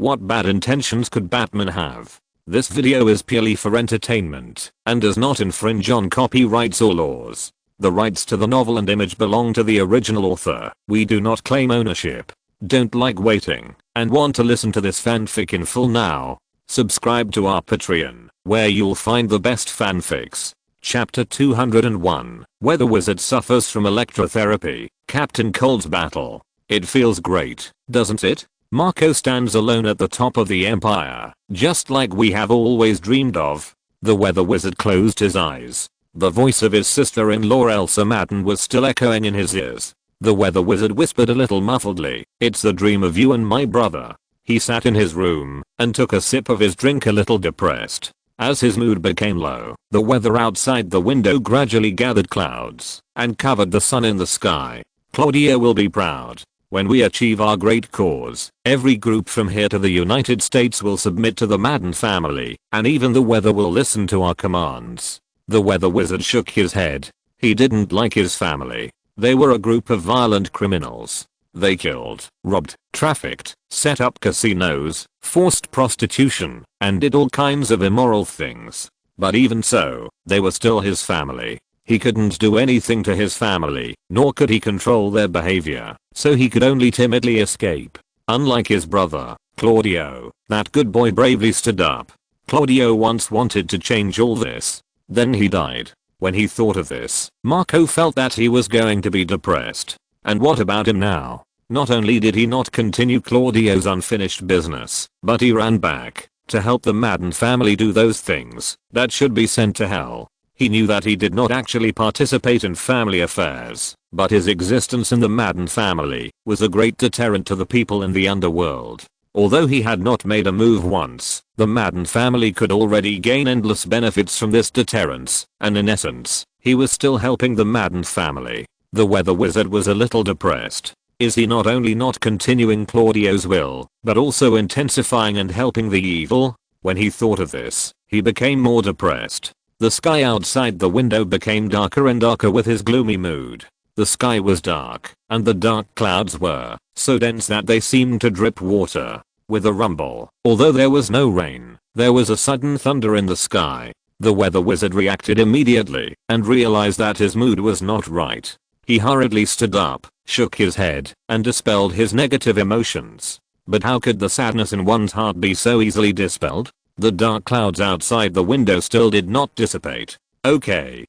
What bad intentions could Batman have? This video is purely for entertainment and does not infringe on copyrights or laws. The rights to the novel and image belong to the original author. We do not claim ownership. Don't like waiting and want to listen to this fanfic in full now? Subscribe to our Patreon, where you'll find the best fanfics. Chapter 201, where the wizard suffers from electrotherapy, Captain Cold's battle. It feels great, doesn't it? Marco stands alone at the top of the empire, just like we have always dreamed of. The weather wizard closed his eyes. The voice of his sister-in-law Elsa Madden was still echoing in his ears. The weather wizard whispered a little muffledly, "It's the dream of you and my brother." He sat in his room and took a sip of his drink, a little depressed. As his mood became low, the weather outside the window gradually gathered clouds and covered the sun in the sky. Claudia will be proud. When we achieve our great cause, every group from here to the United States will submit to the Madden family, and even the weather will listen to our commands. The weather wizard shook his head. He didn't like his family. They were a group of violent criminals. They killed, robbed, trafficked, set up casinos, forced prostitution, and did all kinds of immoral things. But even so, they were still his family. He couldn't do anything to his family, nor could he control their behavior, so he could only timidly escape. Unlike his brother, Claudio, that good boy bravely stood up. Claudio once wanted to change all this. Then he died. When he thought of this, Marco felt that he was going to be depressed. And what about him now? Not only did he not continue Claudio's unfinished business, but he ran back to help the Madden family do those things that should be sent to hell. He knew that he did not actually participate in family affairs, but his existence in the Madden family was a great deterrent to the people in the underworld. Although he had not made a move once, the Madden family could already gain endless benefits from this deterrence, and in essence, he was still helping the Madden family. The weather wizard was a little depressed. Is he not only not continuing Claudio's will, but also intensifying and helping the evil? When he thought of this, he became more depressed. The sky outside the window became darker and darker with his gloomy mood. The sky was dark, and the dark clouds were so dense that they seemed to drip water. With a rumble, although there was no rain, there was a sudden thunder in the sky. The weather wizard reacted immediately and realized that his mood was not right. He hurriedly stood up, shook his head, and dispelled his negative emotions. But how could the sadness in one's heart be so easily dispelled? The dark clouds outside the window still did not dissipate. Okay,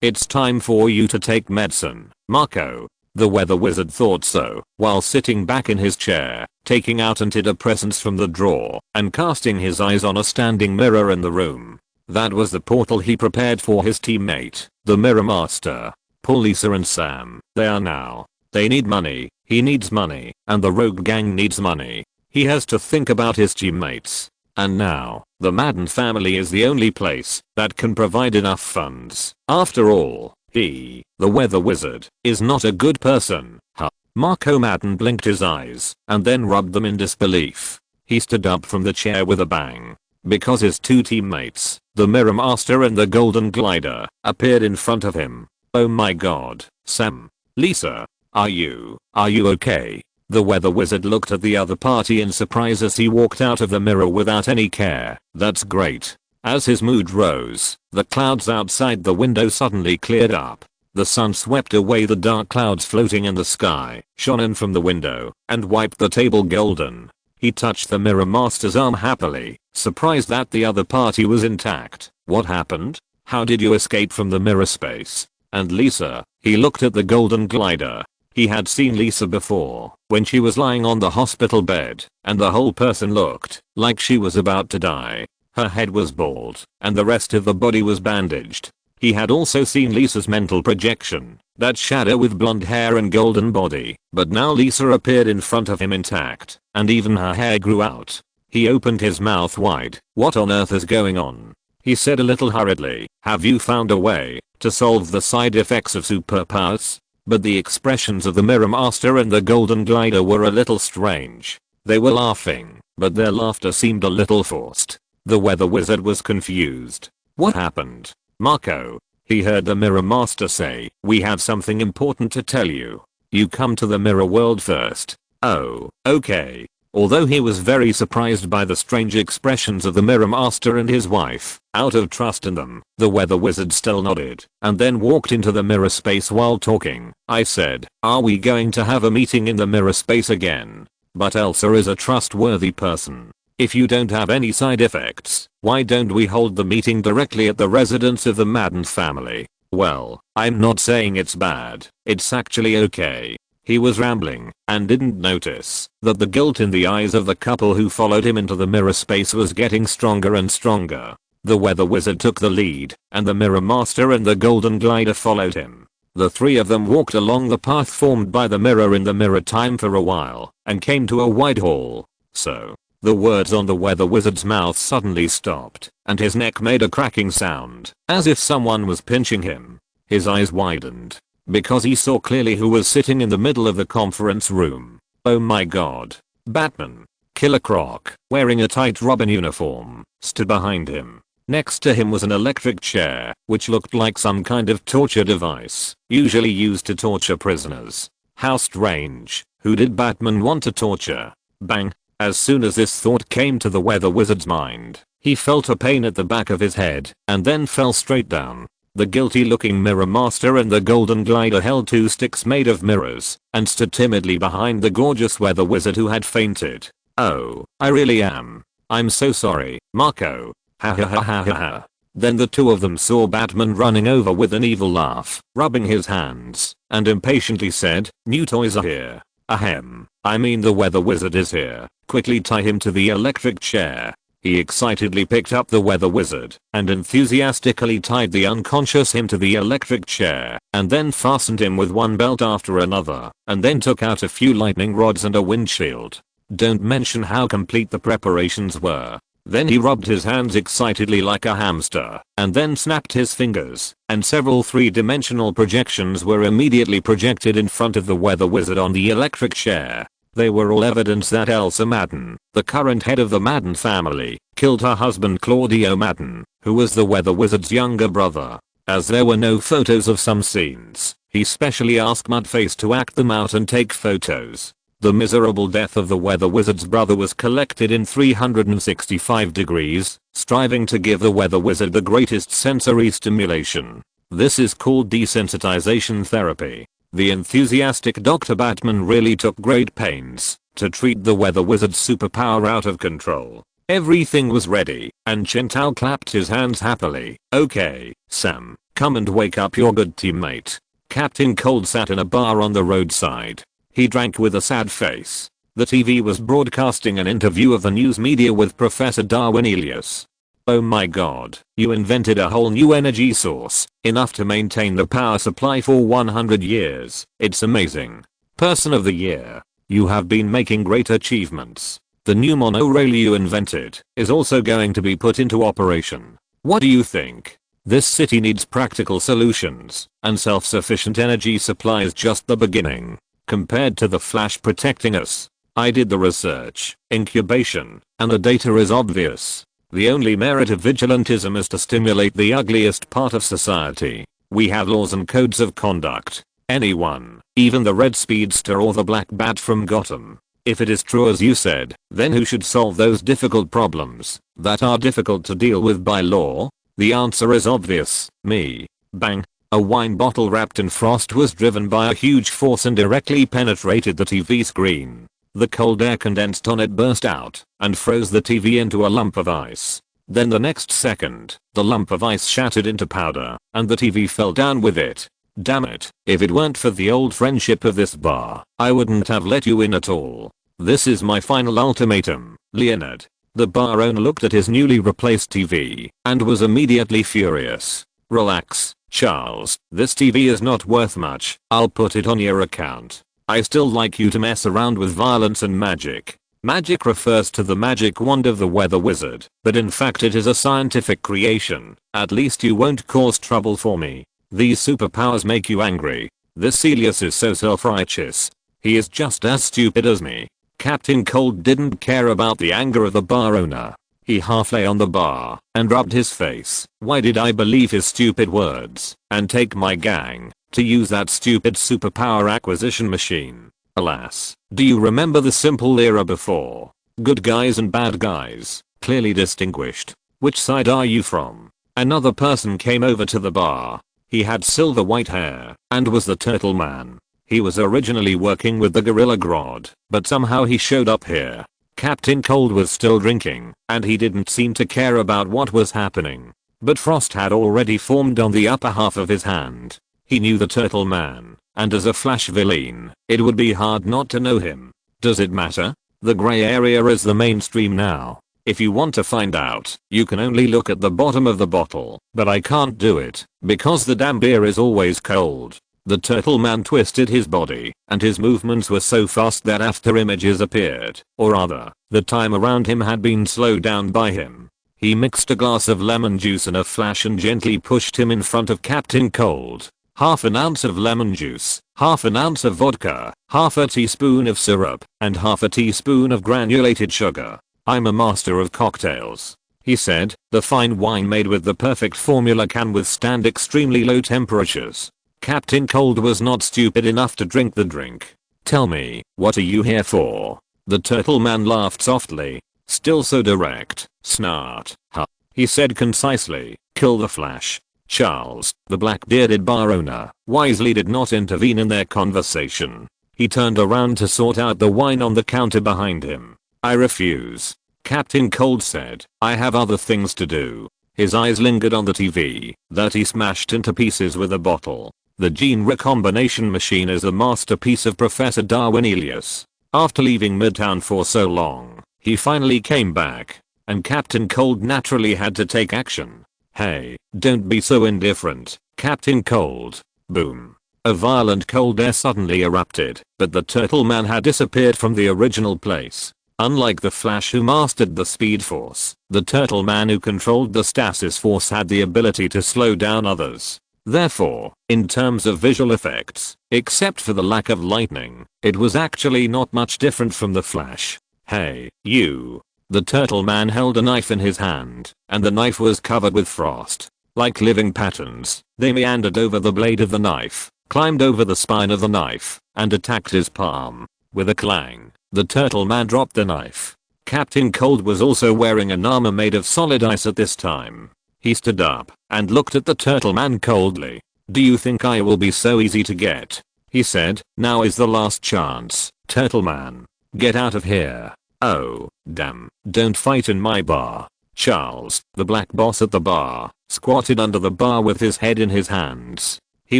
it's time for you to take medicine, Marco. The weather wizard thought so, while sitting back in his chair, taking out antidepressants from the drawer, and casting his eyes on a standing mirror in the room. That was the portal he prepared for his teammate, the Mirror Master. Pull Lisa and Sam. They need money, he needs money, and the rogue gang needs money. He has to think about his teammates. And now, the Madden family is the only place that can provide enough funds. After all, he, the weather wizard, is not a good person. Huh? Marco Madden blinked his eyes and then rubbed them in disbelief. He stood up from the chair with a bang. Because his two teammates, the Mirror Master and the Golden Glider, appeared in front of him. Oh my god, Sam. Lisa. Are you okay? The weather wizard looked at the other party in surprise as he walked out of the mirror without any care. That's great. As his mood rose, the clouds outside the window suddenly cleared up. The sun swept away the dark clouds floating in the sky, shone in from the window, and wiped the table golden. He touched the Mirror Master's arm happily, surprised that the other party was intact. What happened? How did you escape from the mirror space? And Lisa? He looked at the Golden Glider. He had seen Lisa before, when she was lying on the hospital bed, and the whole person looked like she was about to die. Her head was bald, and the rest of the body was bandaged. He had also seen Lisa's mental projection, that shadow with blonde hair and golden body, but now Lisa appeared in front of him intact, and even her hair grew out. He opened his mouth wide. What on earth is going on? He said a little hurriedly, have you found a way to solve the side effects of superpowers? But the expressions of the Mirror Master and the Golden Glider were a little strange. They were laughing, but their laughter seemed a little forced. The weather wizard was confused. What happened? Marco. He heard the Mirror Master say, we have something important to tell you. You come to the mirror world first. Oh, okay. Although he was very surprised by the strange expressions of the Mirror Master and his wife, out of trust in them, the Weather Wizard still nodded and then walked into the mirror space while talking. I said, "Are we going to have a meeting in the mirror space again?" But Elsa is a trustworthy person. If you don't have any side effects, why don't we hold the meeting directly at the residence of the Madden family? Well, I'm not saying it's bad, it's actually okay. He was rambling and didn't notice that the guilt in the eyes of the couple who followed him into the mirror space was getting stronger and stronger. The Weather Wizard took the lead and the Mirror Master and the Golden Glider followed him. The three of them walked along the path formed by the mirror in the mirror time for a while and came to a wide hall. So, the words on the Weather Wizard's mouth suddenly stopped and his neck made a cracking sound as if someone was pinching him. His eyes widened because he saw clearly who was sitting in the middle of the conference room. Oh my god. Batman, Killer Croc, wearing a tight Robin uniform, stood behind him. Next to him was an electric chair, which looked like some kind of torture device, usually used to torture prisoners. How strange. Who did Batman want to torture? Bang. As soon as this thought came to the Weather Wizard's mind, he felt a pain at the back of his head and then fell straight down. The guilty looking Mirror Master and the Golden Glider held two sticks made of mirrors and stood timidly behind the gorgeous Weather Wizard who had fainted. "Oh, I really am. I'm so sorry, Marco. Ha ha ha ha ha ha." Then the two of them saw Batman running over with an evil laugh, rubbing his hands, and impatiently said, "New toys are here. Ahem. I mean the Weather Wizard is here. Quickly tie him to the electric chair." He excitedly picked up the Weather Wizard and enthusiastically tied the unconscious him to the electric chair and then fastened him with one belt after another and then took out a few lightning rods and a windshield. Don't mention how complete the preparations were. Then he rubbed his hands excitedly like a hamster and then snapped his fingers and several three-dimensional projections were immediately projected in front of the Weather Wizard on the electric chair. They were all evidence that Elsa Madden, the current head of the Madden family, killed her husband Claudio Madden, who was the Weather Wizard's younger brother. As there were no photos of some scenes, he specially asked Mudface to act them out and take photos. The miserable death of the Weather Wizard's brother was collected in 365 degrees, striving to give the Weather Wizard the greatest sensory stimulation. This is called desensitization therapy. The enthusiastic Dr. Batman really took great pains to treat the Weather Wizard's superpower out of control. Everything was ready, and Chintao clapped his hands happily. "Okay, Sam, come and wake up your good teammate." Captain Cold sat in a bar on the roadside. He drank with a sad face. The TV was broadcasting an interview of the news media with Professor Darwin Elias. "Oh my god, you invented a whole new energy source, enough to maintain the power supply for 100 years. It's amazing. Person of the year. You have been making great achievements. The new monorail you invented is also going to be put into operation. What do you think? This city needs practical solutions, and self-sufficient energy supply is just the beginning. Compared to the Flash protecting us, I did the research, incubation, and the data is obvious. The only merit of vigilantism is to stimulate the ugliest part of society. We have laws and codes of conduct. Anyone, even the Red Speedster or the Black Bat from Gotham. If it is true as you said, then who should solve those difficult problems that are difficult to deal with by law? The answer is obvious, me." Bang. A wine bottle wrapped in frost was driven by a huge force and directly penetrated the TV screen. The cold air condensed on it burst out and froze the TV into a lump of ice. Then the next second, the lump of ice shattered into powder and the TV fell down with it. Damn it, if it weren't for the old friendship of this bar, I wouldn't have let you in at all. This is my final ultimatum, Leonard. The bar owner looked at his newly replaced TV and was immediately furious. "Relax, Charles, this TV is not worth much. I'll put it on your account. I still like you to mess around with violence and magic." Magic refers to the magic wand of the Weather Wizard, but in fact it is a scientific creation. At least you won't cause trouble for me. These superpowers make you angry. This Elias is so self-righteous. He is just as stupid as me. Captain Cold didn't care about the anger of the bar owner. He half lay on the bar and rubbed his face. Why did I believe his stupid words and take my gang to use that stupid superpower acquisition machine? Alas, do you remember the simple era before? Good guys and bad guys, clearly distinguished. Which side are you from? Another person came over to the bar. He had silver white hair and was the Turtle Man. He was originally working with the Gorilla Grodd, but somehow he showed up here. Captain Cold was still drinking, and he didn't seem to care about what was happening. But frost had already formed on the upper half of his hand. He knew the Turtle Man, and as a Flash villain, it would be hard not to know him. Does it matter? The gray area is the mainstream now. If you want to find out, you can only look at the bottom of the bottle, but I can't do it, because the damn beer is always cold. The Turtle Man twisted his body, and his movements were so fast that after images appeared, or rather, the time around him had been slowed down by him. He mixed a glass of lemon juice in a flash and gently pushed him in front of Captain Cold. Half an ounce of lemon juice, half an ounce of vodka, half a teaspoon of syrup, and half a teaspoon of granulated sugar. I'm a master of cocktails, he said. The fine wine made with the perfect formula can withstand extremely low temperatures. Captain Cold was not stupid enough to drink the drink. Tell me, what are you here for? The Turtle Man laughed softly. Still so direct, snart, huh? He said concisely. Kill the Flash. Charles, the black-bearded bar owner, wisely did not intervene in their conversation. He turned around to sort out the wine on the counter behind him. I refuse. Captain Cold said. I have other things to do. His eyes lingered on the TV that he smashed into pieces with a bottle. The gene recombination machine is a masterpiece of Professor Darwinelius. After leaving Midtown for so long, he finally came back, and Captain Cold naturally had to take action. Hey, don't be so indifferent, Captain Cold. Boom. A violent cold air suddenly erupted, but the Turtle Man had disappeared from the original place. Unlike the Flash who mastered the Speed Force, the Turtle Man who controlled the Stasis Force had the ability to slow down others. Therefore, in terms of visual effects, except for the lack of lightning, it was actually not much different from the Flash. Hey, you. The Turtle Man held a knife in his hand, and the knife was covered with frost. Like living patterns, they meandered over the blade of the knife, climbed over the spine of the knife, and attacked his palm. With a clang, the Turtle Man dropped the knife. Captain Cold was also wearing an armor made of solid ice at this time. He stood up and looked at the Turtle Man coldly. Do you think I will be so easy to get? He said. Now is the last chance, Turtle Man. Get out of here. Oh, damn, don't fight in my bar. Charles, the black boss at the bar, squatted under the bar with his head in his hands. He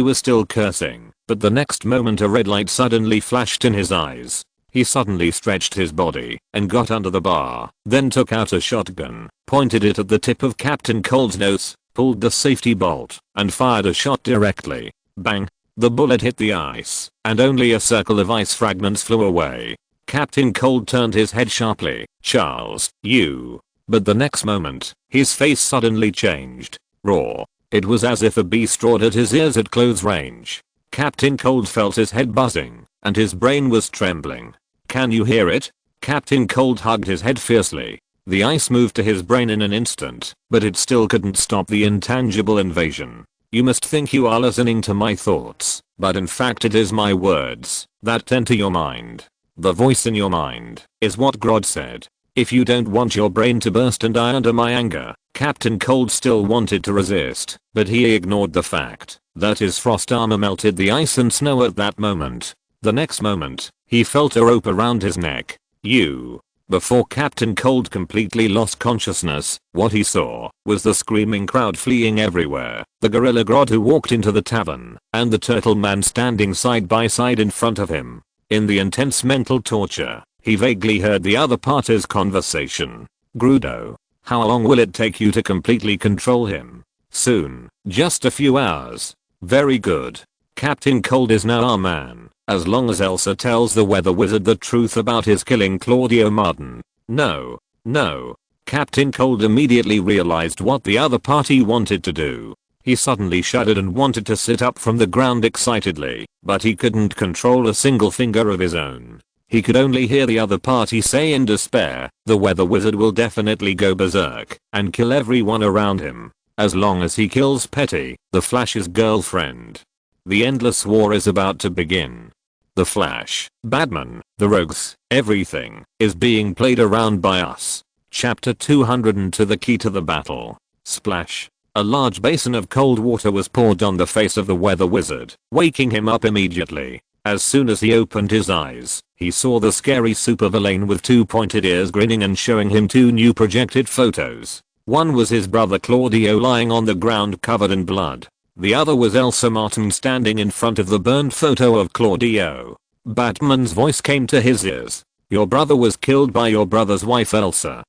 was still cursing, but the next moment a red light suddenly flashed in his eyes. He suddenly stretched his body and got under the bar, then took out a shotgun, pointed it at the tip of Captain Cold's nose, pulled the safety bolt, and fired a shot directly. Bang! The bullet hit the ice, and only a circle of ice fragments flew away. Captain Cold turned his head sharply. Charles, you. But the next moment, his face suddenly changed. Raw. It was as if a beast roared at his ears at close range. Captain Cold felt his head buzzing, and his brain was trembling. Can you hear it? Captain Cold hugged his head fiercely. The ice moved to his brain in an instant, but it still couldn't stop the intangible invasion. You must think you are listening to my thoughts, but in fact it is my words that enter your mind. The voice in your mind is what Grodd said. If you don't want your brain to burst and die under my anger. Captain Cold still wanted to resist, but he ignored the fact that his frost armor melted the ice and snow at that moment. The next moment, he felt a rope around his neck. You. Before Captain Cold completely lost consciousness, what he saw was the screaming crowd fleeing everywhere, the Gorilla Grodd who walked into the tavern, and the Turtle Man standing side by side in front of him. In the intense mental torture, he vaguely heard the other party's conversation. Grudo. How long will it take you to completely control him? Soon. Just a few hours. Very good. Captain Cold is now our man, as long as Elsa tells the weather wizard the truth about his killing Claudio Martin. No. No. Captain Cold immediately realized what the other party wanted to do. He suddenly shuddered and wanted to sit up from the ground excitedly, but he couldn't control a single finger of his own. He could only hear the other party say in despair, the weather wizard will definitely go berserk and kill everyone around him, as long as he kills Petty, the Flash's girlfriend. The endless war is about to begin. The Flash, Batman, the Rogues, everything is being played around by us. Chapter 202 The Key to the Battle. Splash. A large basin of cold water was poured on the face of the weather wizard, waking him up immediately. As soon as he opened his eyes, he saw the scary supervillain with two pointed ears grinning and showing him two new projected photos. One was his brother Claudio lying on the ground covered in blood. The other was Elsa Martin standing in front of the burned photo of Claudio. Batman's voice came to his ears. Your brother was killed by your brother's wife Elsa.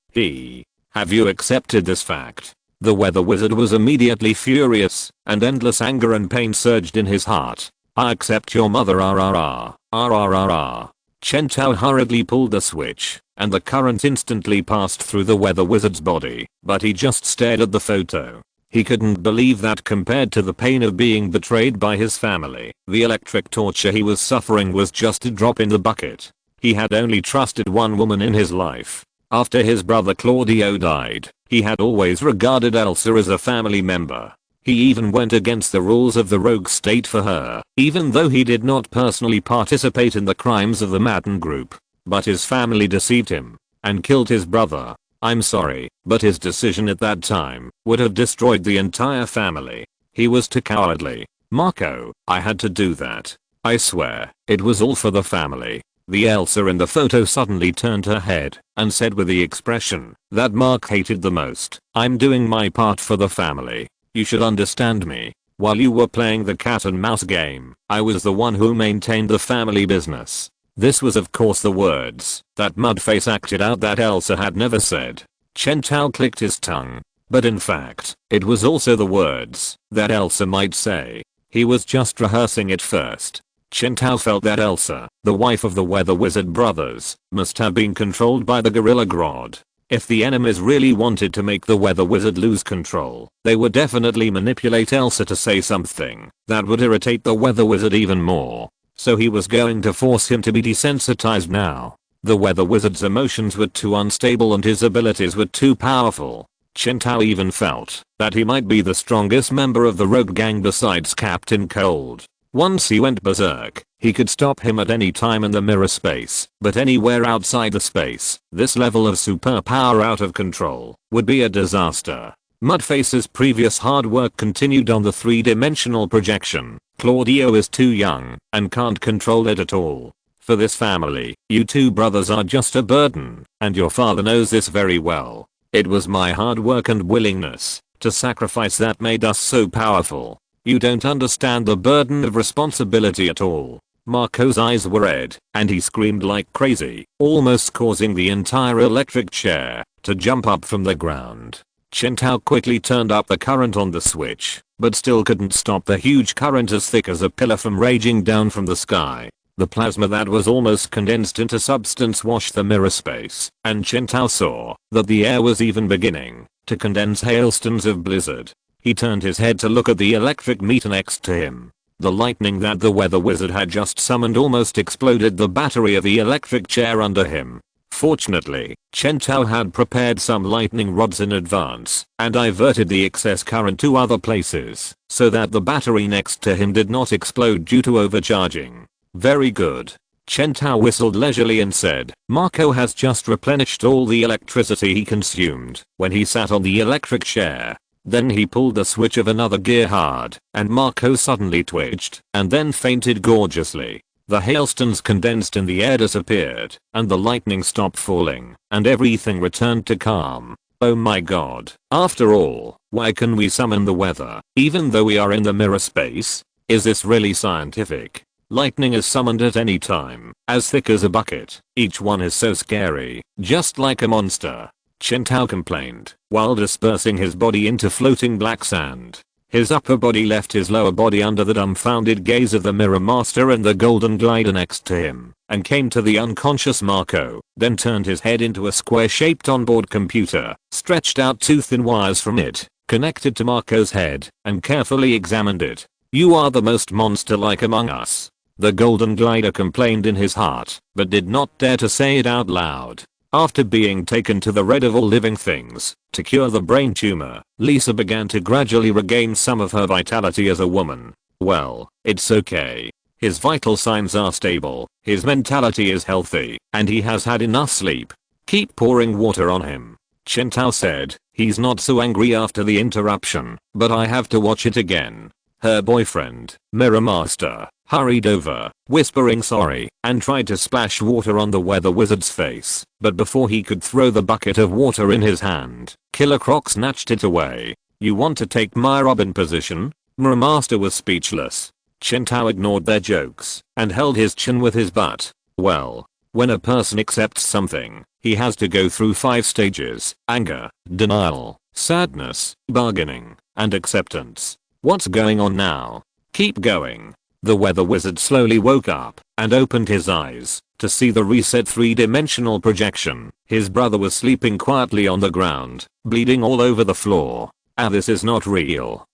Have you accepted this fact? The weather wizard was immediately furious, and endless anger and pain surged in his heart. I accept your mother rrrr. Chen Tao hurriedly pulled the switch, and the current instantly passed through the weather wizard's body, but he just stared at the photo. He couldn't believe that compared to the pain of being betrayed by his family, the electric torture he was suffering was just a drop in the bucket. He had only trusted one woman in his life. After his brother Claudio died, he had always regarded Elsa as a family member. He even went against the rules of the rogue state for her, even though he did not personally participate in the crimes of the Madden group. But his family deceived him and killed his brother. I'm sorry, but his decision at that time would have destroyed the entire family. He was too cowardly. Marco, I had to do that. I swear, it was all for the family. The Elsa in the photo suddenly turned her head and said with the expression that Mark hated the most, I'm doing my part for the family. You should understand me. While you were playing the cat and mouse game, I was the one who maintained the family business. This was of course the words that Mudface acted out that Elsa had never said. Chen Tao clicked his tongue. But in fact, it was also the words that Elsa might say. He was just rehearsing it first. Chen Tao felt that Elsa, the wife of the Weather Wizard brothers, must have been controlled by the Gorilla Grodd. If the enemies really wanted to make the Weather Wizard lose control, they would definitely manipulate Elsa to say something that would irritate the Weather Wizard even more. So he was going to force him to be desensitized now. The Weather Wizard's emotions were too unstable and his abilities were too powerful. Chen Tao even felt that he might be the strongest member of the rogue gang besides Captain Cold. Once he went berserk, he could stop him at any time in the mirror space, but anywhere outside the space, this level of superpower out of control would be a disaster. Mudface's previous hard work continued on the three-dimensional projection. Claudio is too young and can't control it at all. For this family, you two brothers are just a burden, and your father knows this very well. It was my hard work and willingness to sacrifice that made us so powerful. You don't understand the burden of responsibility at all. Marco's eyes were red, and he screamed like crazy, almost causing the entire electric chair to jump up from the ground. Chen Tao quickly turned up the current on the switch, but still couldn't stop the huge current as thick as a pillar from raging down from the sky. The plasma that was almost condensed into substance washed the mirror space, and Chen Tao saw that the air was even beginning to condense hailstones of blizzard. He turned his head to look at the electric meter next to him. The lightning that the weather wizard had just summoned almost exploded the battery of the electric chair under him. Fortunately, Chen Tao had prepared some lightning rods in advance and diverted the excess current to other places so that the battery next to him did not explode due to overcharging. Very good. Chen Tao whistled leisurely and said, Marco has just replenished all the electricity he consumed when he sat on the electric chair. Then he pulled the switch of another gear hard, and Marco suddenly twitched and then fainted gorgeously. The hailstones condensed in the air disappeared, and the lightning stopped falling, and everything returned to calm. Oh my god. After all, why can we summon the weather, even though we are in the mirror space? Is this really scientific? Lightning is summoned at any time, as thick as a bucket. Each one is so scary, just like a monster. Chen Tao complained, while dispersing his body into floating black sand. His upper body left his lower body under the dumbfounded gaze of the Mirror Master and the golden glider next to him, and came to the unconscious Marco, then turned his head into a square-shaped onboard computer, stretched out two thin wires from it, connected to Marco's head, and carefully examined it. You are the most monster-like among us. The golden glider complained in his heart, but did not dare to say it out loud. After being taken to the Red of all living things to cure the brain tumor, Lisa began to gradually regain some of her vitality as a woman. Well, it's okay. His vital signs are stable, his mentality is healthy, and he has had enough sleep. Keep pouring water on him. Chen Tao said. He's not so angry after the interruption, but I have to watch it again. Her boyfriend, Mirror Master, hurried over, whispering sorry, and tried to splash water on the weather wizard's face, but before he could throw the bucket of water in his hand, Killer Croc snatched it away. You want to take my Robin position? Mirror Master was speechless. Chen Tao ignored their jokes and held his chin with his butt. Well, when a person accepts something, he has to go through 5 stages: anger, denial, sadness, bargaining, and acceptance. What's going on now? Keep going. The weather wizard slowly woke up and opened his eyes to see the reset 3-dimensional projection. His brother was sleeping quietly on the ground, bleeding all over the floor. This is not real.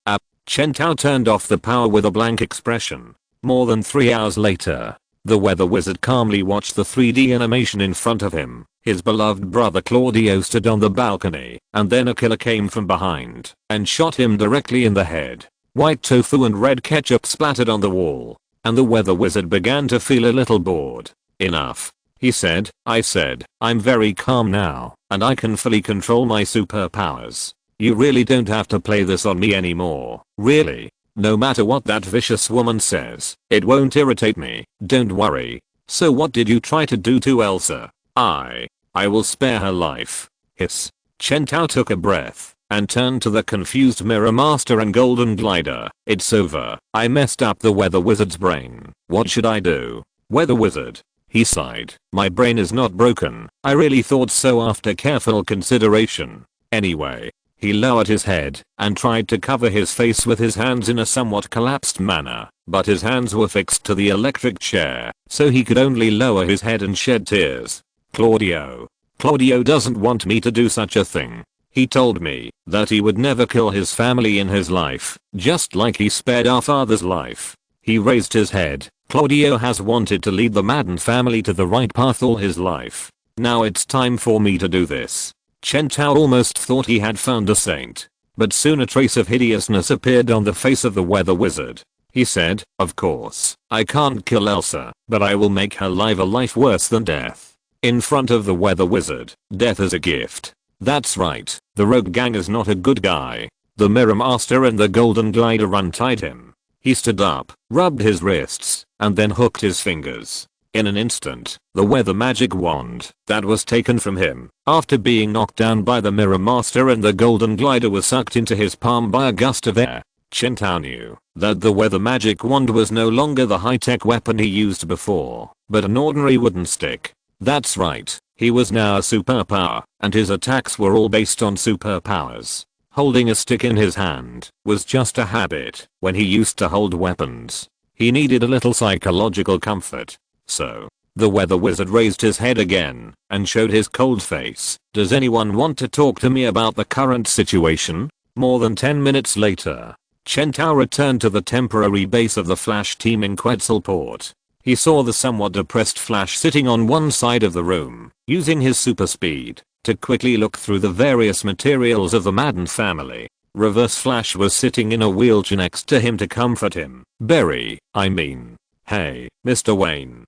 Chen Tao turned off the power with a blank expression. More than 3 hours later, the weather wizard calmly watched the 3D animation in front of him. His beloved brother Claudio stood on the balcony, and then a killer came from behind and shot him directly in the head. White tofu and red ketchup splattered on the wall, and the weather wizard began to feel a little bored. Enough, he said. I said, I'm very calm now, and I can fully control my superpowers. You really don't have to play this on me anymore. Really. No matter what that vicious woman says, it won't irritate me. Don't worry. So what did you try to do to Elsa? I will spare her life. Hiss. Chen Tao took a breath and turned to the confused Mirror Master and Golden Glider. It's over. I messed up the weather wizard's brain. What should I do? Weather wizard. He sighed. My brain is not broken. I really thought so after careful consideration. Anyway. He lowered his head and tried to cover his face with his hands in a somewhat collapsed manner, but his hands were fixed to the electric chair, so he could only lower his head and shed tears. Claudio doesn't want me to do such a thing. He told me that he would never kill his family in his life, just like he spared our father's life. He raised his head. Claudio has wanted to lead the Madden family to the right path all his life. Now it's time for me to do this. Chen Tao almost thought he had found a saint, but soon a trace of hideousness appeared on the face of the weather wizard. He said, of course, I can't kill Elsa, but I will make her live a life worse than death. In front of the weather wizard, death is a gift. That's right, the rogue gang is not a good guy. The Mirror Master and the Golden Glider untied him. He stood up, rubbed his wrists, and then hooked his fingers. In an instant, the weather magic wand that was taken from him after being knocked down by the Mirror Master and the Golden Glider was sucked into his palm by a gust of air. Chen Tao knew that the weather magic wand was no longer the high-tech weapon he used before, but an ordinary wooden stick. That's right, he was now a superpower, and his attacks were all based on superpowers. Holding a stick in his hand was just a habit when he used to hold weapons. He needed a little psychological comfort. So, the weather wizard raised his head again and showed his cold face. Does anyone want to talk to me about the current situation? More than 10 minutes later, Chen Tao returned to the temporary base of the Flash team in Quetzalport. He saw the somewhat depressed Flash sitting on one side of the room, using his super speed to quickly look through the various materials of the Madden family. Reverse Flash was sitting in a wheelchair next to him to comfort him. Hey, Mr. Wayne,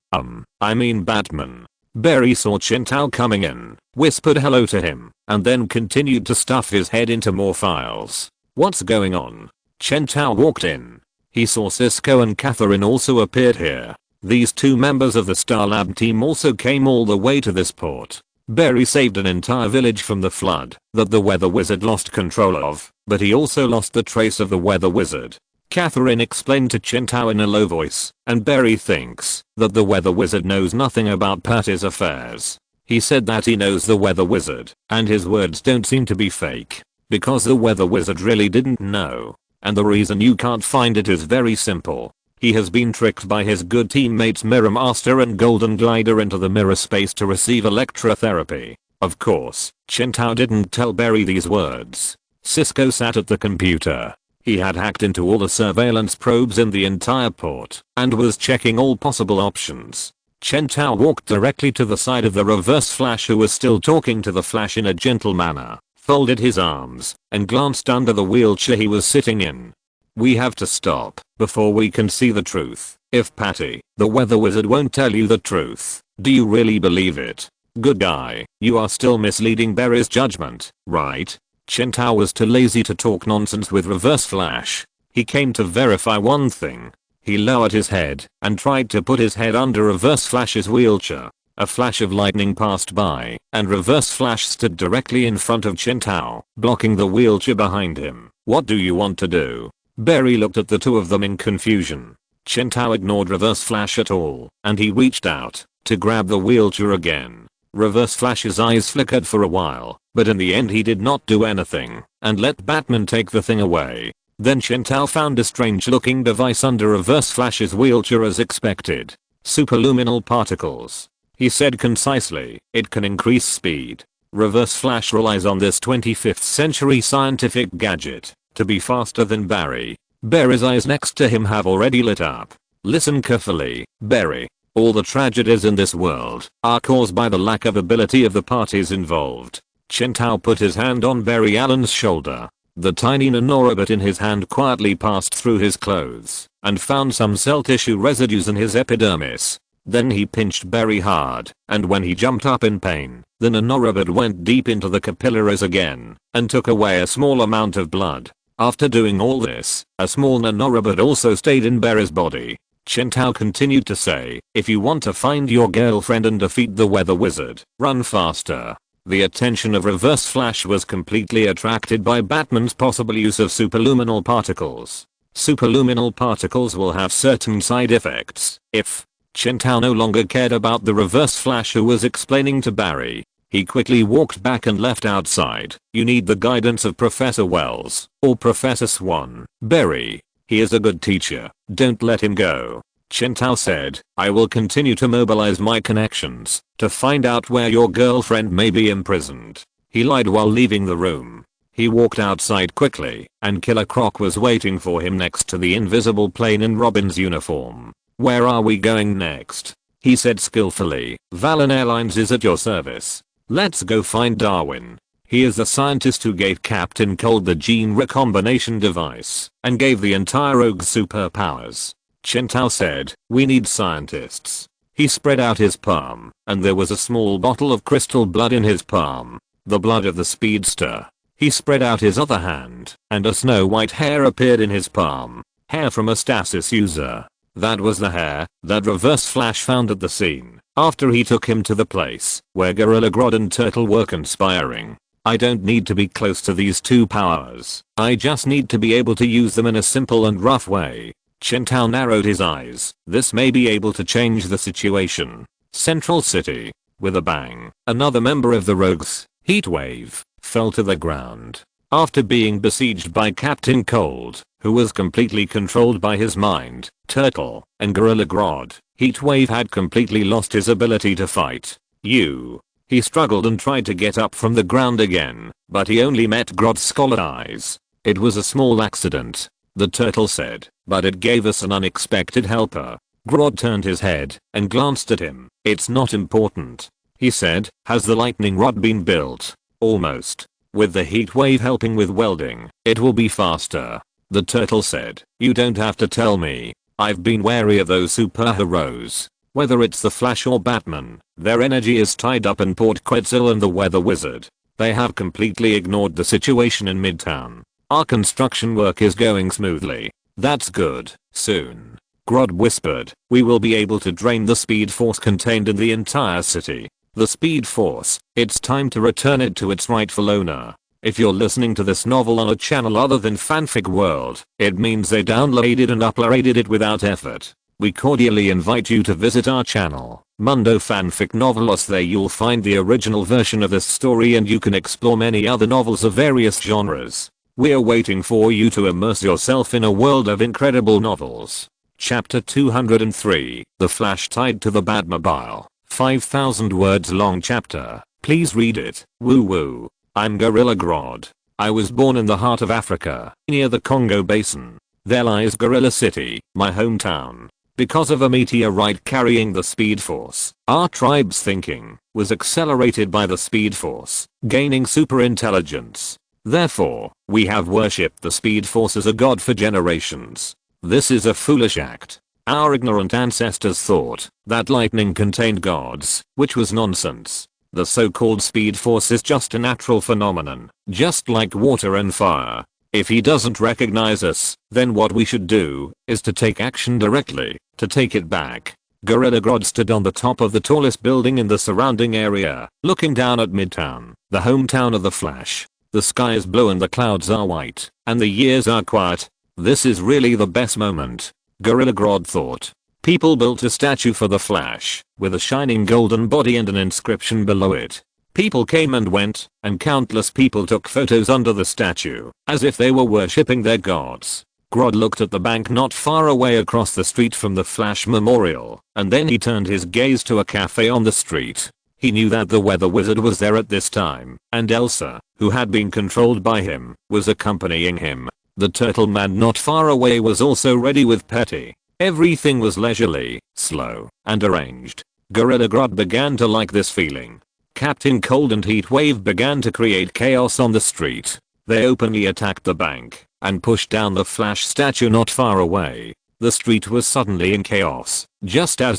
Batman. Barry saw Chen Tao coming in, whispered hello to him, and then continued to stuff his head into more files. What's going on? Chen Tao walked in. He saw Cisco and Catherine also appeared here. These 2 members of the Starlab team also came all the way to this port. Barry saved an entire village from the flood that the weather wizard lost control of, but he also lost the trace of the weather wizard. Catherine explained to Chen Tao in a low voice, and Barry thinks that the weather wizard knows nothing about Patty's affairs. He said that he knows the weather wizard, and his words don't seem to be fake, because the weather wizard really didn't know. And the reason you can't find it is very simple. He has been tricked by his good teammates Mirror Master and Golden Glider into the mirror space to receive electrotherapy. Of course, Chen Tao didn't tell Barry these words. Cisco sat at the computer. He had hacked into all the surveillance probes in the entire port and was checking all possible options. Chen Tao walked directly to the side of the Reverse Flash, who was still talking to the Flash in a gentle manner, folded his arms, and glanced under the wheelchair he was sitting in. We have to stop before we can see the truth. If Patty, the weather wizard, won't tell you the truth, do you really believe it? Good guy, you are still misleading Barry's judgment, right? Chintao was too lazy to talk nonsense with Reverse Flash. He came to verify one thing. He lowered his head and tried to put his head under Reverse Flash's wheelchair. A flash of lightning passed by, and Reverse Flash stood directly in front of Chintao, blocking the wheelchair behind him. What do you want to do? Barry looked at the two of them in confusion. Chintao ignored Reverse Flash at all, and he reached out to grab the wheelchair again. Reverse Flash's eyes flickered for a while, but in the end he did not do anything, and let Batman take the thing away. Then Chintao found a strange looking device under Reverse Flash's wheelchair as expected. Superluminal particles. He said concisely, it can increase speed. Reverse Flash relies on this 25th century scientific gadget to be faster than Barry. Barry's eyes next to him have already lit up. Listen carefully, Barry. All the tragedies in this world are caused by the lack of ability of the parties involved. Chintao put his hand on Barry Allen's shoulder. The tiny nanorobot in his hand quietly passed through his clothes and found some cell tissue residues in his epidermis. Then he pinched Barry hard, and when he jumped up in pain, the nanorobot went deep into the capillaries again and took away a small amount of blood. After doing all this, a small nanorobot also stayed in Barry's body. Chintao continued to say, if you want to find your girlfriend and defeat the weather wizard, run faster. The attention of Reverse Flash was completely attracted by Batman's possible use of superluminal particles. Superluminal particles will have certain side effects. If Chintao no longer cared about the Reverse Flash who was explaining to Barry, he quickly walked back and left outside. You need the guidance of Professor Wells or Professor Swan. Barry. He is a good teacher, don't let him go. Chintao said, I will continue to mobilize my connections to find out where your girlfriend may be imprisoned. He lied while leaving the room. He walked outside quickly, and Killer Croc was waiting for him next to the invisible plane in Robin's uniform. Where are we going next? He said skillfully. Valen Airlines is at your service. Let's go find Darwin. He is the scientist who gave Captain Cold the gene recombination device and gave the entire Rogue superpowers. Chintao said, we need scientists. He spread out his palm, and there was a small bottle of crystal blood in his palm. The blood of the speedster. He spread out his other hand, and a snow white hair appeared in his palm. Hair from a stasis user. That was the hair that Reverse Flash found at the scene, after he took him to the place where Gorilla Grodd and Turtle were conspiring. I don't need to be close to these two powers. I just need to be able to use them in a simple and rough way. Chintao narrowed his eyes. This may be able to change the situation. Central City. With a bang, another member of the Rogues, Heatwave, fell to the ground. After being besieged by Captain Cold, who was completely controlled by his mind, Turtle, and Gorilla Grodd, Heatwave had completely lost his ability to fight. He struggled and tried to get up from the ground again, but he only met Grodd's scalded eyes. It was a small accident, the turtle said, but it gave us an unexpected helper. Grodd turned his head and glanced at him. It's not important. He said, has the lightning rod been built? Almost. With the heat wave helping with welding, it will be faster. The turtle said, you don't have to tell me. I've been wary of those superheroes. Whether it's the Flash or Batman, their energy is tied up in Port Quetzal and the Weather Wizard. They have completely ignored the situation in Midtown. Our construction work is going smoothly. That's good. Soon, Grodd whispered, we will be able to drain the speed force contained in the entire city. The speed force, it's time to return it to its rightful owner. If you're listening to this novel on a channel other than Fanfic World, it means they downloaded and uploaded it without effort. We cordially invite you to visit our channel, Mundo Fanfic Novelos. There you'll find the original version of this story and you can explore many other novels of various genres. We're waiting for you to immerse yourself in a world of incredible novels. Chapter 203, The Flash Tied to the Batmobile. 5,000 words long chapter. Please read it. Woo woo. I'm Gorilla Grodd. I was born in the heart of Africa, near the Congo Basin. There lies Gorilla City, my hometown. Because of a meteorite carrying the Speed Force, our tribe's thinking was accelerated by the Speed Force, gaining super intelligence. Therefore, we have worshipped the Speed Force as a god for generations. This is a foolish act. Our ignorant ancestors thought that lightning contained gods, which was nonsense. The so-called speed force is just a natural phenomenon, just like water and fire. If he doesn't recognize us, then what we should do is to take action directly, to take it back. Gorilla Grodd stood on the top of the tallest building in the surrounding area, looking down at Midtown, the hometown of the Flash. The sky is blue and the clouds are white, and the years are quiet. This is really the best moment, Gorilla Grodd thought. People built a statue for the Flash, with a shining golden body and an inscription below it. People came and went, and countless people took photos under the statue, as if they were worshipping their gods. Grodd looked at the bank not far away across the street from the Flash Memorial, and then he turned his gaze to a cafe on the street. He knew that the weather wizard was there at this time, and Elsa, who had been controlled by him, was accompanying him. The turtle man not far away was also ready with Petty. Everything was leisurely, slow, and arranged. Gorilla Grodd began to like this feeling. Captain Cold and Heatwave began to create chaos on the street. They openly attacked the bank and pushed down the Flash statue not far away. The street was suddenly in chaos, just as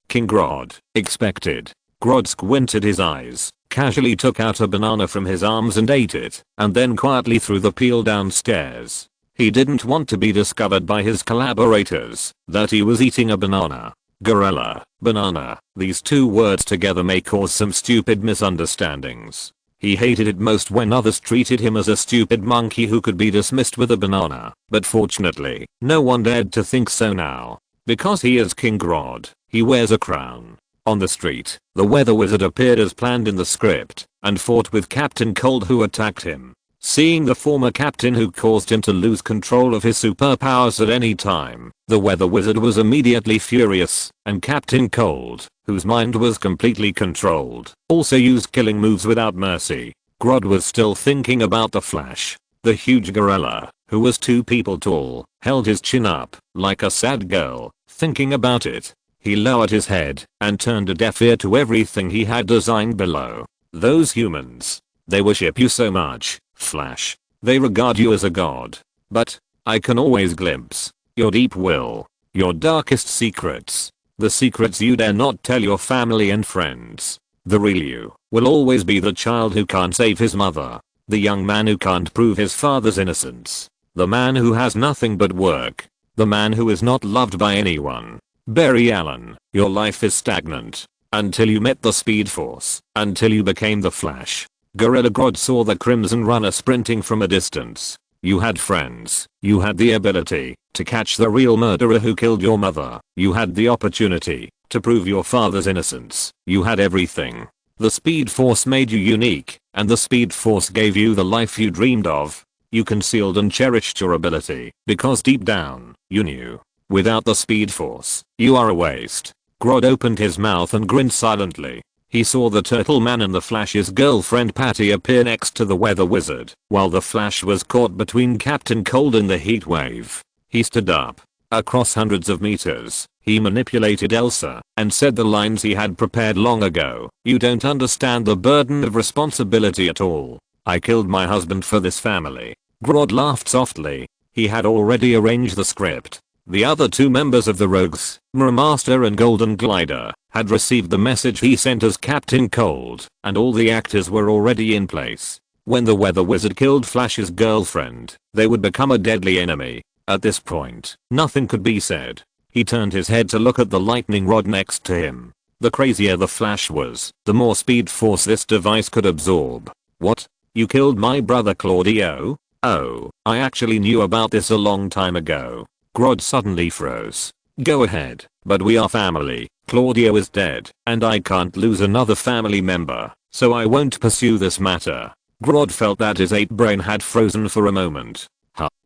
King Grodd, expected. Grodd squinted his eyes, casually took out a banana from his arms and ate it, and then quietly threw the peel downstairs. He didn't want to be discovered by his collaborators that he was eating a banana. Gorilla, banana, these two words together may cause some stupid misunderstandings. He hated it most when others treated him as a stupid monkey who could be dismissed with a banana, but fortunately, no one dared to think so now. Because he is King Grodd, he wears a crown. On the street, the weather wizard appeared as planned in the script, and fought with Captain Cold who attacked him. Seeing the former captain who caused him to lose control of his superpowers at any time, the weather wizard was immediately furious, and Captain Cold, whose mind was completely controlled, also used killing moves without mercy. Grodd was still thinking about the Flash. The huge gorilla, who was 2 people tall, held his chin up, like a sad girl, thinking about it. He lowered his head, and turned a deaf ear to everything he had designed below. Those humans. They worship you so much, Flash. They regard you as a god. But, I can always glimpse your deep will, your darkest secrets, the secrets you dare not tell your family and friends. The real you will always be the child who can't save his mother, the young man who can't prove his father's innocence, the man who has nothing but work, the man who is not loved by anyone. Barry Allen, your life is stagnant. Until you met the Speed Force, until you became the Flash. Gorilla Grodd saw the Crimson Runner sprinting from a distance. You had friends. You had the ability to catch the real murderer who killed your mother. You had the opportunity to prove your father's innocence. You had everything. The Speed Force made you unique, and the Speed Force gave you the life you dreamed of. You concealed and cherished your ability, because deep down, you knew. Without the Speed Force, you are a waste. Grodd opened his mouth and grinned silently. He saw the Turtle Man and the Flash's girlfriend Patty appear next to the weather wizard, while the Flash was caught between Captain Cold and the heat wave. He stood up. Across hundreds of meters, he manipulated Elsa, and said the lines he had prepared long ago. You don't understand the burden of responsibility at all. I killed my husband for this family. Grodd laughed softly. He had already arranged the script. The other 2 members of the Rogues, Mirror Master and Golden Glider, had received the message he sent as Captain Cold, and all the actors were already in place. When the weather wizard killed Flash's girlfriend, they would become a deadly enemy. At this point, nothing could be said. He turned his head to look at the lightning rod next to him. The crazier the Flash was, the more speed force this device could absorb. What? You killed my brother Claudio? Oh, I actually knew about this a long time ago. Grodd suddenly froze. Go ahead, but we are family. Claudio is dead, and I can't lose another family member, so I won't pursue this matter. Grodd felt that his ape brain had frozen for a moment.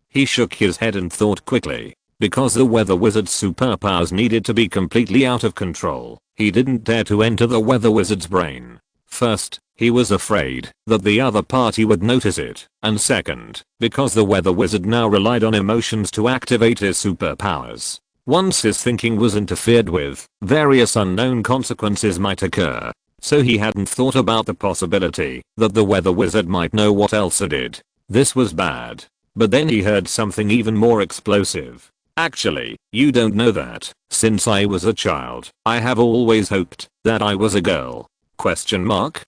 He shook his head and thought quickly. Because the weather wizard's superpowers needed to be completely out of control, he didn't dare to enter the weather wizard's brain. First, he was afraid that the other party would notice it, and second, because the weather wizard now relied on emotions to activate his superpowers. Once his thinking was interfered with, various unknown consequences might occur. So he hadn't thought about the possibility that the weather wizard might know what Elsa did. This was bad. But then he heard something even more explosive. Actually, you don't know that. Since I was a child, I have always hoped that I was a girl. Question mark?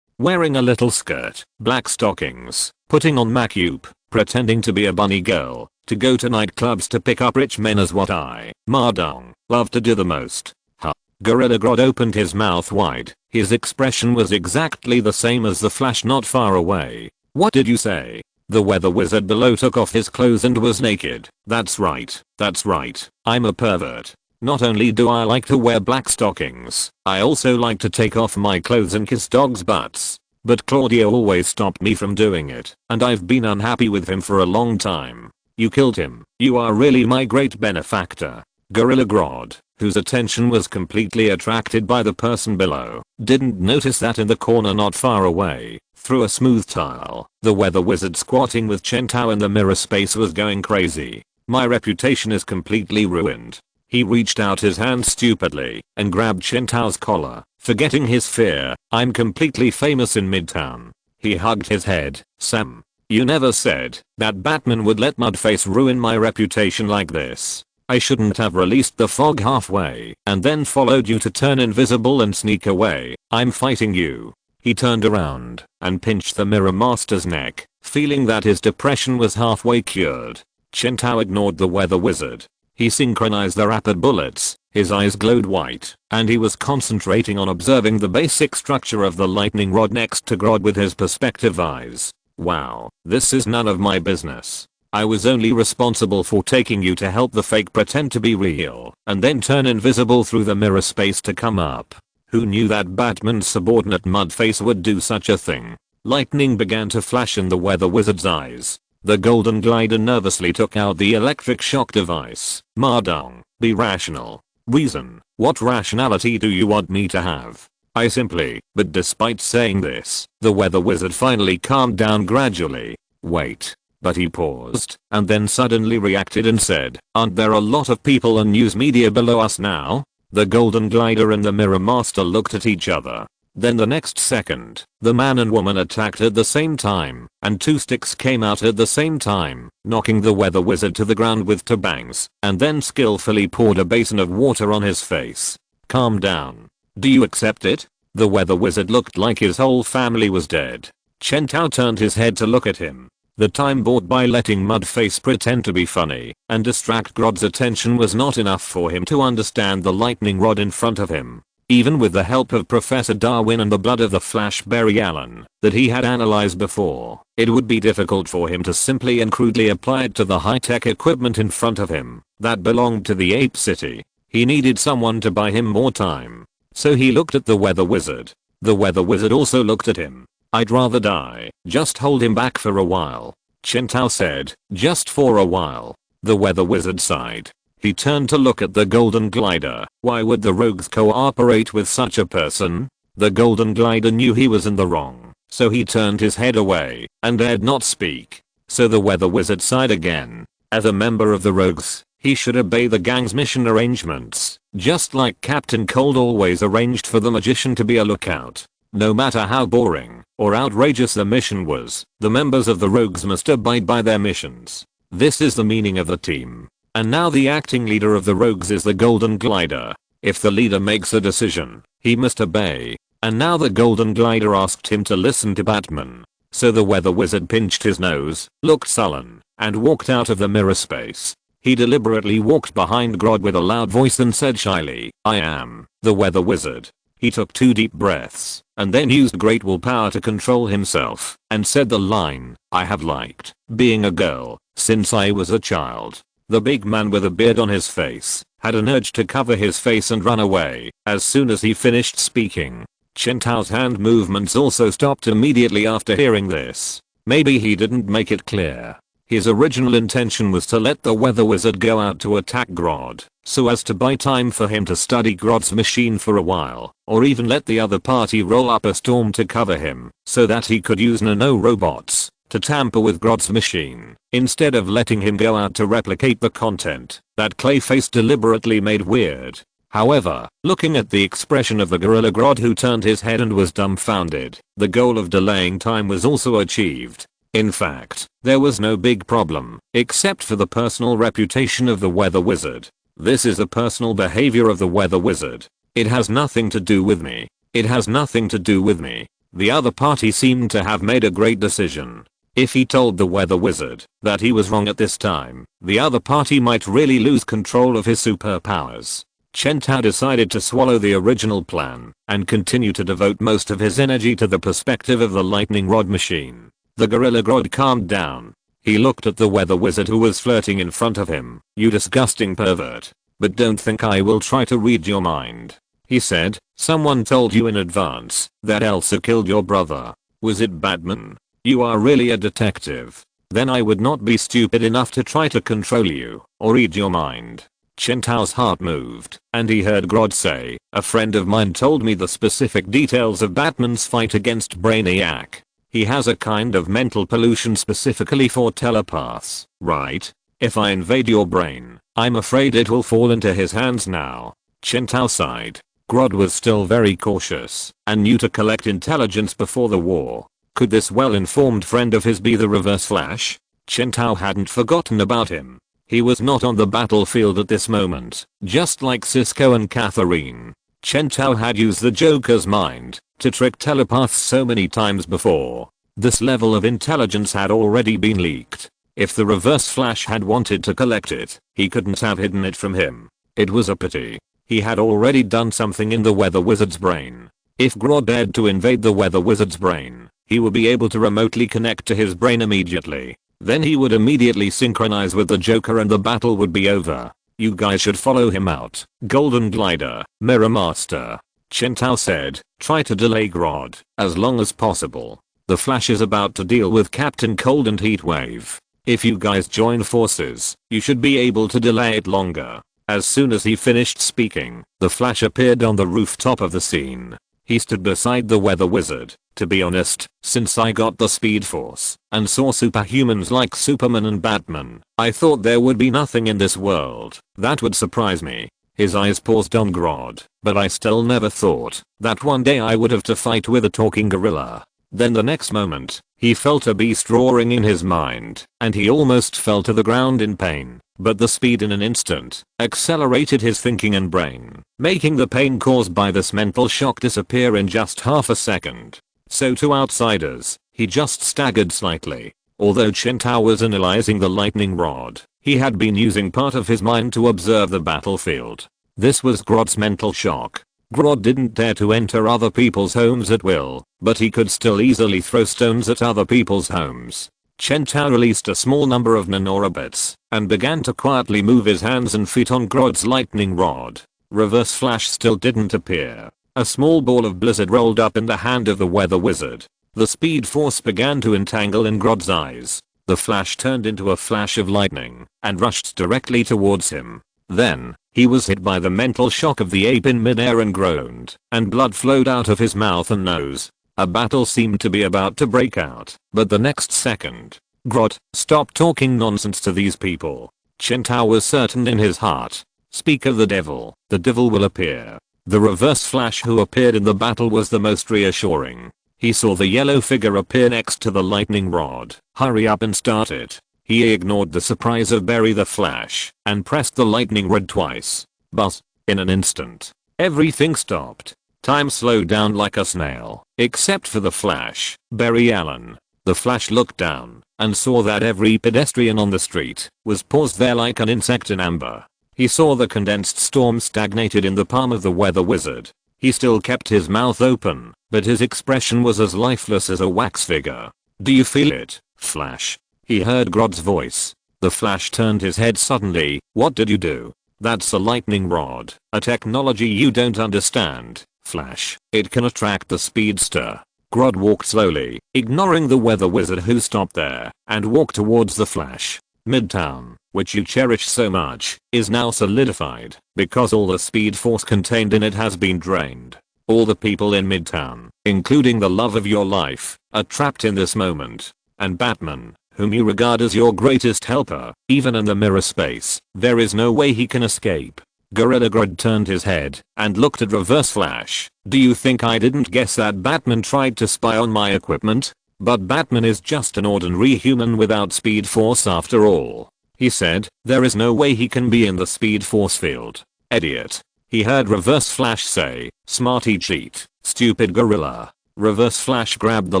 Wearing a little skirt, black stockings, putting on makeup, pretending to be a bunny girl, to go to nightclubs to pick up rich men is what I, Mardong, love to do the most. Huh. Gorilla Grodd opened his mouth wide. His expression was exactly the same as the Flash not far away. What did you say? The weather wizard below took off his clothes and was naked. That's right. I'm a pervert. Not only do I like to wear black stockings, I also like to take off my clothes and kiss dogs' butts. But Claudio always stopped me from doing it, and I've been unhappy with him for a long time. You killed him. You are really my great benefactor. Gorilla Grodd, whose attention was completely attracted by the person below, didn't notice that in the corner not far away, through a smooth tile, the weather wizard squatting with Chentao in the mirror space was going crazy. My reputation is completely ruined. He reached out his hand stupidly and grabbed Chentao's collar, forgetting his fear. I'm completely famous in Midtown. He hugged his head. Sam, you never said that Batman would let Mudface ruin my reputation like this. I shouldn't have released the fog halfway and then followed you to turn invisible and sneak away. I'm fighting you. He turned around and pinched the Mirror Master's neck, feeling that his depression was halfway cured. Chentao ignored the weather wizard. He synchronized the rapid bullets, his eyes glowed white, and he was concentrating on observing the basic structure of the lightning rod next to Grodd with his perspective eyes. Wow, this is none of my business. I was only responsible for taking you to help the fake pretend to be real, and then turn invisible through the mirror space to come up. Who knew that Batman's subordinate Mudface would do such a thing? Lightning began to flash in the weather wizard's eyes. The golden glider nervously took out the electric shock device. Mardong, be rational. Reason. What rationality do you want me to have? I simply. But despite saying this, the weather wizard finally calmed down gradually. Wait. But he paused, and then suddenly reacted and said, aren't there a lot of people and news media below us now? The golden glider and the mirror master looked at each other. Then the next second, the man and woman attacked at the same time, and two sticks came out at the same time, knocking the weather wizard to the ground with two bangs, and then skillfully poured a basin of water on his face. Calm down. Do you accept it? The weather wizard looked like his whole family was dead. Chentao turned his head to look at him. The time bought by letting Mudface pretend to be funny and distract Grodd's attention was not enough for him to understand the lightning rod in front of him. Even with the help of Professor Darwin and the blood of the Flash Barry Allen that he had analyzed before, it would be difficult for him to simply and crudely apply it to the high-tech equipment in front of him that belonged to the Ape City. He needed someone to buy him more time. So he looked at the weather wizard. The weather wizard also looked at him. I'd rather die. Just hold him back for a while. Chentao said, just for a while. The weather wizard sighed. He turned to look at the golden glider. Why would the rogues cooperate with such a person? The golden glider knew he was in the wrong, so he turned his head away and dared not speak. So the weather wizard sighed again. As a member of the rogues, he should obey the gang's mission arrangements, just like Captain Cold always arranged for the magician to be a lookout. No matter how boring or outrageous the mission was, the members of the rogues must abide by their missions. This is the meaning of the team. And now the acting leader of the rogues is the golden glider. If the leader makes a decision, he must obey. And now the golden glider asked him to listen to Batman. So the weather wizard pinched his nose, looked sullen, and walked out of the mirror space. He deliberately walked behind Grodd with a loud voice and said shyly, I am the weather wizard. He took 2 deep breaths and then used great willpower to control himself and said the line, I have liked being a girl since I was a child. The big man with a beard on his face had an urge to cover his face and run away as soon as he finished speaking. Chentao's hand movements also stopped immediately after hearing this. Maybe he didn't make it clear. His original intention was to let the weather wizard go out to attack Grodd, so as to buy time for him to study Grodd's machine for a while, or even let the other party roll up a storm to cover him, so that he could use nanorobots to tamper with Grodd's machine, instead of letting him go out to replicate the content that Clayface deliberately made weird. However, looking at the expression of the Gorilla Grodd who turned his head and was dumbfounded, the goal of delaying time was also achieved. In fact, there was no big problem. except for the personal reputation of the weather wizard. This is the personal behavior of the weather wizard. It has nothing to do with me. It has nothing to do with me. The other party seemed to have made a great decision. If he told the weather wizard that he was wrong at this time, the other party might really lose control of his superpowers. Chen Tao decided to swallow the original plan and continue to devote most of his energy to the perspective of the lightning rod machine. The gorilla Grodd calmed down. He looked at the weather wizard who was flirting in front of him. "You disgusting pervert. But don't think I will try to read your mind," he said. "Someone told you in advance that Elsa killed your brother. Was it Batman? You are really a detective. Then I would not be stupid enough to try to control you or read your mind." Chen Tao's heart moved, and he heard Grodd say, "A friend of mine told me the specific details of Batman's fight against Brainiac. He has a kind of mental pollution specifically for telepaths, right? If I invade your brain, I'm afraid it will fall into his hands now." Chen Tao sighed. Grodd was still very cautious and knew to collect intelligence before the war. Could this well-informed friend of his be the Reverse Flash? Chen Tao hadn't forgotten about him. He was not on the battlefield at this moment, just like Cisco and Catherine. Chen Tao had used the Joker's mind to trick telepaths so many times before. This level of intelligence had already been leaked. If the Reverse Flash had wanted to collect it, he couldn't have hidden it from him. It was a pity. He had already done something in the weather wizard's brain. If Grodd dared to invade the weather wizard's brain, he would be able to remotely connect to his brain immediately. Then he would immediately synchronize with the Joker and the battle would be over. "You guys should follow him out. Golden Glider, Mirror Master," Chen Tao said. "Try to delay Grodd as long as possible. The Flash is about to deal with Captain Cold and Heatwave. If you guys join forces, you should be able to delay it longer." As soon as he finished speaking, the Flash appeared on the rooftop of the scene. He stood beside the weather wizard. "To be honest, since I got the Speed Force and saw superhumans like Superman and Batman, I thought there would be nothing in this world that would surprise me." His eyes paused on Grodd, "But I still never thought that one day I would have to fight with a talking gorilla." Then the next moment, he felt a beast roaring in his mind, and he almost fell to the ground in pain. But the speed in an instant accelerated his thinking and brain, making the pain caused by this mental shock disappear in just half a second. So to outsiders, he just staggered slightly. Although Chen Tao was analyzing the lightning rod, he had been using part of his mind to observe the battlefield. This was Grodd's mental shock. Grodd didn't dare to enter other people's homes at will, but he could still easily throw stones at other people's homes. Chen Tao released a small number of nanorobits and began to quietly move his hands and feet on Grodd's lightning rod. Reverse Flash still didn't appear. A small ball of blizzard rolled up in the hand of the weather wizard. The Speed Force began to entangle in Grodd's eyes. The Flash turned into a flash of lightning and rushed directly towards him. Then, he was hit by the mental shock of the ape in midair and groaned, and blood flowed out of his mouth and nose. A battle seemed to be about to break out, but the next second, "Grodd, stop talking nonsense to these people." Chen Tao was certain in his heart. "Speak of the devil will appear." The Reverse Flash who appeared in the battle was the most reassuring. He saw the yellow figure appear next to the lightning rod. "Hurry up and start it." He ignored the surprise of Barry the Flash and pressed the lightning rod twice. But, in an instant, everything stopped. Time slowed down like a snail, except for the Flash, Barry Allen. The Flash looked down and saw that every pedestrian on the street was paused there like an insect in amber. He saw the condensed storm stagnated in the palm of the weather wizard. He still kept his mouth open, but his expression was as lifeless as a wax figure. "Do you feel it, Flash?" He heard Grodd's voice. The Flash turned his head suddenly. "What did you do?" "That's a lightning rod, a technology you don't understand, Flash. It can attract the speedster." Grodd walked slowly, ignoring the weather wizard who stopped there, and walked towards the Flash. Midtown, which you cherish so much, is now solidified, because all the Speed Force contained in it has been drained. All the people in Midtown, including the love of your life, are trapped in this moment. And Batman, whom you regard as your greatest helper, even in the mirror space, there is no way he can escape. Gorilla Grodd turned his head and looked at Reverse Flash. "Do you think I didn't guess that Batman tried to spy on my equipment?" But Batman is just an ordinary human without speed force after all. He said, there is no way he can be in the speed force field. Idiot. He heard Reverse Flash say, smarty cheat, stupid gorilla. Reverse Flash grabbed the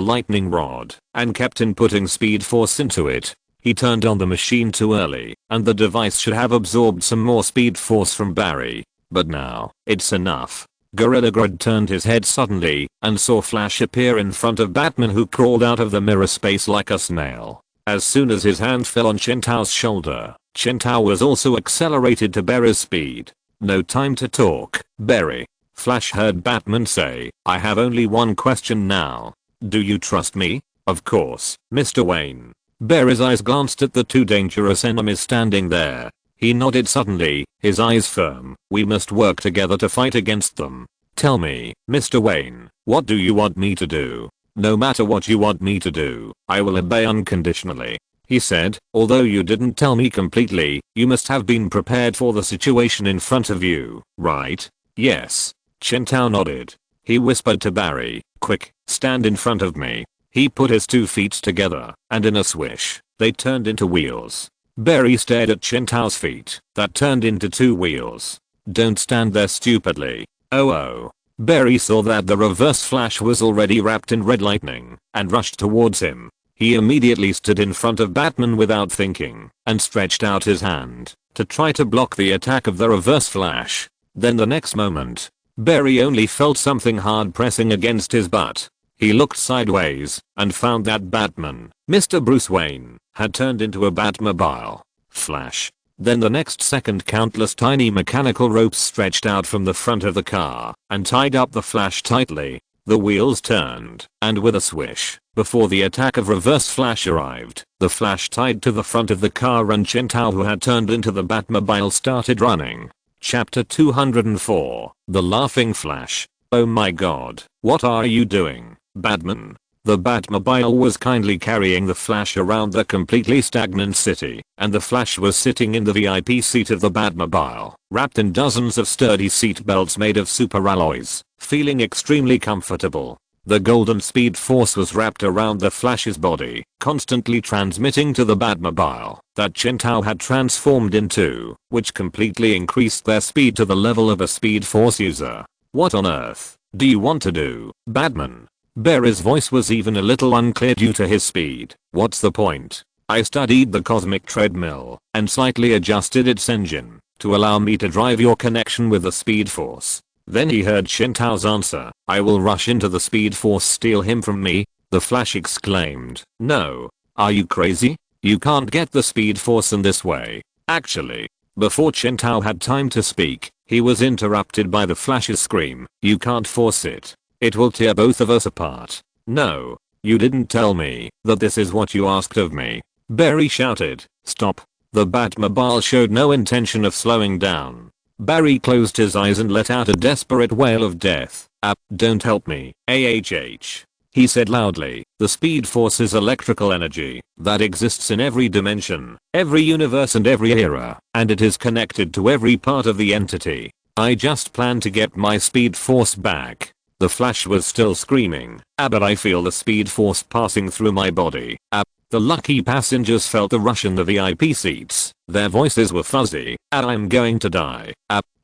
lightning rod and kept inputting speed force into it. He turned on the machine too early, and the device should have absorbed some more speed force from Barry. But now, it's enough. Gorilla Grodd turned his head suddenly and saw Flash appear in front of Batman, who crawled out of the mirror space like a snail. As soon as his hand fell on Chen-Tao's shoulder, Chen-Tao was also accelerated to Barry's speed. No time to talk, Barry. Flash heard Batman say, I have only one question now. Do you trust me? Of course, Mr. Wayne. Barry's eyes glanced at the two dangerous enemies standing there. He nodded suddenly, his eyes firm. We must work together to fight against them. Tell me, Mr. Wayne, what do you want me to do? No matter what you want me to do, I will obey unconditionally. He said, although you didn't tell me completely, you must have been prepared for the situation in front of you, right? Yes. Chen-Tao nodded. He whispered to Barry, quick, stand in front of me. He put his 2 feet together, and in a swish, they turned into wheels. Barry stared at Chen-Tao's feet, that turned into 2 wheels. Don't stand there stupidly. Oh. Barry saw that the Reverse Flash was already wrapped in red lightning, and rushed towards him. He immediately stood in front of Batman without thinking, and stretched out his hand, to try to block the attack of the Reverse Flash. Then the next moment, Barry only felt something hard pressing against his butt. He looked sideways, and found that Batman, Mr. Bruce Wayne, had turned into a Batmobile. Flash. Then the next second, countless tiny mechanical ropes stretched out from the front of the car, and tied up the Flash tightly. The wheels turned, and with a swish, before the attack of Reverse Flash arrived, the Flash tied to the front of the car and Chen-Tao, who had turned into the Batmobile, started running. Chapter 204, The Laughing Flash. Oh my god, what are you doing, Batman? The Batmobile was kindly carrying the Flash around the completely stagnant city, and the Flash was sitting in the VIP seat of the Batmobile, wrapped in dozens of sturdy seat belts made of super alloys, feeling extremely comfortable. The golden speed force was wrapped around the Flash's body, constantly transmitting to the Batmobile that Chen-Tao had transformed into, which completely increased their speed to the level of a speed force user. What on earth do you want to do, Batman? Barry's voice was even a little unclear due to his speed. What's the point? I studied the cosmic treadmill and slightly adjusted its engine to allow me to drive your connection with the speed force. Then he heard Chen-Tao's answer, I will rush into the speed force, steal him from me. The Flash exclaimed, no. Are you crazy? You can't get the speed force in this way. Actually, before Chen-Tao had time to speak, he was interrupted by the Flash's scream, you can't force it. It will tear both of us apart. No. You didn't tell me that this is what you asked of me. Barry shouted, stop. The Batmobile showed no intention of slowing down. Barry closed his eyes and let out a desperate wail of death. Don't help me, AHH. He said loudly, the speed force is electrical energy that exists in every dimension, every universe and every era, and it is connected to every part of the entity. I just plan to get my speed force back. The Flash was still screaming, but I feel the speed force passing through my body. The lucky passengers felt a rush in the VIP seats. Their voices were fuzzy. I'm going to die.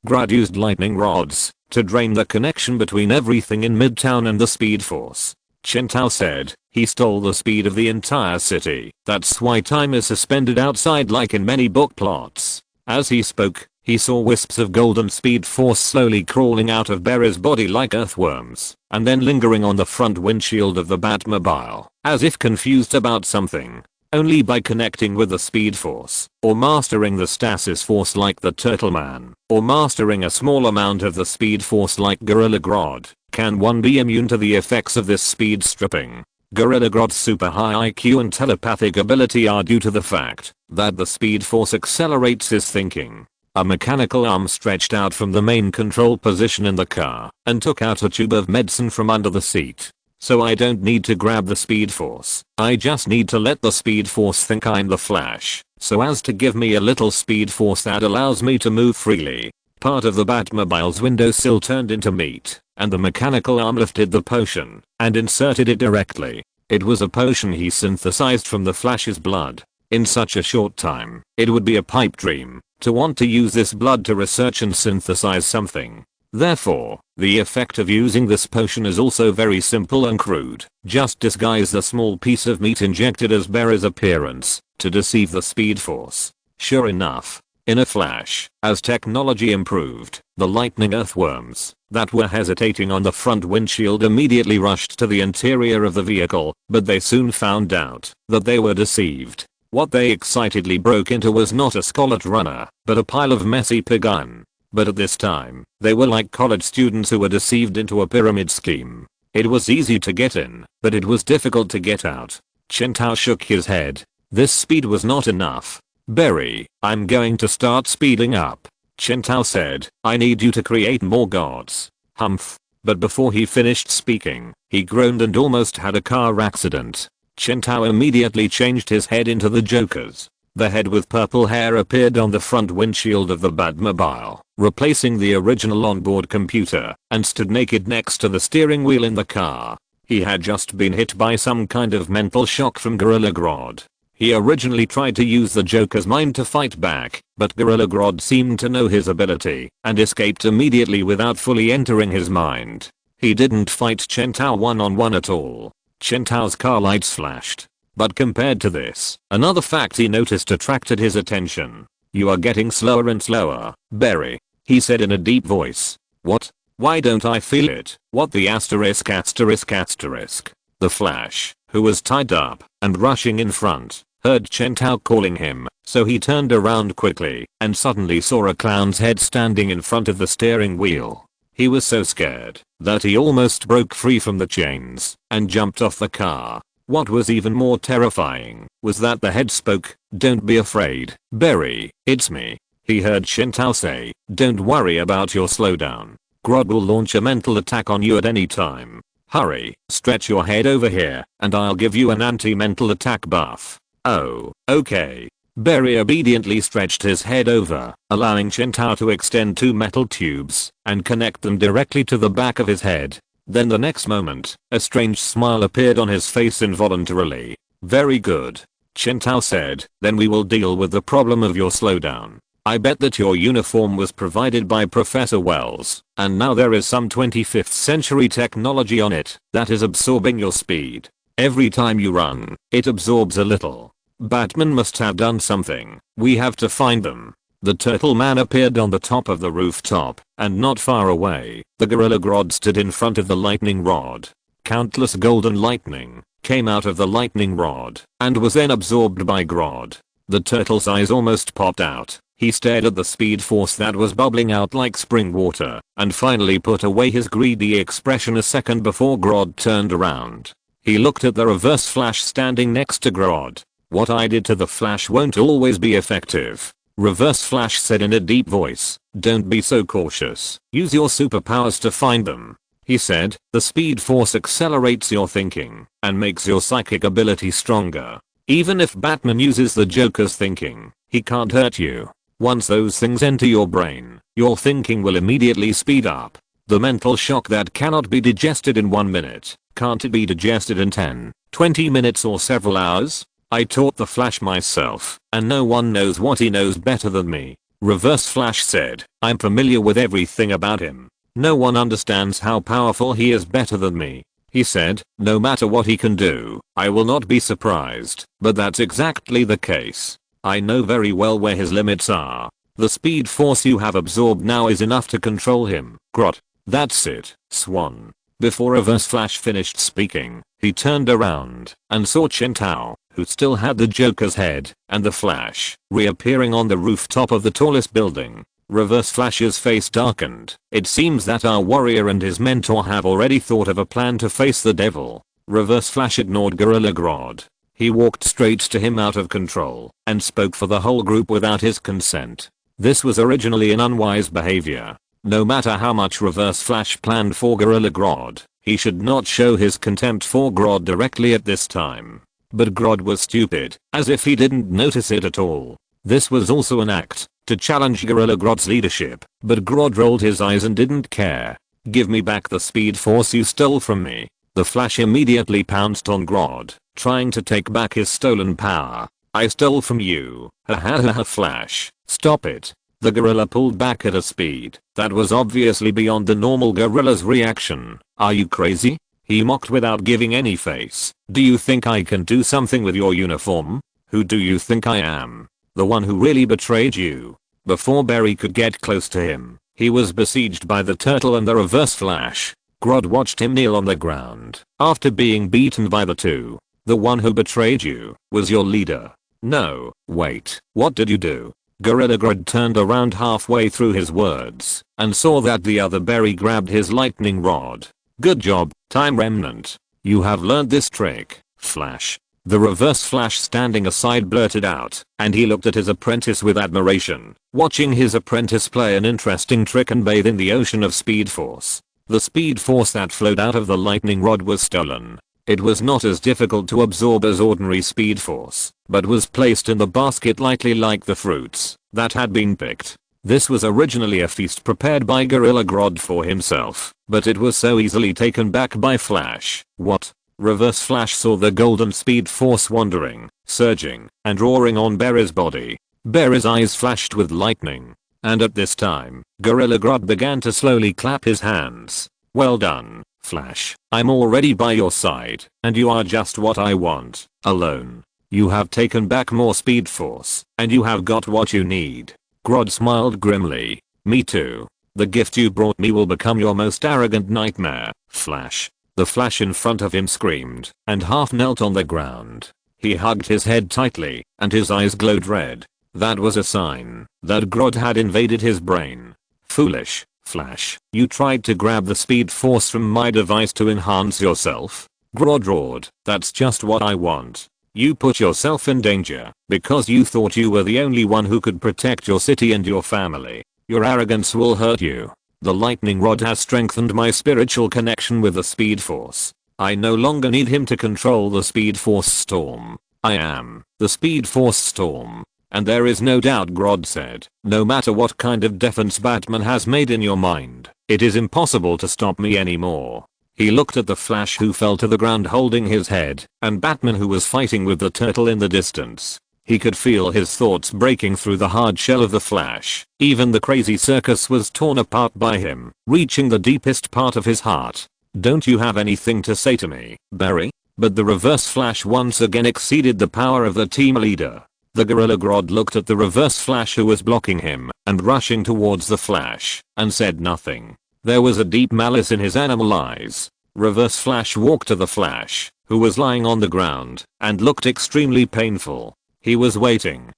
Grodd used lightning rods to drain the connection between everything in Midtown and the speed force. Chen-Tao said, he stole the speed of the entire city. That's why time is suspended outside like in many book plots. As he spoke, he saw wisps of golden speed force slowly crawling out of Barry's body like earthworms, and then lingering on the front windshield of the Batmobile, as if confused about something. Only by connecting with the speed force, or mastering the stasis force like the Turtle Man, or mastering a small amount of the speed force like Gorilla Grodd, can one be immune to the effects of this speed stripping. Gorilla Grodd's super high IQ and telepathic ability are due to the fact that the speed force accelerates his thinking. A mechanical arm stretched out from the main control position in the car and took out a tube of medicine from under the seat. So I don't need to grab the speed force. I just need to let the speed force think I'm the Flash, so as to give me a little speed force that allows me to move freely. Part of the Batmobile's windowsill turned into meat, and the mechanical arm lifted the potion and inserted it directly It was a potion he synthesized from the Flash's blood. In such a short time, it would be a pipe dream to want to use this blood to research and synthesize something. Therefore, the effect of using this potion is also very simple and crude. Just disguise the small piece of meat injected as Barry's appearance to deceive the Speed Force. Sure enough, in a flash, as technology improved, the lightning earthworms that were hesitating on the front windshield immediately rushed to the interior of the vehicle, but they soon found out that they were deceived. What they excitedly broke into was not a Scarlet Runner, but a pile of messy pig-iron. But at this time, they were like college students who were deceived into a pyramid scheme. It was easy to get in, but it was difficult to get out. Chen Tao shook his head. This speed was not enough. Barry, I'm going to start speeding up. Chen Tao said, I need you to create more gods. Humph. But before he finished speaking, he groaned and almost had a car accident. Chen Tao immediately changed his head into the Joker's. The head with purple hair appeared on the front windshield of the Batmobile, replacing the original onboard computer, and stood naked next to the steering wheel in the car. He had just been hit by some kind of mental shock from Gorilla Grodd. He originally tried to use the Joker's mind to fight back, but Gorilla Grodd seemed to know his ability and escaped immediately without fully entering his mind. He didn't fight Chen Tao one-on-one at all. Chen Tao's car lights flashed. But compared to this, another fact he noticed attracted his attention. You are getting slower and slower, Barry, he said in a deep voice. What? Why don't I feel it? What the asterisk asterisk asterisk? The Flash, who was tied up and rushing in front, heard Chen Tao calling him, so he turned around quickly and suddenly saw a clown's head standing in front of the steering wheel. He was so scared that he almost broke free from the chains and jumped off the car. What was even more terrifying was that the head spoke. Don't be afraid, Barry, it's me. He heard Chen Tao say, don't worry about your slowdown. Grodd will launch a mental attack on you at any time. Hurry, stretch your head over here, and I'll give you an anti-mental attack buff. Oh, okay. Barry obediently stretched his head over, allowing Chen Tao to extend 2 metal tubes and connect them directly to the back of his head. Then the next moment, a strange smile appeared on his face involuntarily. Very good. Chen Tao said, then we will deal with the problem of your slowdown. I bet that your uniform was provided by Professor Wells, and now there is some 25th century technology on it that is absorbing your speed. Every time you run, it absorbs a little. Batman must have done something. We have to find them. The Turtle Man appeared on the top of the rooftop, and not far away, the Gorilla Grodd stood in front of the lightning rod. Countless golden lightning came out of the lightning rod and was then absorbed by Grodd. The turtle's eyes almost popped out. He stared at the Speed Force that was bubbling out like spring water and finally put away his greedy expression a second before Grodd turned around. He looked at the Reverse Flash standing next to Grodd. What I did to the Flash won't always be effective. Reverse Flash said in a deep voice, don't be so cautious. Use your superpowers to find them. He said, the Speed Force accelerates your thinking and makes your psychic ability stronger. Even if Batman uses the Joker's thinking, he can't hurt you. Once those things enter your brain, your thinking will immediately speed up. The mental shock that cannot be digested in 1 minute, can't it be digested in 10, 20 minutes or several hours? I taught the Flash myself, and no one knows what he knows better than me. Reverse Flash said, I'm familiar with everything about him. No one understands how powerful he is better than me. He said, no matter what he can do, I will not be surprised, but that's exactly the case. I know very well where his limits are. The Speed Force you have absorbed now is enough to control him. Grodd. That's it, Swan. Before Reverse Flash finished speaking, he turned around and saw Chen Tao, who still had the Joker's head, and the Flash, reappearing on the rooftop of the tallest building. Reverse Flash's face darkened. It seems that our warrior and his mentor have already thought of a plan to face the devil. Reverse Flash ignored Gorilla Grodd. He walked straight to him out of control and spoke for the whole group without his consent. This was originally an unwise behavior. No matter how much Reverse Flash planned for Gorilla Grodd, he should not show his contempt for Grodd directly at this time. But Grodd was stupid, as if he didn't notice it at all. This was also an act to challenge Gorilla Grodd's leadership, but Grodd rolled his eyes and didn't care. Give me back the Speed Force you stole from me. The Flash immediately pounced on Grodd, trying to take back his stolen power. I stole from you. Ha ha ha ha Flash, stop it. The gorilla pulled back at a speed that was obviously beyond the normal gorilla's reaction. Are you crazy? He mocked without giving any face. Do you think I can do something with your uniform? Who do you think I am? The one who really betrayed you. Before Barry could get close to him, he was besieged by the turtle and the Reverse Flash. Grodd watched him kneel on the ground after being beaten by the two. The one who betrayed you was your leader. No, wait, what did you do? Gorilla Grodd turned around halfway through his words and saw that the other Barry grabbed his lightning rod. Good job, Time Remnant. You have learned this trick, Flash. The Reverse Flash standing aside blurted out, and he looked at his apprentice with admiration, watching his apprentice play an interesting trick and bathe in the ocean of Speed Force. The Speed Force that flowed out of the lightning rod was stolen. It was not as difficult to absorb as ordinary Speed Force, but was placed in the basket lightly like the fruits that had been picked. This was originally a feast prepared by Gorilla Grodd for himself, but it was so easily taken back by Flash. What? Reverse Flash saw the golden Speed Force wandering, surging, and roaring on Barry's body. Barry's eyes flashed with lightning. And at this time, Gorilla Grodd began to slowly clap his hands. Well done, Flash. I'm already by your side, and you are just what I want. Alone. You have taken back more Speed Force, and you have got what you need. Grodd smiled grimly. Me too. The gift you brought me will become your most arrogant nightmare, Flash. The Flash in front of him screamed and half knelt on the ground. He hugged his head tightly, and his eyes glowed red. That was a sign that Grodd had invaded his brain. Foolish, Flash. You tried to grab the Speed Force from my device to enhance yourself? Grodd roared. That's just what I want. You put yourself in danger because you thought you were the only one who could protect your city and your family. Your arrogance will hurt you. The lightning rod has strengthened my spiritual connection with the Speed Force. I no longer need him to control the Speed Force storm. I am the Speed Force storm. And there is no doubt, Grodd said, no matter what kind of defense Batman has made in your mind, it is impossible to stop me anymore. He looked at the Flash, who fell to the ground holding his head, and Batman, who was fighting with the turtle in the distance. He could feel his thoughts breaking through the hard shell of the Flash. Even the crazy circus was torn apart by him, reaching the deepest part of his heart. Don't you have anything to say to me, Barry? But the Reverse Flash once again exceeded the power of the team leader. The Gorilla Grodd looked at the Reverse Flash, who was blocking him and rushing towards the Flash, and said nothing. There was a deep malice in his animal eyes. Reverse Flash walked to the Flash, who was lying on the ground, and looked extremely painful. He was waiting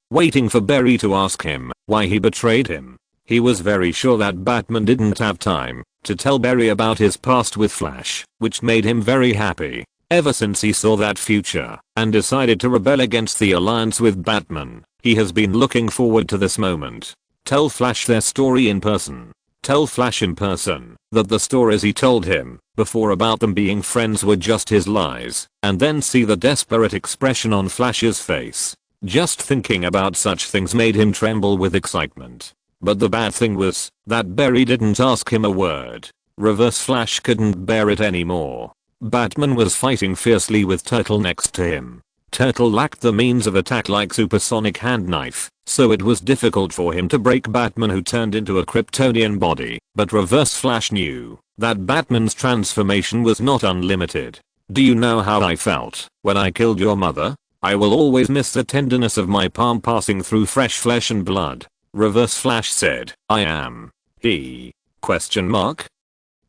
for Barry to ask him why he betrayed him. He was very sure that Batman didn't have time to tell Barry about his past with Flash, which made him very happy. Ever since he saw that future and decided to rebel against the alliance with Batman, he has been looking forward to this moment. Tell Flash their story in person. Tell Flash in person that the stories he told him before about them being friends were just his lies, and then see the desperate expression on Flash's face. Just thinking about such things made him tremble with excitement. But the bad thing was that Barry didn't ask him a word. Reverse Flash couldn't bear it anymore. Batman was fighting fiercely with Turtle next to him. Turtle lacked the means of attack like supersonic hand knife, so it was difficult for him to break Batman, who turned into a Kryptonian body. But Reverse Flash knew that Batman's transformation was not unlimited. Do you know how I felt when I killed your mother? I will always miss the tenderness of my palm passing through fresh flesh and blood. Reverse Flash said. I am he? Question mark?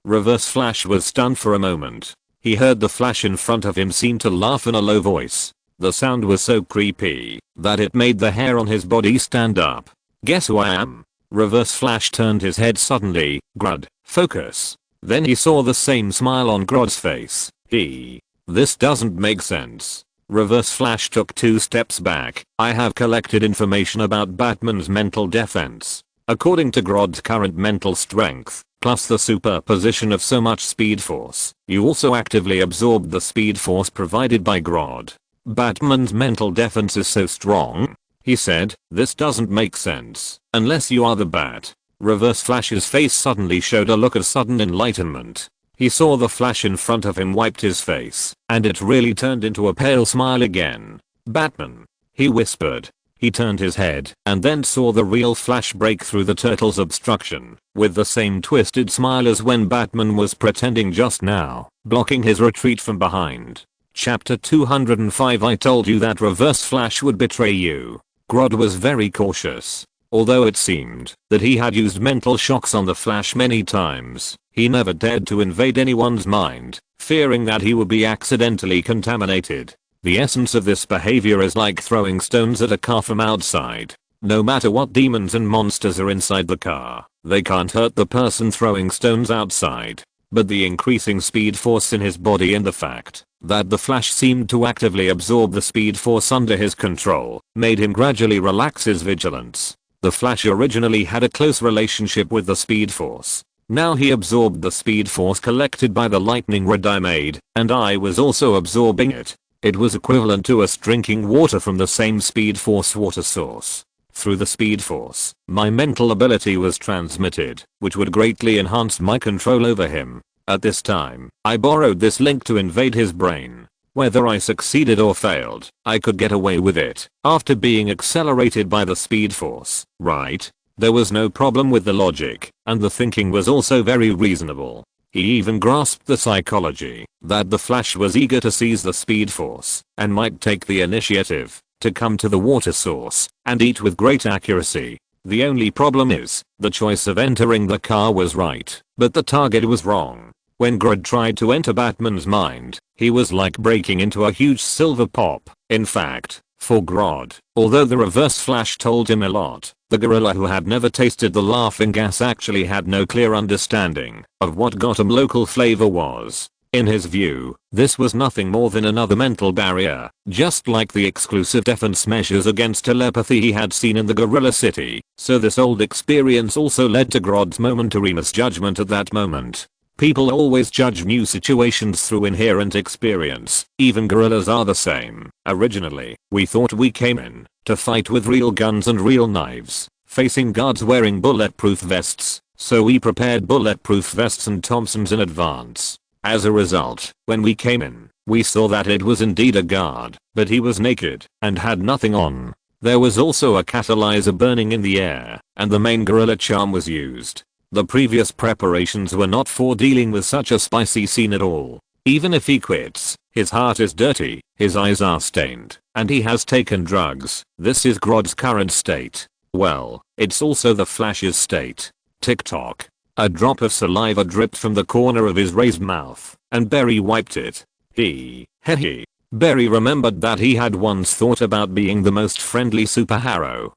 Reverse Flash was stunned for a moment. He heard the Flash in front of him seem to laugh in a low voice. The sound was so creepy that it made the hair on his body stand up. Guess who I am? Reverse Flash turned his head suddenly. Grodd, focus. Then he saw the same smile on Grodd's face. This doesn't make sense. Reverse Flash took 2 steps back. I have collected information about Batman's mental defense. According to Grodd's current mental strength, plus the superposition of so much Speed Force, you also actively absorbed the Speed Force provided by Grodd. Batman's mental defense is so strong, he said. This doesn't make sense unless you are the Bat. Reverse Flash's face suddenly showed a look of sudden enlightenment. He saw the flash in front of him, wiped his face, and it really turned into a pale smile again. "Batman," he whispered. He turned his head and then saw the real Flash break through the turtle's obstruction with the same twisted smile as when Batman was pretending just now, blocking his retreat from behind. Chapter 205. I told you that Reverse Flash would betray you. Grodd was very cautious. Although it seemed that he had used mental shocks on the Flash many times, he never dared to invade anyone's mind, fearing that he would be accidentally contaminated. The essence of this behavior is like throwing stones at a car from outside. No matter what demons and monsters are inside the car, they can't hurt the person throwing stones outside. But the increasing speed force in his body and the fact that the Flash seemed to actively absorb the speed force under his control made him gradually relax his vigilance. The Flash originally had a close relationship with the speed force. Now he absorbed the speed force collected by the lightning rod I made, and I was also absorbing it. It was equivalent to us drinking water from the same speed force water source. Through the speed force, my mental ability was transmitted, which would greatly enhance my control over him. At this time, I borrowed this link to invade his brain. Whether I succeeded or failed, I could get away with it after being accelerated by the speed force, right? There was no problem with the logic, and the thinking was also very reasonable. He even grasped the psychology that the Flash was eager to seize the speed force and might take the initiative to come to the water source and eat with great accuracy. The only problem is, the choice of entering the car was right, but the target was wrong. When Grodd tried to enter Batman's mind, he was like breaking into a huge silver pop. In fact, for Grodd, although the Reverse Flash told him a lot, the gorilla who had never tasted the laughing gas actually had no clear understanding of what Gotham local flavor was. In his view, this was nothing more than another mental barrier, just like the exclusive defense measures against telepathy he had seen in the Gorilla City. So this old experience also led to Grodd's momentary misjudgment at that moment. People always judge new situations through inherent experience. Even gorillas are the same. Originally, we thought we came in to fight with real guns and real knives, facing guards wearing bulletproof vests, so we prepared bulletproof vests and Thompsons in advance. As a result, when we came in, we saw that it was indeed a guard, but he was naked and had nothing on. There was also a catalyzer burning in the air, and the main gorilla charm was used. The previous preparations were not for dealing with such a spicy scene at all. Even if he quits, his heart is dirty, his eyes are stained, and he has taken drugs. This is Grodd's current state. Well, it's also the Flash's state. Tick-tock. A drop of saliva dripped from the corner of his raised mouth, and Barry wiped it. Barry remembered that he had once thought about being the most friendly superhero.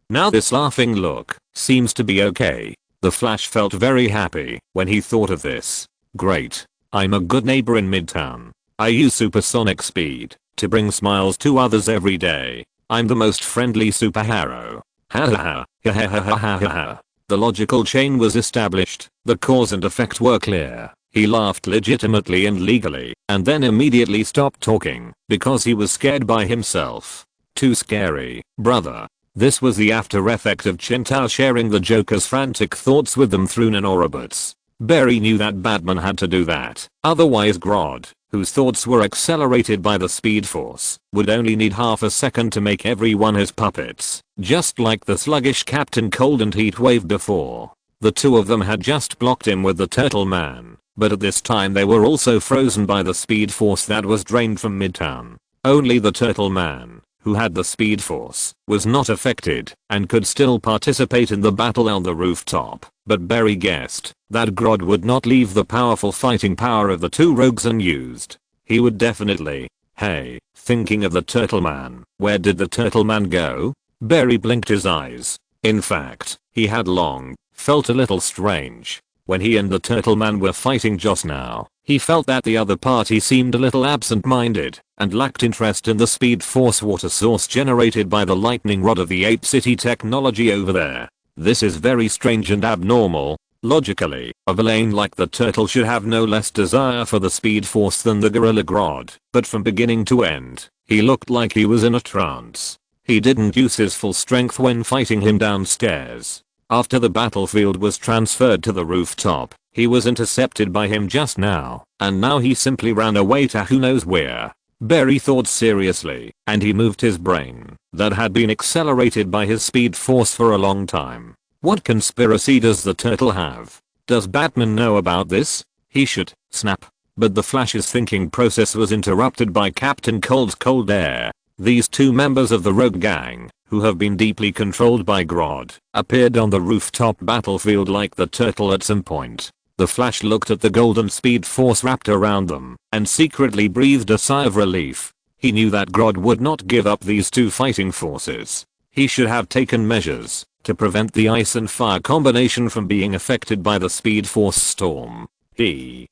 Now this laughing look seems to be okay. The Flash felt very happy when he thought of this. Great. I'm a good neighbor in Midtown. I use supersonic speed to bring smiles to others every day. I'm the most friendly superhero. Ha ha ha ha ha ha ha ha ha. The logical chain was established. The cause and effect were clear. He laughed legitimately and legally, and then immediately stopped talking because he was scared by himself. Too scary, brother. This was the after effect of Chintao sharing the Joker's frantic thoughts with them through nanorobots. Barry knew that Batman had to do that, otherwise Grodd, whose thoughts were accelerated by the speed force, would only need half a second to make everyone his puppets, just like the sluggish Captain Cold and Heatwave before. The two of them had just blocked him with the Turtle Man, but at this time they were also frozen by the speed force that was drained from Midtown. Only the Turtle Man, who had the speed force, was not affected and could still participate in the battle on the rooftop. But Barry guessed that Grodd would not leave the powerful fighting power of the two rogues unused. He would definitely. Hey, thinking of the Turtle Man, where did the Turtle Man go? Barry blinked his eyes. In fact, he had long felt a little strange. When he and the Turtle Man were fighting just now, he felt that the other party seemed a little absent-minded and lacked interest in the speed force water source generated by the lightning rod of the Ape City technology over there. This is very strange and abnormal. Logically, a villain like the Turtle should have no less desire for the speed force than the gorilla Grodd, but from beginning to end, he looked like he was in a trance. He didn't use his full strength when fighting him downstairs. After the battlefield was transferred to the rooftop, He was intercepted by him just now, and now he simply ran away to who knows where. Barry thought seriously, and he moved his brain, that had been accelerated by his speed force for a long time. What conspiracy does the turtle have? Does Batman know about this? He should. Snap. But the Flash's thinking process was interrupted by Captain Cold's cold air. These two members of the rogue gang, who have been deeply controlled by Grodd, appeared on the rooftop battlefield like the turtle at some point. The Flash looked at the golden speed force wrapped around them, and secretly breathed a sigh of relief. He knew that Grodd would not give up these two fighting forces. He should have taken measures to prevent the ice and fire combination from being affected by the speed force storm.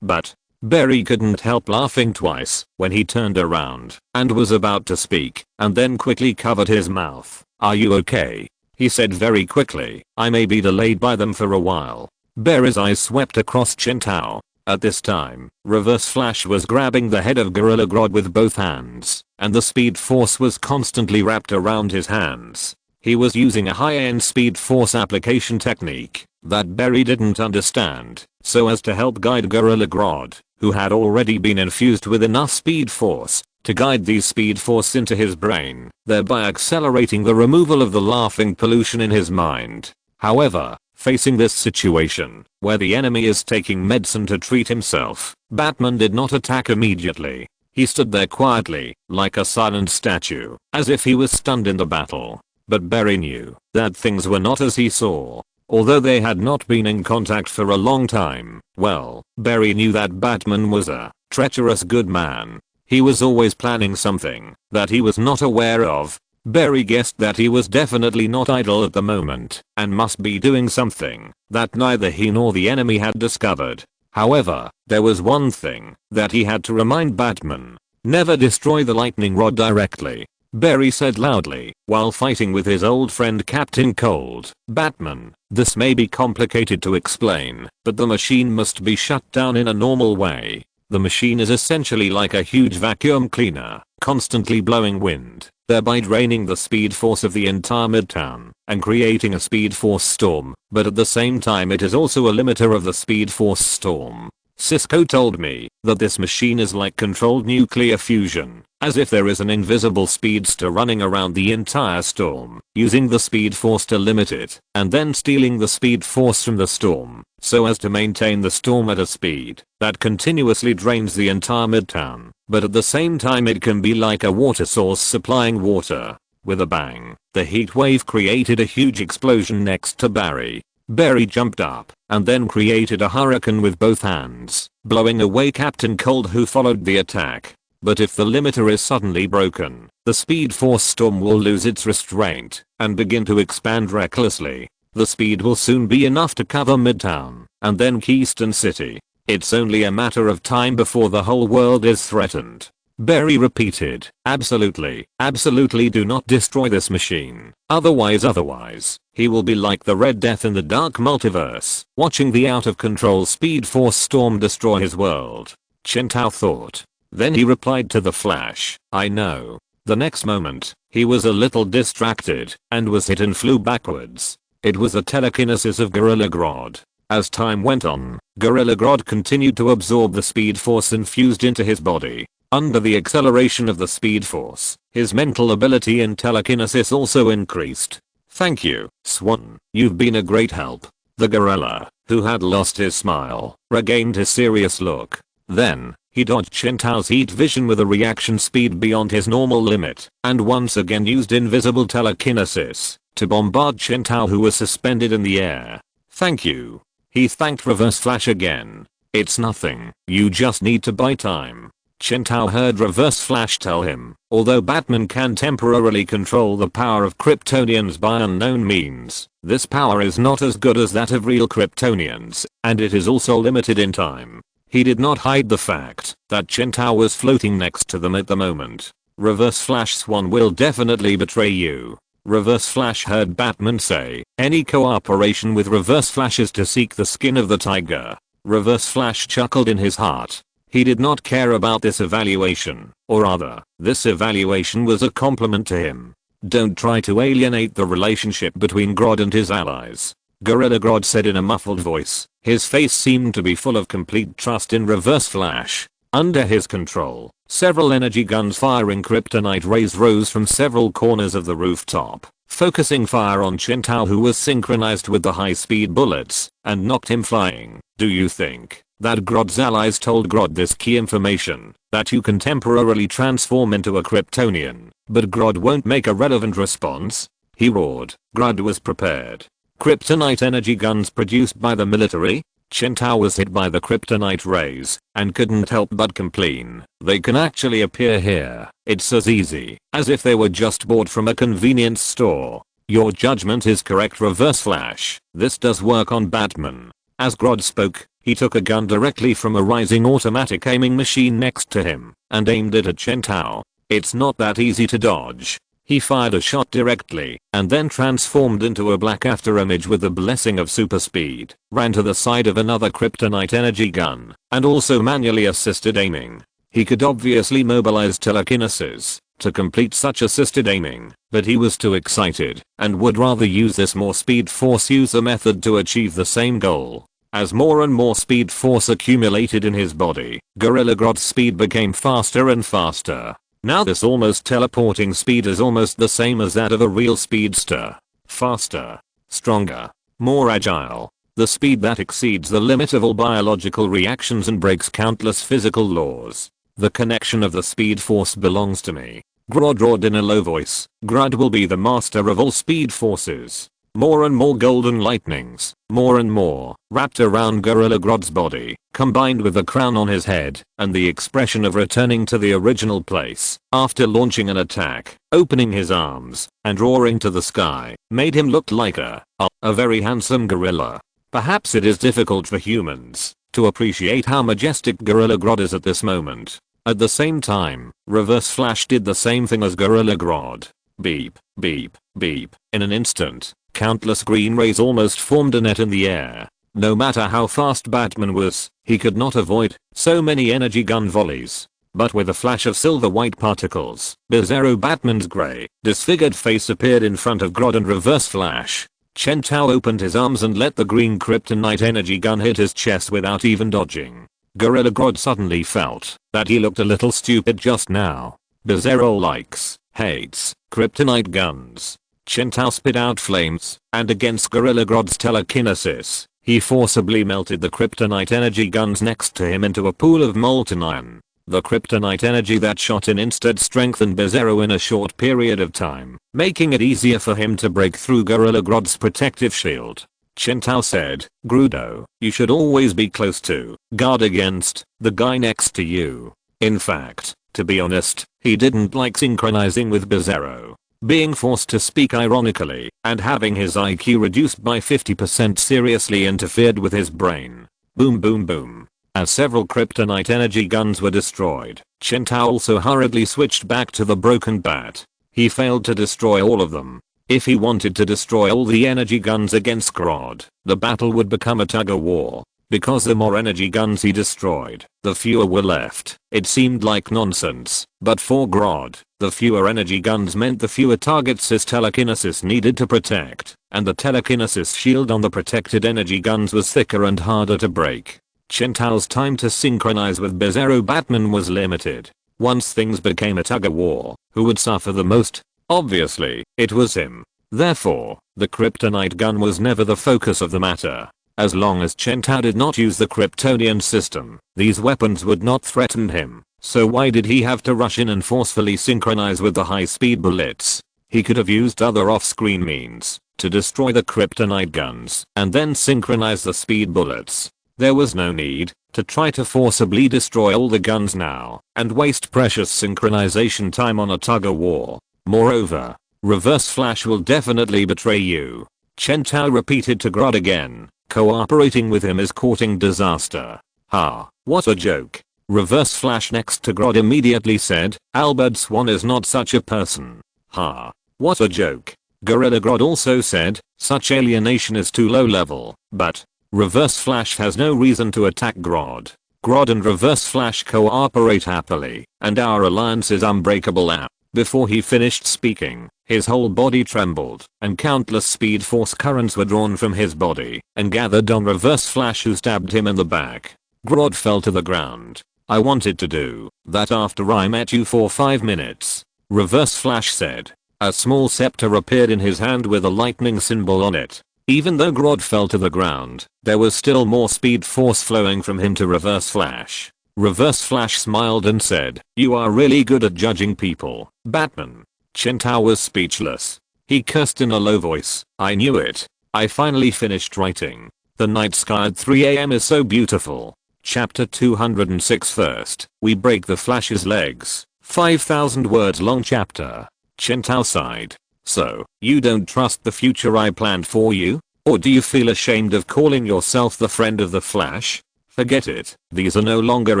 But Barry couldn't help laughing twice when he turned around and was about to speak, and then quickly covered his mouth. "Are you okay?" he said very quickly. "I may be delayed by them for a while." Barry's eyes swept across Chintao. At this time, Reverse Flash was grabbing the head of Gorilla Grodd with both hands, and the speed force was constantly wrapped around his hands. He was using a high-end speed force application technique that Barry didn't understand, so as to help guide Gorilla Grodd, who had already been infused with enough speed force to guide these speed force into his brain, thereby accelerating the removal of the laughing pollution in his mind. However, facing this situation, where the enemy is taking medicine to treat himself, Batman did not attack immediately. He stood there quietly, like a silent statue, as if he was stunned in the battle. But Barry knew that things were not as he saw. Although they had not been in contact for a long time, well, Barry knew that Batman was a treacherous good man. He was always planning something that he was not aware of. Barry guessed that he was definitely not idle at the moment and must be doing something that neither he nor the enemy had discovered. However, there was one thing that he had to remind Batman: never destroy the lightning rod directly. Barry said loudly while fighting with his old friend Captain Cold. "Batman, this may be complicated to explain, but the machine must be shut down in a normal way. The machine is essentially like a huge vacuum cleaner, constantly blowing wind, thereby draining the speed force of the entire Midtown and creating a speed force storm, but at the same time it is also a limiter of the speed force storm. Cisco told me that this machine is like controlled nuclear fusion, as if there is an invisible speedster running around the entire storm, using the speed force to limit it, and then stealing the speed force from the storm, so as to maintain the storm at a speed that continuously drains the entire Midtown, but at the same time it can be like a water source supplying water." With a bang, the heat wave created a huge explosion next to Barry. Barry jumped up and then created a hurricane with both hands, blowing away Captain Cold, who followed the attack. But if the limiter is suddenly broken, the speed force storm will lose its restraint and begin to expand recklessly. The speed will soon be enough to cover Midtown and then Keystone City. It's only a matter of time before the whole world is threatened. Barry repeated, "Absolutely, absolutely do not destroy this machine. Otherwise, he will be like the Red Death in the Dark Multiverse, watching the out-of-control speed force storm destroy his world." Chintao thought. Then he replied to the Flash, "I know." The next moment, he was a little distracted and was hit and flew backwards. It was the telekinesis of Gorilla Grodd. As time went on, Gorilla Grodd continued to absorb the speed force infused into his body. Under the acceleration of the speed force, his mental ability and telekinesis also increased. "Thank you, Swan. You've been a great help." The gorilla, who had lost his smile, regained his serious look. Then, he dodged Chintao's heat vision with a reaction speed beyond his normal limit, and once again used invisible telekinesis to bombard Chintao, who was suspended in the air. "Thank you." He thanked Reverse Flash again. "It's nothing. You just need to buy time." Chintao heard Reverse Flash tell him, although Batman can temporarily control the power of Kryptonians by unknown means, this power is not as good as that of real Kryptonians, and it is also limited in time. He did not hide the fact that Chintao was floating next to them at the moment. "Reverse Flash, Swan will definitely betray you." Reverse Flash heard Batman say, "Any cooperation with Reverse Flash is to seek the skin of the tiger." Reverse Flash chuckled in his heart. He did not care about this evaluation, or rather, this evaluation was a compliment to him. Don't try to alienate the relationship between Grodd and his allies. Gorilla Grodd said in a muffled voice. His face seemed to be full of complete trust in Reverse Flash. Under his control, several energy guns firing kryptonite rays rose from several corners of the rooftop, focusing fire on Chintao, who was synchronized with the high-speed bullets, and knocked him flying. Do you think that Grodd's allies told Grodd this key information, that you can temporarily transform into a Kryptonian, but Grodd won't make a relevant response? He roared. Grodd was prepared. Kryptonite energy guns produced by the military? Chintao was hit by the kryptonite rays and couldn't help but complain. They can actually appear here. It's as easy as if they were just bought from a convenience store. Your judgment is correct, Reverse Flash. This does work on Batman. As Grodd spoke, he took a gun directly from a rising automatic aiming machine next to him and aimed it at Chintao. It's not that easy to dodge. He fired a shot directly and then transformed into a black after image with the blessing of super speed, ran to the side of another kryptonite energy gun, and also manually assisted aiming. He could obviously mobilize telekinesis to complete such assisted aiming, but he was too excited and would rather use this more speed force user method to achieve the same goal. As more and more speed force accumulated in his body, Gorilla Grodd's speed became faster and faster. Now this almost teleporting speed is almost the same as that of a real speedster. Faster, stronger, more agile. The speed that exceeds the limit of all biological reactions and breaks countless physical laws. The connection of the speed force belongs to me. Grodd roared in a low voice. Grodd will be the master of all speed forces. More and more golden lightnings, more and more, wrapped around Gorilla Grodd's body, combined with the crown on his head and the expression of returning to the original place after launching an attack, opening his arms and roaring to the sky, made him look like a very handsome gorilla. Perhaps it is difficult for humans to appreciate how majestic Gorilla Grodd is at this moment. At the same time, Reverse Flash did the same thing as Gorilla Grodd. Beep, beep, beep. In an instant, countless green rays almost formed a net in the air. No matter how fast Batman was, he could not avoid so many energy gun volleys. But with a flash of silver white particles, Bizarro Batman's grey, disfigured face appeared in front of Grodd and Reverse Flash. Chintao opened his arms and let the green kryptonite energy gun hit his chest without even dodging. Gorilla Grodd suddenly felt that he looked a little stupid just now. Bizarro likes, hates, kryptonite guns. Chintao spit out flames, and against Gorilla Grodd's telekinesis, he forcibly melted the kryptonite energy guns next to him into a pool of molten iron. The kryptonite energy that shot in instead strengthened Bizarro in a short period of time, making it easier for him to break through Gorilla Grodd's protective shield. Chintao said, Grudo, you should always be close to, guard against, the guy next to you. In fact, to be honest, he didn't like synchronizing with Bizarro. Being forced to speak ironically, and having his IQ reduced by 50% seriously interfered with his brain. Boom boom boom. As several kryptonite energy guns were destroyed, Chintao also hurriedly switched back to the broken bat. He failed to destroy all of them. If he wanted to destroy all the energy guns against Grodd, the battle would become a tug-of-war. Because the more energy guns he destroyed, the fewer were left. It seemed like nonsense, but for Grodd, the fewer energy guns meant the fewer targets his telekinesis needed to protect, and the telekinesis shield on the protected energy guns was thicker and harder to break. Chintao's time to synchronize with Bizarro Batman was limited. Once things became a tug-of-war, who would suffer the most? Obviously, it was him. Therefore, the kryptonite gun was never the focus of the matter. As long as Chintao did not use the Kryptonian system, these weapons would not threaten him. So why did he have to rush in and forcefully synchronize with the high-speed bullets? He could have used other off-screen means to destroy the kryptonite guns and then synchronize the speed bullets. There was no need to try to forcibly destroy all the guns now and waste precious synchronization time on a tug-of-war. Moreover, Reverse Flash will definitely betray you. Chintao repeated to Grodd again. Cooperating with him is courting disaster. Ha, what a joke. Reverse Flash next to Grodd immediately said, Albert Swan is not such a person. Ha, what a joke. Gorilla Grodd also said, such alienation is too low level, but Reverse Flash has no reason to attack Grodd. Grodd and Reverse Flash cooperate happily, and our alliance is unbreakable. Before he finished speaking, His whole body trembled, and countless speed force currents were drawn from his body and gathered on Reverse Flash, who stabbed him in the back. Grodd fell to the ground. I wanted to do that after I met you for 5 minutes, Reverse Flash said. A small scepter appeared in his hand with a lightning symbol on it. Even though Grodd fell to the ground, there was still more speed force flowing from him to Reverse Flash. Reverse Flash smiled and said, "You are really good at judging people, Batman." Chen Tao was speechless. He cursed in a low voice. I knew it. I finally finished writing. The night sky at 3 AM is so beautiful. Chapter 206. First, we break the Flash's legs. 5,000 words long chapter. Chen Tao sighed. So, you don't trust the future I planned for you? Or do you feel ashamed of calling yourself the friend of the Flash? Forget it. These are no longer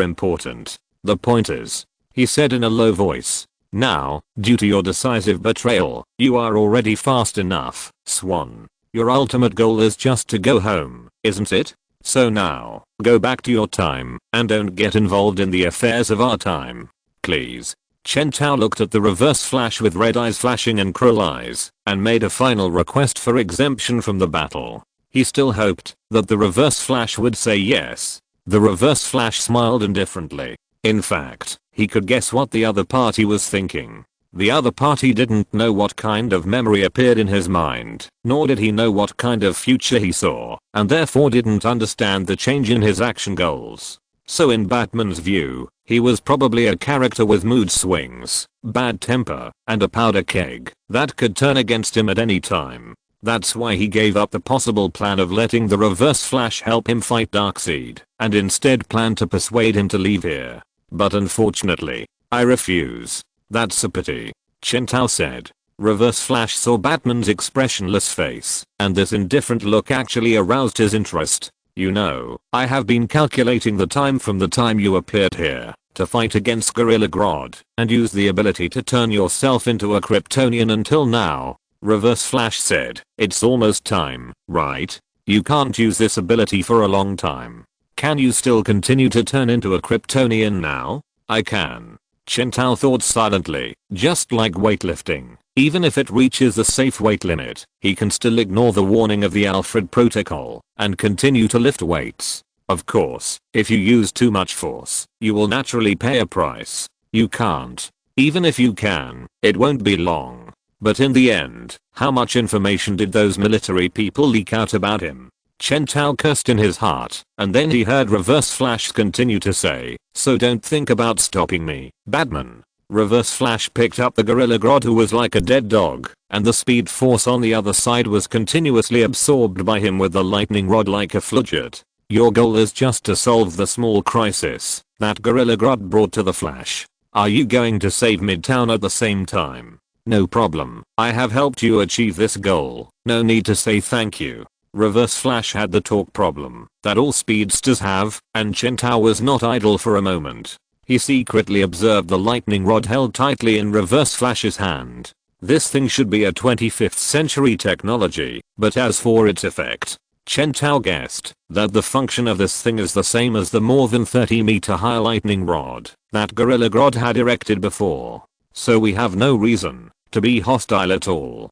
important. The point is, he said in a low voice. Now, due to your decisive betrayal, you are already fast enough, Swan. Your ultimate goal is just to go home, isn't it? So now, go back to your time, and don't get involved in the affairs of our time. Please. Chen Tao looked at the Reverse Flash with red eyes flashing and cruel eyes, and made a final request for exemption from the battle. He still hoped that the Reverse Flash would say yes. The Reverse Flash smiled indifferently. In fact, he could guess what the other party was thinking. The other party didn't know what kind of memory appeared in his mind, nor did he know what kind of future he saw, and therefore didn't understand the change in his action goals. So in Batman's view, he was probably a character with mood swings, bad temper, and a powder keg that could turn against him at any time. That's why he gave up the possible plan of letting the Reverse Flash help him fight Darkseid, and instead planned to persuade him to leave here. But unfortunately, I refuse. That's a pity, Chen Tao said. Reverse Flash saw Batman's expressionless face, and this indifferent look actually aroused his interest. You know, I have been calculating the time from the time you appeared here to fight against Gorilla Grodd and use the ability to turn yourself into a Kryptonian until now, Reverse Flash said. It's almost time, right? You can't use this ability for a long time. Can you still continue to turn into a Kryptonian now? I can. Chen Tao thought silently. Just like weightlifting. Even if it reaches the safe weight limit, he can still ignore the warning of the Alfred Protocol and continue to lift weights. Of course, if you use too much force, you will naturally pay a price. You can't. Even if you can, it won't be long. But in the end, how much information did those military people leak out about him? Chen Tao cursed in his heart, and then he heard Reverse Flash continue to say, so don't think about stopping me, Batman. Reverse Flash picked up the Gorilla Grodd, who was like a dead dog, and the speed force on the other side was continuously absorbed by him with the lightning rod like a fludget. Your goal is just to solve the small crisis that Gorilla Grodd brought to the Flash. Are you going to save Midtown at the same time? No problem. I have helped you achieve this goal. No need to say thank you. Reverse Flash had the talk problem that all speedsters have, and Chen Tao was not idle for a moment. He secretly observed the lightning rod held tightly in Reverse Flash's hand. This thing should be a 25th century technology, but as for its effect, Chen Tao guessed that the function of this thing is the same as the more than 30-meter high lightning rod that Gorilla Grodd had erected before. So we have no reason to be hostile at all.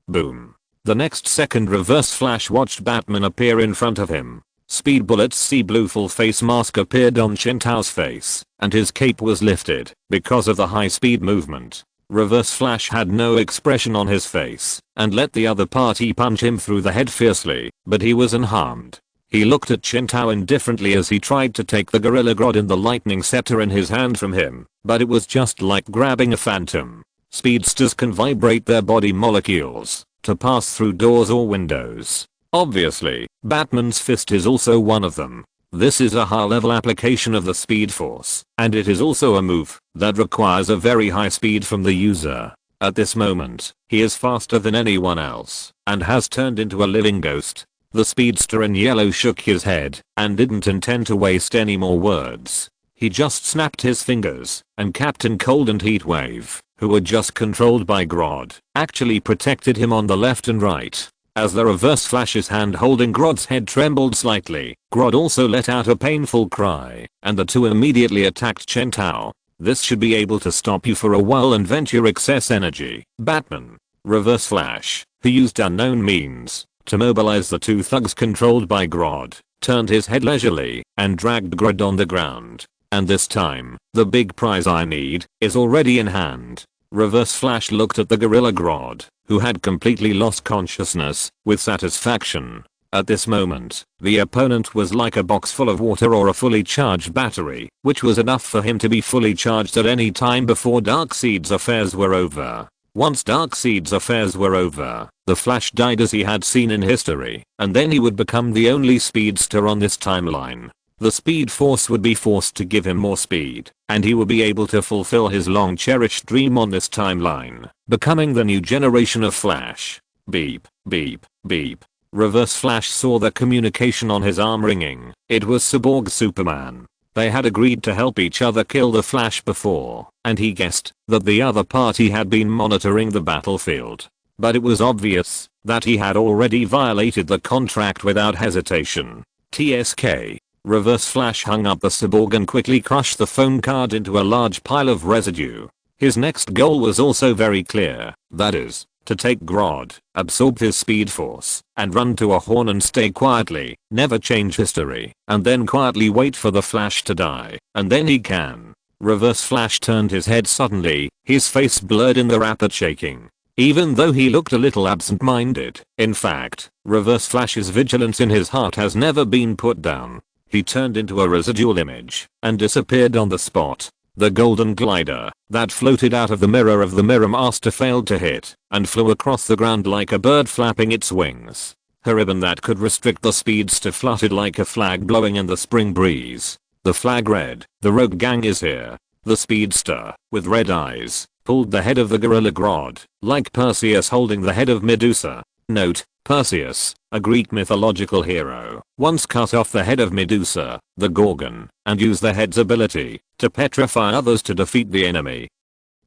Boom. The next second Reverse Flash watched Batman appear in front of him. Speed Bullet's sea blue full face mask appeared on Chen Tao's face, and his cape was lifted because of the high speed movement. Reverse Flash had no expression on his face and let the other party punch him through the head fiercely, but he was unharmed. He looked at Chen Tao indifferently as he tried to take the Gorilla Grodd and the lightning scepter in his hand from him, but it was just like grabbing a phantom. Speedsters can vibrate their body molecules to pass through doors or windows. Obviously, Batman's fist is also one of them. This is a high-level application of the Speed Force, and it is also a move that requires a very high speed from the user. At this moment, he is faster than anyone else, and has turned into a living ghost. The speedster in yellow shook his head, and didn't intend to waste any more words. He just snapped his fingers, and Captain Cold and Heatwave, who were just controlled by Grodd, actually protected him on the left and right. As the Reverse Flash's hand holding Grodd's head trembled slightly, Grodd also let out a painful cry, and the two immediately attacked Chen Tao. This should be able to stop you for a while and vent your excess energy. Batman. Reverse Flash, who used unknown means to mobilize the two thugs controlled by Grodd, turned his head leisurely and dragged Grodd on the ground. And this time, the big prize I need is already in hand. Reverse Flash looked at the gorilla Grodd, who had completely lost consciousness, with satisfaction. At this moment, the opponent was like a box full of water or a fully charged battery, which was enough for him to be fully charged at any time before Darkseid's affairs were over. Once Darkseid's affairs were over, the Flash died as he had seen in history, and then he would become the only speedster on this timeline. The Speed Force would be forced to give him more speed, and he would be able to fulfill his long-cherished dream on this timeline, becoming the new generation of Flash. Beep, beep, beep. Reverse Flash saw the communication on his arm ringing. It was Cyborg Superman. They had agreed to help each other kill the Flash before, and he guessed that the other party had been monitoring the battlefield. But it was obvious that he had already violated the contract without hesitation. TSK. Reverse Flash hung up the cyborg and quickly crushed the phone card into a large pile of residue. His next goal was also very clear, that is, to take Grodd, absorb his speed force, and run to a horn and stay quietly, never change history, and then quietly wait for the Flash to die, and then he can. Reverse Flash turned his head suddenly, his face blurred in the rapid shaking. Even though he looked a little absent-minded, in fact, Reverse Flash's vigilance in his heart has never been put down. He turned into a residual image and disappeared on the spot. The golden glider that floated out of the Mirror Master failed to hit and flew across the ground like a bird flapping its wings. A ribbon that could restrict the speedster fluttered like a flag blowing in the spring breeze. The flag read, "The Rogue Gang is here." The speedster, with red eyes, pulled the head of the gorilla Grodd, like Perseus holding the head of Medusa. Note: Perseus, a Greek mythological hero, once cut off the head of Medusa, the Gorgon, and used the head's ability to petrify others to defeat the enemy.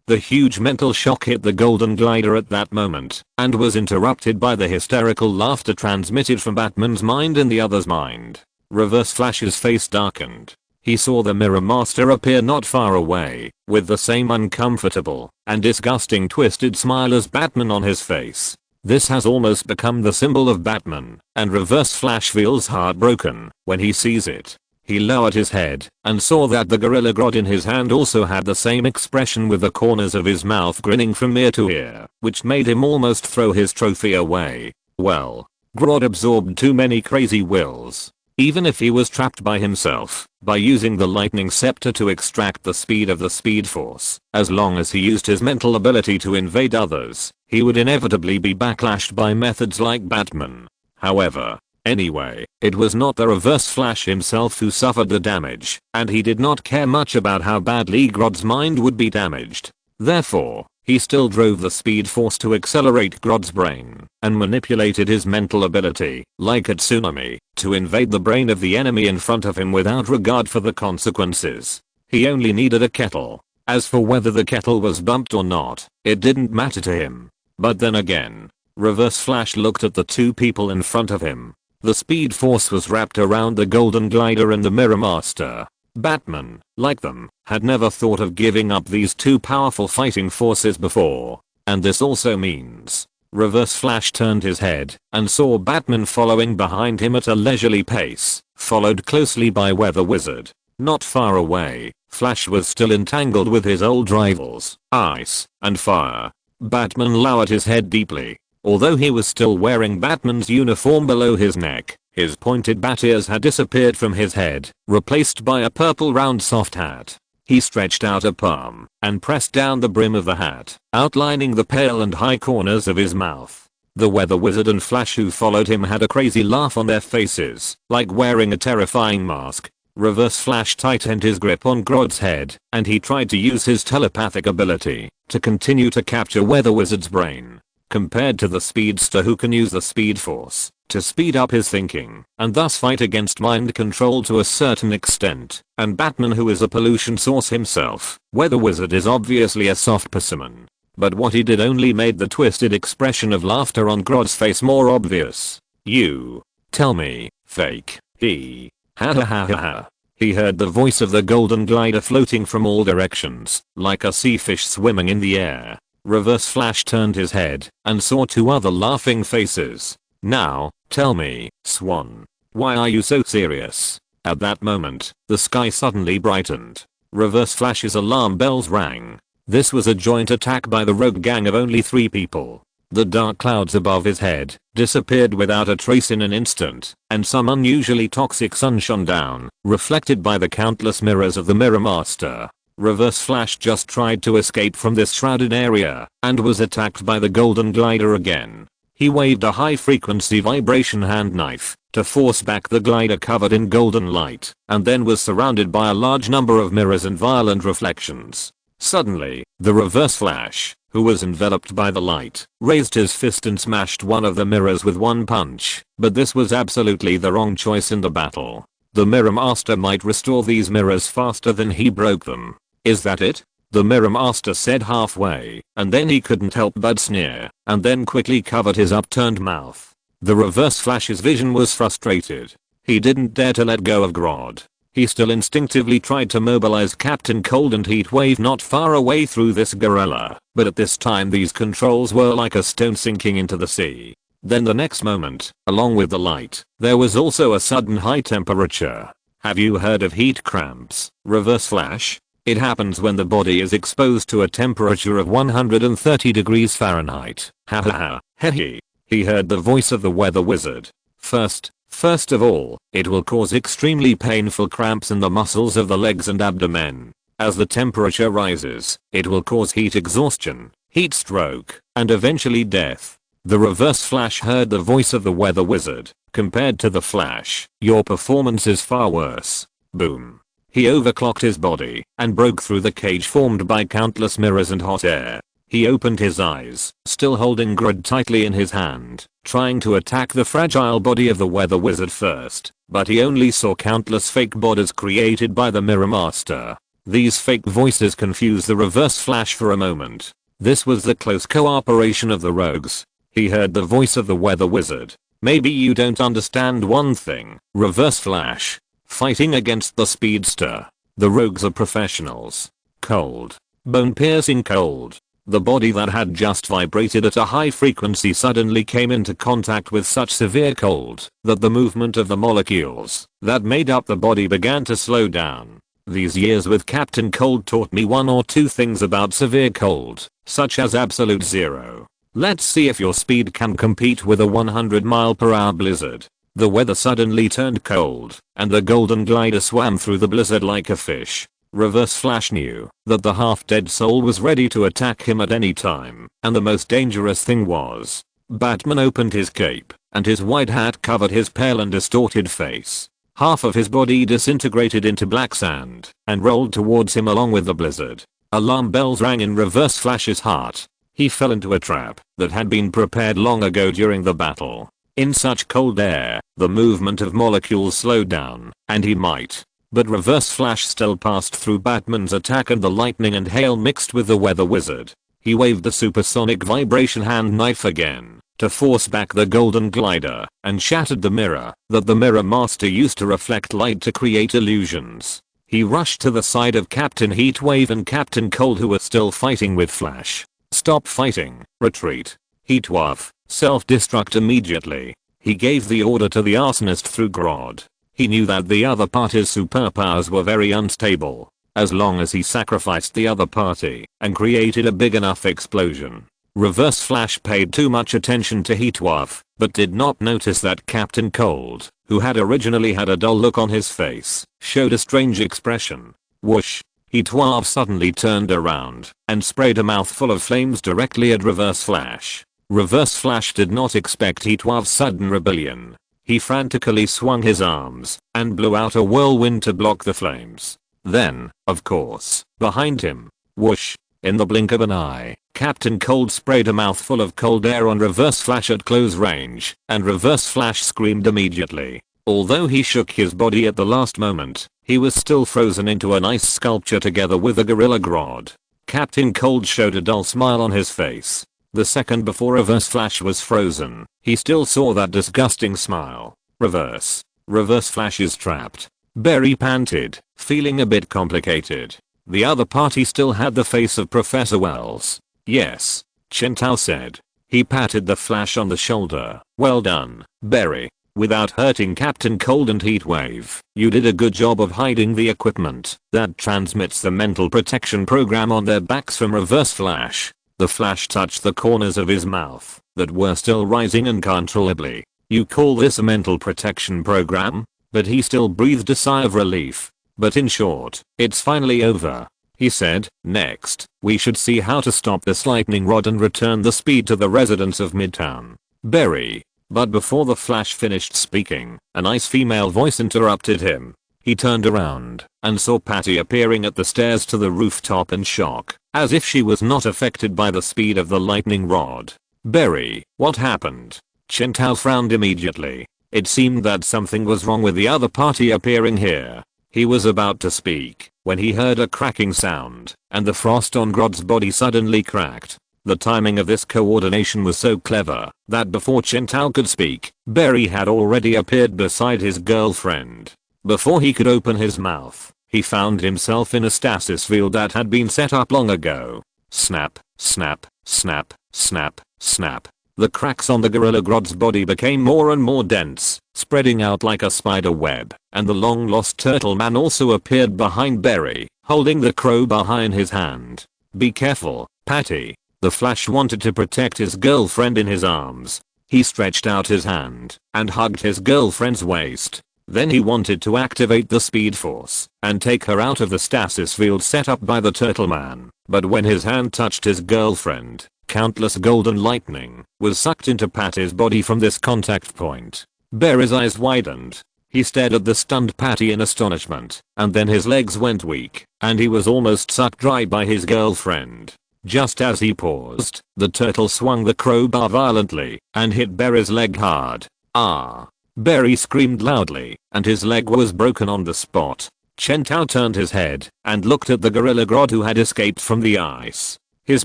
The huge mental shock hit the golden glider at that moment, and was interrupted by the hysterical laughter transmitted from Batman's mind in the other's mind. Reverse Flash's face darkened. He saw the Mirror Master appear not far away, with the same uncomfortable and disgusting twisted smile as Batman on his face. This has almost become the symbol of Batman, and Reverse Flash feels heartbroken when he sees it. He lowered his head and saw that the gorilla Grodd in his hand also had the same expression, with the corners of his mouth grinning from ear to ear, which made him almost throw his trophy away. Well, Grodd absorbed too many crazy wills. Even if he was trapped by himself, by using the lightning scepter to extract the speed of the Speed Force, as long as he used his mental ability to invade others, he would inevitably be backlashed by methods like Batman. However, anyway, it was not the Reverse Flash himself who suffered the damage, and he did not care much about how badly Grodd's mind would be damaged. Therefore, he still drove the Speed Force to accelerate Grodd's brain, and manipulated his mental ability, like a tsunami, to invade the brain of the enemy in front of him without regard for the consequences. He only needed a kettle. As for whether the kettle was bumped or not, it didn't matter to him. But then again, Reverse Flash looked at the two people in front of him. The Speed Force was wrapped around the golden glider and the Mirror Master. Batman, like them, had never thought of giving up these two powerful fighting forces before. And this also means Reverse Flash turned his head and saw Batman following behind him at a leisurely pace, followed closely by Weather Wizard. Not far away, Flash was still entangled with his old rivals, Ice and Fire. Batman lowered his head deeply. Although he was still wearing Batman's uniform below his neck, his pointed bat ears had disappeared from his head, replaced by a purple round soft hat. He stretched out a palm and pressed down the brim of the hat, outlining the pale and high corners of his mouth. The Weather Wizard and Flash who followed him had a crazy laugh on their faces, like wearing a terrifying mask. Reverse Flash tightened his grip on Grodd's head, and he tried to use his telepathic ability to continue to capture Weather Wizard's brain. Compared to the speedster who can use the Speed Force to speed up his thinking and thus fight against mind control to a certain extent, and Batman who is a pollution source himself, Weather Wizard is obviously a soft specimen. But what he did only made the twisted expression of laughter on Grodd's face more obvious. "You tell me, fake, he. Ha ha ha ha ha." He heard the voice of the golden glider floating from all directions, like a sea fish swimming in the air. Reverse Flash turned his head and saw two other laughing faces. "Now, tell me, Swan. Why are you so serious?" At that moment, the sky suddenly brightened. Reverse Flash's alarm bells rang. This was a joint attack by the rogue gang of only 3 people. The dark clouds above his head disappeared without a trace in an instant, and some unusually toxic sun shone down, reflected by the countless mirrors of the Mirror Master. Reverse Flash just tried to escape from this shrouded area, and was attacked by the golden glider again. He waved a high-frequency vibration hand knife to force back the glider covered in golden light, and then was surrounded by a large number of mirrors and violent reflections. Suddenly, the Reverse Flash, who was enveloped by the light, raised his fist and smashed one of the mirrors with one punch, but this was absolutely the wrong choice in the battle. The Mirror Master might restore these mirrors faster than he broke them. "Is that it?" the Mirror Master said halfway, and then he couldn't help but sneer, and then quickly covered his upturned mouth. The Reverse Flash's vision was frustrated. He didn't dare to let go of Grodd. He still instinctively tried to mobilize Captain Cold and Heatwave not far away through this gorilla, but at this time these controls were like a stone sinking into the sea. Then the next moment, along with the light, there was also a sudden high temperature. Have you heard of heat cramps, Reverse Flash? It happens when the body is exposed to a temperature of 130 degrees Fahrenheit. Ha ha ha, he. He heard the voice of the weather wizard. First of all, it will cause extremely painful cramps in the muscles of the legs and abdomen. As the temperature rises, it will cause heat exhaustion, heat stroke, and eventually death. The Reverse Flash heard the voice of the weather wizard. Compared to the Flash, your performance is far worse. Boom. He overclocked his body and broke through the cage formed by countless mirrors and hot air. He opened his eyes, still holding Grodd tightly in his hand, trying to attack the fragile body of the weather wizard first, but he only saw countless fake bodies created by the Mirror Master. These fake voices confused the Reverse Flash for a moment. This was the close cooperation of the rogues. He heard the voice of the weather wizard. Maybe you don't understand one thing, Reverse Flash. Fighting against the speedster. The rogues are professionals. Cold. Bone-piercing cold. The body that had just vibrated at a high frequency suddenly came into contact with such severe cold that the movement of the molecules that made up the body began to slow down. These years with Captain Cold taught me one or two things about severe cold, such as absolute zero. Let's see if your speed can compete with a 100-mile-per-hour blizzard. The weather suddenly turned cold, and the golden glider swam through the blizzard like a fish. Reverse Flash knew that the half-dead soul was ready to attack him at any time, and the most dangerous thing was, Batman opened his cape, and his white hat covered his pale and distorted face. Half of his body disintegrated into black sand, and rolled towards him along with the blizzard. Alarm bells rang in Reverse Flash's heart. He fell into a trap that had been prepared long ago during the battle. In such cold air, the movement of molecules slowed down, and he might. But Reverse Flash still passed through Batman's attack, and the lightning and hail mixed with the weather wizard. He waved the supersonic vibration hand knife again to force back the golden glider, and shattered the mirror that the Mirror Master used to reflect light to create illusions. He rushed to the side of Captain Heatwave and Captain Cold, who were still fighting with Flash. Stop fighting, retreat. Heatwave, self-destruct immediately. He gave the order to the arsonist through Grodd. He knew that the other party's superpowers were very unstable. As long as he sacrificed the other party and created a big enough explosion. Reverse Flash paid too much attention to Heatwave, but did not notice that Captain Cold, who had originally had a dull look on his face, showed a strange expression. Whoosh. Heatwave suddenly turned around and sprayed a mouthful of flames directly at Reverse Flash. Reverse Flash did not expect Heatwave's sudden rebellion. He frantically swung his arms and blew out a whirlwind to block the flames. Then, of course, behind him, whoosh, in the blink of an eye, Captain Cold sprayed a mouthful of cold air on Reverse Flash at close range, and Reverse Flash screamed immediately. Although he shook his body at the last moment, he was still frozen into an ice sculpture together with the gorilla Grodd. Captain Cold showed a dull smile on his face. The second before Reverse Flash was frozen, he still saw that disgusting smile. Reverse Flash is trapped. Barry panted, feeling a bit complicated. The other party still had the face of Professor Wells. Yes, Chintao said. He patted the Flash on the shoulder. Well done, Barry. Without hurting Captain Cold and Heatwave, you did a good job of hiding the equipment that transmits the mental protection program on their backs from Reverse Flash. The Flash touched the corners of his mouth that were still rising uncontrollably. You call this a mental protection program? But he still breathed a sigh of relief. But in short, it's finally over. He said, next, we should see how to stop this lightning rod and return the speed to the residents of Midtown. Barry. But before the Flash finished speaking, a nice female voice interrupted him. He turned around and saw Patty appearing at the stairs to the rooftop in shock, as if she was not affected by the speed of the lightning rod. Barry, what happened? Chintao frowned immediately. It seemed that something was wrong with the other party appearing here. He was about to speak when he heard a cracking sound, and the frost on Grodd's body suddenly cracked. The timing of this coordination was so clever that before Chintao could speak, Barry had already appeared beside his girlfriend. Before he could open his mouth, he found himself in a stasis field that had been set up long ago. Snap, snap, snap, snap, snap. The cracks on the Gorilla Grodd's body became more and more dense, spreading out like a spider web, and the long-lost Turtle Man also appeared behind Barry, holding the crowbar in his hand. Be careful, Patty. The Flash wanted to protect his girlfriend in his arms. He stretched out his hand and hugged his girlfriend's waist. Then he wanted to activate the Speed Force and take her out of the stasis field set up by the Turtle Man. But when his hand touched his girlfriend, countless golden lightning was sucked into Patty's body from this contact point. Barry's eyes widened. He stared at the stunned Patty in astonishment, and then his legs went weak, and he was almost sucked dry by his girlfriend. Just as he paused, the turtle swung the crowbar violently and hit Barry's leg hard. Ah! Barry screamed loudly, and his leg was broken on the spot. Chintao turned his head and looked at the Gorilla Grodd who had escaped from the ice. His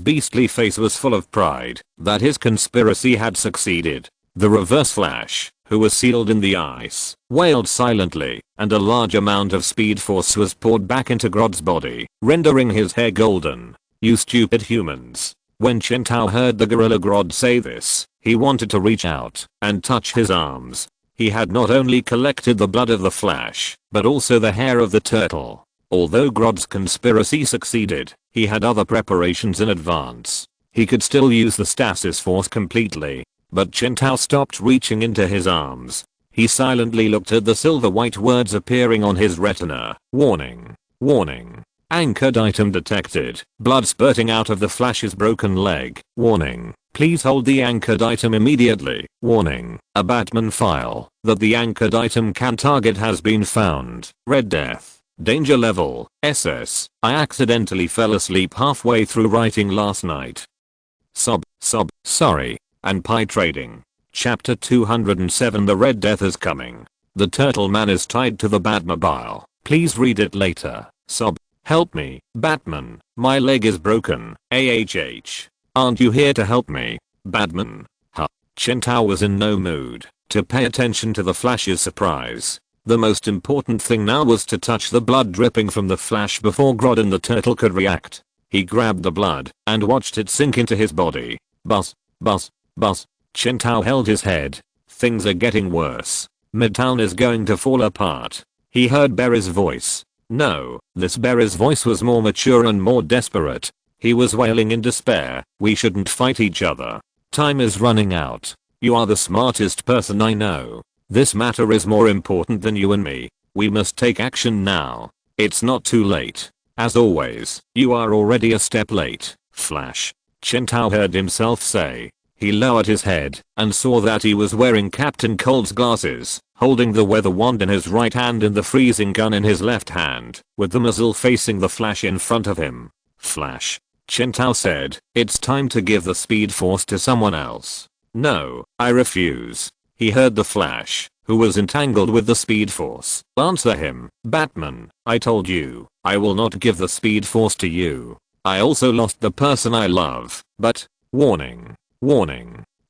beastly face was full of pride that his conspiracy had succeeded. The Reverse Flash, who was sealed in the ice, wailed silently, and a large amount of Speed Force was poured back into Grodd's body, rendering his hair golden. You stupid humans. When Chintao heard the Gorilla Grodd say this, he wanted to reach out and touch his arms. He had not only collected the blood of the Flash, but also the hair of the turtle. Although Grodd's conspiracy succeeded, he had other preparations in advance. He could still use the stasis force completely, but Chintao stopped reaching into his arms. He silently looked at the silver white words appearing on his retina. Warning. Warning. Anchored item detected. Blood spurting out of the Flash's broken leg. Warning. Please hold the anchored item immediately. Warning. A Batman file that the anchored item can target has been found. Red Death. Danger level. SS. I accidentally fell asleep halfway through writing last night. Sorry. And pie trading. Chapter 207. The Red Death is coming. The Turtle Man is tied to the Batmobile. Please read it later. Help me, Batman. My leg is broken. AHH. Aren't you here to help me, Batman? Chintao was in no mood to pay attention to the Flash's surprise. The most important thing now was to touch the blood dripping from the Flash before Grodd and the turtle could react. He grabbed the blood and watched it sink into his body. Buzz. Chintao held his head. Things are getting worse. Midtown is going to fall apart. He heard Barry's voice. No, this Barry's voice was more mature and more desperate. He was wailing in despair. We shouldn't fight each other. Time is running out. You are the smartest person I know. This matter is more important than you and me. We must take action now. It's not too late. As always, you are already a step late, Flash. Chintao heard himself say. He lowered his head and saw that he was wearing Captain Cold's glasses, holding the weather wand in his right hand and the freezing gun in his left hand, with the muzzle facing the Flash in front of him. Flash. Chintao said, it's time to give the Speed Force to someone else. No, I refuse. He heard the Flash, who was entangled with the Speed Force, answer him. Batman, I told you, I will not give the Speed Force to you. I also lost the person I love, but, warning.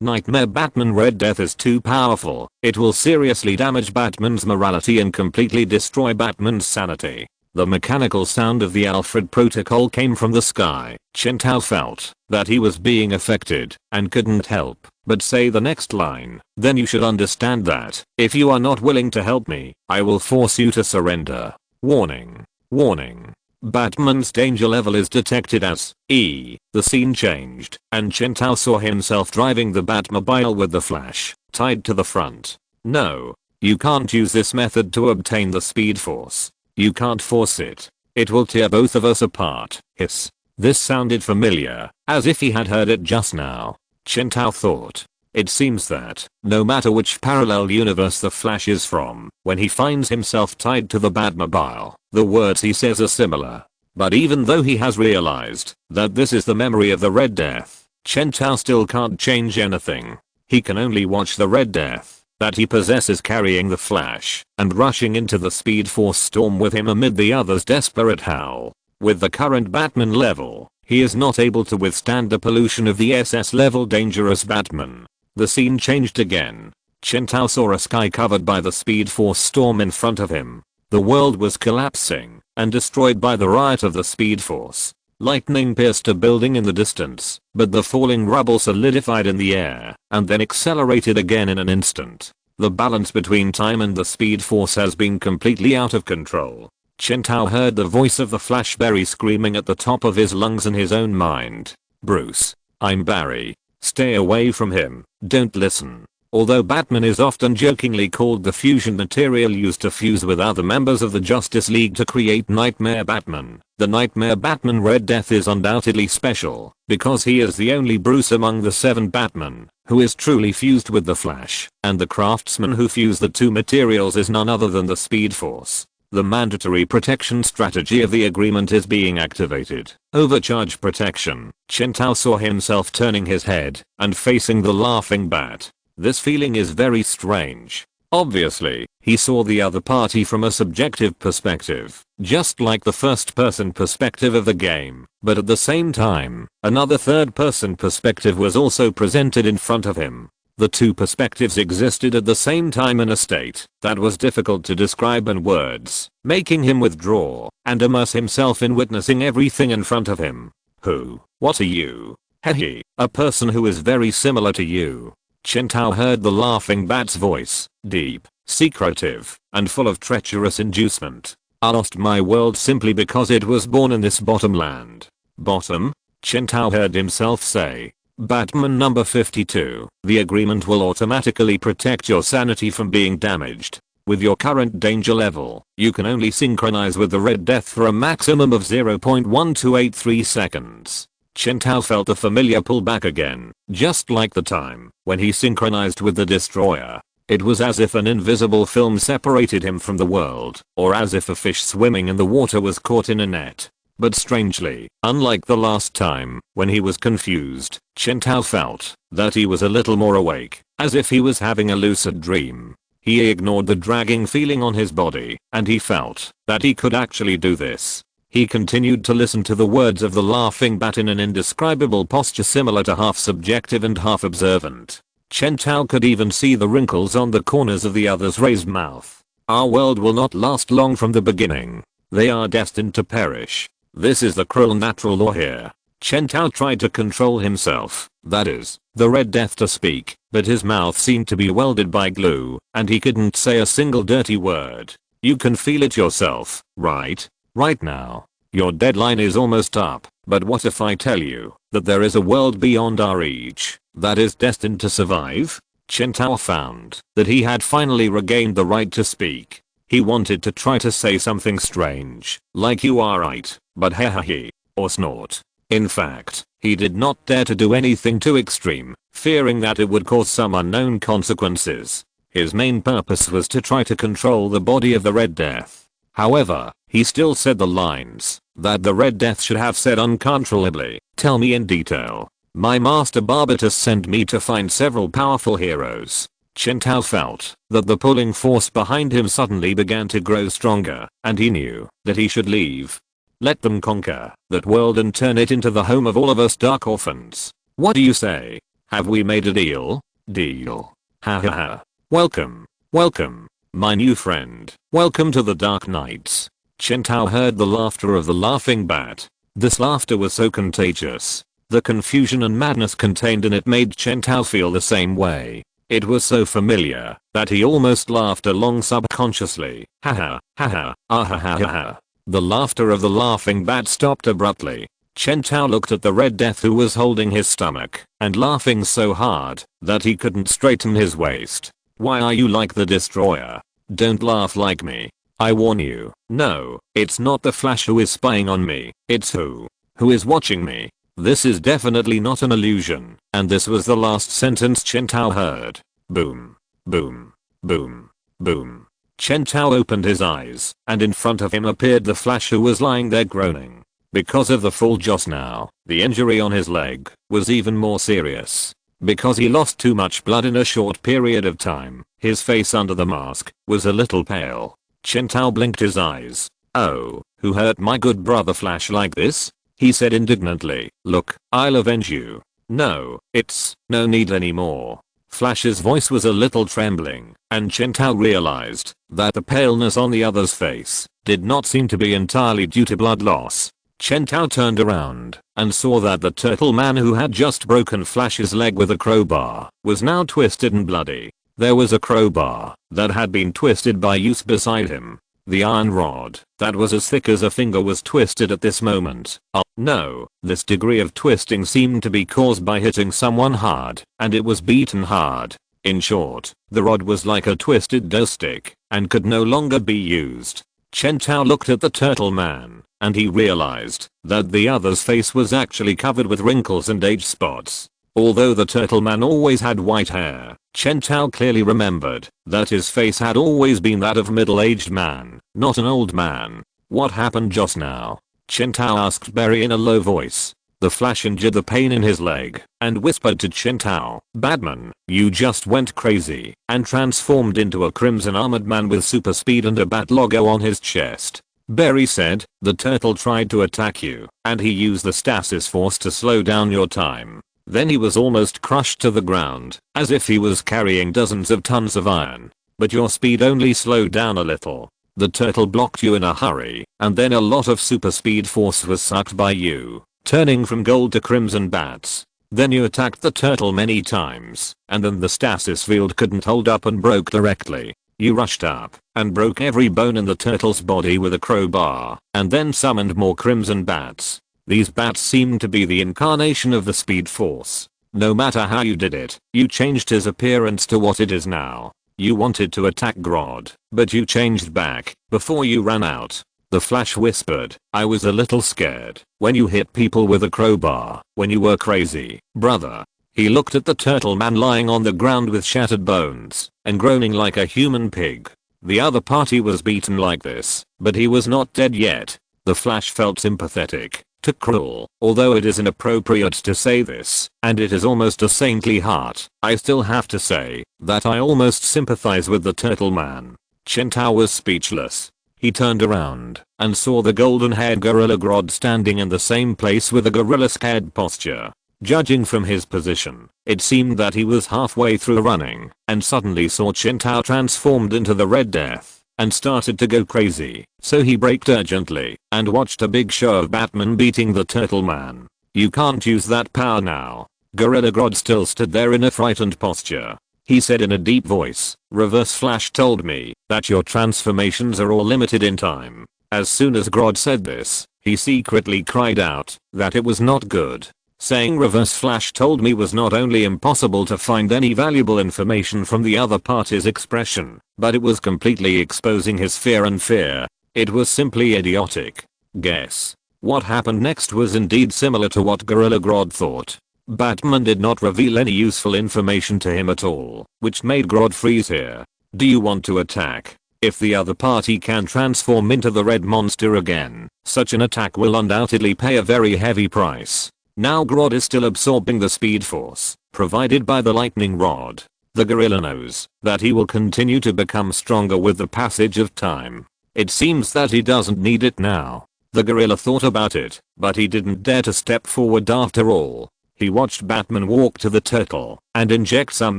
Nightmare Batman Red Death is too powerful. It will seriously damage Batman's morality and completely destroy Batman's sanity. The mechanical sound of the Alfred protocol came from the sky. Chen Tao felt that he was being affected and couldn't help but say the next line. Then you should understand that if you are not willing to help me, I will force you to surrender. Warning. Warning. Batman's danger level is detected as E. The scene changed, and Chen Tao saw himself driving the Batmobile with the Flash tied to the front. No. You can't use this method to obtain the Speed Force. You can't force it. It will tear both of us apart. Hiss. This sounded familiar, as if he had heard it just now. Chen Tao thought. It seems that, no matter which parallel universe the Flash is from, when he finds himself tied to the Batmobile, the words he says are similar. But even though he has realized that this is the memory of the Red Death, Chen Tao still can't change anything. He can only watch the Red Death that he possesses carrying the Flash and rushing into the Speed Force storm with him amid the others' desperate howl. With the current Batman level, he is not able to withstand the pollution of the SS level dangerous Batman. The scene changed again. Chen Tao saw a sky covered by the Speed Force storm in front of him. The world was collapsing and destroyed by the riot of the Speed Force. Lightning pierced a building in the distance, but the falling rubble solidified in the air and then accelerated again in an instant. The balance between time and the Speed Force has been completely out of control. Chen Tao heard the voice of the Flash Barry screaming at the top of his lungs in his own mind. Bruce, I'm Barry. Stay away from him. Don't listen. Although Batman is often jokingly called the fusion material used to fuse with other members of the Justice League to create Nightmare Batman, the Nightmare Batman Red Death is undoubtedly special because he is the only Bruce among the 7 Batman who is truly fused with the Flash, and the craftsman who fused the two materials is none other than the Speed Force. The mandatory protection strategy of the agreement is being activated. Overcharge protection. Chen Tao saw himself turning his head and facing the laughing bat. This feeling is very strange. Obviously, he saw the other party from a subjective perspective, just like the first-person perspective of the game, but at the same time, another third-person perspective was also presented in front of him. The two perspectives existed at the same time in a state that was difficult to describe in words, making him withdraw and immerse himself in witnessing everything in front of him. Who? What are you? Hehe, a person who is very similar to you. Chen Tao heard the laughing bat's voice, deep, secretive, and full of treacherous inducement. I lost my world simply because it was born in this bottom land. Bottom? Chen Tao heard himself say. Batman number 52. The agreement will automatically protect your sanity from being damaged. With your current danger level, you can only synchronize with the Red Death for a maximum of 0.1283 seconds. Chen Tao felt the familiar pull back again, just like the time when he synchronized with the Destroyer. It was as if an invisible film separated him from the world, or as if a fish swimming in the water was caught in a net. But strangely, unlike the last time, when he was confused, Chen Tao felt that he was a little more awake, as if he was having a lucid dream. He ignored the dragging feeling on his body, and he felt that he could actually do this. He continued to listen to the words of the laughing bat in an indescribable posture similar to half subjective and half observant. Chen Tao could even see the wrinkles on the corners of the other's raised mouth. Our world will not last long from the beginning. They are destined to perish. This is the cruel natural law here. Chen Tao tried to control himself, that is, the Red Death to speak, but his mouth seemed to be welded by glue, and he couldn't say a single dirty word. You can feel it yourself, right? Right now. Your deadline is almost up, but what if I tell you that there is a world beyond our reach that is destined to survive? Chen Tao found that he had finally regained the right to speak. He wanted to try to say something strange, like you are right, but hehehe, or snort. In fact, he did not dare to do anything too extreme, fearing that it would cause some unknown consequences. His main purpose was to try to control the body of the Red Death. However, he still said the lines that the Red Death should have said uncontrollably. Tell me in detail. My master Barbatus sent me to find several powerful heroes. Chen Tao felt that the pulling force behind him suddenly began to grow stronger, and he knew that he should leave. Let them conquer that world and turn it into the home of all of us dark orphans. What do you say? Have we made a deal? Deal. Ha ha ha. Welcome. Welcome. My new friend. Welcome to the Dark Nights. Chen Tao heard the laughter of the laughing bat. This laughter was so contagious. The confusion and madness contained in it made Chen Tao feel the same way. It was so familiar that he almost laughed along subconsciously. Ha ha, ha ha, ah ha ha ha ha. The laughter of the laughing bat stopped abruptly. Chen Tao looked at the Red Death who was holding his stomach and laughing so hard that he couldn't straighten his waist. Why are you like the Destroyer? Don't laugh like me. I warn you. No, it's not the Flash who is spying on me. It's who is watching me. This is definitely not an illusion. And this was the last sentence Chen Tao heard. Boom. Boom. Boom. Boom. Chen Tao opened his eyes, and in front of him appeared the Flash who was lying there groaning. Because of the fall just now, the injury on his leg was even more serious. Because he lost too much blood in a short period of time, his face under the mask was a little pale. Chen Tao blinked his eyes. Oh, who hurt my good brother Flash like this? He said indignantly. Look, I'll avenge you. No, it's no need anymore. Flash's voice was a little trembling, and Chen Tao realized that the paleness on the other's face did not seem to be entirely due to blood loss. Chen Tao turned around and saw that the turtle man who had just broken Flash's leg with a crowbar was now twisted and bloody. There was a crowbar that had been twisted by use beside him. The iron rod that was as thick as a finger was twisted at this moment. Oh no, this degree of twisting seemed to be caused by hitting someone hard, and it was beaten hard. In short, the rod was like a twisted dough stick and could no longer be used. Chen Tao looked at the turtle man, and he realized that the other's face was actually covered with wrinkles and age spots. Although the turtle man always had white hair, Chen Tao clearly remembered that his face had always been that of a middle-aged man, not an old man. What happened just now? Chen Tao asked Barry in a low voice. The Flash injured the pain in his leg and whispered to Chen Tao, Batman, you just went crazy and transformed into a crimson armored man with super speed and a bat logo on his chest. Barry said, the turtle tried to attack you, and he used the stasis force to slow down your time. Then he was almost crushed to the ground, as if he was carrying dozens of tons of iron. But your speed only slowed down a little. The turtle blocked you in a hurry, and then a lot of super speed force was sucked by you, turning from gold to crimson bats. Then you attacked the turtle many times, and then the stasis field couldn't hold up and broke directly. You rushed up and broke every bone in the turtle's body with a crowbar, and then summoned more crimson bats. These bats seemed to be the incarnation of the speed force. No matter how you did it, you changed his appearance to what it is now. You wanted to attack Grodd, but you changed back before you ran out. The Flash whispered, I was a little scared when you hit people with a crowbar, when you were crazy, brother. He looked at the turtle man lying on the ground with shattered bones and groaning like a human pig. The other party was beaten like this, but he was not dead yet. The Flash felt sympathetic to cruel, although it is inappropriate to say this, and it is almost a saintly heart. I still have to say that I almost sympathize with the turtle man. Chen Tao was speechless. He turned around and saw the golden-haired gorilla Grodd standing in the same place with a gorilla-scared posture. Judging from his position, it seemed that he was halfway through running and suddenly saw Chen Tao transformed into the Red Death and started to go crazy, so he braked urgently and watched a big show of Batman beating the turtle man. You can't use that power now. Gorilla Grodd still stood there in a frightened posture. He said in a deep voice, Reverse Flash told me that your transformations are all limited in time. As soon as Grodd said this, he secretly cried out that it was not good. Saying Reverse Flash told me was not only impossible to find any valuable information from the other party's expression, but it was completely exposing his fear and fear. It was simply idiotic. Guess what happened next was indeed similar to what Gorilla Grodd thought. Batman did not reveal any useful information to him at all, which made Grodd freeze here. Do you want to attack? If the other party can transform into the red monster again, such an attack will undoubtedly pay a very heavy price. Now Grodd is still absorbing the speed force provided by the lightning rod. The gorilla knows that he will continue to become stronger with the passage of time. It seems that he doesn't need it now. The gorilla thought about it, but he didn't dare to step forward after all. He watched Batman walk to the turtle and inject some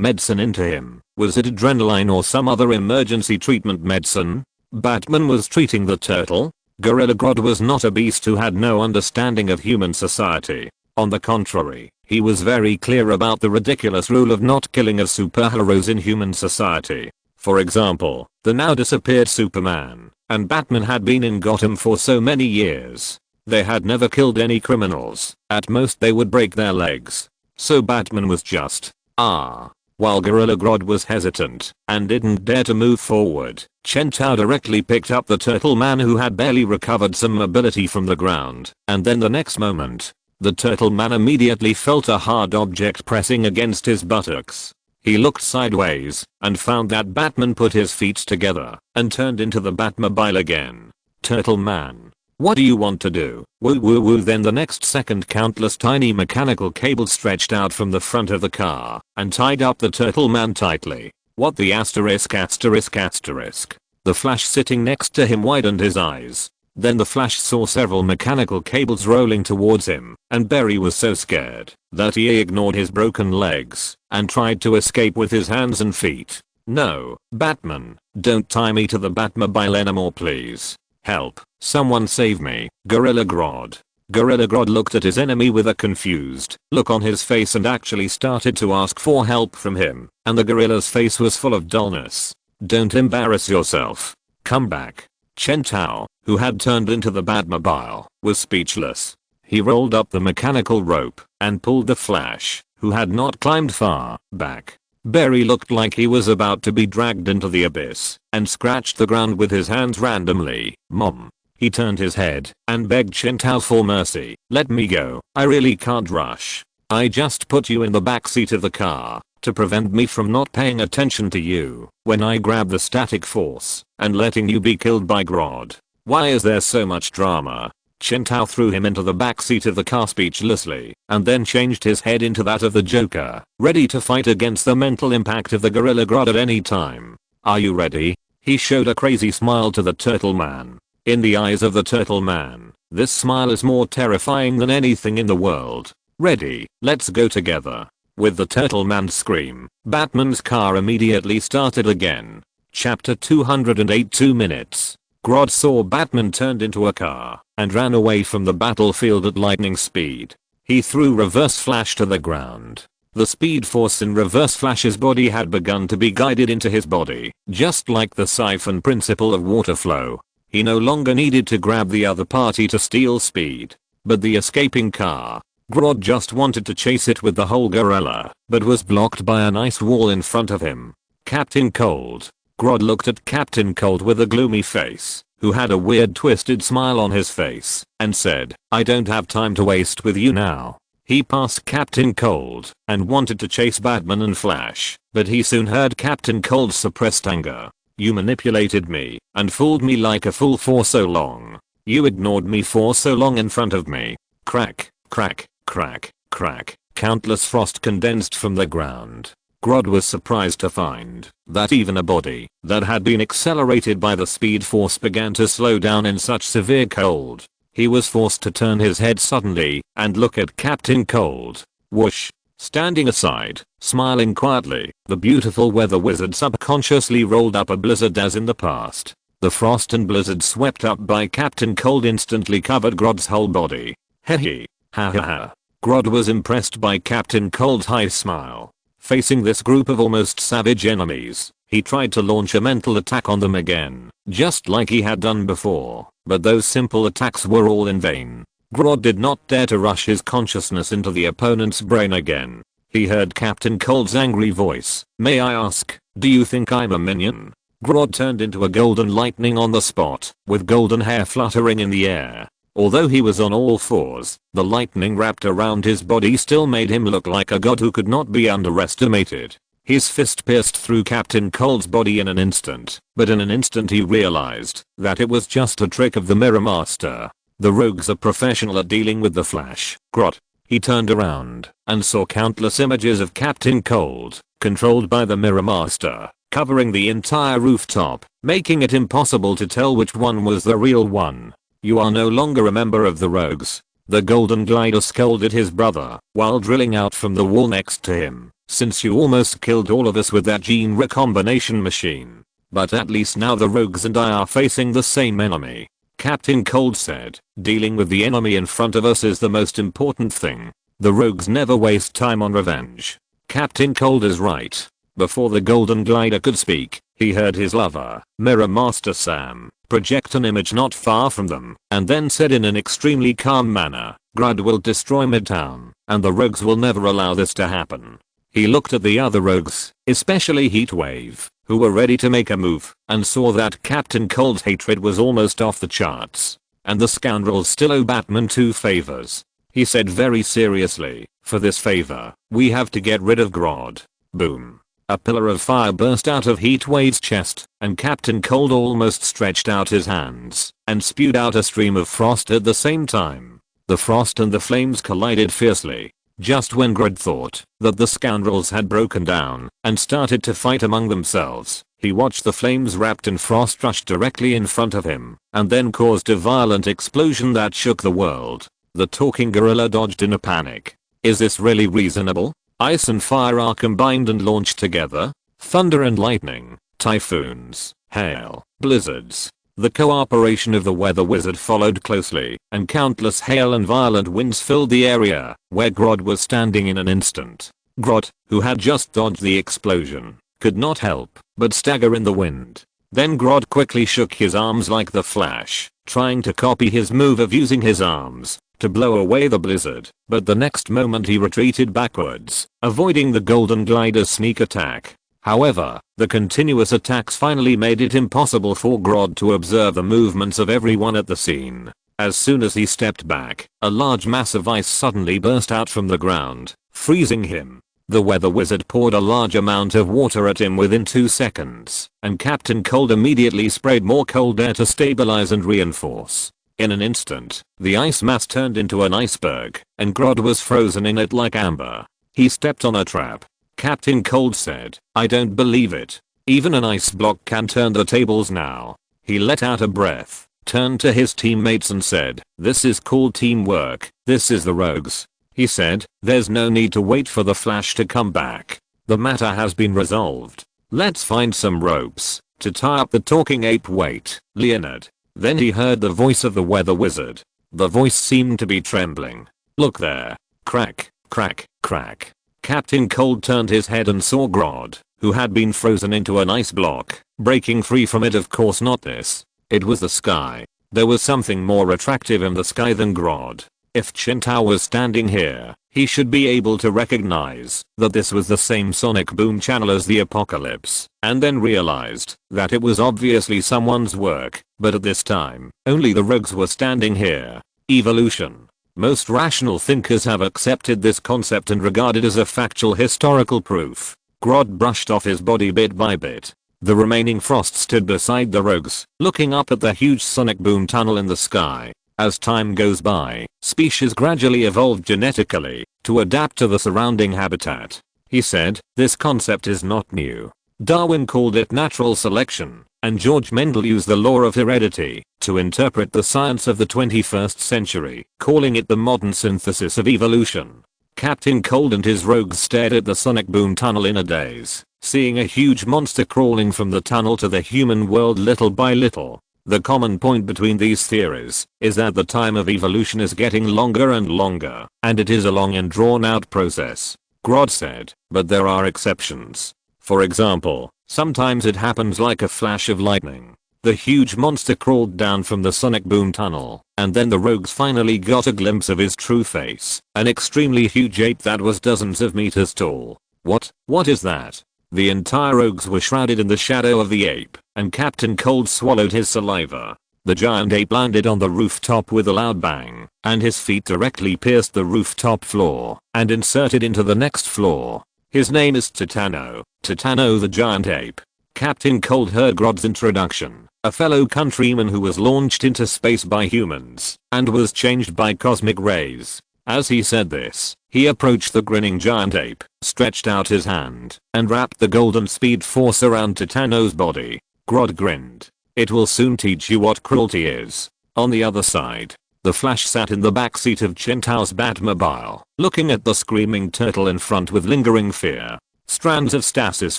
medicine into him. Was it adrenaline or some other emergency treatment medicine? Batman was treating the turtle. Gorilla Grodd was not a beast who had no understanding of human society. On the contrary, he was very clear about the ridiculous rule of not killing of superheroes in human society. For example, the now disappeared Superman and Batman had been in Gotham for so many years. They had never killed any criminals. At most they would break their legs. So Batman was just, While Gorilla Grodd was hesitant and didn't dare to move forward, Chen Tao directly picked up the turtle man who had barely recovered some mobility from the ground, and then the next moment, the turtle man immediately felt a hard object pressing against his buttocks. He looked sideways and found that Batman put his feet together and turned into the Batmobile again. Turtle man, what do you want to do? Woo woo woo. Then the next second countless tiny mechanical cables stretched out from the front of the car and tied up the turtle man tightly. What the asterisk asterisk asterisk. The Flash sitting next to him widened his eyes. Then the Flash saw several mechanical cables rolling towards him, and Barry was so scared that he ignored his broken legs and tried to escape with his hands and feet. No, Batman, don't tie me to the Batmobile anymore please. Help, someone save me, Gorilla Grodd. Gorilla Grodd looked at his enemy with a confused look on his face and actually started to ask for help from him, and the gorilla's face was full of dullness. Don't embarrass yourself. Come back. Chen Tao, who had turned into the Batmobile, was speechless. He rolled up the mechanical rope and pulled the Flash, who had not climbed far, back. Barry looked like he was about to be dragged into the abyss and scratched the ground with his hands randomly. Mom. He turned his head and begged Chen Tao for mercy. Let me go. I really can't rush. I just put you in the back seat of the car to prevent me from not paying attention to you when I grab the static force and letting you be killed by Grodd. Why is there so much drama? Chen Tao threw him into the back seat of the car speechlessly and then changed his head into that of the Joker, ready to fight against the mental impact of the Gorilla Grodd at any time. Are you ready? He showed a crazy smile to the Turtle Man. In the eyes of the Turtle Man, this smile is more terrifying than anything in the world. Ready, let's go together. With the Turtle Man's scream, Batman's car immediately started again. Chapter 208. 2 minutes. Grodd saw Batman turned into a car and ran away from the battlefield at lightning speed. He threw Reverse Flash to the ground. The speed force in Reverse Flash's body had begun to be guided into his body, just like the siphon principle of water flow. He no longer needed to grab the other party to steal speed. But the escaping car, Grodd just wanted to chase it with the whole gorilla, but was blocked by an ice wall in front of him. Captain Cold. Grodd looked at Captain Cold with a gloomy face, who had a weird twisted smile on his face, and said, I don't have time to waste with you now. He passed Captain Cold and wanted to chase Batman and Flash, but he soon heard Captain Cold's suppressed anger. You manipulated me and fooled me like a fool for so long. You ignored me for so long in front of me. Crack, crack, crack, crack. Countless frost condensed from the ground. Grodd was surprised to find that even a body that had been accelerated by the speed force began to slow down in such severe cold. He was forced to turn his head suddenly and look at Captain Cold. Whoosh. Standing aside, smiling quietly, the beautiful weather wizard subconsciously rolled up a blizzard as in the past. The frost and blizzard swept up by Captain Cold instantly covered Grodd's whole body. Hehe. Ha ha ha. Grodd was impressed by Captain Cold's high smile. Facing this group of almost savage enemies, he tried to launch a mental attack on them again, just like he had done before, but those simple attacks were all in vain. Grodd did not dare to rush his consciousness into the opponent's brain again. He heard Captain Cold's angry voice. May I ask, do you think I'm a minion? Grodd turned into a golden lightning on the spot, with golden hair fluttering in the air. Although he was on all fours, the lightning wrapped around his body still made him look like a god who could not be underestimated. His fist pierced through Captain Cold's body in an instant, but in an instant he realized that it was just a trick of the Mirror Master. The rogues are professional at dealing with the Flash. Grodd. He turned around and saw countless images of Captain Cold, controlled by the Mirror Master, covering the entire rooftop, making it impossible to tell which one was the real one. You are no longer a member of the rogues. The golden glider scolded his brother while drilling out from the wall next to him. Since you almost killed all of us with that gene recombination machine. But at least now the rogues and I are facing the same enemy. Captain Cold said, dealing with the enemy in front of us is the most important thing. The rogues never waste time on revenge. Captain Cold is right. Before the golden glider could speak, he heard his lover, Mirror Master Sam, project an image not far from them, and then said in an extremely calm manner, Grud will destroy Midtown, and the rogues will never allow this to happen. He looked at the other rogues, especially Heatwave, who were ready to make a move, and saw that Captain Cold's hatred was almost off the charts. And the scoundrels still owe Batman 2 favors. He said very seriously, for this favor, we have to get rid of Grodd. Boom. A pillar of fire burst out of Heatwave's chest, and Captain Cold almost stretched out his hands and spewed out a stream of frost at the same time. The frost and the flames collided fiercely. Just when Grodd thought that the scoundrels had broken down and started to fight among themselves, he watched the flames wrapped in frost rush directly in front of him and then caused a violent explosion that shook the world. The talking gorilla dodged in a panic. Is this really reasonable? Ice and fire are combined and launched together. Thunder and lightning, typhoons, hail, blizzards. The cooperation of the weather wizard followed closely, and countless hail and violent winds filled the area where Grodd was standing in an instant. Grodd, who had just dodged the explosion, could not help but stagger in the wind. Then Grodd quickly shook his arms like the Flash, trying to copy his move of using his arms to blow away the blizzard, but the next moment he retreated backwards, avoiding the golden glider's sneak attack. However, the continuous attacks finally made it impossible for Grodd to observe the movements of everyone at the scene. As soon as he stepped back, a large mass of ice suddenly burst out from the ground, freezing him. The weather wizard poured a large amount of water at him within 2 seconds, and Captain Cold immediately sprayed more cold air to stabilize and reinforce. In an instant, the ice mass turned into an iceberg, and Grodd was frozen in it like amber. He stepped on a trap. Captain Cold said, I don't believe it. Even an ice block can turn the tables now. He let out a breath, turned to his teammates and said, this is called teamwork. This is the rogues. He said, there's no need to wait for the Flash to come back. The matter has been resolved. Let's find some ropes to tie up the talking ape. Wait, Leonard. Then he heard the voice of the weather wizard. The voice seemed to be trembling. Look there. Crack, crack, crack. Captain Cold turned his head and saw Grodd, who had been frozen into an ice block, breaking free from it. Of course not this. It was the sky. There was something more attractive in the sky than Grodd. If Chintao was standing here, he should be able to recognize that this was the same sonic boom channel as the apocalypse, and then realized that it was obviously someone's work, but at this time, only the rogues were standing here. Evolution. Most rational thinkers have accepted this concept and regard it as a factual historical proof. Grodd brushed off his body bit by bit. The remaining frost stood beside the rogues, looking up at the huge sonic boom tunnel in the sky. As time goes by, species gradually evolved genetically to adapt to the surrounding habitat. He said, this concept is not new. Darwin called it natural selection, and George Mendel used the law of heredity to interpret the science of the 21st century, calling it the modern synthesis of evolution. Captain Cold and his rogues stared at the sonic boom tunnel in a daze, seeing a huge monster crawling from the tunnel to the human world little by little. The common point between these theories is that the time of evolution is getting longer and longer, and it is a long and drawn out process. Grodd said, but there are exceptions. For example, sometimes it happens like a flash of lightning. The huge monster crawled down from the sonic boom tunnel, and then the rogues finally got a glimpse of his true face, an extremely huge ape that was dozens of meters tall. What is that? The entire rogues were shrouded in the shadow of the ape, and Captain Cold swallowed his saliva. The giant ape landed on the rooftop with a loud bang, and his feet directly pierced the rooftop floor and inserted into the next floor. His name is Titano the giant ape. Captain Cold heard Grodd's introduction, a fellow countryman who was launched into space by humans and was changed by cosmic rays. As he said this, he approached the grinning giant ape, stretched out his hand, and wrapped the golden speed force around Titano's body. Grodd grinned. It will soon teach you what cruelty is. On the other side, The Flash sat in the backseat of Chintao's Batmobile, looking at the screaming turtle in front with lingering fear. Strands of stasis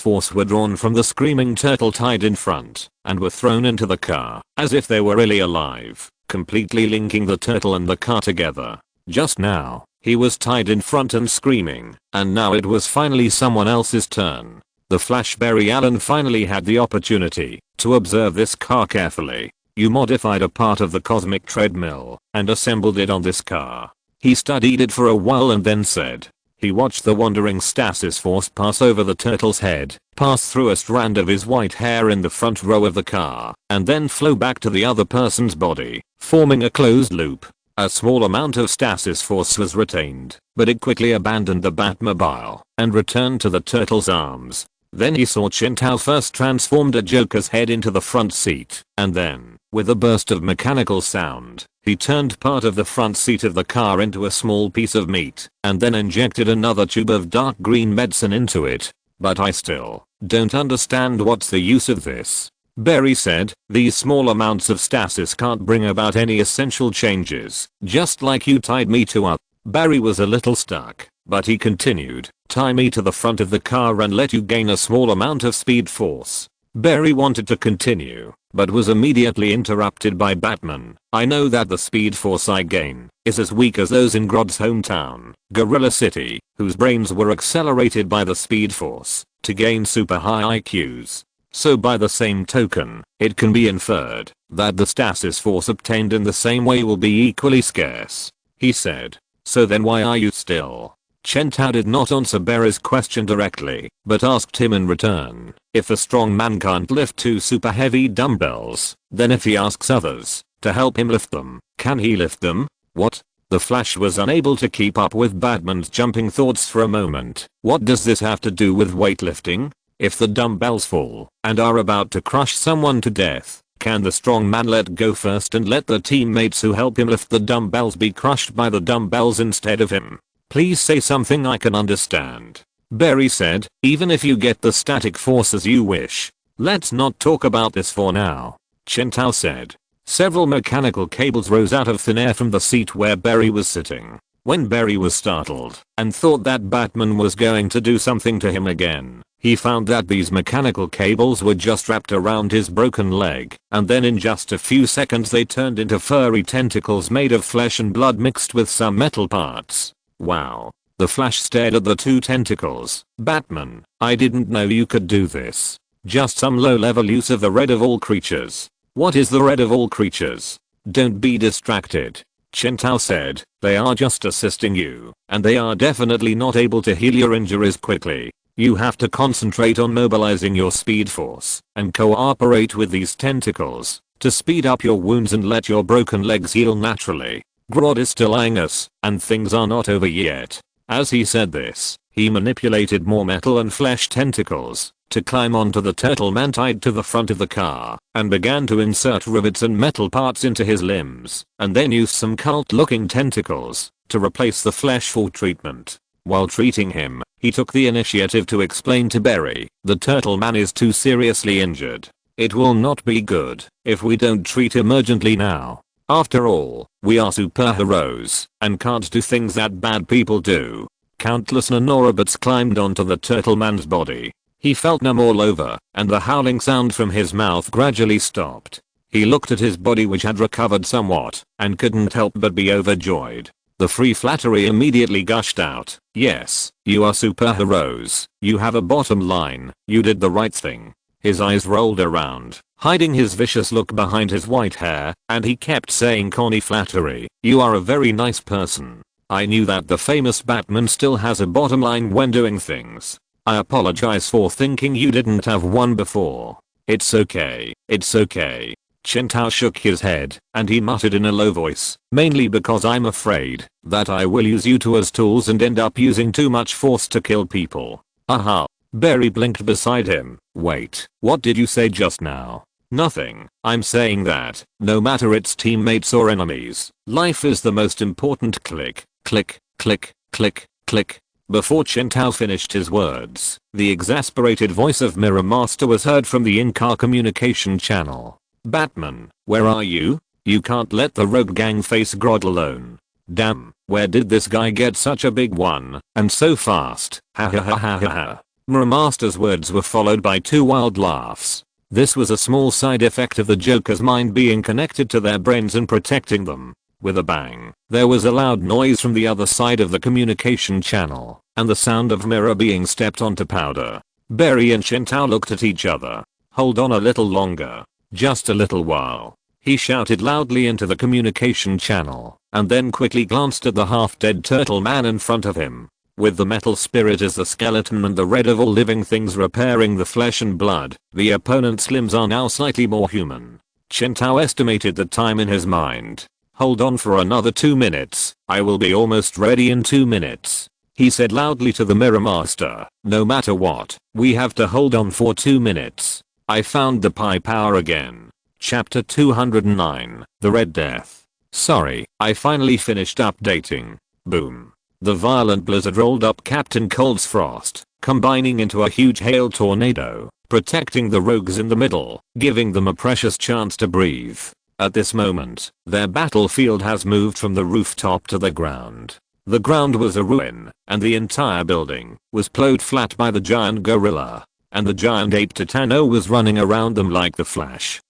force were drawn from the screaming turtle tied in front, and were thrown into the car, as if they were really alive, completely linking the turtle and the car together. Just now, he was tied in front and screaming, and now it was finally someone else's turn. The Flash Barry Allen finally had the opportunity to observe this car carefully. You modified a part of the cosmic treadmill and assembled it on this car. He studied it for a while and then said. He watched the wandering stasis force pass over the turtle's head, pass through a strand of his white hair in the front row of the car, and then flow back to the other person's body, forming a closed loop. A small amount of stasis force was retained, but it quickly abandoned the Batmobile and returned to the turtle's arms. Then he saw Chintao first transformed a Joker's head into the front seat, and then, with a burst of mechanical sound, he turned part of the front seat of the car into a small piece of meat, and then injected another tube of dark green medicine into it. But I still don't understand what's the use of this. Barry said, these small amounts of stasis can't bring about any essential changes, just like you tied me to a... Barry was a little stuck, but he continued, tie me to the front of the car and let you gain a small amount of speed force. Barry wanted to continue, but was immediately interrupted by Batman. I know that the speed force I gain is as weak as those in Grodd's hometown, Gorilla City, whose brains were accelerated by the speed force to gain super high IQs. So by the same token, it can be inferred that the stasis force obtained in the same way will be equally scarce. He said. So then why are you still? Chintao did not answer Barry's question directly, but asked him in return, if a strong man can't lift 2 super heavy dumbbells, then if he asks others to help him lift them, can he lift them? What? The Flash was unable to keep up with Batman's jumping thoughts for a moment. What does this have to do with weightlifting? If the dumbbells fall and are about to crush someone to death, can the strong man let go first and let the teammates who help him lift the dumbbells be crushed by the dumbbells instead of him? Please say something I can understand. Barry said, even if you get the static force as you wish. Let's not talk about this for now. Chintao said. Several mechanical cables rose out of thin air from the seat where Barry was sitting. When Barry was startled and thought that Batman was going to do something to him again, he found that these mechanical cables were just wrapped around his broken leg, and then in just a few seconds they turned into furry tentacles made of flesh and blood mixed with some metal parts. Wow. The Flash stared at the 2 tentacles. Batman, I didn't know you could do this. Just some low-level use of the red of all creatures. What is the red of all creatures? Don't be distracted. Chintao said, they are just assisting you, and they are definitely not able to heal your injuries quickly. You have to concentrate on mobilizing your speed force and cooperate with these tentacles to speed up your wounds and let your broken legs heal naturally. Grodd is still eyeing us, and things are not over yet. As he said this, he manipulated more metal and flesh tentacles to climb onto the turtle man tied to the front of the car, and began to insert rivets and metal parts into his limbs, and then used some cult-looking tentacles to replace the flesh for treatment. While treating him, he took the initiative to explain to Barry, the turtle man is too seriously injured. It will not be good if we don't treat him urgently now. After all, we are superheroes and can't do things that bad people do. Countless nanorobits climbed onto the turtle man's body. He felt numb all over, and the howling sound from his mouth gradually stopped. He looked at his body, which had recovered somewhat, and couldn't help but be overjoyed. The free flattery immediately gushed out. Yes, you are superheroes. You have a bottom line. You did the right thing. His eyes rolled around, hiding his vicious look behind his white hair, and he kept saying corny flattery. You are a very nice person. I knew that the famous Batman still has a bottom line when doing things. I apologize for thinking you didn't have one before. It's okay. It's okay. Chintao shook his head, and he muttered in a low voice, mainly because I'm afraid that I will use you two as tools and end up using too much force to kill people. Aha. Barry blinked beside him. Wait, what did you say just now? Nothing. I'm saying that, no matter its teammates or enemies, life is the most important. Click, click, click, click, click. Before Chintao finished his words, the exasperated voice of Mirror Master was heard from the in-car communication channel. Batman, where are you? You can't let the rogue gang face Grodd alone. Damn, where did this guy get such a big one, and so fast? Ha ha ha ha ha ha. Master's words were followed by 2 wild laughs. This was a small side effect of the Joker's mind being connected to their brains and protecting them. With a bang, there was a loud noise from the other side of the communication channel, and the sound of mirror being stepped onto powder. Barry and Shintao looked at each other. Hold on a little longer. Just a little while. He shouted loudly into the communication channel, and then quickly glanced at the half-dead turtle man in front of him. With the metal spirit as the skeleton and the red of all living things repairing the flesh and blood, the opponent's limbs are now slightly more human. Shintao estimated the time in his mind. Hold on for another 2 minutes, I will be almost ready in 2 minutes. He said loudly to the Mirror Master, no matter what, we have to hold on for 2 minutes. I found the Pi power again. Chapter 209, The Red Death. Sorry, I finally finished updating. Boom. The violent blizzard rolled up Captain Cold's frost, combining into a huge hail tornado, protecting the rogues in the middle, giving them a precious chance to breathe. At this moment, their battlefield has moved from the rooftop to the ground. The ground was a ruin, and the entire building was plowed flat by the giant gorilla, and the giant ape Titano was running around them like the Flash.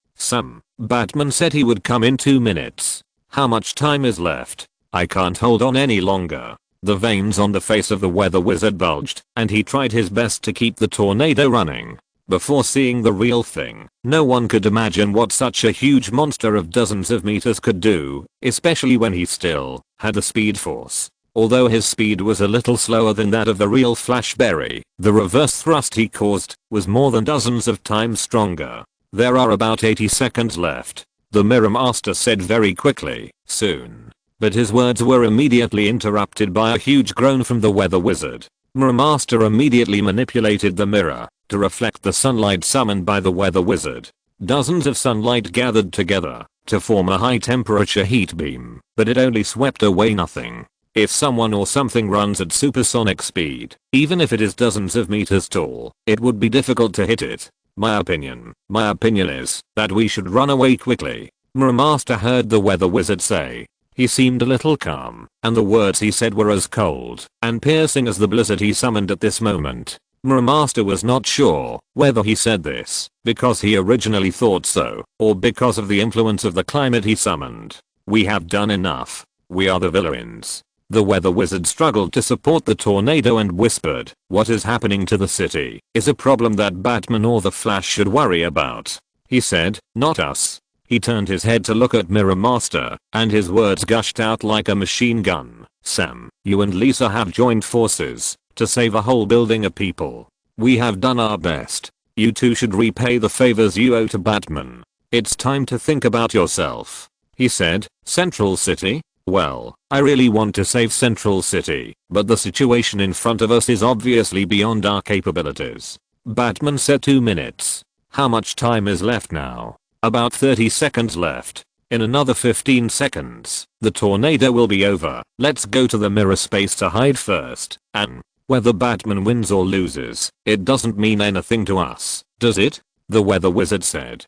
Batman said he would come in 2 minutes. How much time is left? I can't hold on any longer. The veins on the face of the weather wizard bulged, and he tried his best to keep the tornado running. Before seeing the real thing, no one could imagine what such a huge monster of dozens of meters could do, especially when he still had the speed force. Although his speed was a little slower than that of the real Flash Barry, the reverse thrust he caused was more than dozens of times stronger. There are about 80 seconds left, the Mirror Master said very quickly, soon. But his words were immediately interrupted by a huge groan from the weather wizard. Mirror Master immediately manipulated the mirror to reflect the sunlight summoned by the weather wizard. Dozens of sunlight gathered together to form a high temperature heat beam, but it only swept away nothing. If someone or something runs at supersonic speed, even if it is dozens of meters tall, it would be difficult to hit it. My opinion is that we should run away quickly. Mirror Master heard the weather wizard say. He seemed a little calm, and the words he said were as cold and piercing as the blizzard he summoned at this moment. Mirror Master was not sure whether he said this because he originally thought so, or because of the influence of the climate he summoned. We have done enough. We are the villains. The weather wizard struggled to support the tornado and whispered, what is happening to the city is a problem that Batman or the Flash should worry about. He said, not us. He turned his head to look at Mirror Master, and his words gushed out like a machine gun. Sam, you and Lisa have joined forces to save a whole building of people. We have done our best. You two should repay the favors you owe to Batman. It's time to think about yourself. He said, Central City? Well, I really want to save Central City, but the situation in front of us is obviously beyond our capabilities. Batman said 2 minutes. How much time is left now? About 30 seconds left. In another 15 seconds, the tornado will be over. Let's go to the mirror space to hide first, and whether Batman wins or loses, it doesn't mean anything to us, does it? The weather wizard said.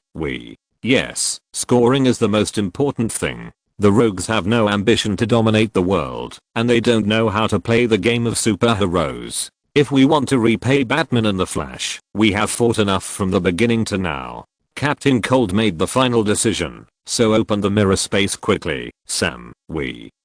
Yes, scoring is the most important thing. The rogues have no ambition to dominate the world, and they don't know how to play the game of superheroes. If we want to repay Batman and the Flash, we have fought enough from the beginning to now. Captain Cold made the final decision, so open the mirror space quickly. Sam,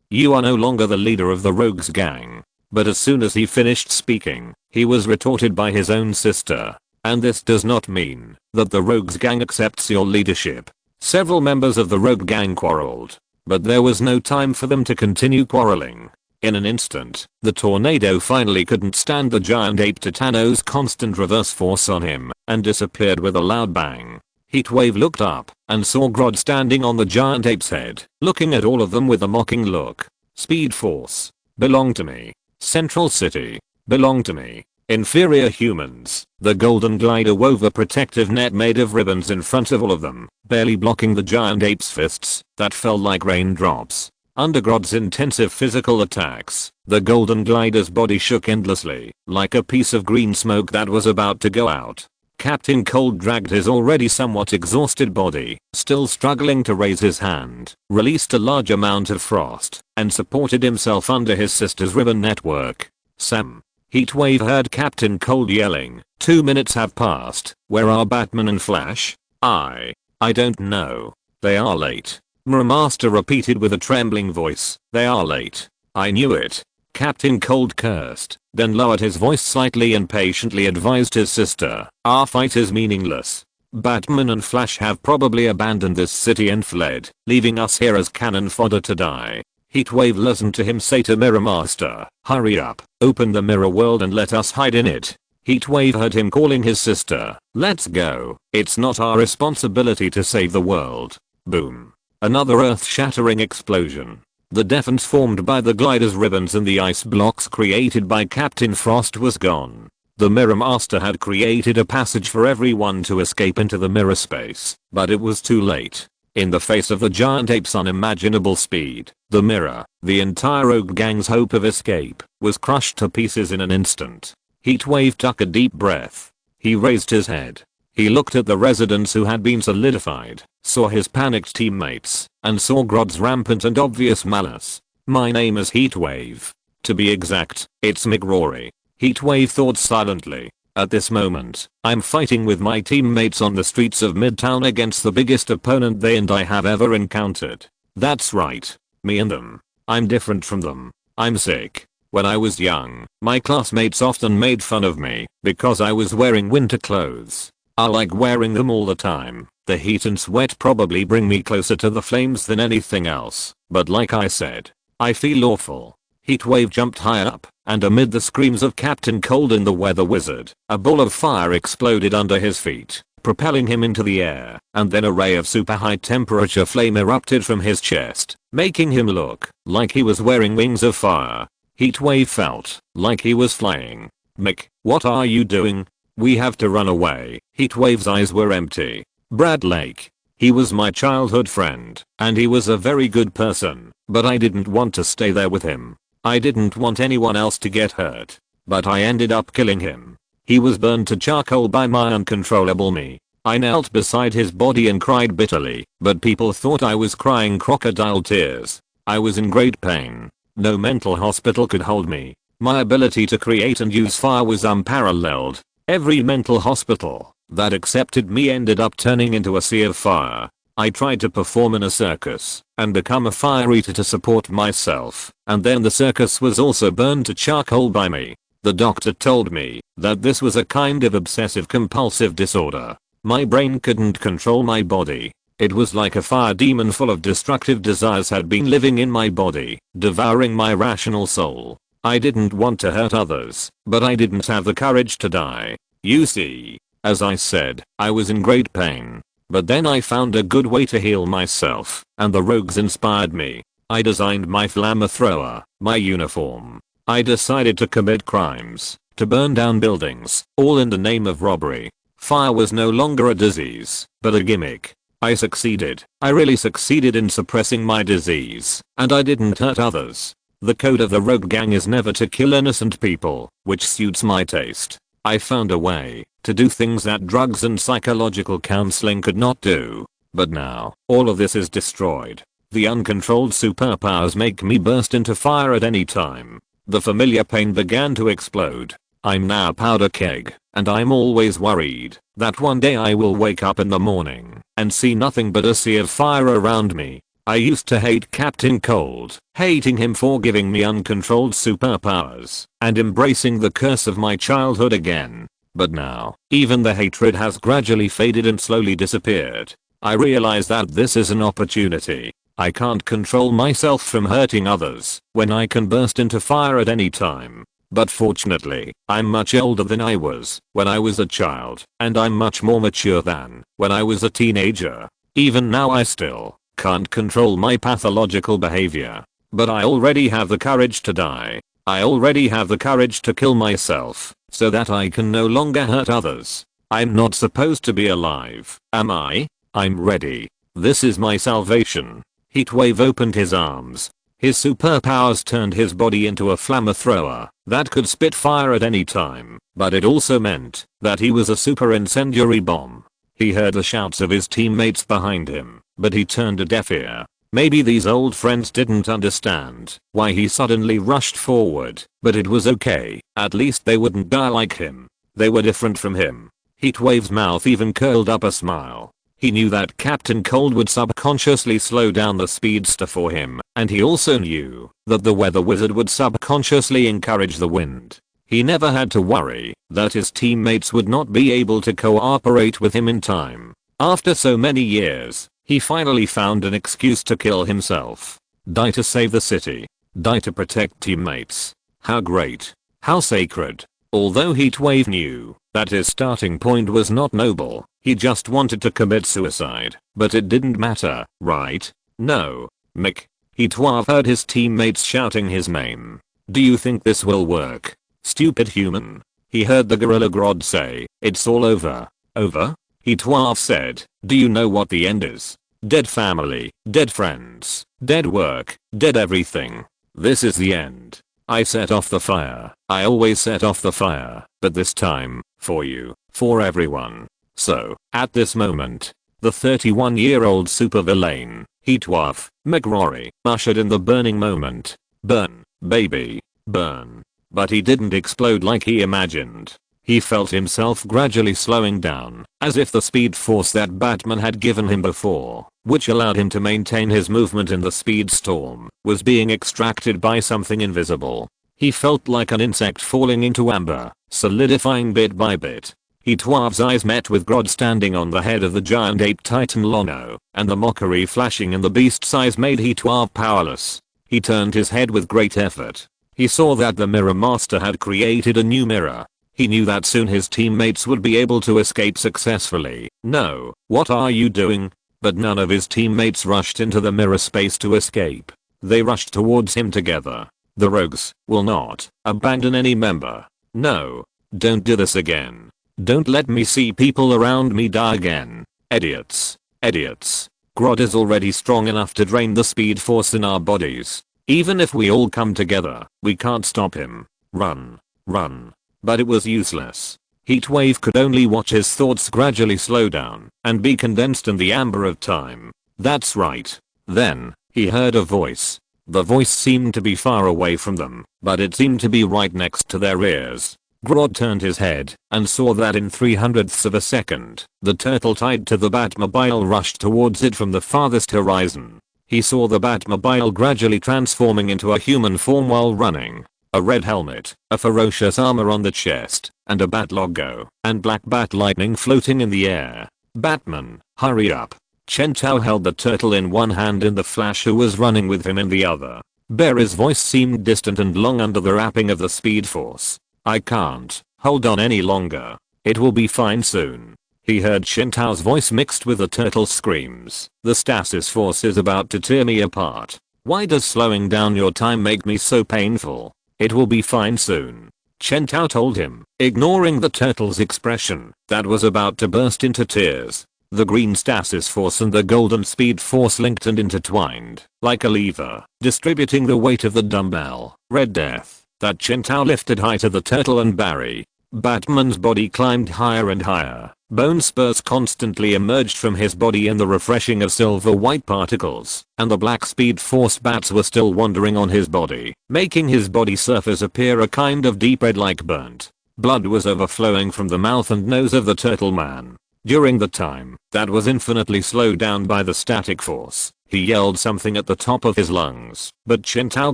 you are no longer the leader of the rogues gang. But as soon as he finished speaking, he was retorted by his own sister. And this does not mean that the rogues gang accepts your leadership. Several members of the rogue gang quarreled, but there was no time for them to continue quarreling. In an instant, the tornado finally couldn't stand the giant ape Titano's constant reverse force on him and disappeared with a loud bang. Heatwave looked up and saw Grodd standing on the giant ape's head, looking at all of them with a mocking look. Speed Force. Belong to me. Central City. Belong to me. Inferior humans. The golden glider wove a protective net made of ribbons in front of all of them, barely blocking the giant ape's fists that fell like raindrops. Under Grodd's intensive physical attacks, the golden glider's body shook endlessly, like a piece of green smoke that was about to go out. Captain Cold dragged his already somewhat exhausted body, still struggling to raise his hand, released a large amount of frost, and supported himself under his sister's ribbon network. Sam. Heatwave heard Captain Cold yelling, 2 minutes have passed, where are Batman and Flash? I don't know. They are late. Mirror Master repeated with a trembling voice, they are late. I knew it. Captain Cold cursed, then lowered his voice slightly and patiently advised his sister, our fight is meaningless. Batman and Flash have probably abandoned this city and fled, leaving us here as cannon fodder to die. Heatwave listened to him say to Mirror Master, hurry up, open the mirror world and let us hide in it. Heatwave heard him calling his sister, let's go, it's not our responsibility to save the world. Boom. Another earth-shattering explosion. The defense formed by the glider's ribbons and the ice blocks created by Captain Frost was gone. The Mirror Master had created a passage for everyone to escape into the mirror space, but it was too late. In the face of the giant ape's unimaginable speed, the mirror, the entire Rogue Gang's hope of escape, was crushed to pieces in an instant. Heatwave took a deep breath. He raised his head. He looked at the residents who had been solidified, saw his panicked teammates, and saw Grodd's rampant and obvious malice. My name is Heatwave. To be exact, it's McRory. Heatwave thought silently. At this moment, I'm fighting with my teammates on the streets of Midtown against the biggest opponent they and I have ever encountered. That's right. Me and them. I'm different from them. I'm sick. When I was young, my classmates often made fun of me because I was wearing winter clothes. I like wearing them all the time. The heat and sweat probably bring me closer to the flames than anything else, but like I said, I feel awful. Heatwave jumped higher up, and amid the screams of Captain Cold and the Weather Wizard, a ball of fire exploded under his feet, propelling him into the air, and then a ray of super high temperature flame erupted from his chest, making him look like he was wearing wings of fire. Heatwave felt like he was flying. Mick, what are you doing? We have to run away. Heatwave's eyes were empty. Brad Lake. He was my childhood friend, and he was a very good person, but I didn't want to stay there with him. I didn't want anyone else to get hurt, but I ended up killing him. He was burned to charcoal by my uncontrollable me. I knelt beside his body and cried bitterly, but people thought I was crying crocodile tears. I was in great pain. No mental hospital could hold me. My ability to create and use fire was unparalleled. Every mental hospital that accepted me ended up turning into a sea of fire. I tried to perform in a circus and become a fire eater to support myself, and then the circus was also burned to charcoal by me. The doctor told me that this was a kind of obsessive compulsive disorder. My brain couldn't control my body. It was like a fire demon full of destructive desires had been living in my body, devouring my rational soul. I didn't want to hurt others, but I didn't have the courage to die. You see, as I said, I was in great pain. But then I found a good way to heal myself, and the rogues inspired me. I designed my flamethrower, my uniform. I decided to commit crimes, to burn down buildings, all in the name of robbery. Fire was no longer a disease, but a gimmick. I succeeded. I really succeeded in suppressing my disease, and I didn't hurt others. The code of the Rogue Gang is never to kill innocent people, which suits my taste. I found a way to do things that drugs and psychological counseling could not do. But now, all of this is destroyed. The uncontrolled superpowers make me burst into fire at any time. The familiar pain began to explode. I'm now a powder keg, and I'm always worried that one day I will wake up in the morning and see nothing but a sea of fire around me. I used to hate Captain Cold, hating him for giving me uncontrolled superpowers and embracing the curse of my childhood again. But now, even the hatred has gradually faded and slowly disappeared. I realize that this is an opportunity. I can't control myself from hurting others when I can burst into fire at any time. But fortunately, I'm much older than I was when I was a child, and I'm much more mature than when I was a teenager. Even now I still can't control my pathological behavior. But I already have the courage to die. I already have the courage to kill myself so that I can no longer hurt others. I'm not supposed to be alive, am I? I'm ready. This is my salvation. Heatwave opened his arms. His superpowers turned his body into a flamethrower that could spit fire at any time, but it also meant that he was a super incendiary bomb. He heard the shouts of his teammates behind him, but he turned a deaf ear. Maybe these old friends didn't understand why he suddenly rushed forward, but it was okay, at least they wouldn't die like him. They were different from him. Heatwave's mouth even curled up a smile. He knew that Captain Cold would subconsciously slow down the speedster for him, and he also knew that the weather wizard would subconsciously encourage the wind. He never had to worry that his teammates would not be able to cooperate with him in time. After so many years, he finally found an excuse to kill himself. Die to save the city. Die to protect teammates. How great. How sacred. Although Heatwave knew that his starting point was not noble, he just wanted to commit suicide. But it didn't matter, right? No. Mick. Heatwave heard his teammates shouting his name. Do you think this will work? Stupid human. He heard the Gorilla Grodd say, it's all over. Over? Heatwave said, do you know what the end is? Dead family, dead friends, dead work, dead everything. This is the end. I set off the fire. I always set off the fire, but this time, for you, for everyone. So, at this moment, the 31-year-old supervillain, Heatwave, McRory, ushered in the burning moment. Burn, baby, burn. But he didn't explode like he imagined. He felt himself gradually slowing down, as if the speed force that Batman had given him before, which allowed him to maintain his movement in the speed storm, was being extracted by something invisible. He felt like an insect falling into amber, solidifying bit by bit. Heatwave's eyes met with Grodd standing on the head of the giant ape titan Lono, and the mockery flashing in the beast's eyes made Heatwave powerless. He turned his head with great effort. He saw that the Mirror Master had created a new mirror. He knew that soon his teammates would be able to escape successfully. No, what are you doing? But none of his teammates rushed into the mirror space to escape. They rushed towards him together. The rogues will not abandon any member. No. Don't do this again. Don't let me see people around me die again. Idiots. Idiots. Grodd is already strong enough to drain the speed force in our bodies. Even if we all come together, we can't stop him. Run. Run. But it was useless. Heatwave could only watch his thoughts gradually slow down and be condensed in the amber of time. That's right. Then, he heard a voice. The voice seemed to be far away from them, but it seemed to be right next to their ears. Grodd turned his head and saw that in 300ths of a second, the turtle tied to the Batmobile rushed towards it from the farthest horizon. He saw the Batmobile gradually transforming into a human form while running. A red helmet, a ferocious armor on the chest, and a bat logo, and black bat lightning floating in the air. Batman, hurry up. Chen Tao held the turtle in one hand and the Flash who was running with him in the other. Barry's voice seemed distant and long under the wrapping of the speed force. I can't hold on any longer. It will be fine soon. He heard Chen Tao's voice mixed with the turtle's screams. The stasis force is about to tear me apart. Why does slowing down your time make me so painful? It will be fine soon. Chen Tao told him, ignoring the turtle's expression that was about to burst into tears. The green stasis force and the golden speed force linked and intertwined, like a lever, distributing the weight of the dumbbell, Red Death, that Chen Tao lifted high to the turtle and Barry. Batman's body climbed higher and higher. Bone spurs constantly emerged from his body in the refreshing of silver white particles, and the black speed force bats were still wandering on his body, making his body surface appear a kind of deep red like burnt. Blood was overflowing from the mouth and nose of the turtle man. During the time that was infinitely slowed down by the static force, he yelled something at the top of his lungs, but Chen Tao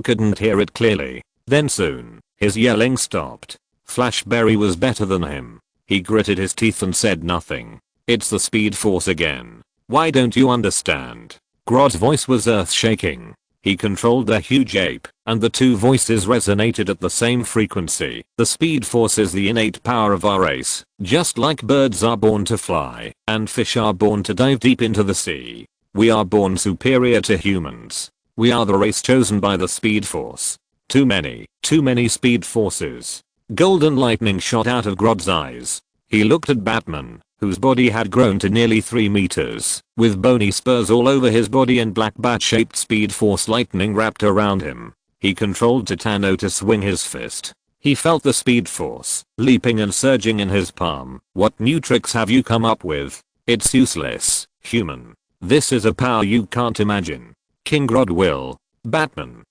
couldn't hear it clearly. Then soon, his yelling stopped. Flashberry was better than him. He gritted his teeth and said nothing. It's the speed force again. Why don't you understand? Grodd's voice was earth-shaking. He controlled the huge ape, and the two voices resonated at the same frequency. The speed force is the innate power of our race, just like birds are born to fly, and fish are born to dive deep into the sea. We are born superior to humans. We are the race chosen by the speed force. Too many speed forces. Golden lightning shot out of Grodd's eyes. He looked at Batman, whose body had grown to nearly 3 meters, with bony spurs all over his body and black bat-shaped speed force lightning wrapped around him. He controlled Titano to swing his fist. He felt the speed force leaping and surging in his palm. What new tricks have you come up with? It's useless, human. This is a power you can't imagine. King Grodd will. Batman.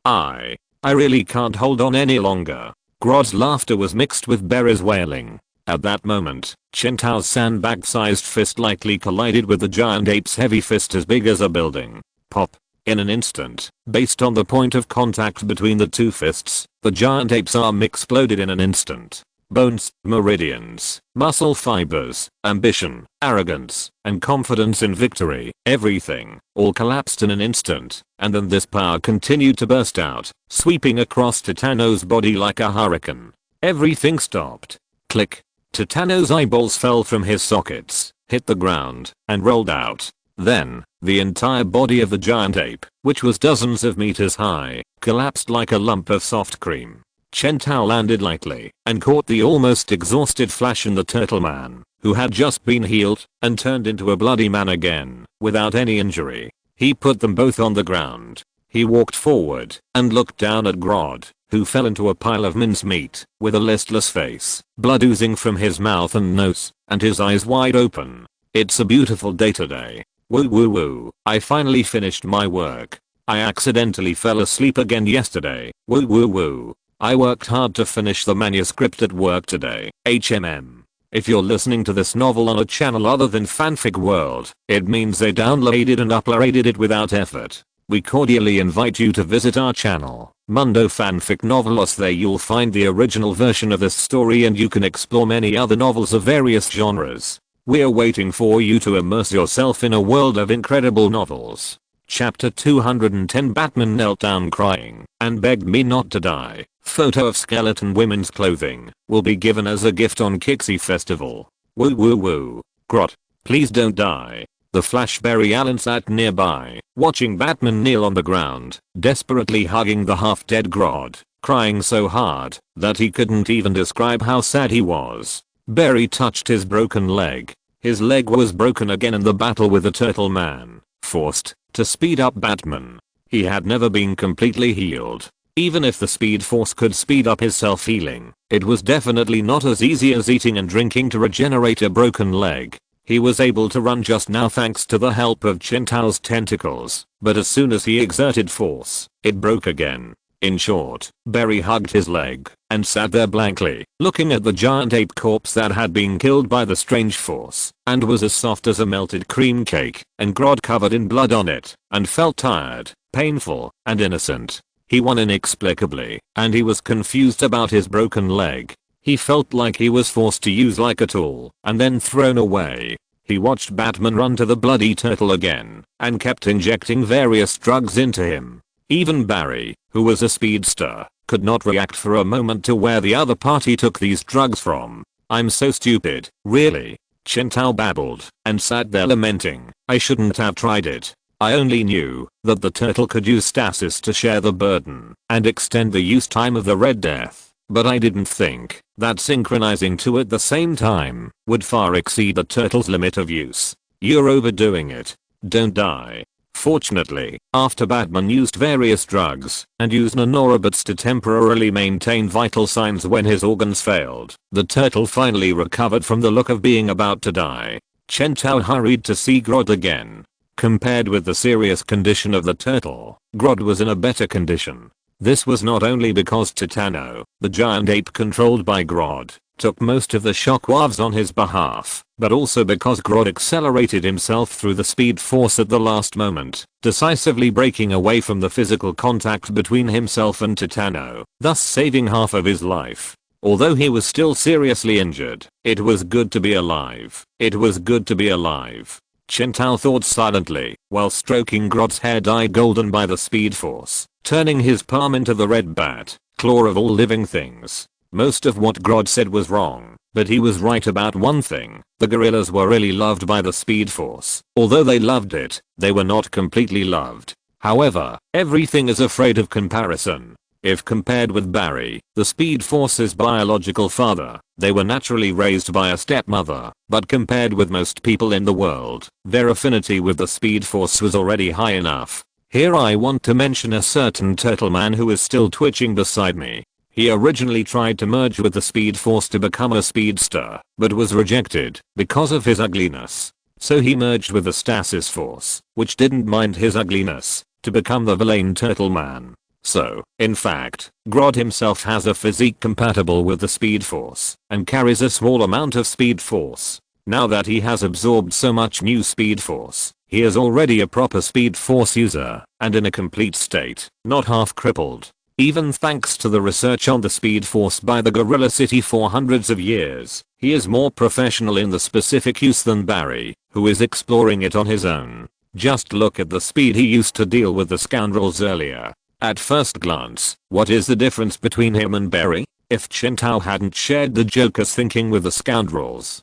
I really can't hold on any longer. Grodd's laughter was mixed with Barry's wailing. At that moment, Chen Tao's sandbag-sized fist lightly collided with the giant ape's heavy fist as big as a building. Pop. In an instant, based on the point of contact between the two fists, the giant ape's arm exploded in an instant. Bones, meridians, muscle fibers, ambition, arrogance, and confidence in victory, everything, all collapsed in an instant, and then this power continued to burst out, sweeping across Titano's body like a hurricane. Everything stopped. Click. Titano's eyeballs fell from his sockets, hit the ground, and rolled out. Then, the entire body of the giant ape, which was dozens of meters high, collapsed like a lump of soft cream. Chen Tao landed lightly and caught the almost exhausted Flash and the Turtle Man, who had just been healed and turned into a bloody man again, without any injury. He put them both on the ground. He walked forward and looked down at Grodd, who fell into a pile of mincemeat, with a listless face, blood oozing from his mouth and nose, and his eyes wide open. It's a beautiful day today. Woo woo woo, I finally finished my work. I accidentally fell asleep again yesterday. Woo woo woo. I worked hard to finish the manuscript at work today. HMM. If you're listening to this novel on a channel other than Fanfic World, it means they downloaded and uploaded it without effort. We cordially invite you to visit our channel, Mundo Fanfic Novelos. There you'll find the original version of this story and you can explore many other novels of various genres. We're waiting for you to immerse yourself in a world of incredible novels. Chapter 210. Batman knelt down crying and begged me not to die. Photo of skeleton women's clothing will be given as a gift on Kixie Festival. Woo woo woo. Grodd, please don't die. The Flash. Barry Allen sat nearby, watching Batman kneel on the ground, desperately hugging the half-dead Grodd, crying so hard that he couldn't even describe how sad he was. Barry touched his broken leg. His leg was broken again in the battle with the Turtle Man, forced to speed up Batman. He had never been completely healed. Even if the speed force could speed up his self-healing, it was definitely not as easy as eating and drinking to regenerate a broken leg. He was able to run just now thanks to the help of Chen Tao's tentacles, but as soon as he exerted force, it broke again. In short, Barry hugged his leg and sat there blankly, looking at the giant ape corpse that had been killed by the strange force and was as soft as a melted cream cake, and Grodd covered in blood on it, and felt tired, painful, and innocent. He won inexplicably, and he was confused about his broken leg. He felt like he was forced to use like a tool and then thrown away. He watched Batman run to the bloody turtle again and kept injecting various drugs into him. Even Barry, who was a speedster, could not react for a moment to where the other party took these drugs from. I'm so stupid, really. Chen Tao babbled and sat there lamenting. I shouldn't have tried it. I only knew that the turtle could use stasis to share the burden and extend the use time of the Red Death, but I didn't think that synchronizing two at the same time would far exceed the turtle's limit of use. You're overdoing it. Don't die. Fortunately, after Batman used various drugs and used nanorobits to temporarily maintain vital signs when his organs failed, the turtle finally recovered from the look of being about to die. Chen Tao hurried to see Grodd again. Compared with the serious condition of the turtle, Grodd was in a better condition. This was not only because Titano, the giant ape controlled by Grodd, took most of the shockwaves on his behalf, but also because Grodd accelerated himself through the speed force at the last moment, decisively breaking away from the physical contact between himself and Titano, thus saving half of his life. Although he was still seriously injured, it was good to be alive. It was good to be alive. Chen Tao thought silently, while stroking Grodd's hair dyed golden by the speed force, turning his palm into the red bat, claw of all living things. Most of what Grodd said was wrong, but he was right about one thing. The gorillas were really loved by the speed force. Although they loved it, they were not completely loved. However, everything is afraid of comparison. If compared with Barry, the Speed Force's biological father, they were naturally raised by a stepmother, but compared with most people in the world, their affinity with the Speed Force was already high enough. Here I want to mention a certain turtle man who is still twitching beside me. He originally tried to merge with the Speed Force to become a speedster, but was rejected because of his ugliness. So he merged with the Stasis Force, which didn't mind his ugliness, to become the villain Turtle Man. So, in fact, Grodd himself has a physique compatible with the Speed Force, and carries a small amount of Speed Force. Now that he has absorbed so much new Speed Force, he is already a proper Speed Force user, and in a complete state, not half crippled. Even thanks to the research on the Speed Force by the Gorilla City for hundreds of years, he is more professional in the specific use than Barry, who is exploring it on his own. Just look at the speed he used to deal with the scoundrels earlier. At first glance, what is the difference between him and Barry? If Chintao hadn't shared the Joker's thinking with the scoundrels,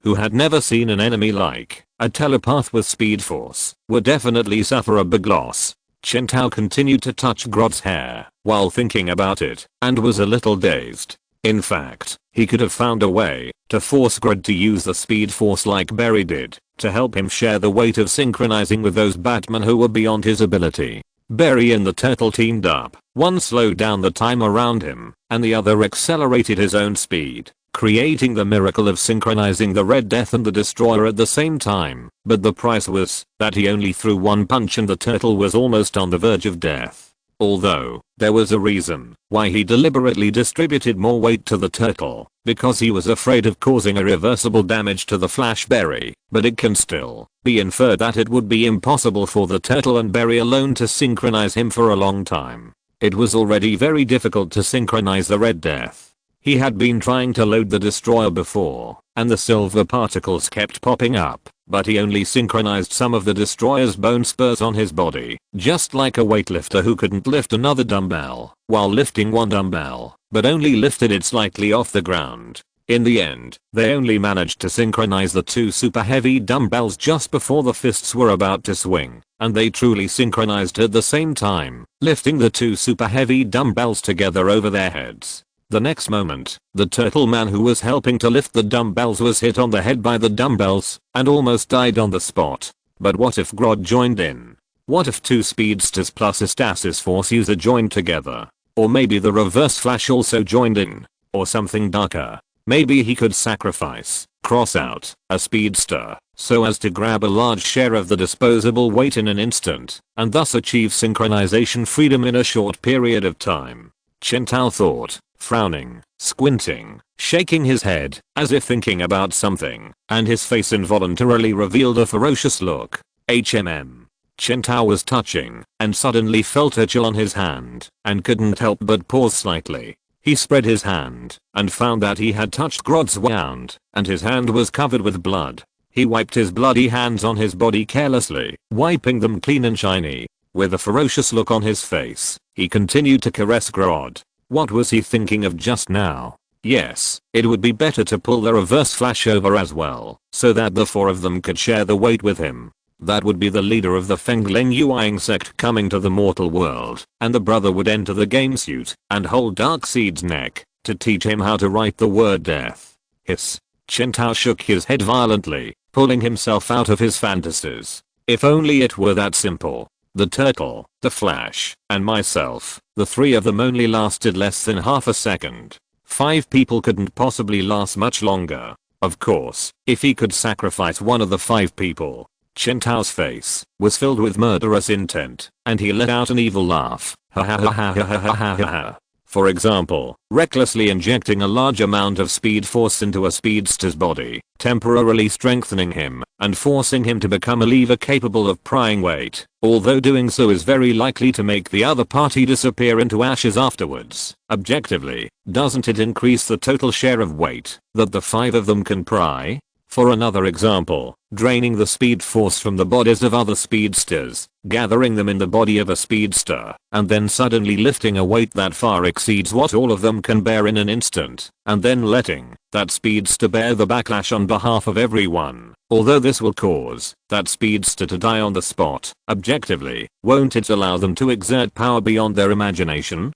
who had never seen an enemy like a telepath with Speed Force, would definitely suffer a big loss. Chintao continued to touch Grodd's hair while thinking about it, and was a little dazed. In fact, he could have found a way to force Grodd to use the Speed Force like Barry did, to help him share the weight of synchronizing with those Batmen who were beyond his ability. Barry and the turtle teamed up. One slowed down the time around him, and the other accelerated his own speed, creating the miracle of synchronizing the Red Death and the Destroyer at the same time. But the price was that he only threw one punch and the turtle was almost on the verge of death. Although, there was a reason why he deliberately distributed more weight to the turtle, because he was afraid of causing irreversible damage to the Flash Barry, but it can still be inferred that it would be impossible for the turtle and Barry alone to synchronize him for a long time. It was already very difficult to synchronize the Red Death. He had been trying to load the Destroyer before, and the silver particles kept popping up, but he only synchronized some of the Destroyer's bone spurs on his body, just like a weightlifter who couldn't lift another dumbbell while lifting one dumbbell, but only lifted it slightly off the ground. In the end, they only managed to synchronize the two super heavy dumbbells just before the fists were about to swing, and they truly synchronized at the same time, lifting the two super heavy dumbbells together over their heads. The next moment, the turtle man who was helping to lift the dumbbells was hit on the head by the dumbbells and almost died on the spot. But what if Grodd joined in? What if two speedsters plus a Stasis Force user joined together? Or maybe the Reverse Flash also joined in? Or something darker? Maybe he could sacrifice, cross out, a speedster, so as to grab a large share of the disposable weight in an instant, and thus achieve synchronization freedom in a short period of time. Chintao thought, frowning, squinting, shaking his head, as if thinking about something, and his face involuntarily revealed a ferocious look. Chintao was touching, and suddenly felt a chill on his hand, and couldn't help but pause slightly. He spread his hand, and found that he had touched Grodd's wound, and his hand was covered with blood. He wiped his bloody hands on his body carelessly, wiping them clean and shiny. With a ferocious look on his face, he continued to caress Grodd. What was he thinking of just now? Yes, it would be better to pull the Reverse Flash over as well, so that the four of them could share the weight with him. That would be the leader of the Feng Leng Yuang sect coming to the mortal world, and the brother would enter the game suit and hold Darkseid's neck to teach him how to write the word death. Hiss. Chintao shook his head violently, pulling himself out of his fantasies. If only it were that simple. The turtle, the Flash, and myself, the three of them only lasted less than half a second. 5 people couldn't possibly last much longer. Of course, if he could sacrifice one of the 5 people. Chintao's face was filled with murderous intent, and he let out an evil laugh. Ha ha ha ha ha ha ha ha ha. For example, recklessly injecting a large amount of speed force into a speedster's body, temporarily strengthening him, and forcing him to become a lever capable of prying weight, although doing so is very likely to make the other party disappear into ashes afterwards. Objectively, doesn't it increase the total share of weight that the 5 of them can pry? For another example, draining the speed force from the bodies of other speedsters, gathering them in the body of a speedster, and then suddenly lifting a weight that far exceeds what all of them can bear in an instant, and then letting that speedster bear the backlash on behalf of everyone. Although this will cause that speedster to die on the spot, objectively, won't it allow them to exert power beyond their imagination?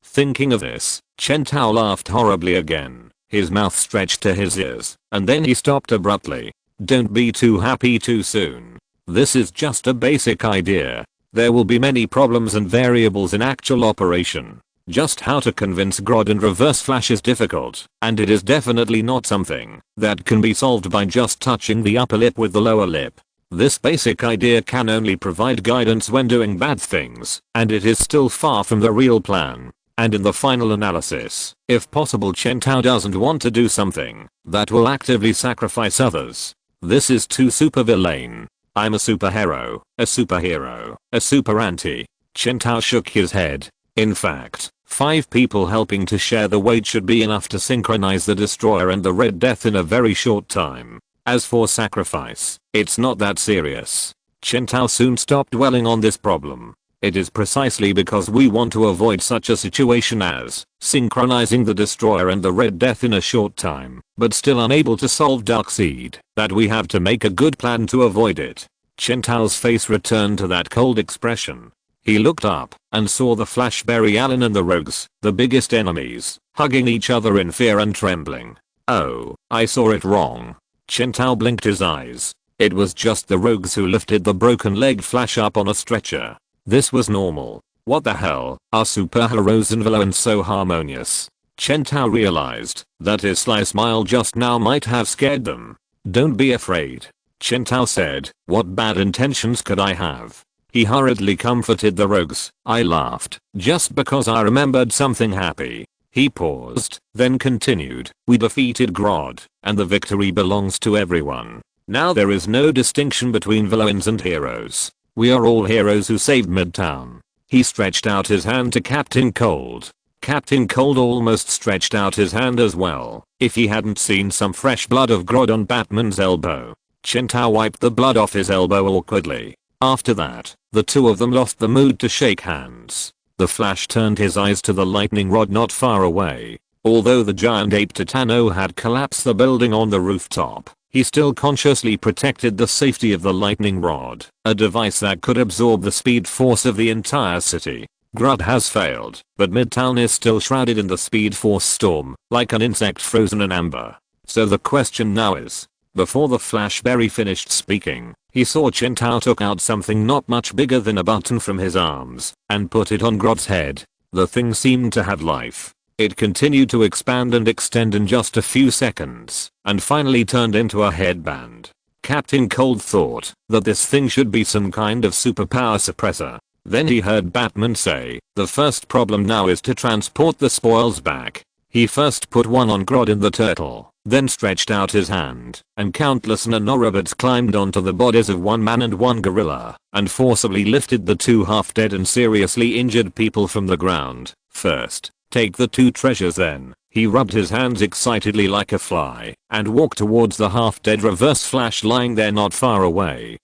Thinking of this, Chen Tao laughed horribly again, his mouth stretched to his ears, and then he stopped abruptly. Don't be too happy too soon. This is just a basic idea. There will be many problems and variables in actual operation. Just how to convince Grodd and Reverse Flash is difficult, and it is definitely not something that can be solved by just touching the upper lip with the lower lip. This basic idea can only provide guidance when doing bad things, and it is still far from the real plan. And in the final analysis, if possible, Chen Tao doesn't want to do something that will actively sacrifice others. This is too supervillain. I'm a superhero, a superhero, a super anti. Chen Tao shook his head. In fact, 5 people helping to share the weight should be enough to synchronize the Destroyer and the Red Death in a very short time. As for sacrifice, it's not that serious. Chen Tao soon stopped dwelling on this problem. It is precisely because we want to avoid such a situation as synchronizing the Destroyer and the Red Death in a short time, but still unable to solve Darkseid, that we have to make a good plan to avoid it. Chen Tao's face returned to that cold expression. He looked up and saw the Flash, Barry Allen and the Rogues, the biggest enemies, hugging each other in fear and trembling. Oh, I saw it wrong. Chen Tao blinked his eyes. It was just the Rogues who lifted the broken-legged Flash up on a stretcher. This was normal. What the hell, are superheroes and villains so harmonious? Chen Tao realized that his sly smile just now might have scared them. Don't be afraid. Chen Tao said, what bad intentions could I have? He hurriedly comforted the Rogues. I laughed, just because I remembered something happy. He paused, then continued, we defeated Grodd, and the victory belongs to everyone. Now there is no distinction between villains and heroes. We are all heroes who saved Midtown. He stretched out his hand to Captain Cold. Captain Cold almost stretched out his hand as well, if he hadn't seen some fresh blood of Grodd on Batman's elbow. Chen Tao wiped the blood off his elbow awkwardly. After that, the two of them lost the mood to shake hands. The Flash turned his eyes to the lightning rod not far away. Although the giant ape Titano had collapsed the building on the rooftop, he still consciously protected the safety of the lightning rod, a device that could absorb the speed force of the entire city. Grodd has failed, but Midtown is still shrouded in the speed force storm, like an insect frozen in amber. So the question now is, before the Flash Barry finished speaking, he saw Chen Tao took out something not much bigger than a button from his arms, and put it on Grodd's head. The thing seemed to have life. It continued to expand and extend in just a few seconds, and finally turned into a headband. Captain Cold thought that this thing should be some kind of superpower suppressor. Then he heard Batman say, the first problem now is to transport the spoils back. He first put one on Grodd and the turtle, then stretched out his hand, and countless nanorobots climbed onto the bodies of one man and one gorilla, and forcibly lifted the 2 half-dead and seriously injured people from the ground. First, take the 2 treasures. Then, he rubbed his hands excitedly like a fly, and walked towards the half-dead Reverse Flash lying there not far away.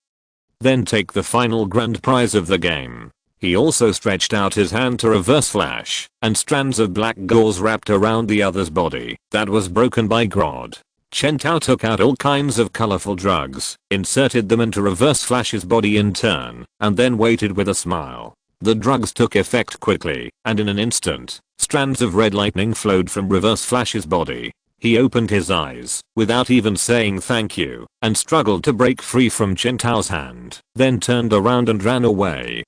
Then take the final grand prize of the game. He also stretched out his hand to Reverse Flash, and strands of black gauze wrapped around the other's body that was broken by Grodd. Chen Tao took out all kinds of colorful drugs, inserted them into Reverse Flash's body in turn, and then waited with a smile. The drugs took effect quickly, and in an instant, strands of red lightning flowed from Reverse Flash's body. He opened his eyes, without even saying thank you, and struggled to break free from Chen Tao's hand, then turned around and ran away.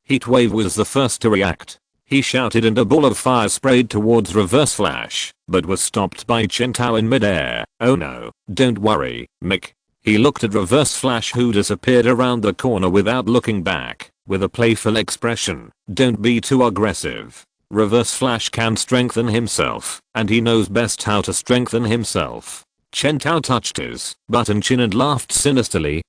Heatwave was the first to react. He shouted and a ball of fire sprayed towards Reverse Flash, but was stopped by Chen Tao in midair. Oh no, don't worry, Mick. He looked at Reverse Flash, who disappeared around the corner without looking back, with a playful expression. Don't be too aggressive. Reverse Flash can strengthen himself, and he knows best how to strengthen himself. Chen Tao touched his button chin and laughed sinisterly.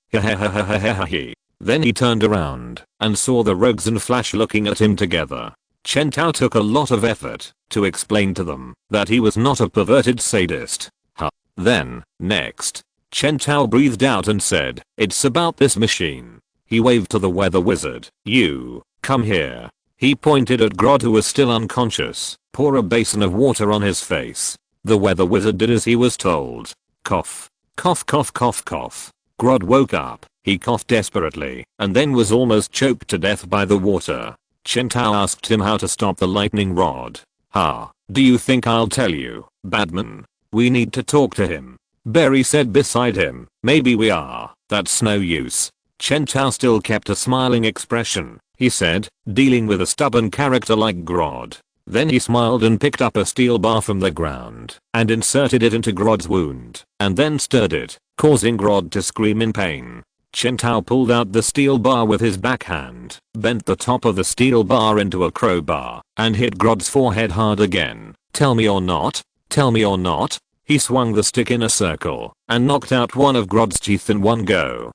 Then he turned around and saw the Rogues and Flash looking at him together. Chen Tao took a lot of effort to explain to them that he was not a perverted sadist. Then, next, Chen Tao breathed out and said, "It's about this machine." He waved to the weather wizard. "You, come here." He pointed at Grodd, who was still unconscious. "Pour a basin of water on his face." The weather wizard did as he was told. Cough. Cough cough cough cough. Grodd woke up. He coughed desperately and then was almost choked to death by the water. Chen Tao asked him how to stop the lightning rod. Do you think I'll tell you, Batman? We need to talk to him." Barry said beside him. "Maybe we are. That's no use." Chen Tao still kept a smiling expression. He said, "Dealing with a stubborn character like Grodd." Then he smiled and picked up a steel bar from the ground and inserted it into Grodd's wound and then stirred it, causing Grodd to scream in pain. Chen Tao pulled out the steel bar with his backhand, bent the top of the steel bar into a crowbar, and hit Grodd's forehead hard again. "Tell me or not? Tell me or not?" He swung the stick in a circle and knocked out one of Grodd's teeth in one go.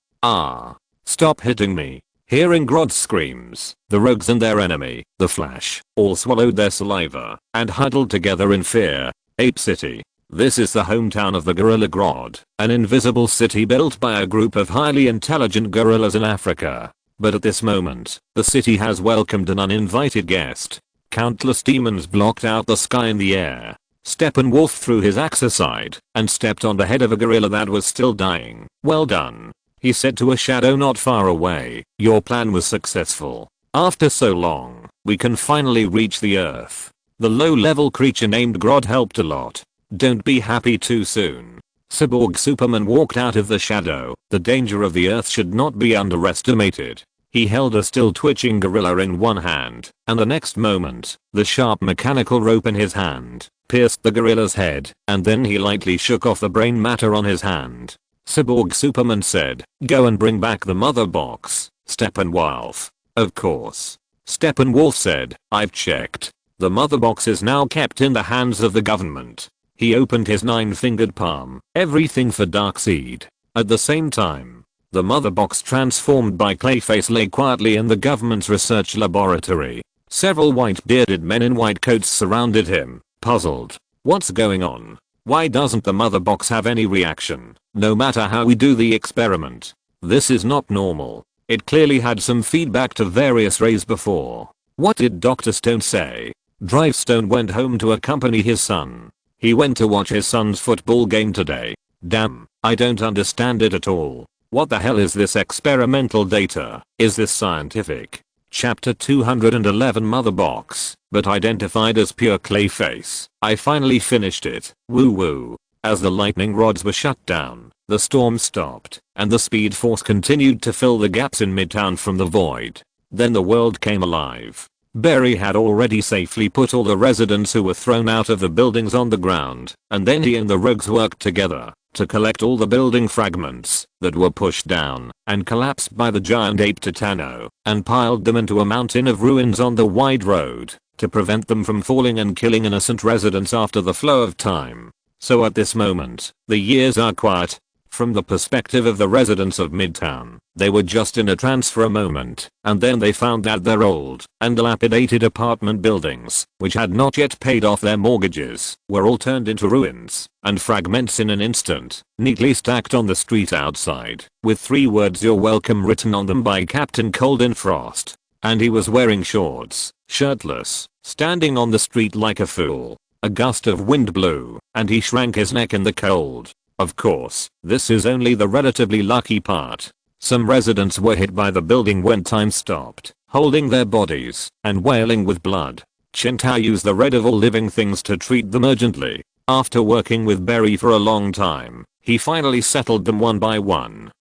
Stop hitting me." Hearing Grodd's screams, the rogues and their enemy, the Flash, all swallowed their saliva and huddled together in fear. Ape City. This is the hometown of the gorilla Grodd, an invisible city built by a group of highly intelligent gorillas in Africa. But at this moment, the city has welcomed an uninvited guest. Countless demons blocked out the sky and the air. Steppenwolf threw his axe aside and stepped on the head of a gorilla that was still dying. "Well done," he said to a shadow not far away. "Your plan was successful. After so long, we can finally reach the earth." The low-level creature named Grodd helped a lot. "Don't be happy too soon." Cyborg Superman walked out of the shadow. The danger of the earth should not be underestimated. He held a still twitching gorilla in one hand, and the next moment, the sharp mechanical rope in his hand pierced the gorilla's head, and then he lightly shook off the brain matter on his hand. Cyborg Superman said, "Go and bring back the mother box, Steppenwolf." "Of course." Steppenwolf said, "I've checked. The mother box is now kept in the hands of the government." He opened his 9-fingered palm. Everything for Darkseid. At the same time, the mother box transformed by Clayface lay quietly in the government's research laboratory. Several white-bearded men in white coats surrounded him, puzzled. "What's going on? Why doesn't the mother box have any reaction, no matter how we do the experiment? This is not normal." It clearly had some feedback to various rays before. What did Dr. Stone say? Drive Stone went home to accompany his son. He went to watch his son's football game today. Damn, I don't understand it at all. What the hell is this experimental data? Is this scientific? Chapter 211 Mother Box, but identified as pure Clayface. I finally finished it. Woo woo. As the lightning rods were shut down, the storm stopped, and the Speed Force continued to fill the gaps in Midtown from the void. Then the world came alive. Barry had already safely put all the residents who were thrown out of the buildings on the ground, and then he and the rogues worked together to collect all the building fragments that were pushed down and collapsed by the giant ape Titano, and piled them into a mountain of ruins on the wide road to prevent them from falling and killing innocent residents after the flow of time. So at this moment, the years are quiet. From the perspective of the residents of Midtown, they were just in a trance for a moment, and then they found that their old and dilapidated apartment buildings, which had not yet paid off their mortgages, were all turned into ruins and fragments in an instant, neatly stacked on the street outside, with 3 words "You're welcome" written on them by Captain Cold and Frost. And he was wearing shorts, shirtless, standing on the street like a fool. A gust of wind blew, and he shrank his neck in the cold. Of course, this is only the relatively lucky part. Some residents were hit by the building when time stopped, holding their bodies and wailing with blood. Chen Tao used the red of all living things to treat them urgently. After working with Barry for a long time, he finally settled them one by one.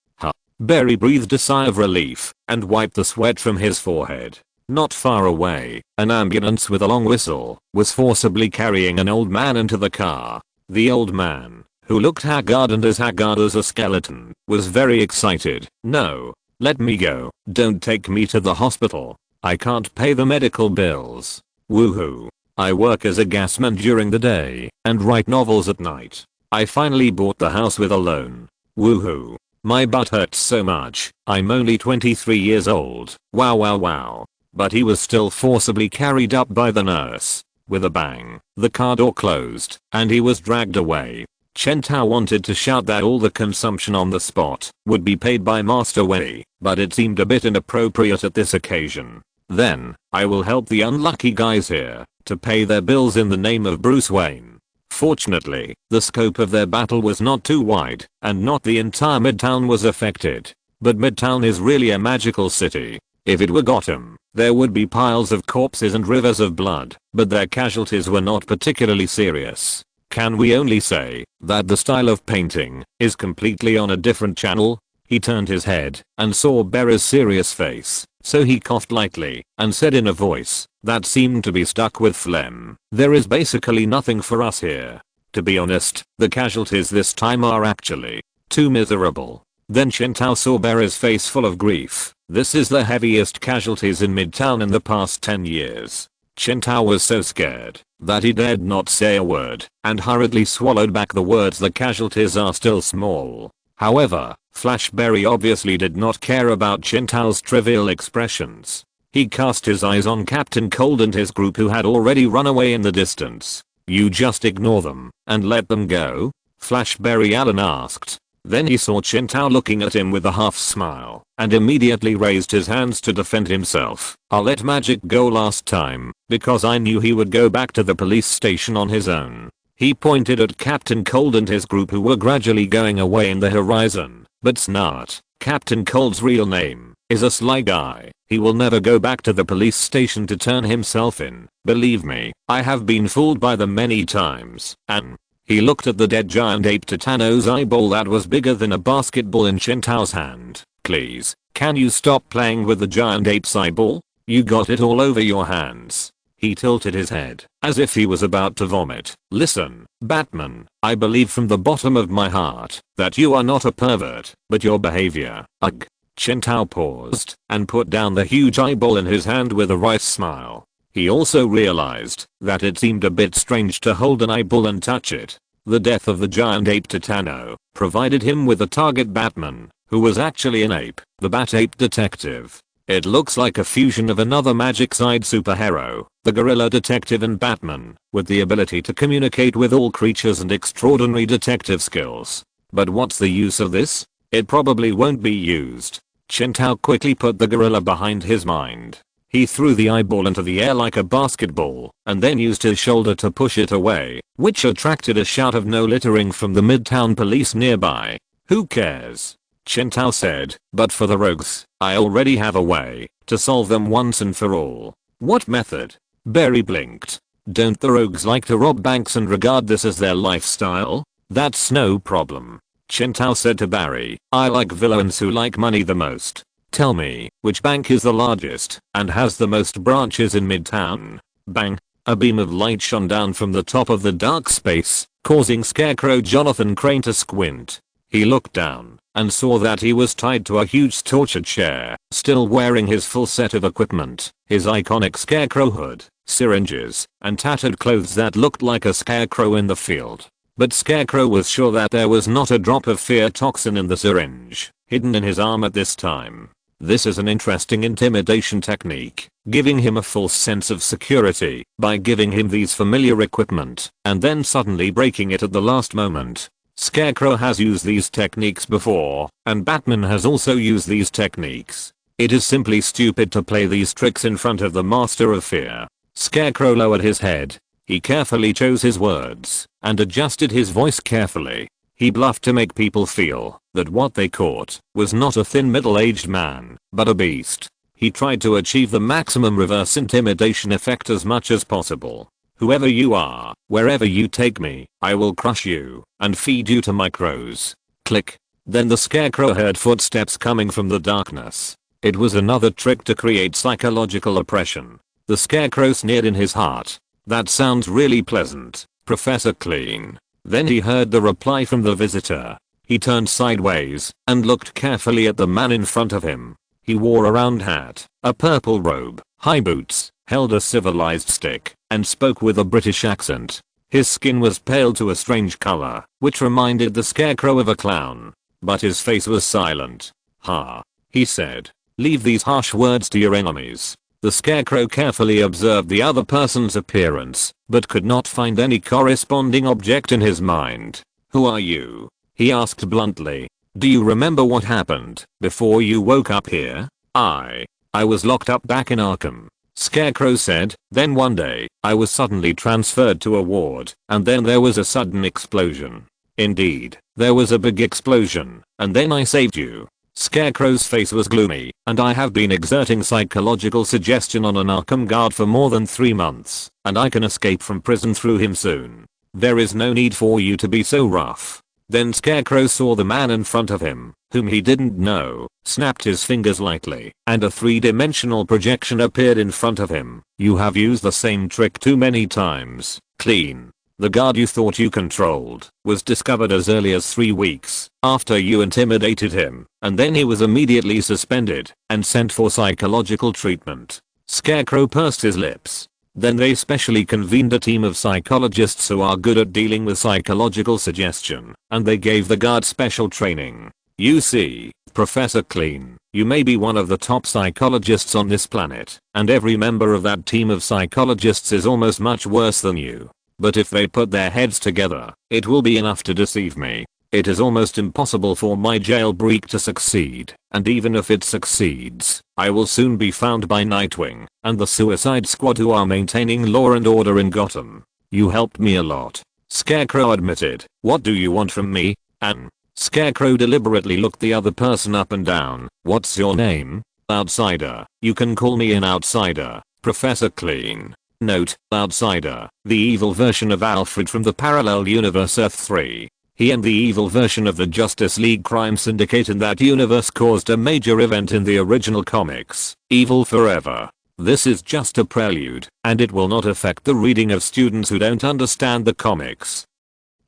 Barry breathed a sigh of relief and wiped the sweat from his forehead. Not far away, an ambulance with a long whistle was forcibly carrying an old man into the car. The old man, who looked haggard and as haggard as a skeleton, was very excited. "No, let me go. Don't take me to the hospital. I can't pay the medical bills. Woohoo. I work as a gasman during the day and write novels at night. I finally bought the house with a loan. Woohoo. My butt hurts so much. I'm only 23 years old. Wow wow wow." But he was still forcibly carried up by the nurse. With a bang, the car door closed, and he was dragged away. Chen Tao wanted to shout that all the consumption on the spot would be paid by Master Wei, but it seemed a bit inappropriate at this occasion. Then, I will help the unlucky guys here to pay their bills in the name of Bruce Wayne. Fortunately, the scope of their battle was not too wide, and not the entire Midtown was affected. But Midtown is really a magical city. If it were Gotham, there would be piles of corpses and rivers of blood, but their casualties were not particularly serious. Can we only say that the style of painting is completely on a different channel? He turned his head and saw Barry's serious face, so he coughed lightly and said in a voice that seemed to be stuck with phlegm, "There is basically nothing for us here. To be honest, the casualties this time are actually too miserable." Then Chen Tao saw Barry's face full of grief. "This is the heaviest casualties in Midtown in the past 10 years. Chen Tao was so scared that he dared not say a word and hurriedly swallowed back the words, "The casualties are still small." However, Flash Barry obviously did not care about Chen Tao's trivial expressions. He cast his eyes on Captain Cold and his group, who had already run away in the distance. "You just ignore them and let them go?" Flash Barry Allen asked. Then he saw Chen Tao looking at him with a half smile and immediately raised his hands to defend himself. "I let Magic go last time because I knew he would go back to the police station on his own." He pointed at Captain Cold and his group, who were gradually going away in the horizon. "But Snart, Captain Cold's real name, is a sly guy. He will never go back to the police station to turn himself in. Believe me, I have been fooled by them many times." And he looked at the dead giant ape Titano's eyeball that was bigger than a basketball in Chen Tao's hand. "Please, can you stop playing with the giant ape's eyeball? You got it all over your hands." He tilted his head as if he was about to vomit. "Listen, Batman, I believe from the bottom of my heart that you are not a pervert, but your behavior." Ugh. Chen Tao paused and put down the huge eyeball in his hand with a wry smile. He also realized that it seemed a bit strange to hold an eyeball and touch it. The death of the giant ape Titano provided him with a target, Batman, who was actually an ape, the Bat Ape Detective. It looks like a fusion of another magic side superhero, the Gorilla Detective, and Batman, with the ability to communicate with all creatures and extraordinary detective skills. But what's the use of this? It probably won't be used. Chen Tao quickly put the gorilla behind his mind. He threw the eyeball into the air like a basketball and then used his shoulder to push it away, which attracted a shout of "No littering" from the Midtown police nearby. "Who cares?" Chen Tao said, "But for the rogues, I already have a way to solve them once and for all." "What method?" Barry blinked. "Don't the rogues like to rob banks and regard this as their lifestyle? That's no problem." Chen Tao said to Barry, "I like villains who like money the most. Tell me, which bank is the largest and has the most branches in Midtown?" Bang! A beam of light shone down from the top of the dark space, causing Scarecrow Jonathan Crane to squint. He looked down and saw that he was tied to a huge torture chair, still wearing his full set of equipment, his iconic Scarecrow hood, syringes, and tattered clothes that looked like a scarecrow in the field. But Scarecrow was sure that there was not a drop of fear toxin in the syringe hidden in his arm at this time. This is an interesting intimidation technique, giving him a false sense of security by giving him these familiar equipment and then suddenly breaking it at the last moment. Scarecrow has used these techniques before, and Batman has also used these techniques. It is simply stupid to play these tricks in front of the Master of Fear. Scarecrow lowered his head. He carefully chose his words and adjusted his voice carefully. He bluffed to make people feel that what they caught was not a thin middle-aged man, but a beast. He tried to achieve the maximum reverse intimidation effect as much as possible. "Whoever you are, wherever you take me, I will crush you and feed you to my crows." Click. Then the Scarecrow heard footsteps coming from the darkness. It was another trick to create psychological oppression. The Scarecrow sneered in his heart. "That sounds really pleasant, Professor Clean." Then he heard the reply from the visitor. He turned sideways and looked carefully at the man in front of him. He wore a round hat, a purple robe, high boots, held a civilized stick, and spoke with a British accent. His skin was pale to a strange color, which reminded the Scarecrow of a clown. But his face was silent. "Ha," he said. "Leave these harsh words to your enemies." The Scarecrow carefully observed the other person's appearance, but could not find any corresponding object in his mind. "Who are you?" he asked bluntly. "Do you remember what happened before you woke up here?" I was locked up back in Arkham," Scarecrow said. "Then one day, I was suddenly transferred to a ward, and then there was a sudden explosion." "Indeed, there was a big explosion, and then I saved you." Scarecrow's face was gloomy, "And I have been exerting psychological suggestion on an Arkham guard for more than 3 months, and I can escape from prison through him soon. There is no need for you to be so rough." Then Scarecrow saw the man in front of him, whom he didn't know, snapped his fingers lightly, and a 3-dimensional projection appeared in front of him. "You have used the same trick too many times, Clean. The guard you thought you controlled was discovered as early as 3 weeks after you intimidated him, and then he was immediately suspended and sent for psychological treatment." Scarecrow pursed his lips. Then they specially convened a team of psychologists who are good at dealing with psychological suggestion, and they gave the guard special training. "You see, Professor Clean, you may be one of the top psychologists on this planet, and every member of that team of psychologists is almost much worse than you. But if they put their heads together, it will be enough to deceive me. It is almost impossible for my jailbreak to succeed, and even if it succeeds, I will soon be found by Nightwing and the Suicide Squad who are maintaining law and order in Gotham. You helped me a lot," Scarecrow admitted. "What do you want from me, Ann?" Scarecrow deliberately looked the other person up and down. "What's your name?" "Outsider. You can call me an outsider, Professor Clean. Note, Outsider, the evil version of Alfred from the parallel universe Earth 3. He and the evil version of the Justice League crime syndicate in that universe caused a major event in the original comics, Evil Forever. This is just a prelude, and it will not affect the reading of students who don't understand the comics."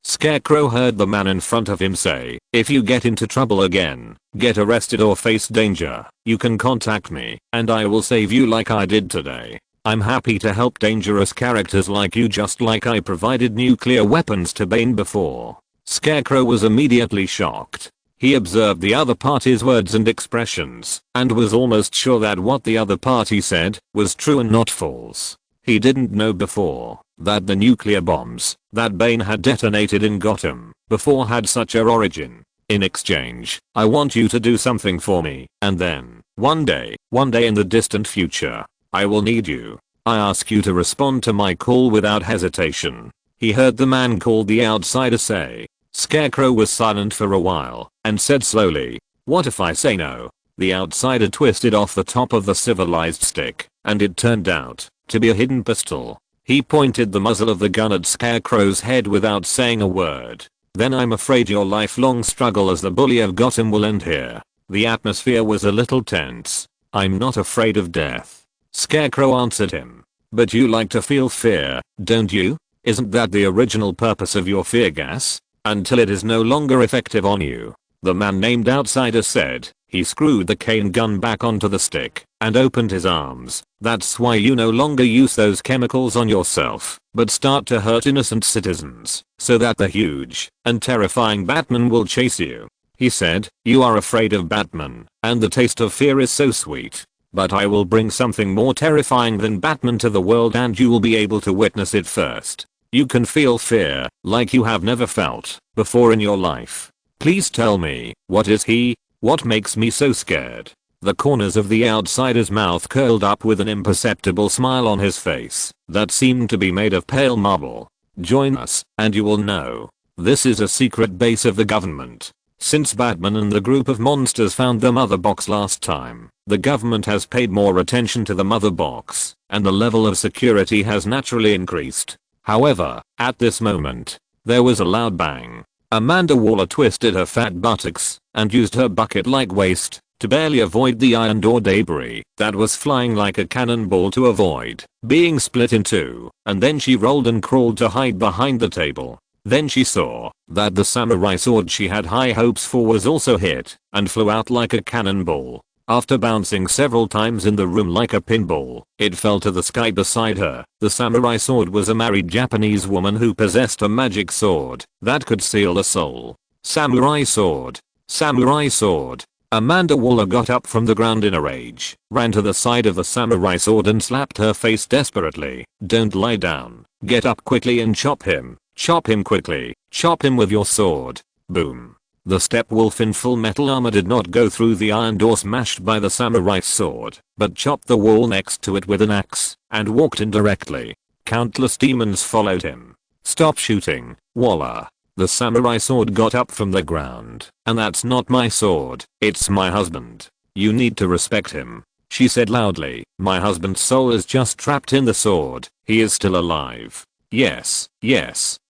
Scarecrow heard the man in front of him say, "If you get into trouble again, get arrested or face danger, you can contact me, and I will save you like I did today. I'm happy to help dangerous characters like you just like I provided nuclear weapons to Bane before." Scarecrow was immediately shocked. He observed the other party's words and expressions, and was almost sure that what the other party said was true and not false. He didn't know before that the nuclear bombs that Bane had detonated in Gotham before had such a origin. "In exchange, I want you to do something for me, and then, one day in the distant future, I will need you. I ask you to respond to my call without hesitation." He heard the man called the Outsider say. Scarecrow was silent for a while, and said slowly, "What if I say no?" The Outsider twisted off the top of the civilized stick, and it turned out to be a hidden pistol. He pointed the muzzle of the gun at Scarecrow's head without saying a word. "Then I'm afraid your lifelong struggle as the bully of Gotham will end here." The atmosphere was a little tense. "I'm not afraid of death," Scarecrow answered him. "But you like to feel fear, don't you? Isn't that the original purpose of your fear gas? Until it is no longer effective on you," the man named Outsider said. He screwed the cane gun back onto the stick and opened his arms. "That's why you no longer use those chemicals on yourself, but start to hurt innocent citizens, so that the huge and terrifying Batman will chase you," he said. "You are afraid of Batman, and the taste of fear is so sweet. But I will bring something more terrifying than Batman to the world and you will be able to witness it first. You can feel fear like you have never felt before in your life. Please tell me, what is he? What makes me so scared?" The corners of the Outsider's mouth curled up with an imperceptible smile on his face that seemed to be made of pale marble. "Join us, and you will know. This is a secret base of the government. Since Batman and the group of monsters found the mother box last time, the government has paid more attention to the mother box, and the level of security has naturally increased. However, at this moment, there was a loud bang. Amanda Waller twisted her fat buttocks and used her bucket-like waist to barely avoid the iron door debris that was flying like a cannonball to avoid being split in two, and then she rolled and crawled to hide behind the table. Then she saw that the samurai sword she had high hopes for was also hit and flew out like a cannonball. After bouncing several times in the room like a pinball, it fell to the sky beside her. The samurai sword was a married Japanese woman who possessed a magic sword that could seal a soul. Samurai sword. Samurai sword. Amanda Waller got up from the ground in a rage, ran to the side of the samurai sword and slapped her face desperately. "Don't lie down. Get up quickly and chop him. Chop him quickly. Chop him with your sword. Boom. The step wolf in full metal armor did not go through the iron door smashed by the samurai's sword, but chopped the wall next to it with an axe, and walked in directly. Countless demons followed him. Stop shooting, Walla. The samurai sword got up from the ground. And that's not my sword, it's my husband. You need to respect him. She said loudly, my husband's soul is just trapped in the sword, he is still alive. Yes,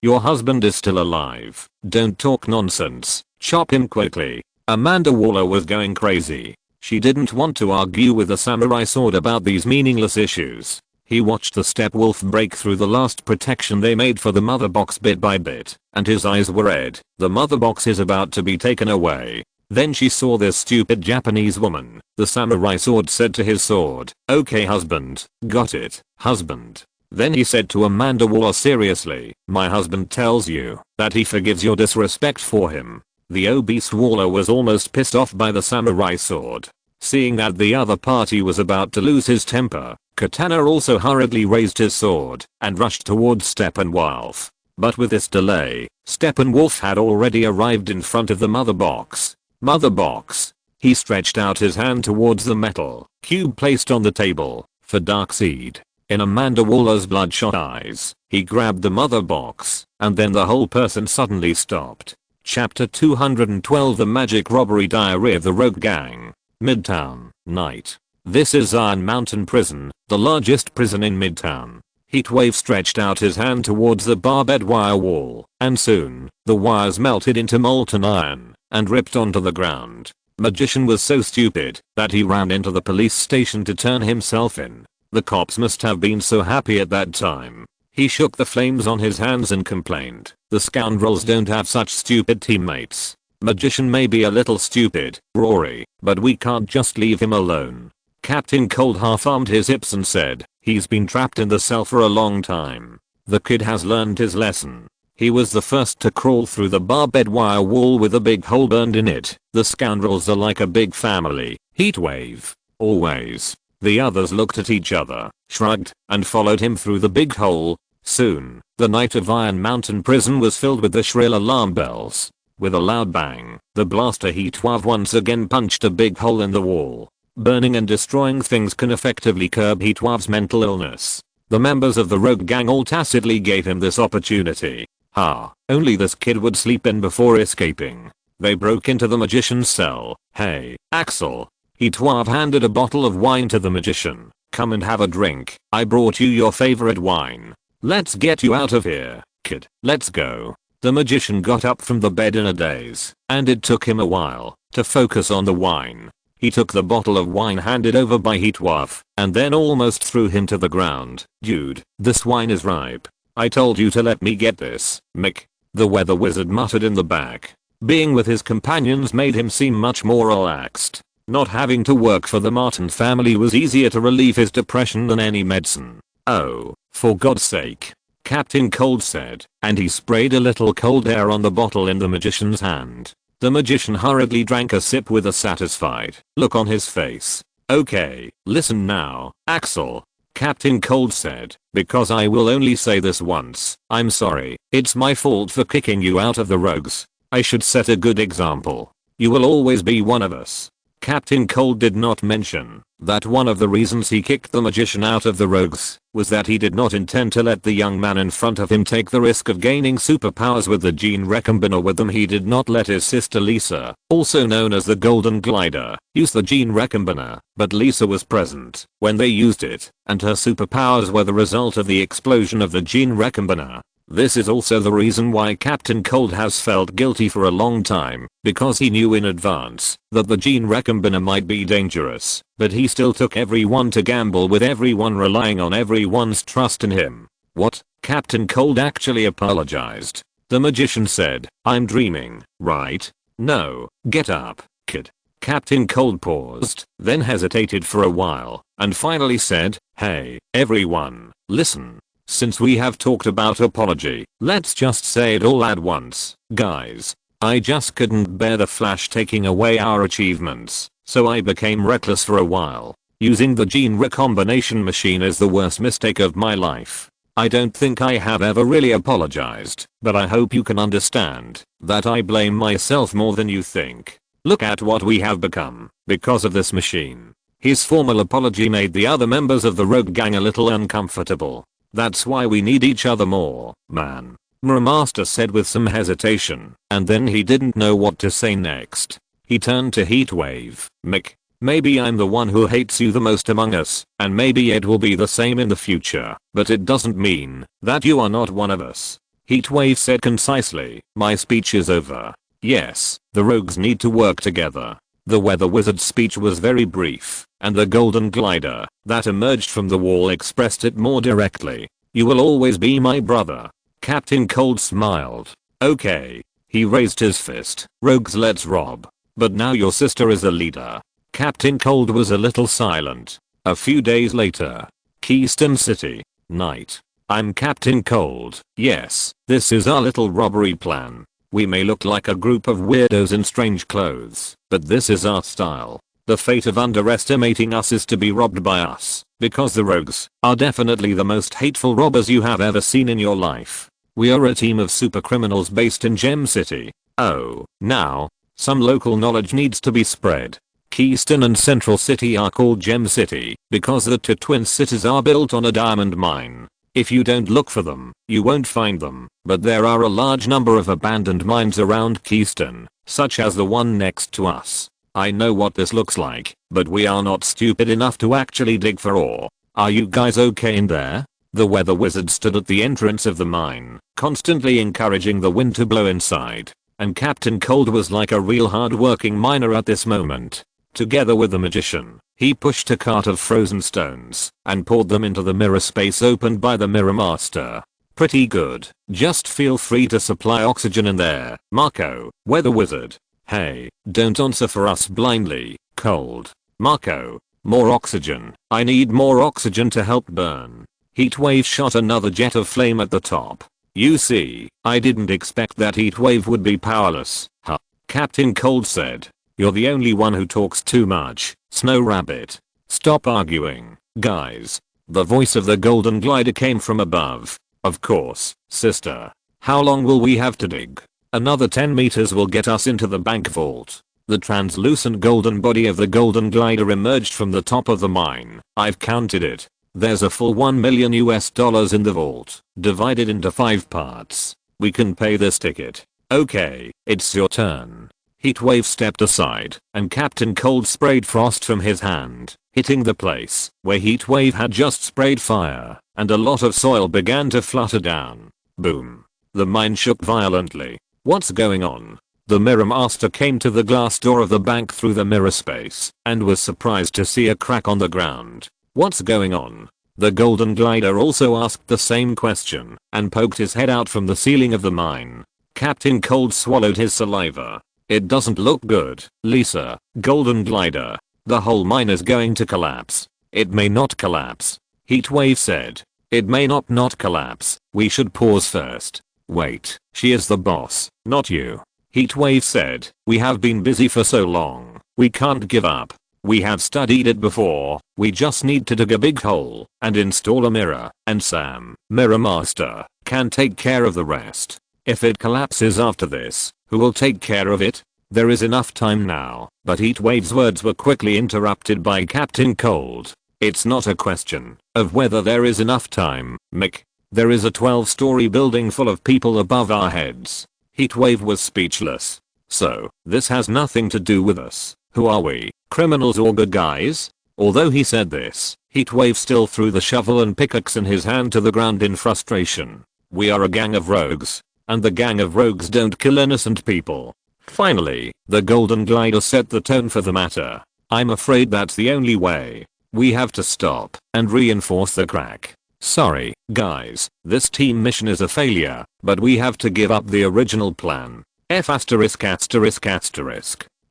your husband is still alive. Don't talk nonsense. Chop him quickly. Amanda Waller was going crazy. She didn't want to argue with the samurai sword about these meaningless issues. He watched the step wolf break through the last protection they made for the mother box bit by bit, and his eyes were red. The mother box is about to be taken away. Then she saw this stupid Japanese woman. The samurai sword said to his sword, okay husband, got it, husband. Then he said to Amanda Waller seriously, my husband tells you that he forgives your disrespect for him. The obese Waller was almost pissed off by the samurai sword. Seeing that the other party was about to lose his temper, Katana also hurriedly raised his sword and rushed towards Steppenwolf. But with this delay, Steppenwolf had already arrived in front of the mother box. Mother box. He stretched out his hand towards the metal cube placed on the table for Darkseid. In Amanda Waller's bloodshot eyes, he grabbed the mother box, and then the whole person suddenly stopped. Chapter 212 The Magic Robbery Diary of the Rogue Gang. Midtown, night. This is Iron Mountain Prison, the largest prison in Midtown. Heatwave stretched out his hand towards the barbed wire wall, and soon, the wires melted into molten iron, and ripped onto the ground. Magician was so stupid, that he ran into the police station to turn himself in. The cops must have been so happy at that time. He shook the flames on his hands and complained, the scoundrels don't have such stupid teammates. Magician may be a little stupid, Rory, but we can't just leave him alone. Captain Cold half-armed his hips and said, he's been trapped in the cell for a long time. The kid has learned his lesson. He was the first to crawl through the barbed wire wall with a big hole burned in it. The scoundrels are like a big family. Heatwave. Always. The others looked at each other, shrugged, and followed him through the big hole. Soon, the night of Iron Mountain Prison was filled with the shrill alarm bells. With a loud bang, the blaster Heatwave once again punched a big hole in the wall. Burning and destroying things can effectively curb Heatwave's mental illness. The members of the Rogue Gang all tacitly gave him this opportunity. Only this kid would sleep in before escaping. They broke into the magician's cell. Hey, Axel. Heatwave handed a bottle of wine to the magician. Come and have a drink. I brought you your favorite wine. Let's get you out of here, kid. Let's go. The magician got up from the bed in a daze, and it took him a while to focus on the wine. He took the bottle of wine handed over by Heatwave, and then almost threw him to the ground. Dude, this wine is ripe. I told you to let me get this, Mick. The weather wizard muttered in the back. Being with his companions made him seem much more relaxed. Not having to work for the Martin family was easier to relieve his depression than any medicine. Oh, for God's sake. Captain Cold said, and he sprayed a little cold air on the bottle in the magician's hand. The magician hurriedly drank a sip with a satisfied look on his face. Okay, listen now, Axel. Captain Cold said, because I will only say this once. I'm sorry, it's my fault for kicking you out of the Rogues. I should set a good example. You will always be one of us. Captain Cold did not mention that one of the reasons he kicked the magician out of the Rogues was that he did not intend to let the young man in front of him take the risk of gaining superpowers with the gene recombiner with them. He did not let his sister Lisa, also known as the Golden Glider, use the gene recombiner, but Lisa was present when they used it, and her superpowers were the result of the explosion of the gene recombiner. This is also the reason why Captain Cold has felt guilty for a long time, because he knew in advance that the gene recombiner might be dangerous, but he still took everyone to gamble with everyone relying on everyone's trust in him. What? Captain Cold actually apologized. The magician said, I'm dreaming, right? No, get up, kid. Captain Cold paused, then hesitated for a while, and finally said, hey, everyone, listen. Since we have talked about apology, let's just say it all at once, guys. I just couldn't bear the Flash taking away our achievements, so I became reckless for a while. Using the gene recombination machine is the worst mistake of my life. I don't think I have ever really apologized, but I hope you can understand that I blame myself more than you think. Look at what we have become because of this machine. His formal apology made the other members of the rogue gang a little uncomfortable. That's why we need each other more, man. Mirror Master said with some hesitation, and then he didn't know what to say next. He turned to Heatwave. Mick, maybe I'm the one who hates you the most among us, and maybe it will be the same in the future, but it doesn't mean that you are not one of us. Heatwave said concisely, my speech is over. Yes, the rogues need to work together. The weather wizard's speech was very brief, and the golden glider that emerged from the wall expressed it more directly. You will always be my brother. Captain Cold smiled. Okay. He raised his fist. Rogues, let's rob. But now your sister is the leader. Captain Cold was a little silent. A few days later. Keystone City. Night. I'm Captain Cold. Yes, this is our little robbery plan. We may look like a group of weirdos in strange clothes, but this is our style. The fate of underestimating us is to be robbed by us, because the rogues are definitely the most hateful robbers you have ever seen in your life. We are a team of super criminals based in Gem City. Oh, now, some local knowledge needs to be spread. Keystone and Central City are called Gem City because the two twin cities are built on a diamond mine. If you don't look for them, you won't find them, but there are a large number of abandoned mines around Keystone, such as the one next to us. I know what this looks like, but we are not stupid enough to actually dig for ore. Are you guys okay in there? The weather wizard stood at the entrance of the mine, constantly encouraging the wind to blow inside, and Captain Cold was like a real hard-working miner at this moment. Together with the magician, he pushed a cart of frozen stones and poured them into the mirror space opened by the Mirror Master. Pretty good. Just feel free to supply oxygen in there, Marco, weather wizard. Hey, don't answer for us blindly, Cold. Marco, more oxygen. I need more oxygen to help burn. Heatwave shot another jet of flame at the top. You see, I didn't expect that Heatwave would be powerless, huh? Captain Cold said. You're the only one who talks too much, Snow Rabbit. Stop arguing, guys. The voice of the golden glider came from above. Of course, sister. How long will we have to dig? Another 10 meters will get us into the bank vault. The translucent golden body of the golden glider emerged from the top of the mine. I've counted it. There's a full $1 million in the vault, divided into 5 parts. We can pay this ticket. Okay, it's your turn. Heatwave stepped aside, and Captain Cold sprayed frost from his hand, hitting the place where Heatwave had just sprayed fire, and a lot of soil began to flutter down. Boom. The mine shook violently. What's going on? The Mirror Master came to the glass door of the bank through the mirror space, and was surprised to see a crack on the ground. What's going on? The golden glider also asked the same question, and poked his head out from the ceiling of the mine. Captain Cold swallowed his saliva. It doesn't look good, Lisa, golden glider. The whole mine is going to collapse. It may not collapse. Heatwave said. It may not collapse. We should pause first. Wait, she is the boss, not you. Heatwave said. We have been busy for so long. We can't give up. We have studied it before. We just need to dig a big hole and install a mirror, and Sam, Mirror Master, can take care of the rest. If it collapses after this, who will take care of it? There is enough time now, but Heatwave's words were quickly interrupted by Captain Cold. It's not a question of whether there is enough time, Mick. There is a 12-story building full of people above our heads. Heatwave was speechless. So, this has nothing to do with us. Who are we, criminals or good guys? Although he said this, Heatwave still threw the shovel and pickaxe in his hand to the ground in frustration. We are a gang of rogues. And the gang of rogues don't kill innocent people. Finally, the golden glider set the tone for the matter. I'm afraid that's the only way. We have to stop and reinforce the crack. Sorry, guys, this team mission is a failure, but we have to give up the original plan. F******.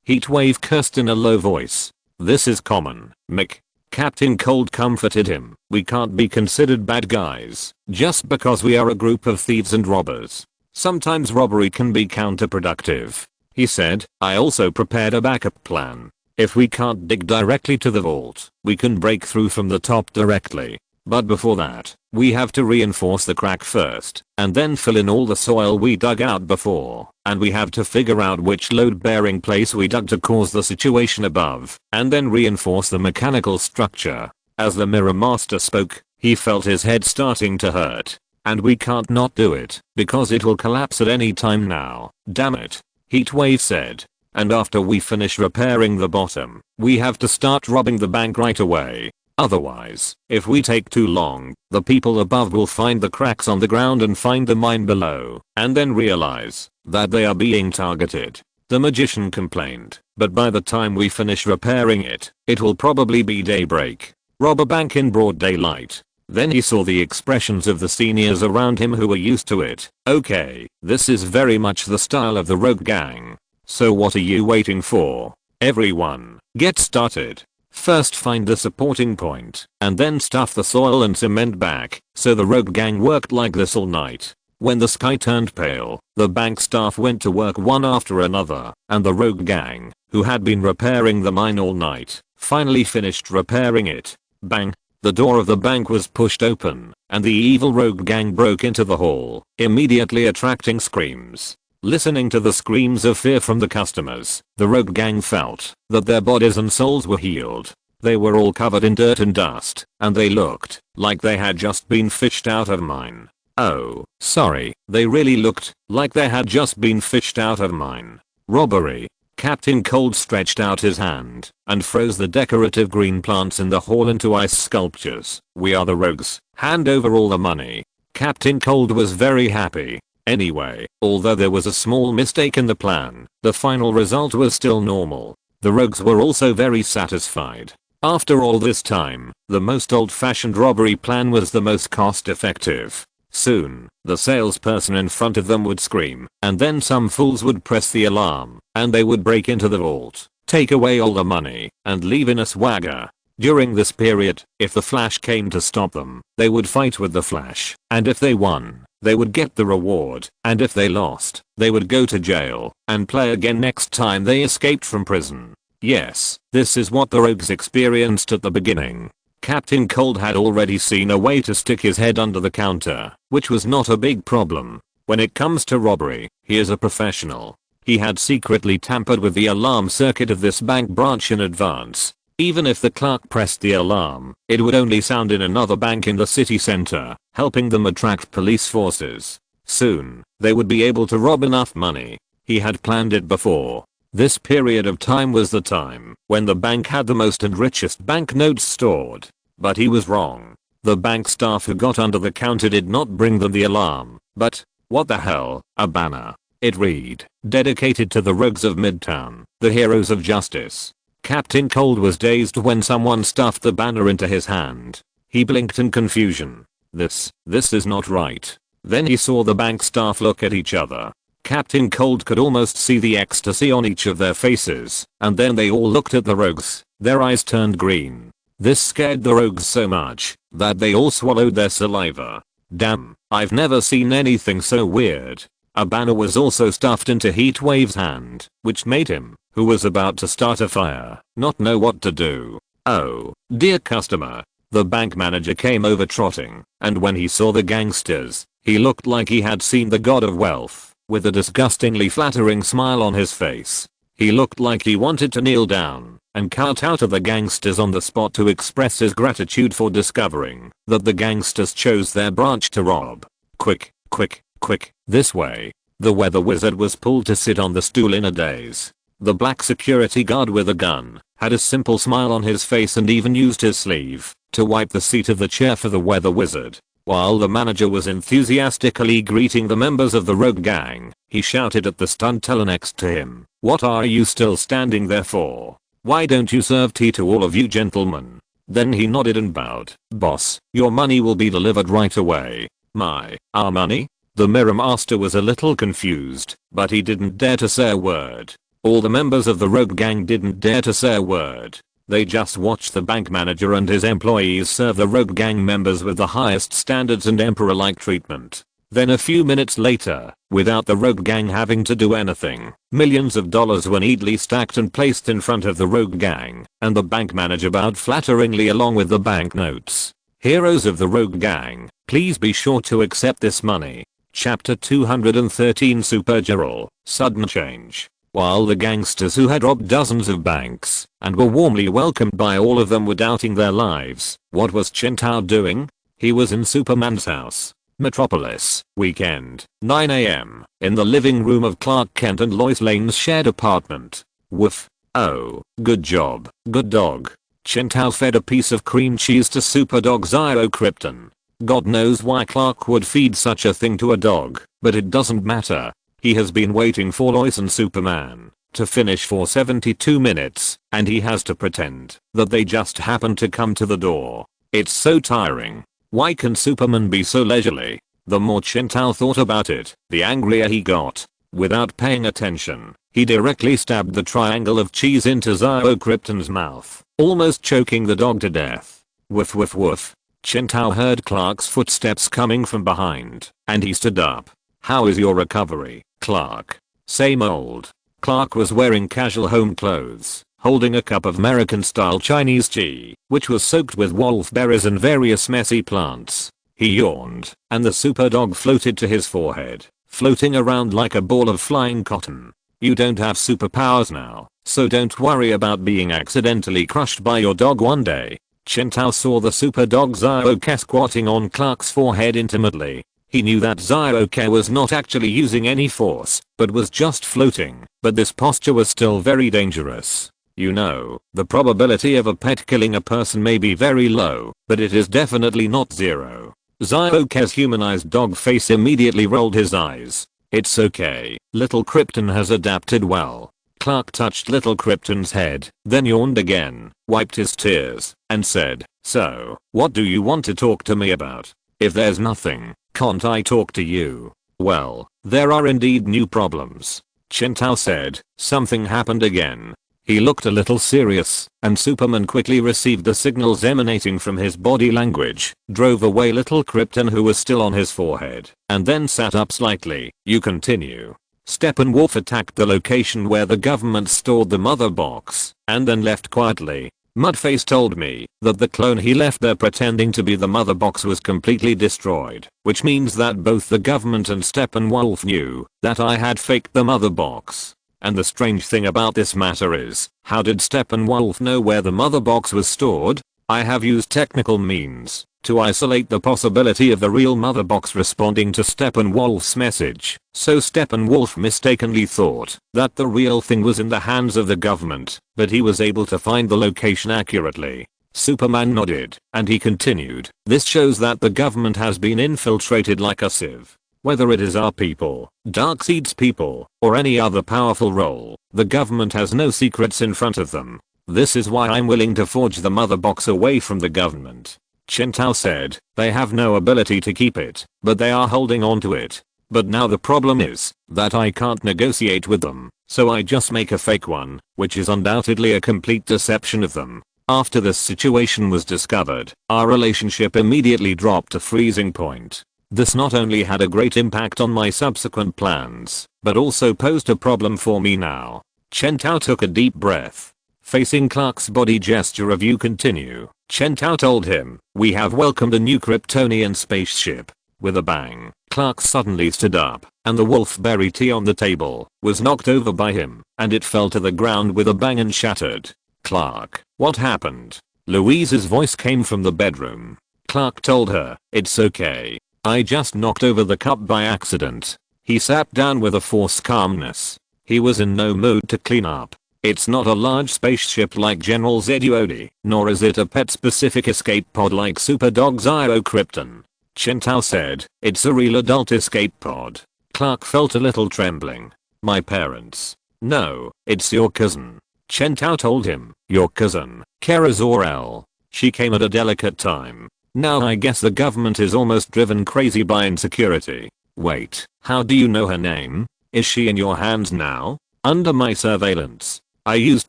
Heatwave cursed in a low voice. This is common, Mick. Captain Cold comforted him. We can't be considered bad guys just because we are a group of thieves and robbers. Sometimes robbery can be counterproductive. He said, I also prepared a backup plan. If we can't dig directly to the vault, we can break through from the top directly. But before that, we have to reinforce the crack first, and then fill in all the soil we dug out before, and we have to figure out which load-bearing place we dug to cause the situation above, and then reinforce the mechanical structure. As the mirror master spoke, he felt his head starting to hurt. And we can't not do it, because it will collapse at any time now, damn it. Heatwave said. And after we finish repairing the bottom, we have to start robbing the bank right away. Otherwise, if we take too long, the people above will find the cracks on the ground and find the mine below, and then realize that they are being targeted. The magician complained, but by the time we finish repairing it, it will probably be daybreak. Rob a bank in broad daylight. Then he saw the expressions of the seniors around him who were used to it. Okay, this is very much the style of the rogue gang. So what are you waiting for? Everyone, get started. First find the supporting point, and then stuff the soil and cement back. So the rogue gang worked like this all night. When the sky turned pale, the bank staff went to work one after another, and the rogue gang, who had been repairing the mine all night, finally finished repairing it. Bang! The door of the bank was pushed open, and the evil rogue gang broke into the hall, immediately attracting screams. Listening to the screams of fear from the customers, the rogue gang felt that their bodies and souls were healed. They were all covered in dirt and dust, and they looked like they had just been fished out of mine. Oh, sorry, they really looked like they had just been fished out of mine. Robbery. Captain Cold stretched out his hand and froze the decorative green plants in the hall into ice sculptures. We are the rogues. Hand over all the money. Captain Cold was very happy. Anyway, although there was a small mistake in the plan, the final result was still normal. The rogues were also very satisfied. After all this time, the most old-fashioned robbery plan was the most cost-effective. Soon, the salesperson in front of them would scream, and then some fools would press the alarm, and they would break into the vault, take away all the money, and leave in a swagger. During this period, if the Flash came to stop them, they would fight with the Flash, and if they won, they would get the reward, and if they lost, they would go to jail, and play again next time they escaped from prison. Yes, this is what the rogues experienced at the beginning. Captain Cold had already seen a way to stick his head under the counter, which was not a big problem. When it comes to robbery, he is a professional. He had secretly tampered with the alarm circuit of this bank branch in advance. Even if the clerk pressed the alarm, it would only sound in another bank in the city center, helping them attract police forces. Soon, they would be able to rob enough money. He had planned it before. This period of time was the time when the bank had the most and richest banknotes stored. But he was wrong. The bank staff who got under the counter did not bring them the alarm, but, what the hell, a banner. It read, dedicated to the rogues of Midtown, the heroes of justice. Captain Cold was dazed when someone stuffed the banner into his hand. He blinked in confusion. This is not right. Then he saw the bank staff look at each other. Captain Cold could almost see the ecstasy on each of their faces, and then they all looked at the rogues. Their eyes turned green. This scared the rogues so much that they all swallowed their saliva. Damn, I've never seen anything so weird. A banner was also stuffed into Heatwave's hand, which made him, who was about to start a fire, not know what to do. Oh, dear customer. The bank manager came over trotting, and when he saw the gangsters, he looked like he had seen the god of wealth. With a disgustingly flattering smile on his face. He looked like he wanted to kneel down and cut out of the gangsters on the spot to express his gratitude for discovering that the gangsters chose their branch to rob. Quick, quick, quick, this way. The weather wizard was pulled to sit on the stool in a daze. The black security guard with a gun had a simple smile on his face and even used his sleeve to wipe the seat of the chair for the weather wizard. While the manager was enthusiastically greeting the members of the rogue gang, he shouted at the stunt teller next to him, "What are you still standing there for? Why don't you serve tea to all of you gentlemen?" Then he nodded and bowed. "Boss, your money will be delivered right away." Our money? The mirror master was a little confused, but he didn't dare to say a word. All the members of the rogue gang didn't dare to say a word. They just watched the bank manager and his employees serve the rogue gang members with the highest standards and emperor-like treatment. Then a few minutes later, without the rogue gang having to do anything, millions of dollars were neatly stacked and placed in front of the rogue gang, and the bank manager bowed flatteringly along with the banknotes. Heroes of the Rogue Gang, please be sure to accept this money. Chapter 213 Supergirl, Sudden Change. While the gangsters who had robbed dozens of banks and were warmly welcomed by all of them were doubting their lives, what was Chintao doing? He was in Superman's house. Metropolis, weekend, 9 AM, in the living room of Clark Kent and Lois Lane's shared apartment. Woof. Oh, good job, good dog. Chintao fed a piece of cream cheese to Superdog Zio Krypton. God knows why Clark would feed such a thing to a dog, but it doesn't matter. He has been waiting for Lois and Superman to finish for 72 minutes, and he has to pretend that they just happened to come to the door. It's so tiring. Why can Superman be so leisurely? The more Chintao thought about it, the angrier he got. Without paying attention, he directly stabbed the triangle of cheese into Zio Krypton's mouth, almost choking the dog to death. Woof woof woof. Chintao heard Clark's footsteps coming from behind, and he stood up. How is your recovery, Clark? Same old. Clark was wearing casual home clothes, holding a cup of American-style Chinese tea, which was soaked with wolfberries and various messy plants. He yawned, and the Superdog floated to his forehead, floating around like a ball of flying cotton. You don't have superpowers now, so don't worry about being accidentally crushed by your dog one day. Chintao saw the Superdog Zio-K squatting on Clark's forehead intimately. He knew that Zio-K was not actually using any force, but was just floating, but this posture was still very dangerous. You know, the probability of a pet killing a person may be very low, but it is definitely not zero. Zio-K's humanized dog face immediately rolled his eyes. It's okay, little Krypton has adapted well. Clark touched little Krypton's head, then yawned again, wiped his tears, and said, so, what do you want to talk to me about? If there's nothing, can't I talk to you? Well, there are indeed new problems. Chintao said, something happened again. He looked a little serious, and Superman quickly received the signals emanating from his body language, drove away little Krypton who was still on his forehead, and then sat up slightly. You continue. Steppenwolf attacked the location where the government stored the mother box, and then left quietly. Mudface told me that the clone he left there pretending to be the mother box was completely destroyed, which means that both the government and Steppenwolf knew that I had faked the mother box. And the strange thing about this matter is, how did Steppenwolf know where the mother box was stored? I have used technical means to isolate the possibility of the real mother box responding to Steppenwolf's message, so Steppenwolf mistakenly thought that the real thing was in the hands of the government, but he was able to find the location accurately. Superman nodded, and he continued, this shows that the government has been infiltrated like a sieve. Whether it is our people, Darkseid's people, or any other powerful role, the government has no secrets in front of them. This is why I'm willing to forge the mother box away from the government. Chintao said, they have no ability to keep it, but they are holding on to it. But now the problem is that I can't negotiate with them, so I just make a fake one, which is undoubtedly a complete deception of them. After this situation was discovered, our relationship immediately dropped to freezing point. This not only had a great impact on my subsequent plans, but also posed a problem for me now. Chintao took a deep breath. Facing Clark's body gesture of you continue, Chintao told him, we have welcomed a new Kryptonian spaceship. With a bang, Clark suddenly stood up, and the wolfberry tea on the table was knocked over by him, and it fell to the ground with a bang and shattered. Clark, what happened? Louise's voice came from the bedroom. Clark told her, it's okay. I just knocked over the cup by accident. He sat down with a forced calmness. He was in no mood to clean up. It's not a large spaceship like General Zeddy, nor is it a pet-specific escape pod like Superdog Zio Krypton. Chintao said, it's a real adult escape pod. Clark felt a little trembling. My parents. No, it's your cousin. Chintao told him, your cousin, Kara Zor-El. She came at a delicate time. Now I guess the government is almost driven crazy by insecurity. Wait, how do you know her name? Is she in your hands now? Under my surveillance. I used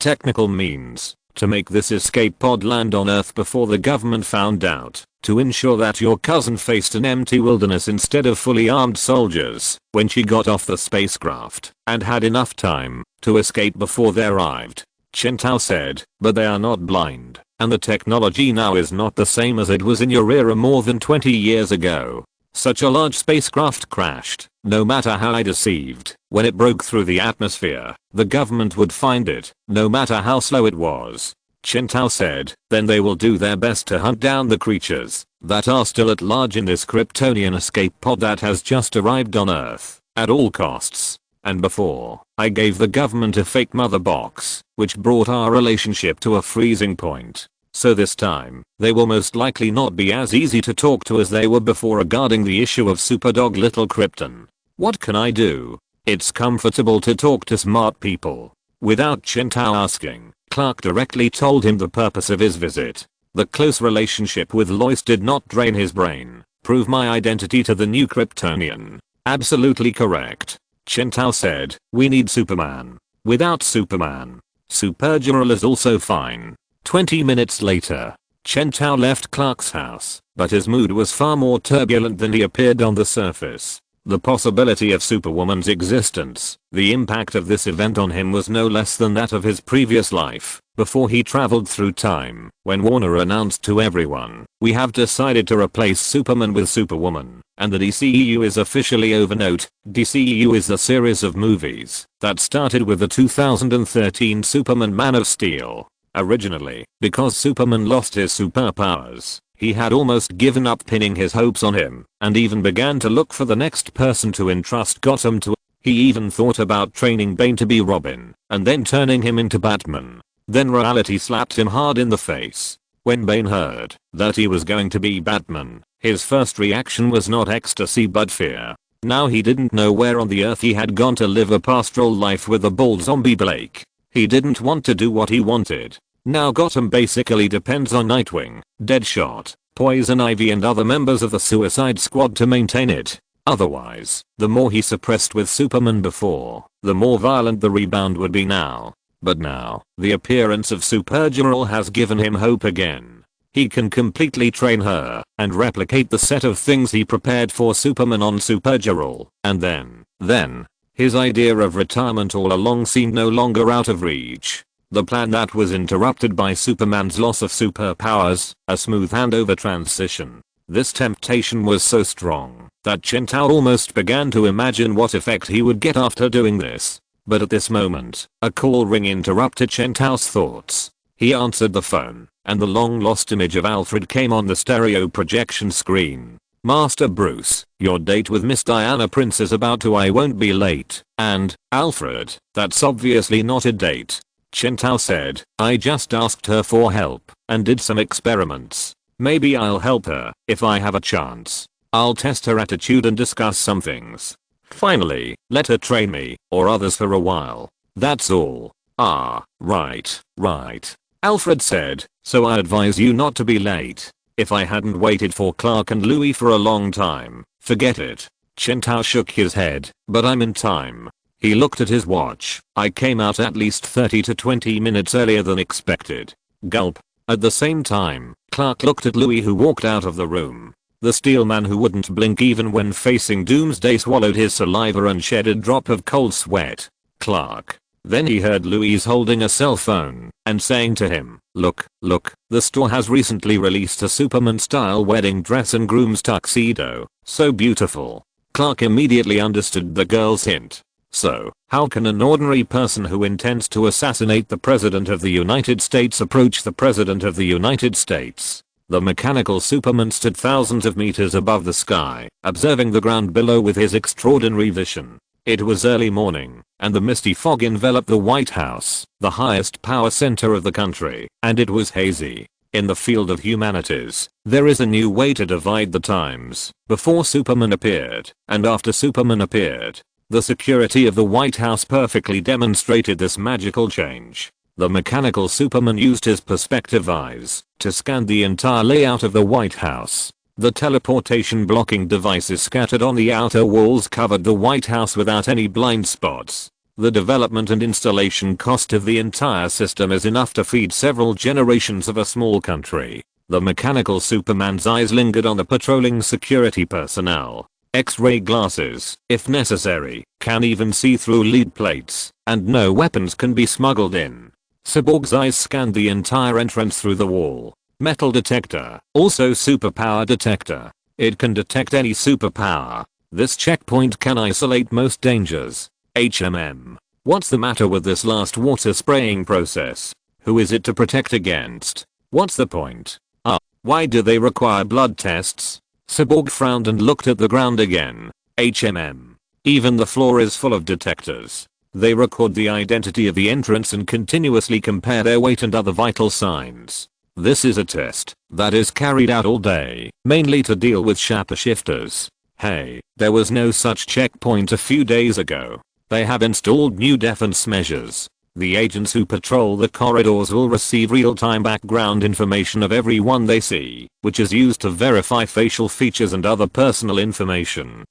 technical means to make this escape pod land on Earth before the government found out, to ensure that your cousin faced an empty wilderness instead of fully armed soldiers when she got off the spacecraft and had enough time to escape before they arrived. Chintao said, but they are not blind. and the technology now is not the same as it was in your era more than 20 years ago. Such a large spacecraft crashed, no matter how deceived, when it broke through the atmosphere, the government would find it, no matter how slow it was. Chen Tao said, then they will do their best to hunt down the creatures that are still at large in this Kryptonian escape pod that has just arrived on Earth, at all costs. And before, I gave the government a fake mother box, which brought our relationship to a freezing point. So this time, they will most likely not be as easy to talk to as they were before regarding the issue of Superdog Little Krypton. What can I do? It's comfortable to talk to smart people. Without Chen Tao asking, Clark directly told him the purpose of his visit. The close relationship with Lois did not drain his brain. Prove my identity to the new Kryptonian. Absolutely correct. Chen Tao said, we need Superman. Without Superman, Supergirl is also fine. 20 minutes later, Chen Tao left Clark's house, but his mood was far more turbulent than he appeared on the surface. The possibility of Superwoman's existence, the impact of this event on him was no less than that of his previous life, before he traveled through time, when Warner announced to everyone, we have decided to replace Superman with Superwoman, and the DCEU is officially over. Note, DCEU is the series of movies that started with the 2013 Superman Man of Steel. Originally, because Superman lost his superpowers, he had almost given up pinning his hopes on him, and even began to look for the next person to entrust Gotham to. He even thought about training Bane to be Robin, and then turning him into Batman. Then reality slapped him hard in the face. When Bane heard that he was going to be Batman, his first reaction was not ecstasy but fear. Now he didn't know where on the earth he had gone to live a pastoral life with a bald zombie Blake. He didn't want to do what he wanted. Now Gotham basically depends on Nightwing, Deadshot, Poison Ivy and other members of the Suicide Squad to maintain it. Otherwise, the more he suppressed with Superman before, the more violent the rebound would be now. But now, the appearance of Supergirl has given him hope again. He can completely train her and replicate the set of things he prepared for Superman on Supergirl, and then, his idea of retirement all along seemed no longer out of reach. The plan that was interrupted by Superman's loss of superpowers, a smooth handover transition. This temptation was so strong that Chen Tao almost began to imagine what effect he would get after doing this. But at this moment, a call ring interrupted Chen Tao's thoughts. He answered the phone, and the long-lost image of Alfred came on the stereo projection screen. Master Bruce, your date with Miss Diana Prince is about to. I won't be late. And, Alfred, that's obviously not a date. Chen Tao said, I just asked her for help, and did some experiments. Maybe I'll help her, if I have a chance. I'll test her attitude and discuss some things. Finally, let her train me, or others for a while. That's all. Ah, right. Alfred said, so I advise you not to be late. If I hadn't waited for Clark and Louis for a long time, forget it. Chen Tao shook his head, but I'm in time. He looked at his watch. I came out at least 30 to 20 minutes earlier than expected. Gulp. At the same time, Clark looked at Louis, who walked out of the room. The steel man who wouldn't blink even when facing doomsday swallowed his saliva and shed a drop of cold sweat. Clark. Then he heard Louise holding a cell phone and saying to him, look, the store has recently released a Superman-style wedding dress and groom's tuxedo. So beautiful. Clark immediately understood the girl's hint. So, how can an ordinary person who intends to assassinate the President of the United States approach the President of the United States? The mechanical Superman stood thousands of meters above the sky, observing the ground below with his extraordinary vision. It was early morning, and the misty fog enveloped the White House, the highest power center of the country, and it was hazy. In the field of humanities, there is a new way to divide the times. Before Superman appeared, and after Superman appeared. The security of the White House perfectly demonstrated this magical change. The mechanical Superman used his perspective eyes to scan the entire layout of the White House. The teleportation blocking devices scattered on the outer walls covered the White House without any blind spots. The development and installation cost of the entire system is enough to feed several generations of a small country. The mechanical Superman's eyes lingered on the patrolling security personnel. X-ray glasses, if necessary, can even see through lead plates, and no weapons can be smuggled in. Cyborg's eyes scanned the entire entrance through the wall. Metal detector, also superpower detector. It can detect any superpower. This checkpoint can isolate most dangers. What's the matter with this last water spraying process? Who is it to protect against? What's the point? Why do they require blood tests? Cyborg frowned and looked at the ground again. Even the floor is full of detectors. They record the identity of the entrance and continuously compare their weight and other vital signs. This is a test that is carried out all day, mainly to deal with shapeshifters. Hey, there was no such checkpoint a few days ago. They have installed new defense measures. The agents who patrol the corridors will receive real-time background information of everyone they see, which is used to verify facial features and other personal information.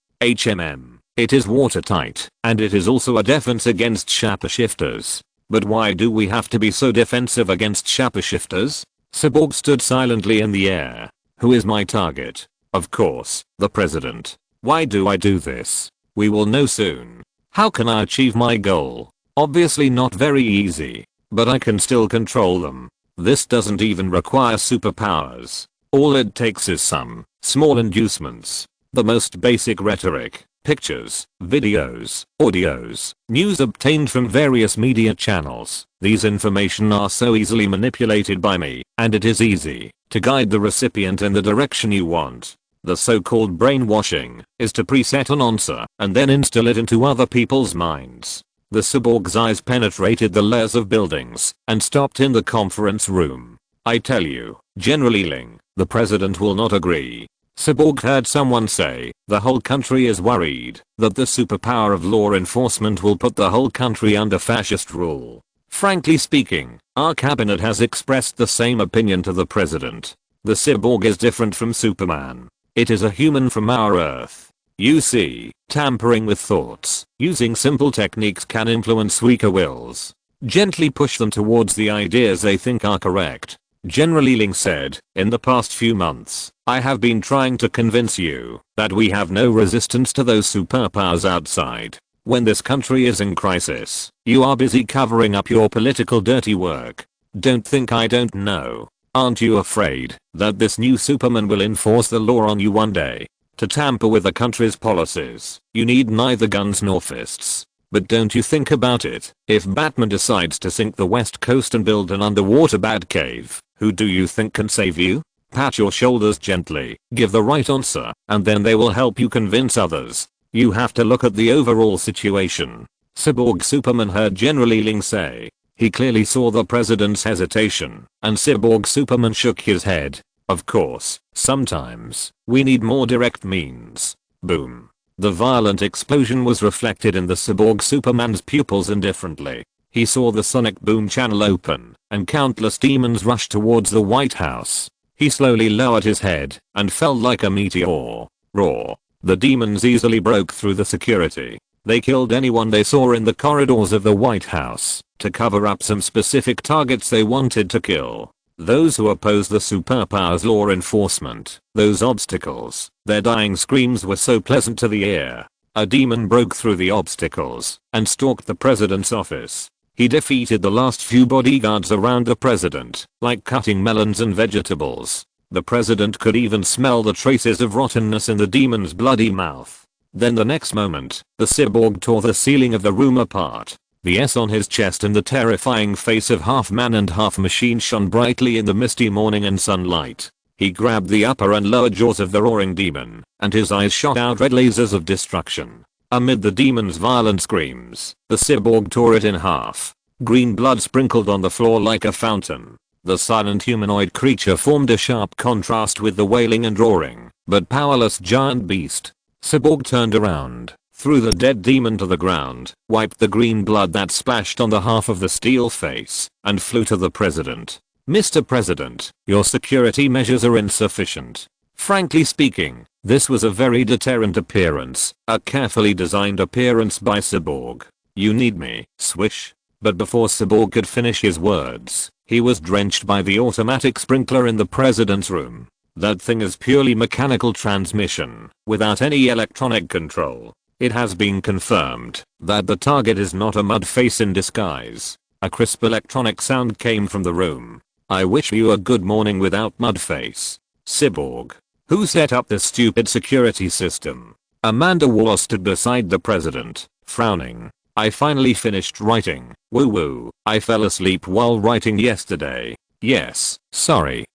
It is watertight, and it is also a defense against shapeshifters. But why do we have to be so defensive against shapeshifters? Cyborg stood silently in the air. Who is my target? Of course, the president. Why do I do this? We will know soon. How can I achieve my goal? Obviously not very easy, but I can still control them. This doesn't even require superpowers. All it takes is some small inducements. The most basic rhetoric, pictures, videos, audios, news obtained from various media channels. These information are so easily manipulated by me, and it is easy to guide the recipient in the direction you want. The so-called brainwashing is to preset an answer and then instill it into other people's minds. The cyborg's eyes penetrated the layers of buildings and stopped in the conference room. I tell you, General Ealing, the president will not agree. Cyborg heard someone say, the whole country is worried that the superpower of law enforcement will put the whole country under fascist rule. Frankly speaking, our cabinet has expressed the same opinion to the president. The cyborg is different from Superman. It is a human from our Earth. You see, tampering with thoughts, using simple techniques can influence weaker wills. Gently push them towards the ideas they think are correct. General Ealing said, in the past few months, I have been trying to convince you that we have no resistance to those superpowers outside. When this country is in crisis, you are busy covering up your political dirty work. Don't think I don't know. Aren't you afraid that this new Superman will enforce the law on you one day? To tamper with the country's policies, you need neither guns nor fists. But don't you think about it, if Batman decides to sink the West Coast and build an underwater Batcave, who do you think can save you? Pat your shoulders gently, give the right answer, and then they will help you convince others. You have to look at the overall situation. Cyborg Superman heard General Ealing say. He clearly saw the president's hesitation, and Cyborg Superman shook his head. Of course, sometimes, we need more direct means. Boom. The violent explosion was reflected in the Cyborg Superman's pupils indifferently. He saw the sonic boom channel open, and countless demons rushed towards the White House. He slowly lowered his head, and fell like a meteor. Roar. The demons easily broke through the security. They killed anyone they saw in the corridors of the White House, to cover up some specific targets they wanted to kill. Those who opposed the superpower's law enforcement, those obstacles, their dying screams were so pleasant to the ear. A demon broke through the obstacles and stalked the president's office. He defeated the last few bodyguards around the president, like cutting melons and vegetables. The president could even smell the traces of rottenness in the demon's bloody mouth. Then the next moment, the cyborg tore the ceiling of the room apart. The S on his chest and the terrifying face of half man and half machine shone brightly in the misty morning and sunlight. He grabbed the upper and lower jaws of the roaring demon, and his eyes shot out red lasers of destruction. Amid the demon's violent screams, the cyborg tore it in half. Green blood sprinkled on the floor like a fountain. The silent humanoid creature formed a sharp contrast with the wailing and roaring, but powerless giant beast. Cyborg turned around, threw the dead demon to the ground, wiped the green blood that splashed on the half of the steel face, and flew to the president. Mr. President, your security measures are insufficient. Frankly speaking, this was a very deterrent appearance, a carefully designed appearance by Cyborg. You need me, swish. But before Cyborg could finish his words, he was drenched by the automatic sprinkler in the president's room. That thing is purely mechanical transmission, without any electronic control. It has been confirmed that the target is not a mud face in disguise. A crisp electronic sound came from the room. I wish you a good morning without mudface. Cyborg. Who set up this stupid security system? Amanda Wallace stood beside the president, frowning. I finally finished writing. Woo woo. I fell asleep while writing yesterday. Yes, sorry.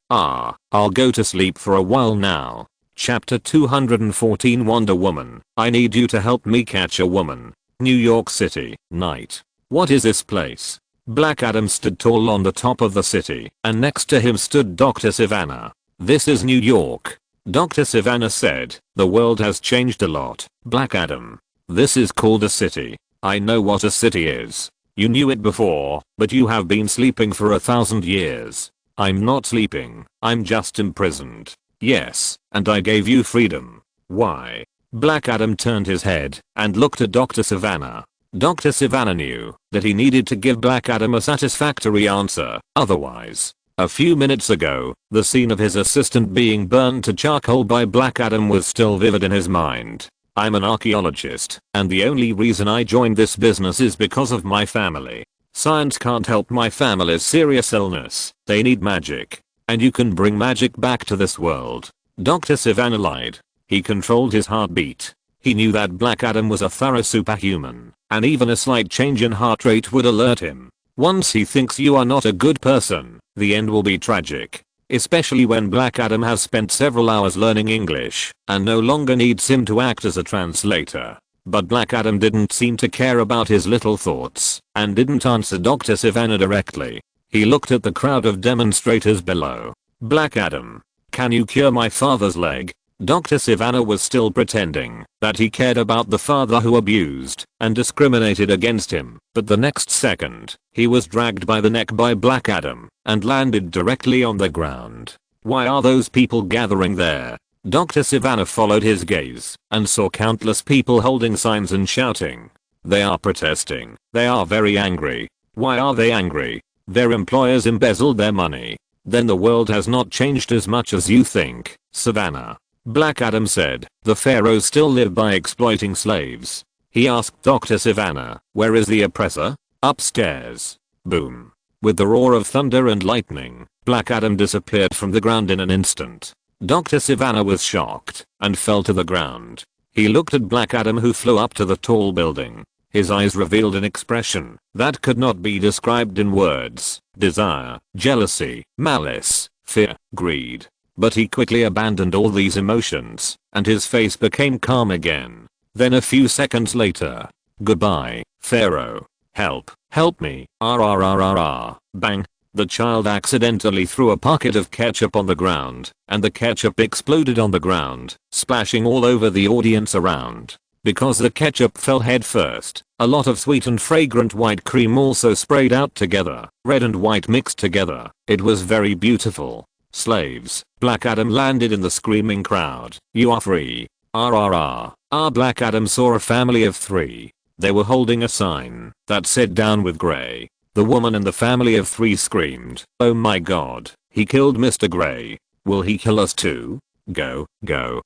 I'll go to sleep for a while now. Chapter 214 Wonder Woman. I need you to help me catch a woman. New York City, night. What is this place? Black Adam stood tall on the top of the city, and next to him stood Dr. Savannah. This is New York. Dr. Savannah said, the world has changed a lot, Black Adam. This is called a city. I know what a city is. You knew it before, but you have been sleeping for 1,000 years. I'm not sleeping, I'm just imprisoned. Yes, and I gave you freedom. Why? Black Adam turned his head and looked at Dr. Savannah. Dr. Savannah knew that he needed to give Black Adam a satisfactory answer, otherwise. A few minutes ago, the scene of his assistant being burned to charcoal by Black Adam was still vivid in his mind. I'm an archaeologist, and the only reason I joined this business is because of my family. Science can't help my family's serious illness. They need magic. And you can bring magic back to this world. Dr. Savannah lied. He controlled his heartbeat. He knew that Black Adam was a thorough superhuman, and even a slight change in heart rate would alert him. Once he thinks you are not a good person, the end will be tragic. Especially when Black Adam has spent several hours learning English and no longer needs him to act as a translator. But Black Adam didn't seem to care about his little thoughts and didn't answer Dr. Savannah directly. He looked at the crowd of demonstrators below. Black Adam, can you cure my father's leg? Dr. Savannah was still pretending that he cared about the father who abused and discriminated against him, but the next second, he was dragged by the neck by Black Adam and landed directly on the ground. Why are those people gathering there? Dr. Savannah followed his gaze and saw countless people holding signs and shouting. They are protesting. They are very angry. Why are they angry? Their employers embezzled their money. Then the world has not changed as much as you think, Savannah. Black Adam said, the pharaohs still live by exploiting slaves. He asked Dr. Savannah, where is the oppressor? Upstairs. Boom. With the roar of thunder and lightning, Black Adam disappeared from the ground in an instant. Dr. Savannah was shocked and fell to the ground. He looked at Black Adam, who flew up to the tall building. His eyes revealed an expression that could not be described in words. Desire, jealousy, malice, fear, greed. But he quickly abandoned all these emotions, and his face became calm again. Then a few seconds later, goodbye, Pharaoh. Help me. Bang. The child accidentally threw a pocket of ketchup on the ground, and the ketchup exploded on the ground, splashing all over the audience around. Because the ketchup fell head first, a lot of sweet and fragrant white cream also sprayed out together, red and white mixed together. It was very beautiful. Slaves. Black Adam landed in the screaming crowd. You are free. Black Adam saw a family of 3. They were holding a sign that said down with Gray. The woman in the family of 3 screamed, oh my god, he killed Mr. Gray. Will he kill us too? Go,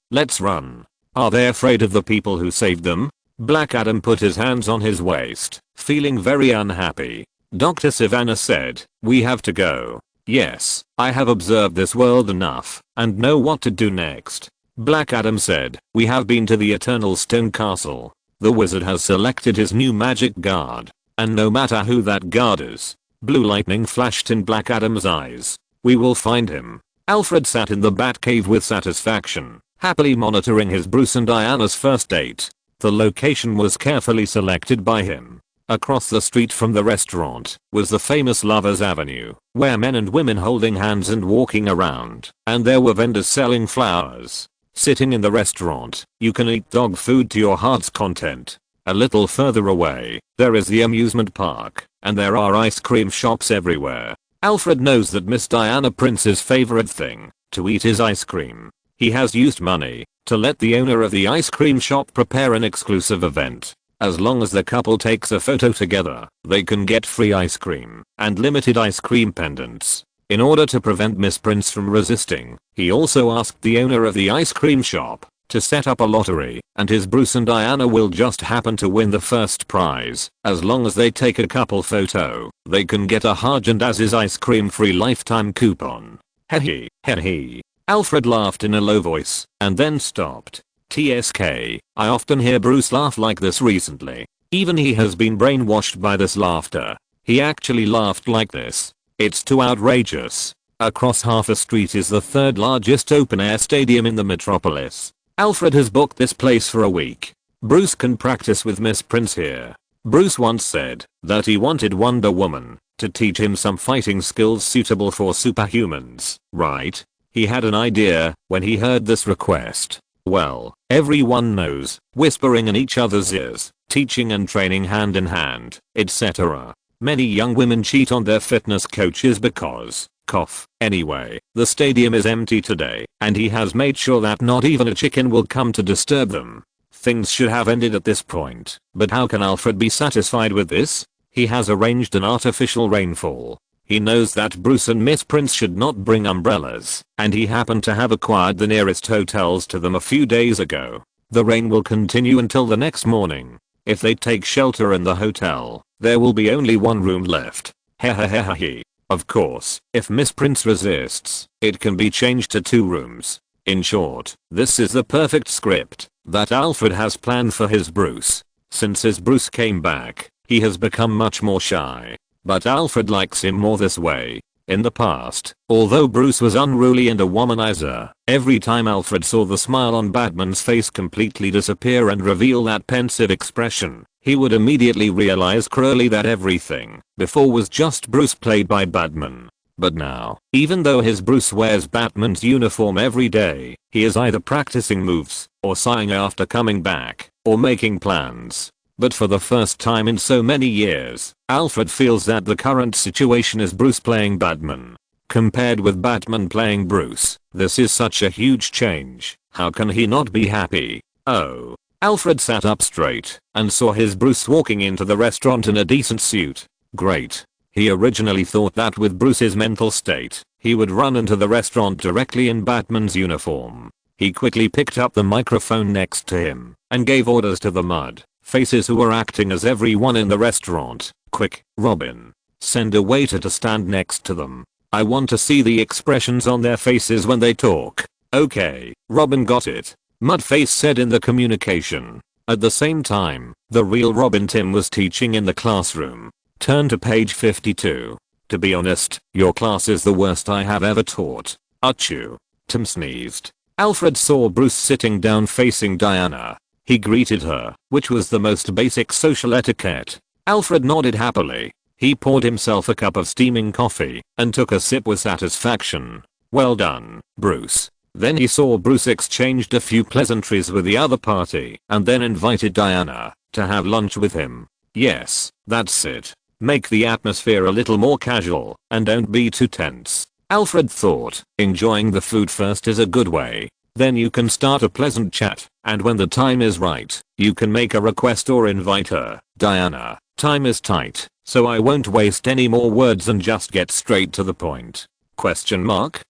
let's run. Are they afraid of the people who saved them? Black Adam put his hands on his waist, feeling very unhappy. Dr. Savannah said, we have to go. Yes, I have observed this world enough and know what to do next. Black Adam said, we have been to the Eternal Stone Castle. The wizard has selected his new magic guard. And no matter who that guard is, blue lightning flashed in Black Adam's eyes. We will find him. Alfred sat in the Batcave with satisfaction, happily monitoring his Bruce and Diana's first date. The location was carefully selected by him. Across the street from the restaurant was the famous Lovers Avenue, where men and women holding hands and walking around, and there were vendors selling flowers. Sitting in the restaurant, you can eat dog food to your heart's content. A little further away, there is the amusement park, and there are ice cream shops everywhere. Alfred knows that Miss Diana Prince's favorite thing to eat is ice cream. He has used money to let the owner of the ice cream shop prepare an exclusive event. As long as the couple takes a photo together, they can get free ice cream and limited ice cream pendants. In order to prevent Miss Prince from resisting, he also asked the owner of the ice cream shop to set up a lottery, and his Bruce and Diana will just happen to win the first prize. As long as they take a couple photo, they can get a Haagen-Dazs ice cream free lifetime coupon. Heh heh. Alfred laughed in a low voice, and then stopped. TSK, I often hear Bruce laugh like this recently. Even he has been brainwashed by this laughter. He actually laughed like this. It's too outrageous. Across half a street is the third largest open-air stadium in the metropolis. Alfred has booked this place for a week. Bruce can practice with Miss Prince here. Bruce once said that he wanted Wonder Woman to teach him some fighting skills suitable for superhumans, right? He had an idea when he heard this request. Well, everyone knows, whispering in each other's ears, teaching and training hand in hand, etc. Many young women cheat on their fitness coaches because, cough. Anyway, the stadium is empty today, and he has made sure that not even a chicken will come to disturb them. Things should have ended at this point, but how can Alfred be satisfied with this? He has arranged an artificial rainfall. He knows that Bruce and Miss Prince should not bring umbrellas, and he happened to have acquired the nearest hotels to them a few days ago. The rain will continue until the next morning. If they take shelter in the hotel, there will be only one room left. Hehehehe. Of course, if Miss Prince resists, it can be changed to 2 rooms. In short, this is the perfect script that Alfred has planned for his Bruce. Since his Bruce came back, he has become much more shy. But Alfred likes him more this way. In the past, although Bruce was unruly and a womanizer, every time Alfred saw the smile on Batman's face completely disappear and reveal that pensive expression, he would immediately realize cruelly that everything before was just Bruce played by Batman. But now, even though his Bruce wears Batman's uniform every day, he is either practicing moves, or sighing after coming back, or making plans. But for the first time in so many years, Alfred feels that the current situation is Bruce playing Batman. Compared with Batman playing Bruce, this is such a huge change. How can he not be happy? Oh. Alfred sat up straight and saw his Bruce walking into the restaurant in a decent suit. Great. He originally thought that with Bruce's mental state, he would run into the restaurant directly in Batman's uniform. He quickly picked up the microphone next to him and gave orders to the mud faces who were acting as everyone in the restaurant. Quick, Robin. Send a waiter to stand next to them. I want to see the expressions on their faces when they talk. Okay, Robin got it. Mudface said in the communication. At the same time, the real Robin Tim was teaching in the classroom. Turn to page 52. To be honest, your class is the worst I have ever taught. Achoo. Tim sneezed. Alfred saw Bruce sitting down facing Diana. He greeted her, which was the most basic social etiquette. Alfred nodded happily. He poured himself a cup of steaming coffee and took a sip with satisfaction. Well done, Bruce. Then he saw Bruce exchanged a few pleasantries with the other party and then invited Diana to have lunch with him. Yes, that's it. Make the atmosphere a little more casual and don't be too tense. Alfred thought enjoying the food first is a good way. Then you can start a pleasant chat, and when the time is right, you can make a request or invite her. Diana, time is tight, so I won't waste any more words and just get straight to the point. Question mark?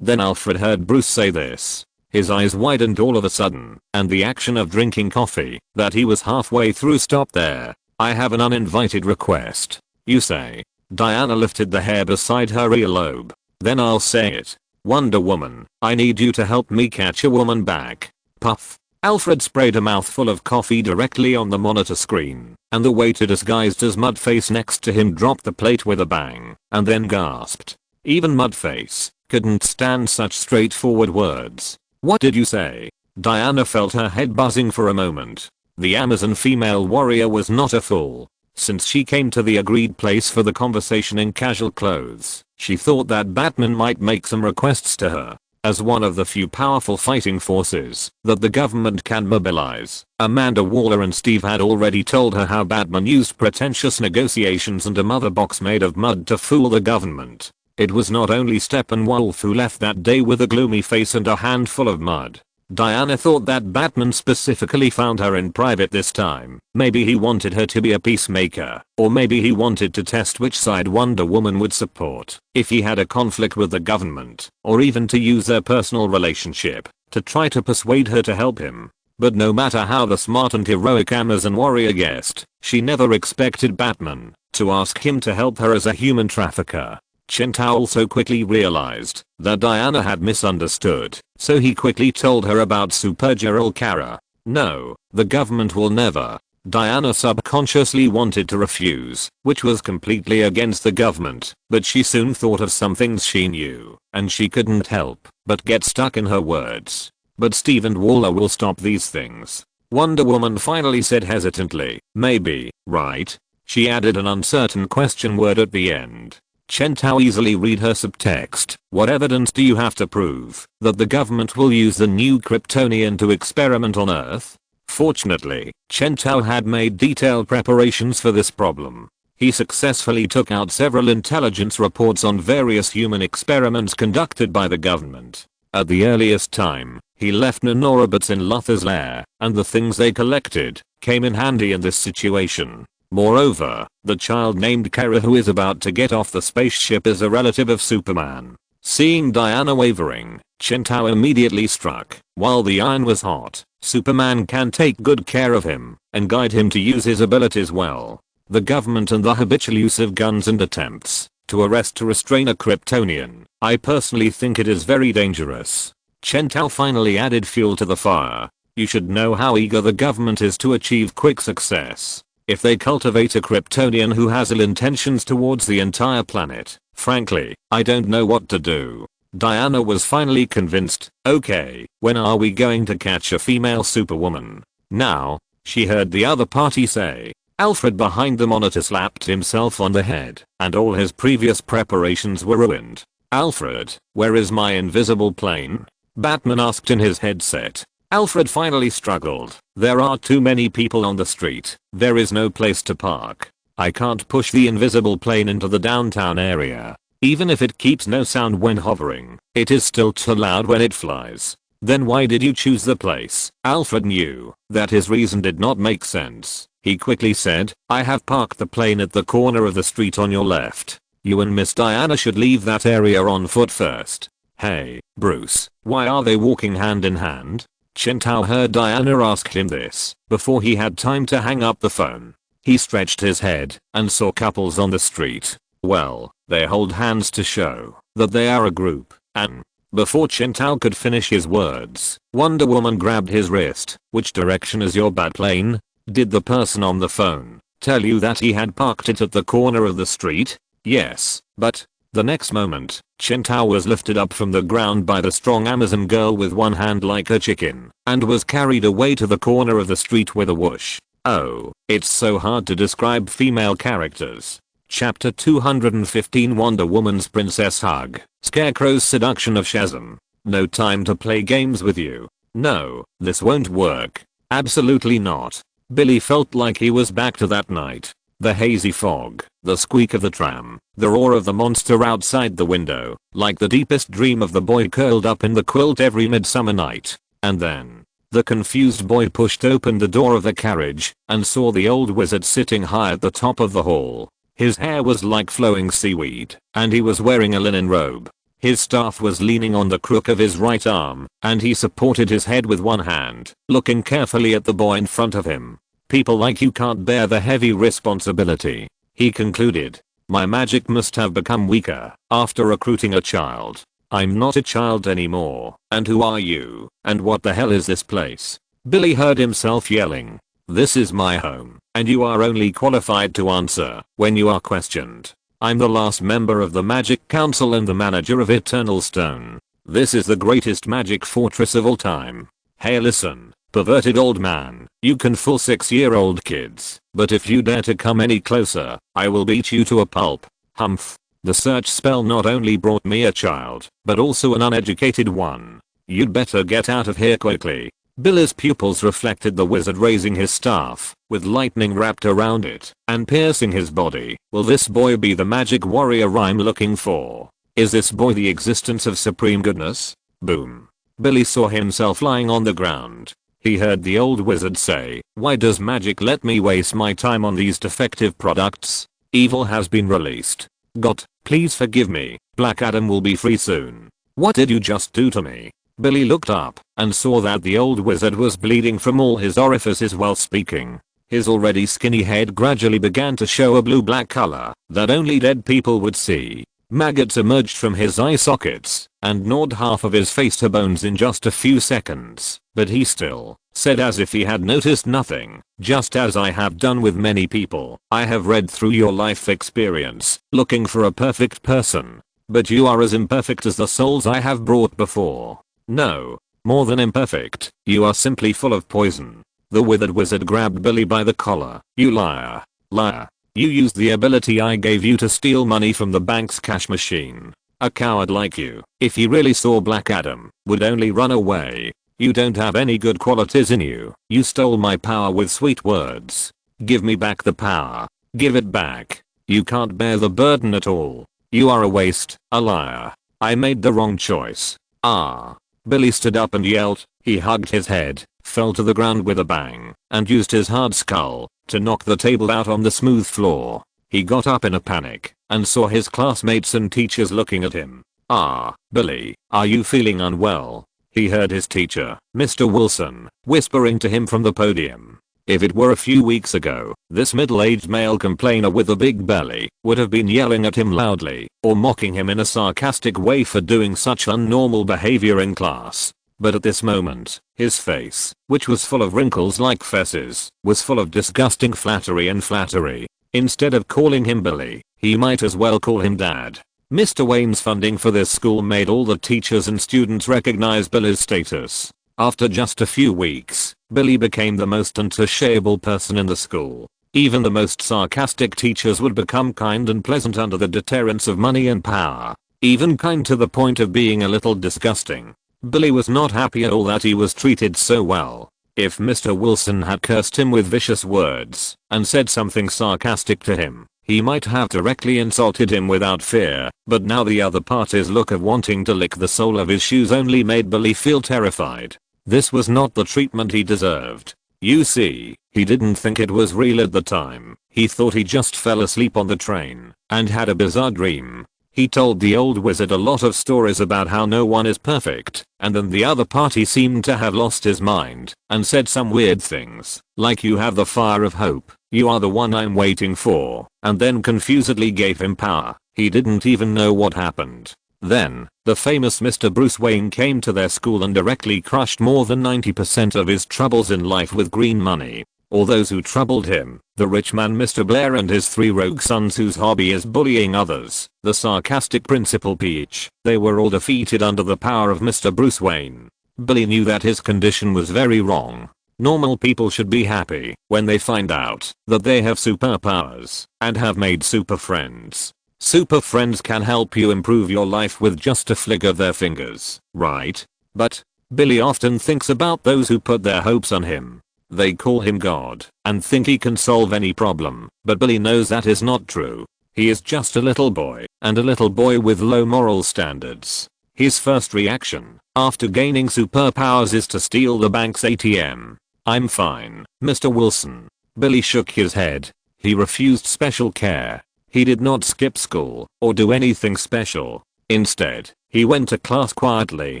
Then Alfred heard Bruce say this. His eyes widened all of a sudden, and the action of drinking coffee that he was halfway through stopped there. I have an uninvited request. You say. Diana lifted the hair beside her earlobe. Then I'll say it. Wonder Woman, I need you to help me catch a woman back. Puff. Alfred sprayed a mouthful of coffee directly on the monitor screen, and the waiter disguised as Mudface next to him dropped the plate with a bang, and then gasped. Even Mudface couldn't stand such straightforward words. What did you say? Diana felt her head buzzing for a moment. The Amazon female warrior was not a fool. Since she came to the agreed place for the conversation in casual clothes, she thought that Batman might make some requests to her. As one of the few powerful fighting forces that the government can mobilize, Amanda Waller and Steve had already told her how Batman used pretentious negotiations and a mother box made of mud to fool the government. It was not only Steppenwolf who left that day with a gloomy face and a handful of mud. Diana thought that Batman specifically found her in private this time. Maybe he wanted her to be a peacemaker, or maybe he wanted to test which side Wonder Woman would support if he had a conflict with the government, or even to use their personal relationship to try to persuade her to help him. But no matter how the smart and heroic Amazon warrior guessed, she never expected Batman to ask him to help her as a human trafficker. Chintao also quickly realized that Diana had misunderstood, so he quickly told her about Supergirl Kara. No, the government will never. Diana subconsciously wanted to refuse, which was completely against the government, but she soon thought of some things she knew, and she couldn't help but get stuck in her words. But Steve and Waller will stop these things. Wonder Woman finally said hesitantly, maybe, right? She added an uncertain question word at the end. Chintao easily read her subtext. What evidence do you have to prove that the government will use the new Kryptonian to experiment on Earth? Fortunately, Chintao had made detailed preparations for this problem. He successfully took out several intelligence reports on various human experiments conducted by the government. At the earliest time, he left nanorobots in Luthor's lair, and the things they collected came in handy in this situation. Moreover, the child named Kara who is about to get off the spaceship is a relative of Superman. Seeing Diana wavering, Chintao immediately struck. While the iron was hot, Superman can take good care of him and guide him to use his abilities well. The government and the habitual use of guns and attempts to arrest to restrain a Kryptonian, I personally think it is very dangerous. Chintao finally added fuel to the fire. You should know how eager the government is to achieve quick success. If they cultivate a Kryptonian who has ill intentions towards the entire planet, frankly, I don't know what to do. Diana was finally convinced. Okay, when are we going to catch a female superwoman? Now, she heard the other party say. Alfred behind the monitor slapped himself on the head, and all his previous preparations were ruined. Alfred, where is my invisible plane? Batman asked in his headset. Alfred finally struggled. There are too many people on the street. There is no place to park. I can't push the invisible plane into the downtown area. Even if it keeps no sound when hovering, it is still too loud when it flies. Then why did you choose the place? Alfred knew that his reason did not make sense. He quickly said, I have parked the plane at the corner of the street on your left. You and Miss Diana should leave that area on foot first. Hey, Bruce, why are they walking hand in hand? Chintao heard Diana ask him this before he had time to hang up the phone. He stretched his head and saw couples on the street. Well, they hold hands to show that they are a group, and before Chintao could finish his words, Wonder Woman grabbed his wrist. Which direction is your bat plane? Did the person on the phone tell you that he had parked it at the corner of the street? Yes, but the next moment, Chintao was lifted up from the ground by the strong Amazon girl with one hand like a chicken and was carried away to the corner of the street with a whoosh. Oh, it's so hard to describe female characters. Chapter 215 Wonder Woman's Princess Hug. Scarecrow's seduction of Shazam. No time to play games with you. No, this won't work. Absolutely not. Billy felt like he was back to that night. The hazy fog, the squeak of the tram, the roar of the monster outside the window, like the deepest dream of the boy curled up in the quilt every midsummer night. And then, the confused boy pushed open the door of the carriage and saw the old wizard sitting high at the top of the hall. His hair was like flowing seaweed, and he was wearing a linen robe. His staff was leaning on the crook of his right arm, and he supported his head with one hand, looking carefully at the boy in front of him. People like you can't bear the heavy responsibility, he concluded. My magic must have become weaker after recruiting a child. I'm not a child anymore. And who are you? And what the hell is this place? Billy heard himself yelling. This is my home, and you are only qualified to answer when you are questioned. I'm the last member of the Magic Council and the manager of Eternal Stone. This is the greatest magic fortress of all time. Hey listen, perverted old man, you can fool 6-year-old kids, but if you dare to come any closer, I will beat you to a pulp. Humph. The search spell not only brought me a child, but also an uneducated one. You'd better get out of here quickly. Billy's pupils reflected the wizard raising his staff, with lightning wrapped around it, and piercing his body. Will this boy be the magic warrior I'm looking for? Is this boy the existence of supreme goodness? Boom. Billy saw himself lying on the ground. He heard the old wizard say, why does magic let me waste my time on these defective products? Evil has been released. God, please forgive me. Black Adam will be free soon. What did you just do to me? Billy looked up and saw that the old wizard was bleeding from all his orifices while speaking. His already skinny head gradually began to show a blue-black color that only dead people would see. Maggots emerged from his eye sockets and gnawed half of his face to bones in just a few seconds, but he still said as if he had noticed nothing, "Just as I have done with many people, I have read through your life experience, looking for a perfect person. But you are as imperfect as the souls I have brought before. No, more than imperfect, you are simply full of poison." The withered wizard grabbed Billy by the collar. "You liar. Liar. You used the ability I gave you to steal money from the bank's cash machine. A coward like you, if he really saw Black Adam, would only run away. You don't have any good qualities in you. You stole my power with sweet words. Give me back the power. Give it back. You can't bear the burden at all. You are a waste, a liar. I made the wrong choice. Ah." Billy stood up and yelled. He hugged his head, fell to the ground with a bang, and used his hard skull to knock the table out on the smooth floor. He got up in a panic and saw his classmates and teachers looking at him. "Ah, Billy, are you feeling unwell?" He heard his teacher, Mr. Wilson, whispering to him from the podium. If it were a few weeks ago, this middle-aged male complainer with a big belly would have been yelling at him loudly or mocking him in a sarcastic way for doing such unnormal behavior in class. But at this moment, his face, which was full of wrinkles like fesses, was full of disgusting flattery and flattery. Instead of calling him Billy, he might as well call him Dad. Mr. Wayne's funding for this school made all the teachers and students recognize Billy's status. After just a few weeks, Billy became the most untouchable person in the school. Even the most sarcastic teachers would become kind and pleasant under the deterrence of money and power. Even kind to the point of being a little disgusting. Billy was not happy at all that he was treated so well. If Mr. Wilson had cursed him with vicious words and said something sarcastic to him, he might have directly insulted him without fear, but now the other party's look of wanting to lick the sole of his shoes only made Billy feel terrified. This was not the treatment he deserved. You see, he didn't think it was real at the time. He thought he just fell asleep on the train and had a bizarre dream. He told the old wizard a lot of stories about how no one is perfect, and then the other party seemed to have lost his mind and said some weird things, like "You have the fire of hope, you are the one I'm waiting for," and then confusedly gave him power. He didn't even know what happened. Then, the famous Mr. Bruce Wayne came to their school and directly crushed more than 90% of his troubles in life with green money. Or those who troubled him, the rich man Mr. Blair and his 3 rogue sons whose hobby is bullying others, the sarcastic Principal Peach, they were all defeated under the power of Mr. Bruce Wayne. Billy knew that his condition was very wrong. Normal people should be happy when they find out that they have superpowers and have made super friends. Super friends can help you improve your life with just a flick of their fingers, right? But Billy often thinks about those who put their hopes on him. They call him God and think he can solve any problem, but Billy knows that is not true. He is just a little boy, and a little boy with low moral standards. His first reaction after gaining superpowers is to steal the bank's ATM. "I'm fine, Mr. Wilson." Billy shook his head. He refused special care. He did not skip school or do anything special. Instead, he went to class quietly.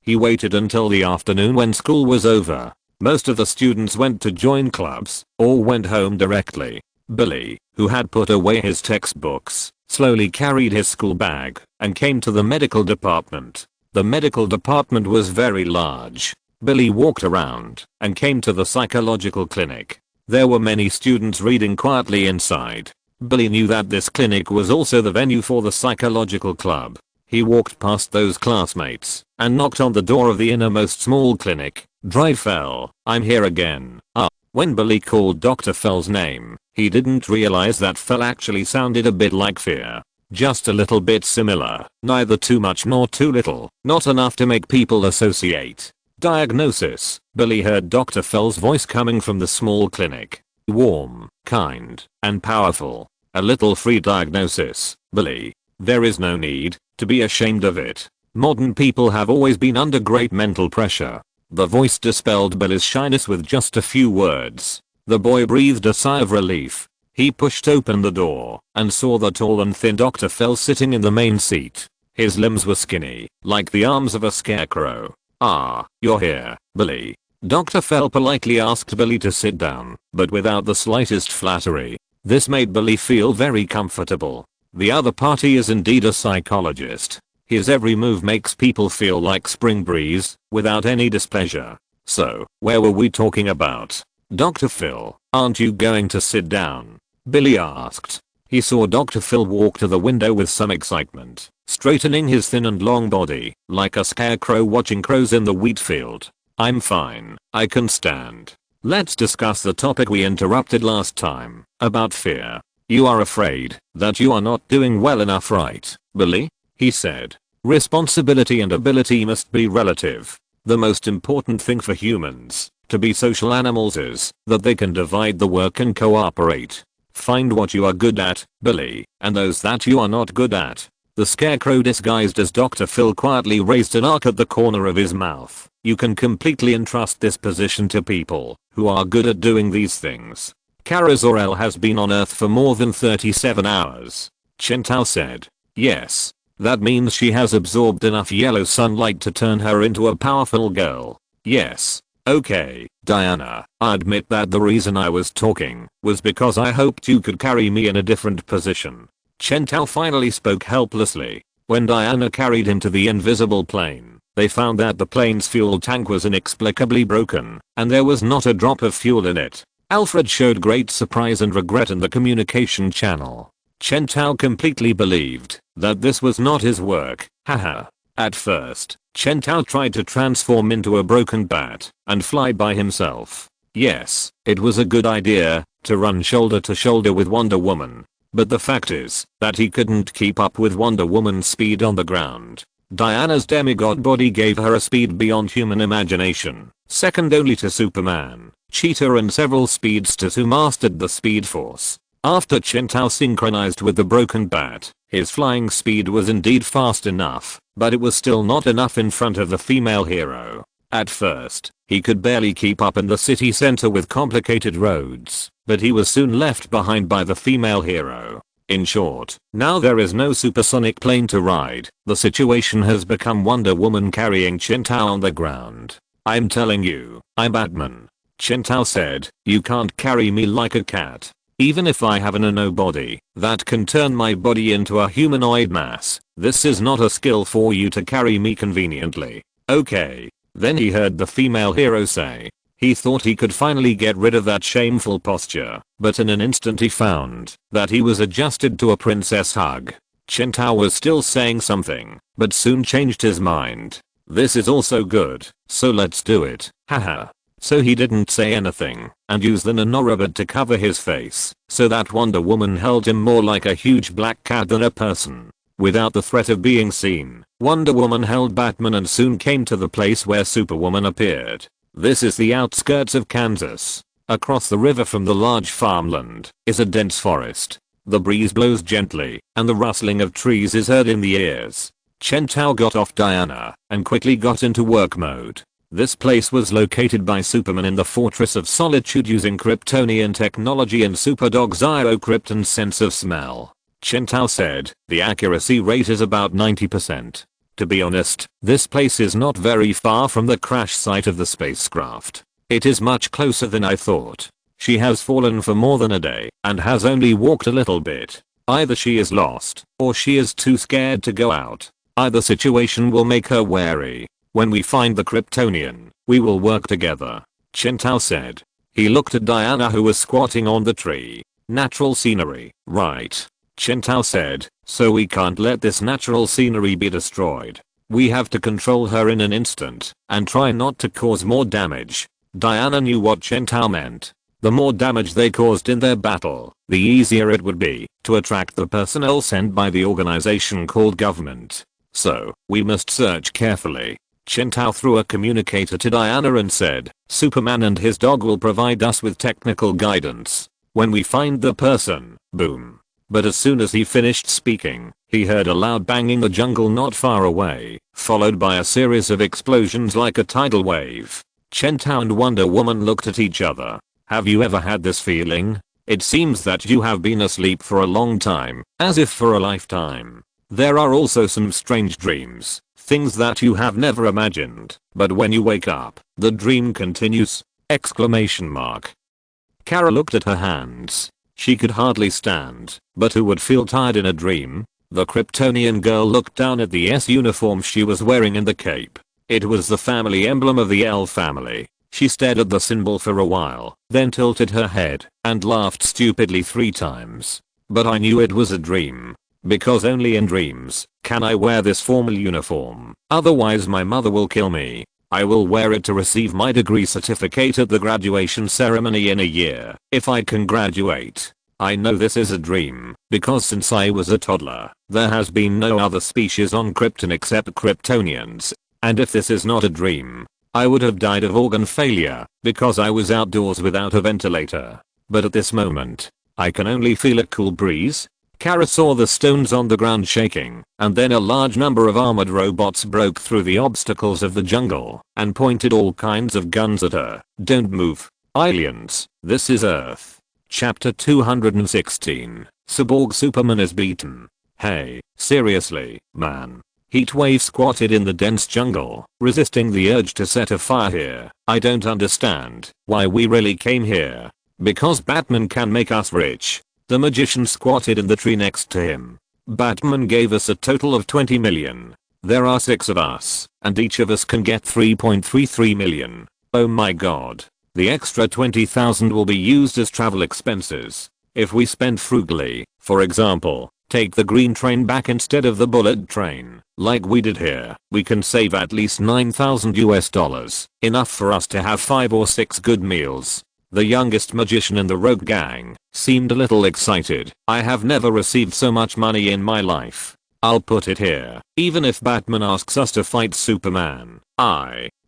He waited until the afternoon when school was over. Most of the students went to join clubs or went home directly. Billy, who had put away his textbooks, slowly carried his school bag and came to the medical department. The medical department was very large. Billy walked around and came to the psychological clinic. There were many students reading quietly inside. Billy knew that this clinic was also the venue for the psychological club. He walked past those classmates and knocked on the door of the innermost small clinic. "Dry Fell, I'm here again." When Billy called Dr. Fell's name, he didn't realize that Fell actually sounded a bit like fear. Just a little bit similar, neither too much nor too little, not enough to make people associate. Diagnosis. Billy heard Dr. Fell's voice coming from the small clinic. Warm, kind, and powerful. A little free diagnosis, Billy. There is no need to be ashamed of it. Modern people have always been under great mental pressure. The voice dispelled Billy's shyness with just a few words. The boy breathed a sigh of relief. He pushed open the door and saw the tall and thin Dr. Fell sitting in the main seat. His limbs were skinny, like the arms of a scarecrow. "Ah, you're here, Billy." Dr. Phil politely asked Billy to sit down, but without the slightest flattery. This made Billy feel very comfortable. The other party is indeed a psychologist. His every move makes people feel like spring breeze, without any displeasure. "So, where were we talking about?" "Dr. Phil, aren't you going to sit down?" Billy asked. He saw Dr. Phil walk to the window with some excitement, straightening his thin and long body, like a scarecrow watching crows in the wheat field. "I'm fine, I can stand. Let's discuss the topic we interrupted last time, about fear. You are afraid that you are not doing well enough, right, Billy?" he said. "Responsibility and ability must be relative. The most important thing for humans, to be social animals, is that they can divide the work and cooperate. Find what you are good at, Billy, and those that you are not good at." The scarecrow disguised as Dr. Phil quietly raised an arc at the corner of his mouth. "You can completely entrust this position to people who are good at doing these things. Kara Zor-El has been on Earth for more than 37 hours. Chen Tao said. "Yes. That means she has absorbed enough yellow sunlight to turn her into a powerful girl." "Yes. Okay, Diana, I admit that the reason I was talking was because I hoped you could carry me in a different position." Chen Tao finally spoke helplessly. When Diana carried him to the invisible plane, they found that the plane's fuel tank was inexplicably broken, and there was not a drop of fuel in it. Alfred showed great surprise and regret in the communication channel. Chen Tao completely believed that this was not his work, haha. At first, Chen Tao tried to transform into a broken bat and fly by himself. Yes, it was a good idea to run shoulder to shoulder with Wonder Woman. But the fact is that he couldn't keep up with Wonder Woman's speed on the ground. Diana's demigod body gave her a speed beyond human imagination, second only to Superman, Cheetah and several speedsters who mastered the Speed Force. After Chen Tao synchronized with the broken bat, his flying speed was indeed fast enough, but it was still not enough in front of the female hero. At first, he could barely keep up in the city center with complicated roads, but he was soon left behind by the female hero. In short, now there is no supersonic plane to ride. The situation has become Wonder Woman carrying Chen Tao on the ground. "I'm telling you, I'm Batman," Chen Tao said. "You can't carry me like a cat. Even if I have a nanobody that can turn my body into a humanoid mass, this is not a skill for you to carry me conveniently. Okay." Then he heard the female hero say. He thought he could finally get rid of that shameful posture, but in an instant he found that he was adjusted to a princess hug. Chen Tao was still saying something, but soon changed his mind. "This is also good, so let's do it, haha." So he didn't say anything, and used the nanorobot to cover his face, so that Wonder Woman held him more like a huge black cat than a person. Without the threat of being seen, Wonder Woman held Batman and soon came to the place where Superwoman appeared. This is the outskirts of Kansas. Across the river from the large farmland is a dense forest. The breeze blows gently, and the rustling of trees is heard in the ears. Chen Tao got off Diana and quickly got into work mode. This place was located by Superman in the Fortress of Solitude using Kryptonian technology and Superdog's Io-Krypton sense of smell. Chen Tao said, "The accuracy rate is about 90%. To be honest, this place is not very far from the crash site of the spacecraft. It is much closer than I thought. She has fallen for more than a day and has only walked a little bit. Either she is lost or she is too scared to go out. Either situation will make her wary. When we find the Kryptonian, we will work together," Chen Tao said. He looked at Diana, who was squatting on the tree. "Natural scenery, right?" Chen Tao said. "So we can't let this natural scenery be destroyed. We have to control her in an instant and try not to cause more damage." Diana knew what Chen Tao meant. The more damage they caused in their battle, the easier it would be to attract the personnel sent by the organization called government. "So, we must search carefully." Chen Tao threw a communicator to Diana and said, "Superman and his dog will provide us with technical guidance. When we find the person, boom." But as soon as he finished speaking, he heard a loud bang in the jungle not far away, followed by a series of explosions like a tidal wave. Chen Tao and Wonder Woman looked at each other. "Have you ever had this feeling? It seems that you have been asleep for a long time, as if for a lifetime." There are also some strange dreams, things that you have never imagined, but when you wake up, the dream continues! Exclamation mark. Kara looked at her hands. She could hardly stand, but who would feel tired in a dream? The Kryptonian girl looked down at the S uniform she was wearing and the cape. It was the family emblem of the L family. She stared at the symbol for a while, then tilted her head and laughed stupidly 3 times. But I knew it was a dream. Because only in dreams can I wear this formal uniform, otherwise my mother will kill me. I will wear it to receive my degree certificate at the graduation ceremony in a year, if I can graduate. I know this is a dream, because since I was a toddler, there has been no other species on Krypton except Kryptonians. And if this is not a dream, I would have died of organ failure, because I was outdoors without a ventilator. But at this moment, I can only feel a cool breeze. Kara saw the stones on the ground shaking, and then a large number of armored robots broke through the obstacles of the jungle and pointed all kinds of guns at her. Don't move. Aliens, this is Earth. Chapter 216. Cyborg Superman is beaten. Hey, seriously, man. Heatwave squatted in the dense jungle, resisting the urge to set a fire here. I don't understand why we really came here. Because Batman can make us rich. The magician squatted in the tree next to him. Batman gave us a total of 20 million. There are 6 of us, and each of us can get 3.33 million. Oh my god. The extra 20,000 will be used as travel expenses. If we spend frugally, for example, take the green train back instead of the bullet train, like we did here, we can save at least $9,000, enough for us to have 5 or 6 good meals. The youngest magician in the rogue gang seemed a little excited. I have never received so much money in my life. I'll put it here. Even if Batman asks us to fight Superman,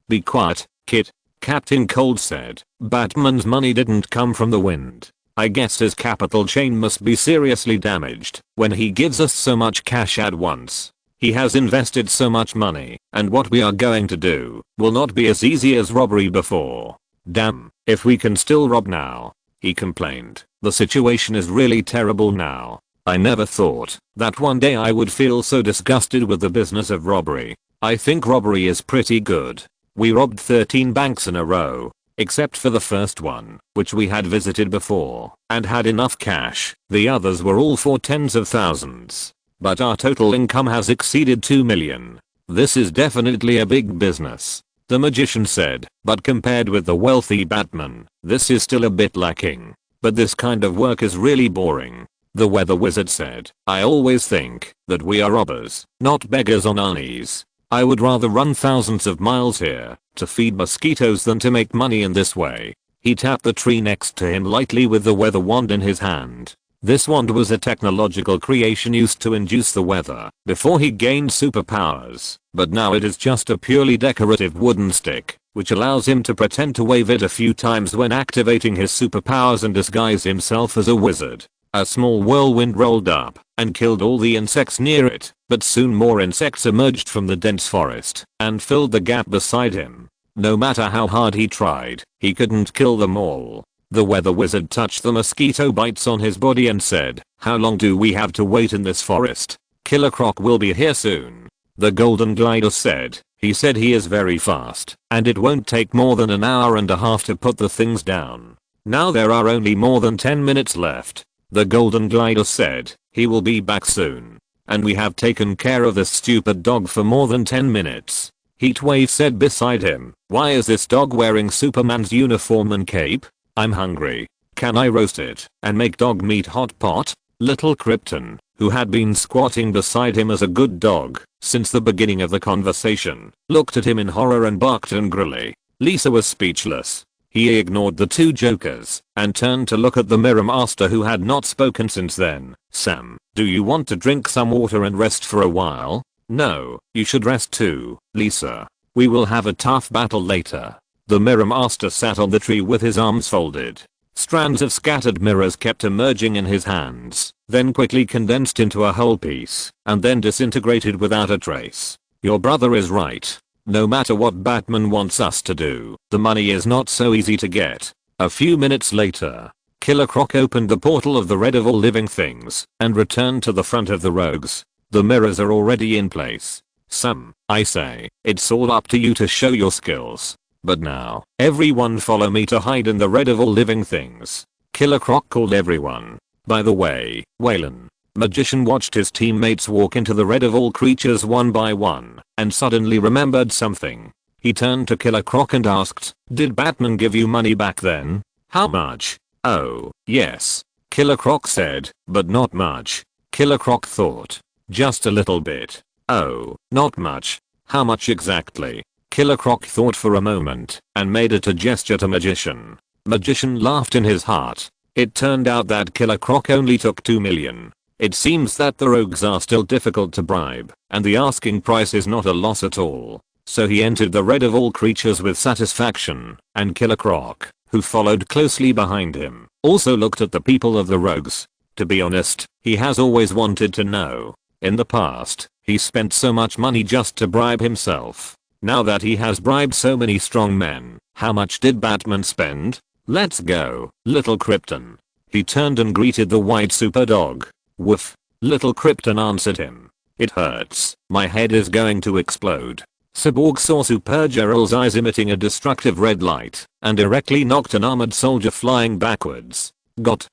Be quiet, kid. Captain Cold said. Batman's money didn't come from the wind. I guess his capital chain must be seriously damaged when he gives us so much cash at once. He has invested so much money, and what we are going to do will not be as easy as robbery before. Damn, if we can still rob now, he complained. The situation is really terrible now. I never thought that one day I would feel so disgusted with the business of robbery. I think robbery is pretty good. We robbed 13 banks in a row, except for the first one, which we had visited before, and had enough cash. The others were all for tens of thousands. But our total income has exceeded 2 million. This is definitely a big business. The magician said, but compared with the wealthy Batman, this is still a bit lacking. But this kind of work is really boring. The weather wizard said, I always think that we are robbers, not beggars on our knees. I would rather run thousands of miles here to feed mosquitoes than to make money in this way. He tapped the tree next to him lightly with the weather wand in his hand. This wand was a technological creation used to induce the weather before he gained superpowers, but now it is just a purely decorative wooden stick, which allows him to pretend to wave it a few times when activating his superpowers and disguise himself as a wizard. A small whirlwind rolled up and killed all the insects near it, but soon more insects emerged from the dense forest and filled the gap beside him. No matter how hard he tried, he couldn't kill them all. The weather wizard touched the mosquito bites on his body and said, how long do we have to wait in this forest? Killer Croc will be here soon. The golden glider said. He said he is very fast, and it won't take more than an hour and a half to put the things down. Now there are only more than 10 minutes left. The golden glider said, he will be back soon. And we have taken care of this stupid dog for more than 10 minutes. Heatwave said beside him, why is this dog wearing Superman's uniform and cape? I'm hungry. Can I roast it and make dog meat hot pot? Little Krypton, who had been squatting beside him as a good dog since the beginning of the conversation, looked at him in horror and barked angrily. Lisa was speechless. He ignored the 2 jokers and turned to look at the Mirror Master who had not spoken since then. Sam, do you want to drink some water and rest for a while? No, you should rest too, Lisa. We will have a tough battle later. The Mirror Master sat on the tree with his arms folded. Strands of scattered mirrors kept emerging in his hands, then quickly condensed into a whole piece, and then disintegrated without a trace. Your brother is right. No matter what Batman wants us to do, the money is not so easy to get. A few minutes later, Killer Croc opened the portal of the Red of all living things and returned to the front of the rogues. The mirrors are already in place. Sam, I say, it's all up to you to show your skills. But now, everyone follow me to hide in the red of all living things. Killer Croc called everyone. By the way, Waylon, Magician watched his teammates walk into the red of all creatures one by one, and suddenly remembered something. He turned to Killer Croc and asked, "Did Batman give you money back then? How much?" "Oh, yes," Killer Croc said, "but not much." Killer Croc thought. "Just a little bit." "Oh, not much. How much exactly?" Killer Croc thought for a moment, and made it a gesture to Magician. Magician laughed in his heart. It turned out that Killer Croc only took 2 million. It seems that the rogues are still difficult to bribe, and the asking price is not a loss at all. So he entered the red of all creatures with satisfaction, and Killer Croc, who followed closely behind him, also looked at the people of the rogues. To be honest, he has always wanted to know. In the past, he spent so much money just to bribe himself. Now that he has bribed so many strong men, how much did Batman spend? "Let's go, little Krypton." He turned and greeted the white super dog. "Woof." Little Krypton answered him. "It hurts. My head is going to explode." Cyborg saw Supergirl's eyes emitting a destructive red light, and directly knocked an armored soldier flying backwards. Got.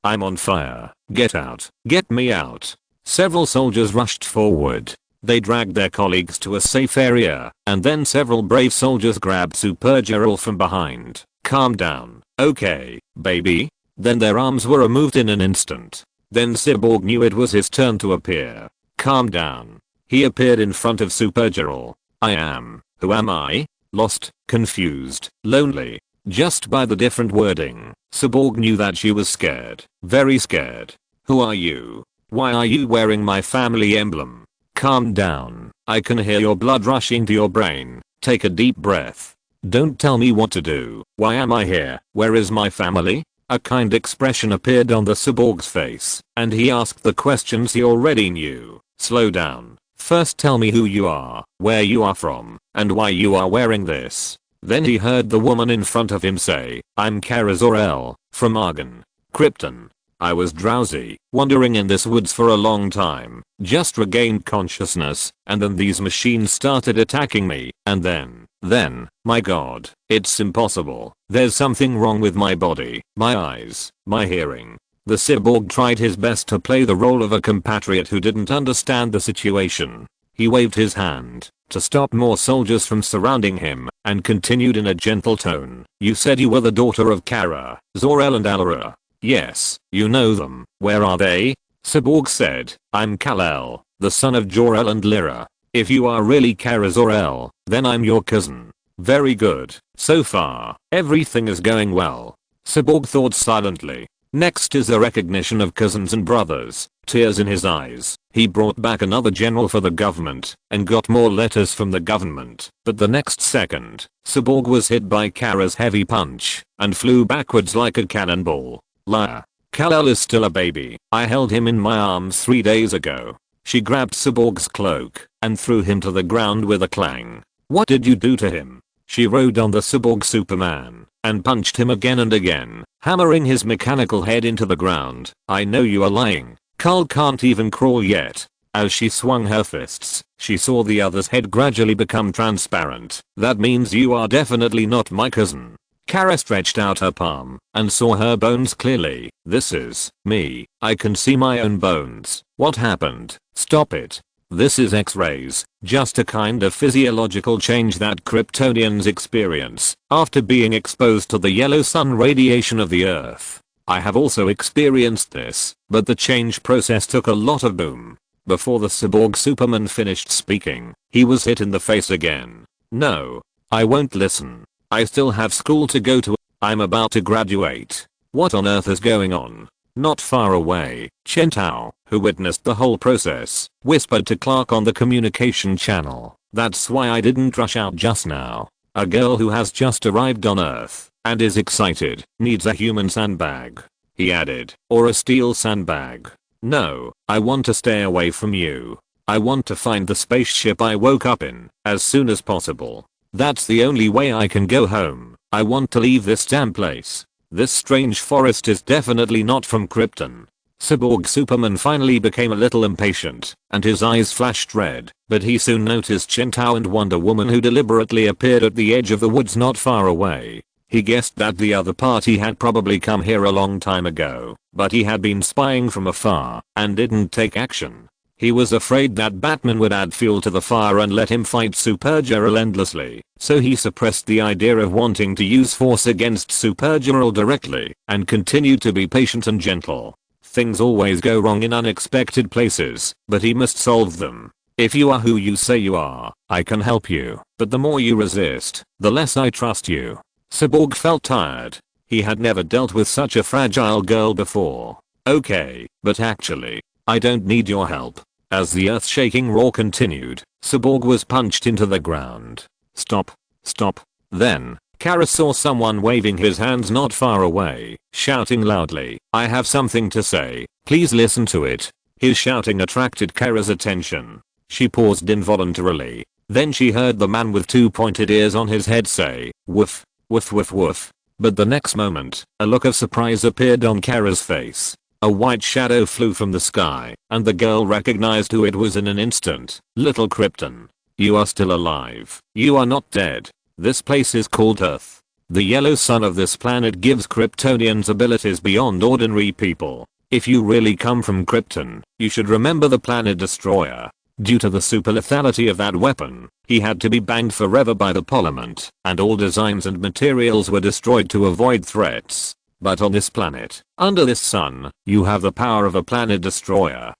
I'm on fire. Get out. Get me out." Several soldiers rushed forward. They dragged their colleagues to a safe area, and then several brave soldiers grabbed Supergirl from behind. "Calm down, okay, baby?" Then their arms were removed in an instant. Then Cyborg knew it was his turn to appear. "Calm down." He appeared in front of Supergirl. Who am I? Lost, confused, lonely. Just by the different wording, Cyborg knew that she was scared. Very scared. "Who are you? Why are you wearing my family emblem?" "Calm down. I can hear your blood rushing to your brain. Take a deep breath. Don't tell me what to do. Why am I here? Where is my family?" A kind expression appeared on the cyborg's face, and he asked the questions he already knew. "Slow down. First tell me who you are, where you are from, and why you are wearing this." Then he heard the woman in front of him say, "I'm Kara Zor-El, from Argon, Krypton. I was drowsy, wandering in this woods for a long time, just regained consciousness, and then these machines started attacking me, and then, my god, it's impossible. There's something wrong with my body, my eyes, my hearing." The cyborg tried his best to play the role of a compatriot who didn't understand the situation. He waved his hand to stop more soldiers from surrounding him, and continued in a gentle tone, "You said you were the daughter of Kara, Zor-El and Alara." "Yes, you know them. Where are they?" Cyborg said, "I'm Kal-El, the son of Jor-El and Lyra. If you are really Kara Zor-El, then I'm your cousin." "Very good. So far, everything is going well." Cyborg thought silently. Next is the recognition of cousins and brothers. Tears in his eyes. He brought back another general for the government, and got more letters from the government. But the next second, Cyborg was hit by Kara's heavy punch, and flew backwards like a cannonball. "Liar. Kal-El is still a baby. I held him in my arms 3 days ago." She grabbed Cyborg's cloak, and threw him to the ground with a clang. "What did you do to him?" She rode on the Cyborg Superman, and punched him again and again, hammering his mechanical head into the ground. "I know you are lying. Carl can't even crawl yet." As she swung her fists, she saw the other's head gradually become transparent. "That means you are definitely not my cousin." Kara stretched out her palm, and saw her bones clearly. "This is me. I can see my own bones. What happened? Stop it. This is X-rays, just a kind of physiological change that Kryptonians experience after being exposed to the yellow sun radiation of the earth. I have also experienced this, but the change process took a lot of boom." Before the Cyborg Superman finished speaking, he was hit in the face again. "No. I won't listen. I still have school to go to. I'm about to graduate. What on earth is going on?" Not far away, Chen Tao, who witnessed the whole process, whispered to Clark on the communication channel, "That's why I didn't rush out just now. A girl who has just arrived on Earth, and is excited, needs a human sandbag." He added, "Or a steel sandbag." "No, I want to stay away from you. I want to find the spaceship I woke up in, as soon as possible. That's the only way I can go home. I want to leave this damn place. This strange forest is definitely not from Krypton." Cyborg Superman finally became a little impatient, and his eyes flashed red, but he soon noticed Shintao and Wonder Woman, who deliberately appeared at the edge of the woods not far away. He guessed that the other party had probably come here a long time ago, but he had been spying from afar and didn't take action. He was afraid that Batman would add fuel to the fire and let him fight Supergirl endlessly, so he suppressed the idea of wanting to use force against Supergirl directly and continued to be patient and gentle. Things always go wrong in unexpected places, but he must solve them. If you are who you say you are, I can help you, but the more you resist, the less I trust you. Cyborg felt tired. He had never dealt with such a fragile girl before. Okay, but actually, I don't need your help. As the earth-shaking roar continued, Cyborg was punched into the ground. Stop. Stop. Then, Kara saw someone waving his hands not far away, shouting loudly, "I have something to say, please listen to it." His shouting attracted Kara's attention. She paused involuntarily. Then she heard the man with two pointed ears on his head say, "Woof, woof woof woof." But the next moment, a look of surprise appeared on Kara's face. A white shadow flew from the sky, and the girl recognized who it was in an instant. Little Krypton. You are still alive. You are not dead. This place is called Earth. The yellow sun of this planet gives Kryptonians abilities beyond ordinary people. If you really come from Krypton, you should remember the planet destroyer. Due to the super lethality of that weapon, he had to be banged forever by the Parliament, and all designs and materials were destroyed to avoid threats. But on this planet, under this sun, you have the power of a planet destroyer.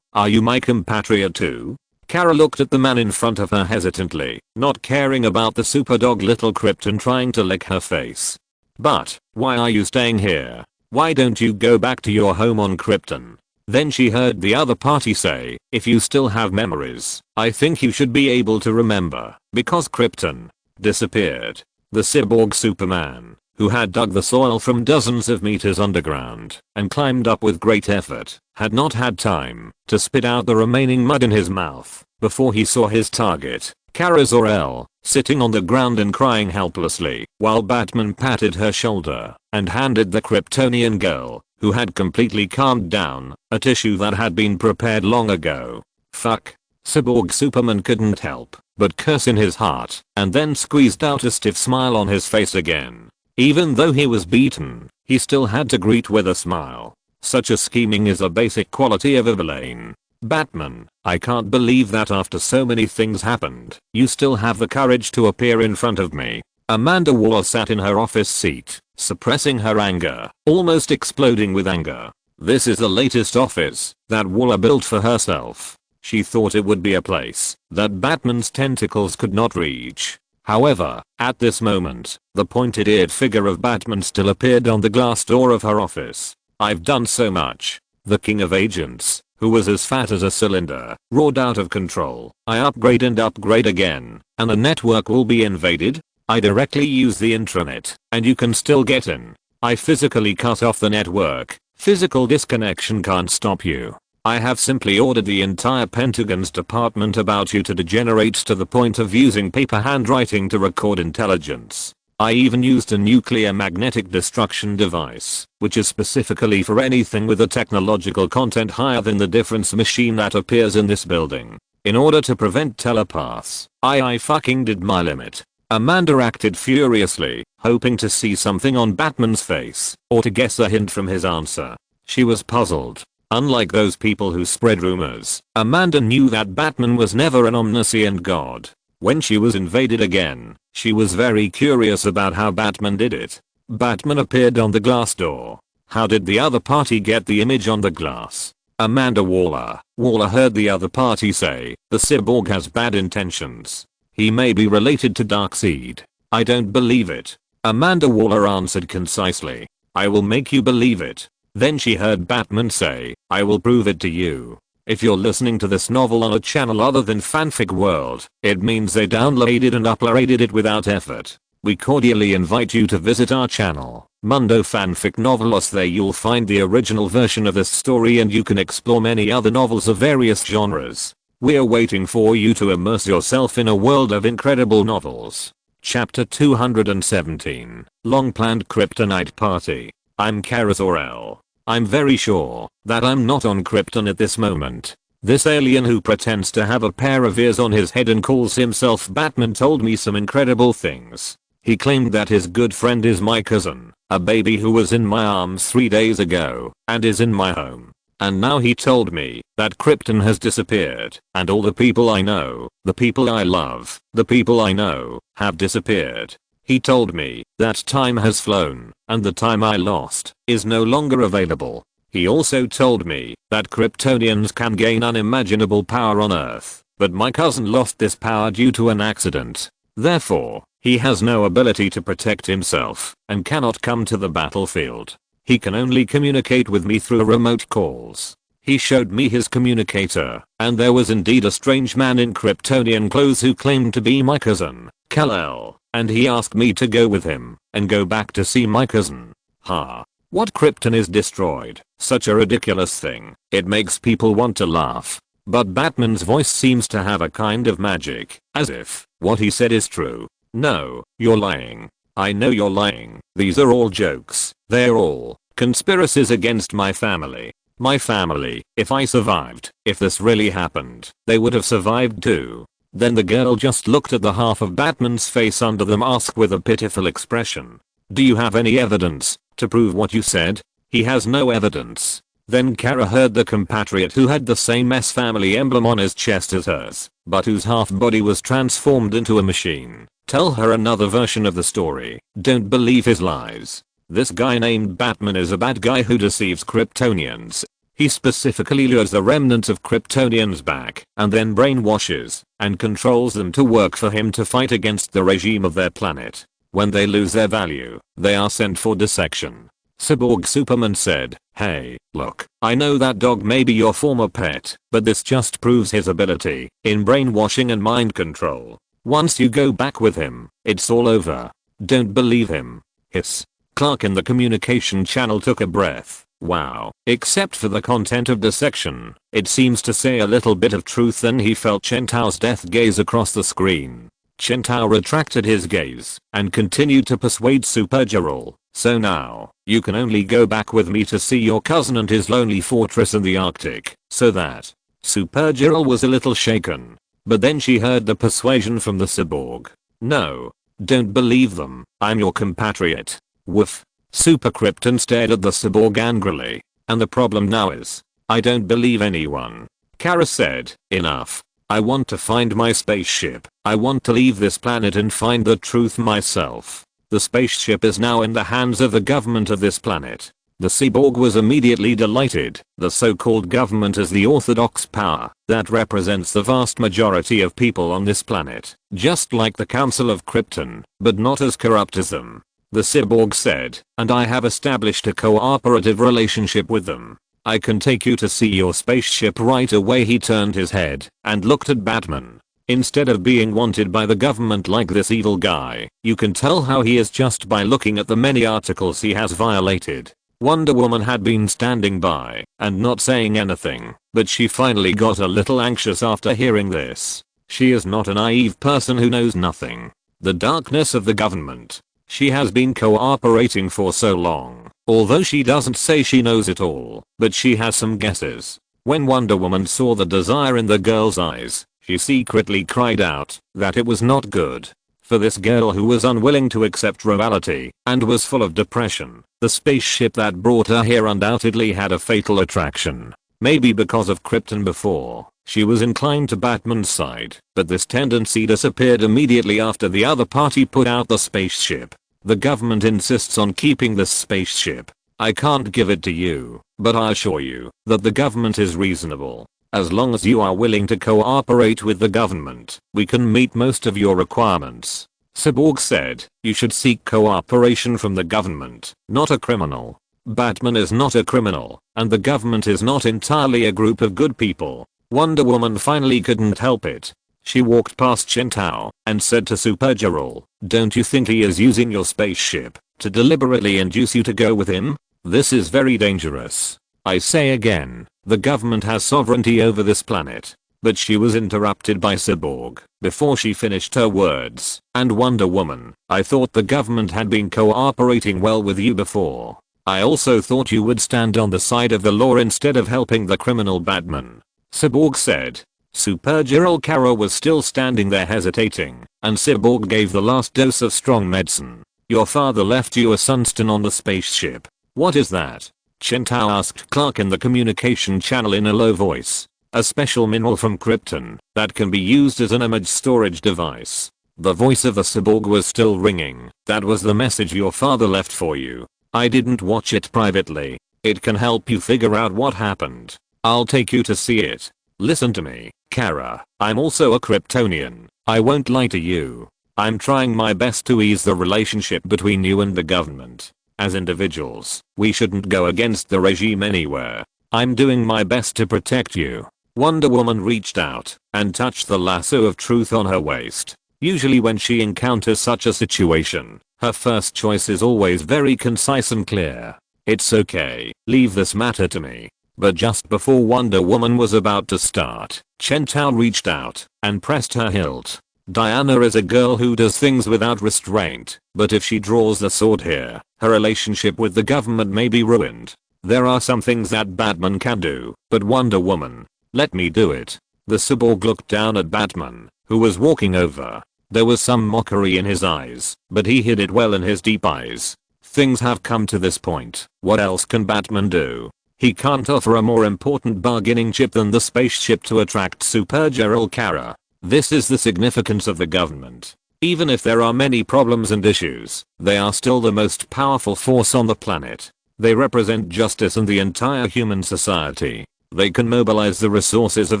Are you my compatriot too? Kara looked at the man in front of her hesitantly, not caring about the super dog Little Krypton trying to lick her face. But, why are you staying here? Why don't you go back to your home on Krypton? Then she heard the other party say, if you still have memories, I think you should be able to remember, because Krypton disappeared. The cyborg Superman, who had dug the soil from dozens of meters underground and climbed up with great effort, had not had time to spit out the remaining mud in his mouth before he saw his target, Kara Zor-El, sitting on the ground and crying helplessly, while Batman patted her shoulder and handed the Kryptonian girl, who had completely calmed down, a tissue that had been prepared long ago. Fuck. Cyborg Superman couldn't help but curse in his heart, and then squeezed out a stiff smile on his face again. Even though he was beaten, he still had to greet with a smile. Such a scheming is a basic quality of a villain. Batman, I can't believe that after so many things happened, you still have the courage to appear in front of me. Amanda Waller sat in her office seat, suppressing her anger, almost exploding with anger. This is the latest office that Waller built for herself. She thought it would be a place that Batman's tentacles could not reach. However, at this moment, the pointed-eared figure of Batman still appeared on the glass door of her office. I've done so much. The king of agents, who was as fat as a cylinder, roared out of control. I upgrade and upgrade again, and the network will be invaded. I directly use the intranet, and you can still get in. I physically cut off the network. Physical disconnection can't stop you. I have simply ordered the entire Pentagon's department about you to degenerate to the point of using paper handwriting to record intelligence. I even used a nuclear magnetic destruction device, which is specifically for anything with a technological content higher than the difference machine that appears in this building. In order to prevent telepaths, I fucking did my limit. Amanda acted furiously, hoping to see something on Batman's face, or to guess a hint from his answer. She was puzzled. Unlike those people who spread rumors, Amanda knew that Batman was never an omniscient god. When she was invaded again, she was very curious about how Batman did it. Batman appeared on the glass door. How did the other party get the image on the glass? Amanda Waller. Waller heard the other party say, the cyborg has bad intentions. He may be related to Darkseid. I don't believe it. Amanda Waller answered concisely. I will make you believe it. Then she heard Batman say, I will prove it to you. If you're listening to this novel on a channel other than Fanfic World, it means they downloaded and uploaded it without effort. We cordially invite you to visit our channel, Mundo Fanfic Novelos. There you'll find the original version of this story, and you can explore many other novels of various genres. We're waiting for you to immerse yourself in a world of incredible novels. Chapter 217, Long Planned Kryptonite Party. I'm Kara Zor-El. I'm very sure that I'm not on Krypton at this moment. This alien who pretends to have a pair of ears on his head and calls himself Batman told me some incredible things. He claimed that his good friend is my cousin, a baby who was in my arms 3 days ago, and is in my home. And now he told me that Krypton has disappeared, and all the people I know, the people I love, the people I know, have disappeared. He told me that time has flown, and the time I lost is no longer available. He also told me that Kryptonians can gain unimaginable power on Earth, but my cousin lost this power due to an accident. Therefore, he has no ability to protect himself and cannot come to the battlefield. He can only communicate with me through remote calls. He showed me his communicator, and there was indeed a strange man in Kryptonian clothes who claimed to be my cousin, Kal-El, and he asked me to go with him and go back to see my cousin. Ha. What Krypton is destroyed? Such a ridiculous thing. It makes people want to laugh. But Batman's voice seems to have a kind of magic, as if what he said is true. No, you're lying. I know you're lying. These are all jokes. They're all conspiracies against my family. My family, if I survived, if this really happened, they would have survived too. Then the girl just looked at the half of Batman's face under the mask with a pitiful expression. Do you have any evidence to prove what you said? He has no evidence. Then Kara heard the compatriot who had the same S family emblem on his chest as hers, but whose half body was transformed into a machine. Tell her another version of the story. Don't believe his lies. This guy named Batman is a bad guy who deceives Kryptonians. He specifically lures the remnants of Kryptonians back and then brainwashes and controls them to work for him to fight against the regime of their planet. When they lose their value, they are sent for dissection. Cyborg Superman said, "Hey, look, I know that dog may be your former pet, but this just proves his ability in brainwashing and mind control. Once you go back with him, it's all over. Don't believe him." Hiss. Clark in the communication channel took a breath. Wow. Except for the content of the section, it seems to say a little bit of truth. Then he felt Chentao's death gaze across the screen. Chentao retracted his gaze and continued to persuade Supergirl. So now, you can only go back with me to see your cousin and his lonely fortress in the Arctic, so that. Supergirl was a little shaken. But then she heard the persuasion from the cyborg. No. Don't believe them. I'm your compatriot. Woof. Super Krypton stared at the cyborg angrily. And the problem now is, I don't believe anyone. Kara said, enough. I want to find my spaceship. I want to leave this planet and find the truth myself. The spaceship is now in the hands of the government of this planet. The cyborg was immediately delighted. The so-called government is the orthodox power that represents the vast majority of people on this planet, just like the Council of Krypton, but not as corrupt as them. The cyborg said, and I have established a cooperative relationship with them. I can take you to see your spaceship right away. He turned his head and looked at Batman. Instead of being wanted by the government like this evil guy, you can tell how he is just by looking at the many articles he has violated. Wonder Woman had been standing by and not saying anything, but she finally got a little anxious after hearing this. She is not a naive person who knows nothing. The darkness of the government. She has been cooperating for so long, although she doesn't say she knows it all, but she has some guesses. When Wonder Woman saw the desire in the girl's eyes, she secretly cried out that it was not good. For this girl who was unwilling to accept reality and was full of depression, the spaceship that brought her here undoubtedly had a fatal attraction. Maybe because of Krypton before, she was inclined to Batman's side, but this tendency disappeared immediately after the other party put out the spaceship. The government insists on keeping this spaceship. I can't give it to you, but I assure you that the government is reasonable. As long as you are willing to cooperate with the government, we can meet most of your requirements. Cyborg said, you should seek cooperation from the government, not a criminal. Batman is not a criminal, and the government is not entirely a group of good people. Wonder Woman finally couldn't help it. She walked past Chentao and said to Supergirl, don't you think he is using your spaceship to deliberately induce you to go with him? This is very dangerous. I say again, the government has sovereignty over this planet. But she was interrupted by Cyborg before she finished her words. And Wonder Woman, I thought the government had been cooperating well with you before. I also thought you would stand on the side of the law instead of helping the criminal Batman," Cyborg said. Supergirl Kara was still standing there hesitating, and Cyborg gave the last dose of strong medicine. "Your father left you a sunstone on the spaceship. What is that?" Chentao asked Clark in the communication channel in a low voice. "A special mineral from Krypton that can be used as an image storage device." The voice of the cyborg was still ringing. "That was the message your father left for you. I didn't watch it privately. It can help you figure out what happened. I'll take you to see it. Listen to me, Kara. I'm also a Kryptonian. I won't lie to you. I'm trying my best to ease the relationship between you and the government. As individuals, we shouldn't go against the regime anywhere. I'm doing my best to protect you." Wonder Woman reached out and touched the lasso of truth on her waist. Usually when she encounters such a situation, her first choice is always very concise and clear. "It's okay, leave this matter to me." But just before Wonder Woman was about to start, Chentao reached out and pressed her hilt. Diana is a girl who does things without restraint, but if she draws the sword here, her relationship with the government may be ruined. There are some things that Batman can do, but Wonder Woman, let me do it. The cyborg looked down at Batman, who was walking over. There was some mockery in his eyes, but he hid it well in his deep eyes. Things have come to this point. What else can Batman do? He can't offer a more important bargaining chip than the spaceship to attract Supergirl Kara. This is the significance of the government. Even if there are many problems and issues, they are still the most powerful force on the planet. They represent justice and the entire human society. They can mobilize the resources of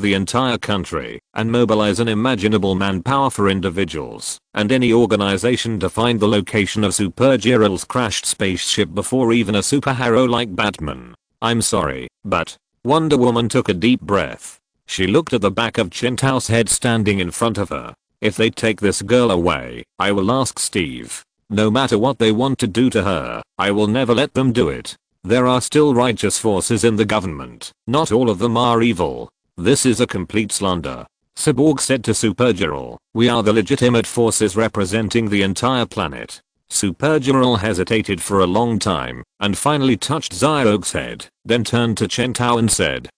the entire country and mobilize unimaginable manpower for individuals and any organization to find the location of Supergirl's crashed spaceship before even a superhero like Batman. "I'm sorry, but..." Wonder Woman took a deep breath. She looked at the back of Chentao's head standing in front of her. "If they take this girl away, I will ask Steve. No matter what they want to do to her, I will never let them do it. There are still righteous forces in the government. Not all of them are evil." "This is a complete slander," Cyborg said to Supergirl. "We are the legitimate forces representing the entire planet." Supergirl hesitated for a long time and finally touched Zyog's head, then turned to Chentao and said,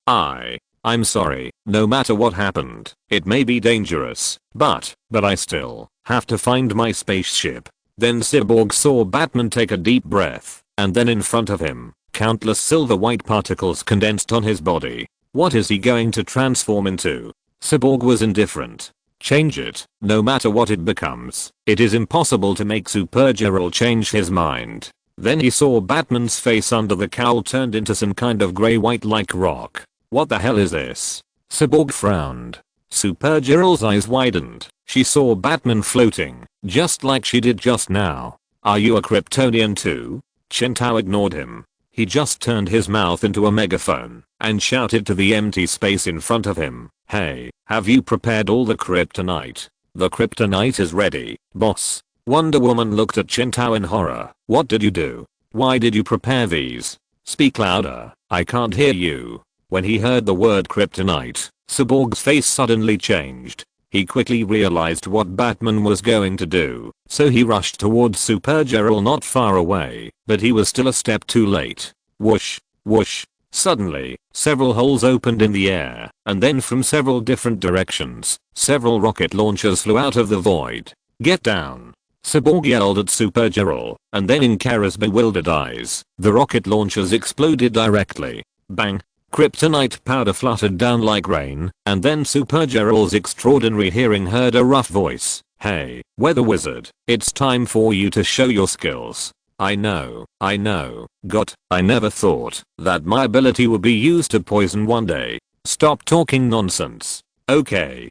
I'm sorry. No matter what happened, it may be dangerous, but I still have to find my spaceship." Then Cyborg saw Batman take a deep breath. And then in front of him, countless silver white particles condensed on his body. What is he going to transform into? Cyborg was indifferent. Change it, no matter what it becomes. It is impossible to make Supergirl change his mind. Then he saw Batman's face under the cowl turned into some kind of grey-white like rock. What the hell is this? Cyborg frowned. Supergirl's eyes widened. She saw Batman floating, just like she did just now. "Are you a Kryptonian too?" Chentao ignored him. He just turned his mouth into a megaphone and shouted to the empty space in front of him. "Hey, have you prepared all the kryptonite?" "The kryptonite is ready, boss." Wonder Woman looked at Chentao in horror. "What did you do? Why did you prepare these? Speak louder, I can't hear you." When he heard the word kryptonite, Cyborg's face suddenly changed. He quickly realized what Batman was going to do, so he rushed towards Supergirl not far away, but he was still a step too late. Whoosh, whoosh. Suddenly, several holes opened in the air, and then from several different directions, several rocket launchers flew out of the void. "Get down!" Cyborg yelled at Supergirl, and then in Kara's bewildered eyes, the rocket launchers exploded directly. Bang! Kryptonite powder fluttered down like rain, and then Supergirl's extraordinary hearing heard a rough voice. "Hey, Weather Wizard, it's time for you to show your skills." I know. I never thought that my ability would be used to poison one day." "Stop talking nonsense." Okay,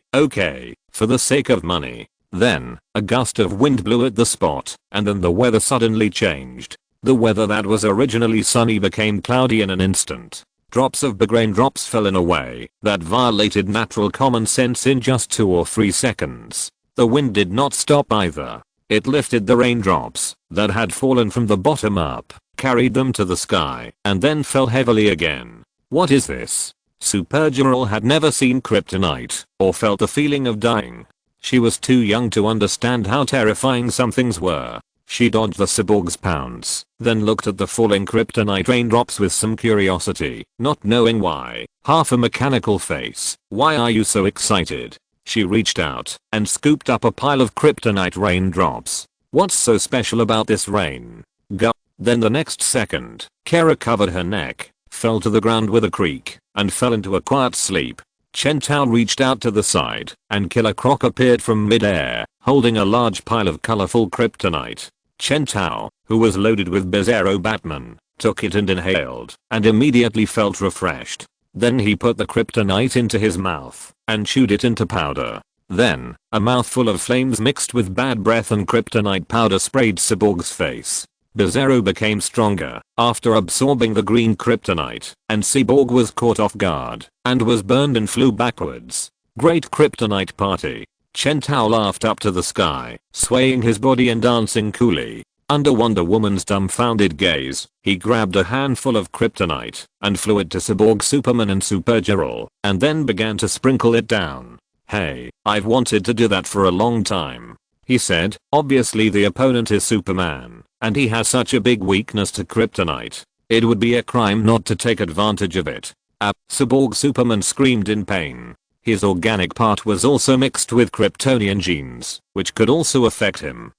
for the sake of money." Then, a gust of wind blew at the spot, and then the weather suddenly changed. The weather that was originally sunny became cloudy in an instant. Drops of big raindrops fell in a way that violated natural common sense in just 2 or 3 seconds. The wind did not stop either. It lifted the raindrops that had fallen from the bottom up, carried them to the sky, and then fell heavily again. What is this? Supergirl had never seen kryptonite or felt the feeling of dying. She was too young to understand how terrifying some things were. She dodged the cyborg's pounce, then looked at the falling kryptonite raindrops with some curiosity, not knowing why. Half a mechanical face. Why are you so excited? She reached out and scooped up a pile of kryptonite raindrops. What's so special about this rain? Then the next second, Kara covered her neck, fell to the ground with a creak, and fell into a quiet sleep. Chen Tao reached out to the side, and Killer Croc appeared from mid-air, holding a large pile of colorful kryptonite. Chen Tao, who was loaded with Bizarro Batman, took it and inhaled, and immediately felt refreshed. Then he put the kryptonite into his mouth, and chewed it into powder. Then, a mouthful of flames mixed with bad breath and kryptonite powder sprayed Cyborg's face. Bizarro became stronger after absorbing the green kryptonite, and Cyborg was caught off guard and was burned and flew backwards. Great kryptonite party. Chen Tao laughed up to the sky, swaying his body and dancing coolly. Under Wonder Woman's dumbfounded gaze, he grabbed a handful of kryptonite and flew it to Cyborg, Superman and Supergirl, and then began to sprinkle it down. Hey, I've wanted to do that for a long time, he said. Obviously the opponent is Superman, and he has such a big weakness to kryptonite. It would be a crime not to take advantage of it. Cyborg Superman screamed in pain. His organic part was also mixed with Kryptonian genes, which could also affect him.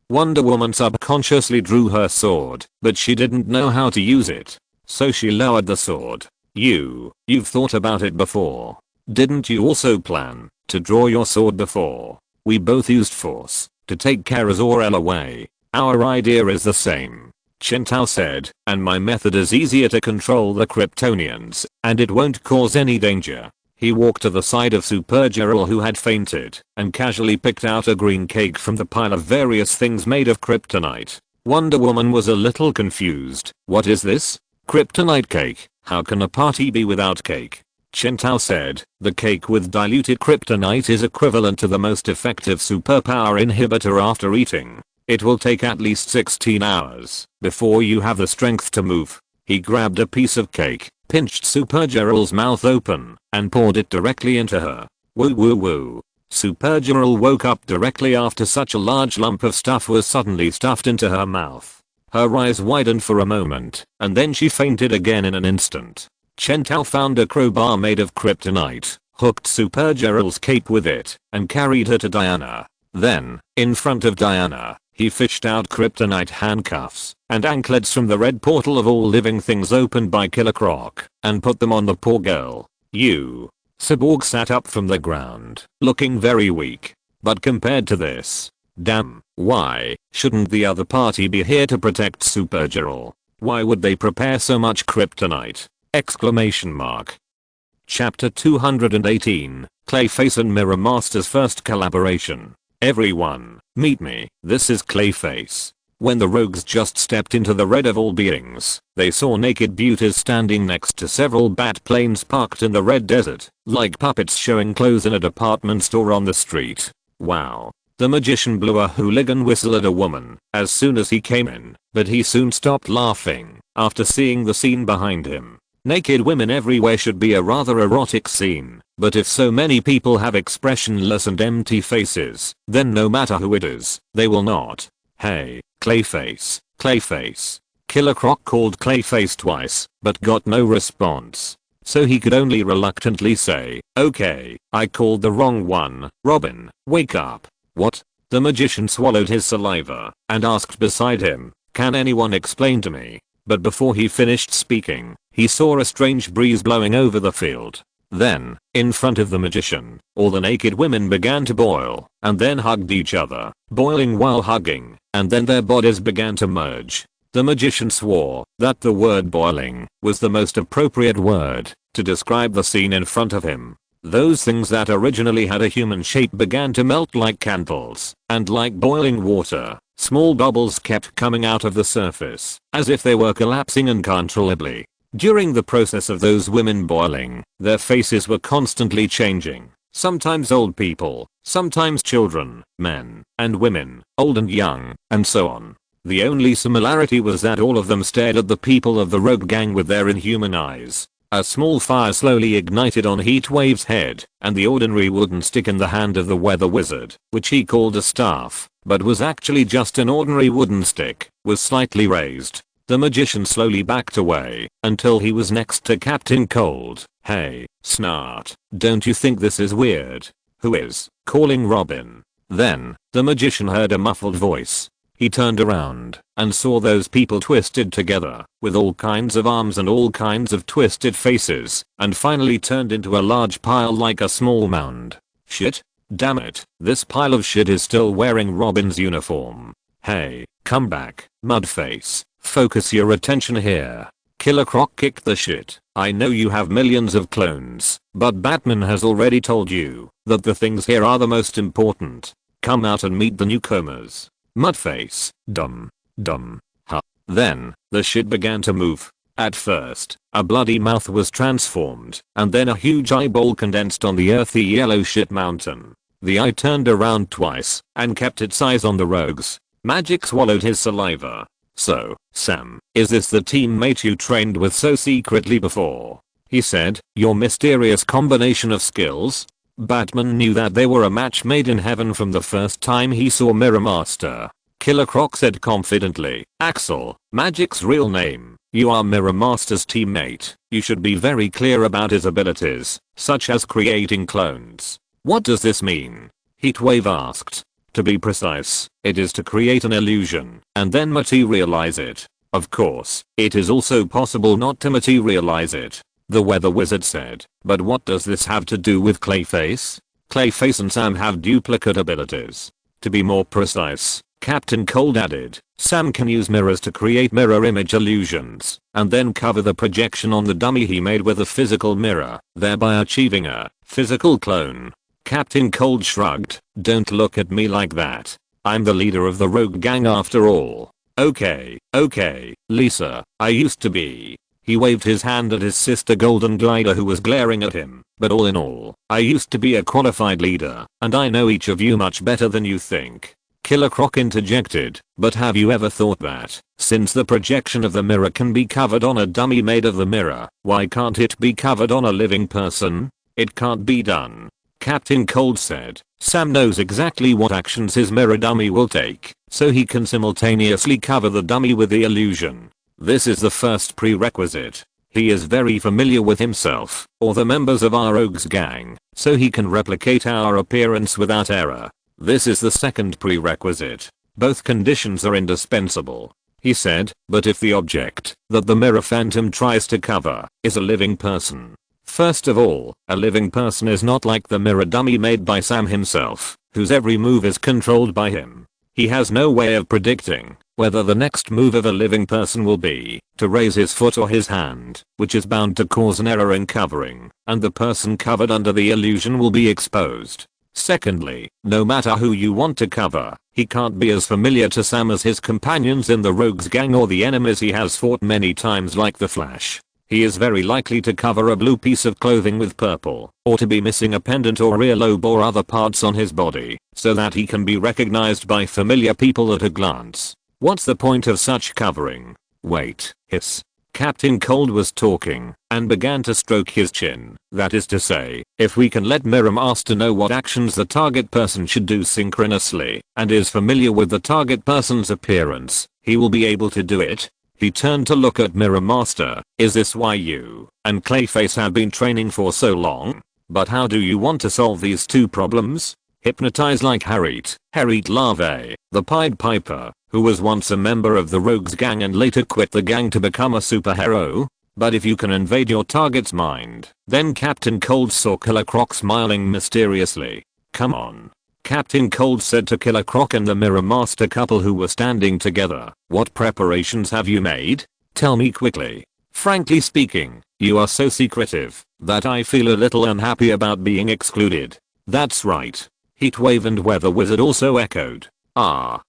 Wonder Woman subconsciously drew her sword, but she didn't know how to use it, so she lowered the sword. You've thought about it before. Didn't you also plan to draw your sword before? We both used force to take Kara Zor-El away. Our idea is the same, Chen Tao said, and my method is easier to control the Kryptonians, and it won't cause any danger. He walked to the side of Supergirl, who had fainted, and casually picked out a green cake from the pile of various things made of kryptonite. Wonder Woman was a little confused. What is this? Kryptonite cake? How can a party be without cake? Chen Tao said, the cake with diluted kryptonite is equivalent to the most effective superpower inhibitor after eating. It will take at least 16 hours before you have the strength to move. He grabbed a piece of cake, pinched Supergirl's mouth open, and poured it directly into her. Woo woo woo. Supergirl woke up directly after such a large lump of stuff was suddenly stuffed into her mouth. Her eyes widened for a moment, and then she fainted again in an instant. Chen Tao found a crowbar made of kryptonite, hooked Supergirl's cape with it, and carried her to Diana. Then, in front of Diana, he fished out kryptonite handcuffs and anklets from the red portal of all living things opened by Killer Croc, and put them on the poor girl. Cyborg sat up from the ground, looking very weak. But compared to this, damn, why shouldn't the other party be here to protect Supergirl? Why would they prepare so much kryptonite? Exclamation mark. Chapter 218, Clayface and Mirror Master's first collaboration. Everyone, meet me, this is Clayface. When the rogues just stepped into the red of all beings, they saw naked beauties standing next to several bat planes parked in the red desert, like puppets showing clothes in a department store on the street. Wow. The magician blew a hooligan whistle at a woman as soon as he came in, but he soon stopped laughing after seeing the scene behind him. Naked women everywhere should be a rather erotic scene, but if so many people have expressionless and empty faces, then no matter who it is, they will not. Hey, Clayface, Clayface. Killer Croc called Clayface twice, but got no response. So he could only reluctantly say, okay, I called the wrong one. Robin, wake up. What? The magician swallowed his saliva and asked beside him, can anyone explain to me? But before he finished speaking, he saw a strange breeze blowing over the field. Then, in front of the magician, all the naked women began to boil, and then hugged each other, boiling while hugging, and then their bodies began to merge. The magician swore that the word boiling was the most appropriate word to describe the scene in front of him. Those things that originally had a human shape began to melt like candles, and like boiling water, small bubbles kept coming out of the surface, as if they were collapsing uncontrollably. During the process of those women boiling, their faces were constantly changing. Sometimes old people, sometimes children, men and women, old and young, and so on. The only similarity was that all of them stared at the people of the rogue gang with their inhuman eyes. A small fire slowly ignited on Heatwave's head, and the ordinary wooden stick in the hand of the weather wizard, which he called a staff, but was actually just an ordinary wooden stick, was slightly raised. The magician slowly backed away until he was next to Captain Cold. "Hey, Snart, don't you think this is weird?" "Who is calling Robin?" Then, the magician heard a muffled voice. He turned around and saw those people twisted together with all kinds of arms and all kinds of twisted faces, and finally turned into a large pile like a small mound. Shit. Damn it, this pile of shit is still wearing Robin's uniform. "Hey, come back, Mudface. Focus your attention here." Killer Croc kicked the shit. "I know you have millions of clones, but Batman has already told you that the things here are the most important. Come out and meet the newcomers." Mudface, dumb. Huh. Then, the shit began to move. At first, a bloody mouth was transformed, and then a huge eyeball condensed on the earthy yellow shit mountain. The eye turned around twice, and kept its eyes on the rogues. Magic swallowed his saliva. "So, Sam, is this the teammate you trained with so secretly before?" he said. "Your mysterious combination of skills?" Batman knew that they were a match made in heaven from the first time he saw Mirror Master. Killer Croc said confidently, "Axel, Magic's real name. You are Mirror Master's teammate. You should be very clear about his abilities, such as creating clones." "What does this mean?" Heatwave asked. "To be precise, it is to create an illusion and then materialize it. Of course, it is also possible not to materialize it," the weather wizard said. "But what does this have to do with Clayface?" "Clayface and Sam have duplicate abilities. To be more precise," Captain Cold added, "Sam can use mirrors to create mirror image illusions and then cover the projection on the dummy he made with a physical mirror, thereby achieving a physical clone." Captain Cold shrugged. "Don't look at me like that. I'm the leader of the rogue gang after all." Okay, Lisa, I used to be." He waved his hand at his sister Golden Glider who was glaring at him. "But all in all, I used to be a qualified leader, and I know each of you much better than you think." Killer Croc interjected, "But have you ever thought that, since the projection of the mirror can be covered on a dummy made of the mirror, why can't it be covered on a living person?" "It can't be done," Captain Cold said. "Sam knows exactly what actions his mirror dummy will take, so he can simultaneously cover the dummy with the illusion. This is the first prerequisite. He is very familiar with himself, or the members of our rogues gang, so he can replicate our appearance without error. This is the second prerequisite. Both conditions are indispensable," he said. "But if the object that the mirror phantom tries to cover is a living person. First of all, a living person is not like the mirror dummy made by Sam himself, whose every move is controlled by him. He has no way of predicting whether the next move of a living person will be to raise his foot or his hand, which is bound to cause an error in covering, and the person covered under the illusion will be exposed. Secondly, no matter who you want to cover, he can't be as familiar to Sam as his companions in the rogues gang or the enemies he has fought many times like the Flash. He is very likely to cover a blue piece of clothing with purple, or to be missing a pendant or earlobe or other parts on his body, so that he can be recognized by familiar people at a glance. What's the point of such covering?" "Wait, hiss." Captain Cold was talking, and began to stroke his chin. "That is to say, if we can let Mirror Master know what actions the target person should do synchronously, and is familiar with the target person's appearance, he will be able to do it." He turned to look at Mirror Master. "Is this why you and Clayface have been training for so long? But how do you want to solve these two problems?" "Hypnotize like Harriet LaVey, the Pied Piper, who was once a member of the Rogues gang and later quit the gang to become a superhero. But if you can invade your target's mind, then." Captain Cold saw Killer Croc smiling mysteriously. "Come on," Captain Cold said to Killer Croc and the Mirror Master couple who were standing together. "What preparations have you made? Tell me quickly. Frankly speaking, you are so secretive that I feel a little unhappy about being excluded." "That's right," Heatwave and Weather Wizard also echoed.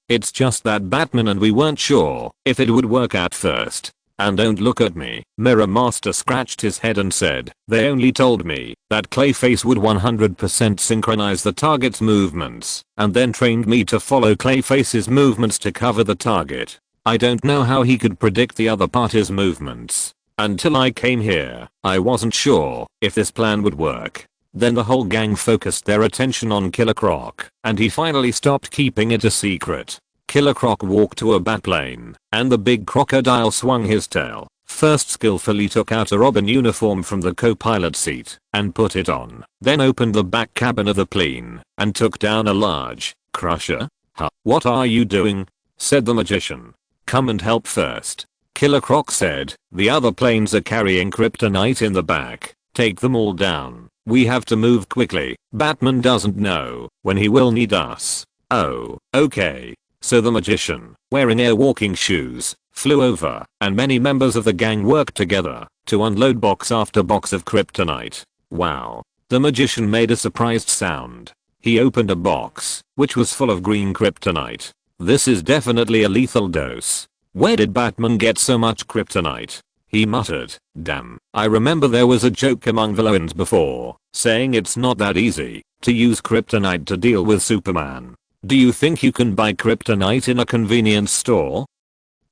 It's just that Batman and we weren't sure if it would work at first. And don't look at me." Mirror Master scratched his head and said, "They only told me that Clayface would 100% synchronize the target's movements, and then trained me to follow Clayface's movements to cover the target. I don't know how he could predict the other party's movements. Until I came here, I wasn't sure if this plan would work." Then the whole gang focused their attention on Killer Croc, and he finally stopped keeping it a secret. Killer Croc walked to a batplane, and the big crocodile swung his tail. First skillfully took out a Robin uniform from the co-pilot seat and put it on. Then opened the back cabin of the plane and took down a large crusher. "Huh, what are you doing?" said the magician. "Come and help first," Killer Croc said. "The other planes are carrying kryptonite in the back. Take them all down. We have to move quickly. Batman doesn't know when he will need us." "Oh, okay." So the magician, wearing air-walking shoes, flew over, and many members of the gang worked together to unload box after box of kryptonite. Wow. The magician made a surprised sound. He opened a box, which was full of green kryptonite. "This is definitely a lethal dose. Where did Batman get so much kryptonite?" he muttered. "Damn, I remember there was a joke among villains before, saying it's not that easy to use kryptonite to deal with Superman. Do you think you can buy kryptonite in a convenience store?"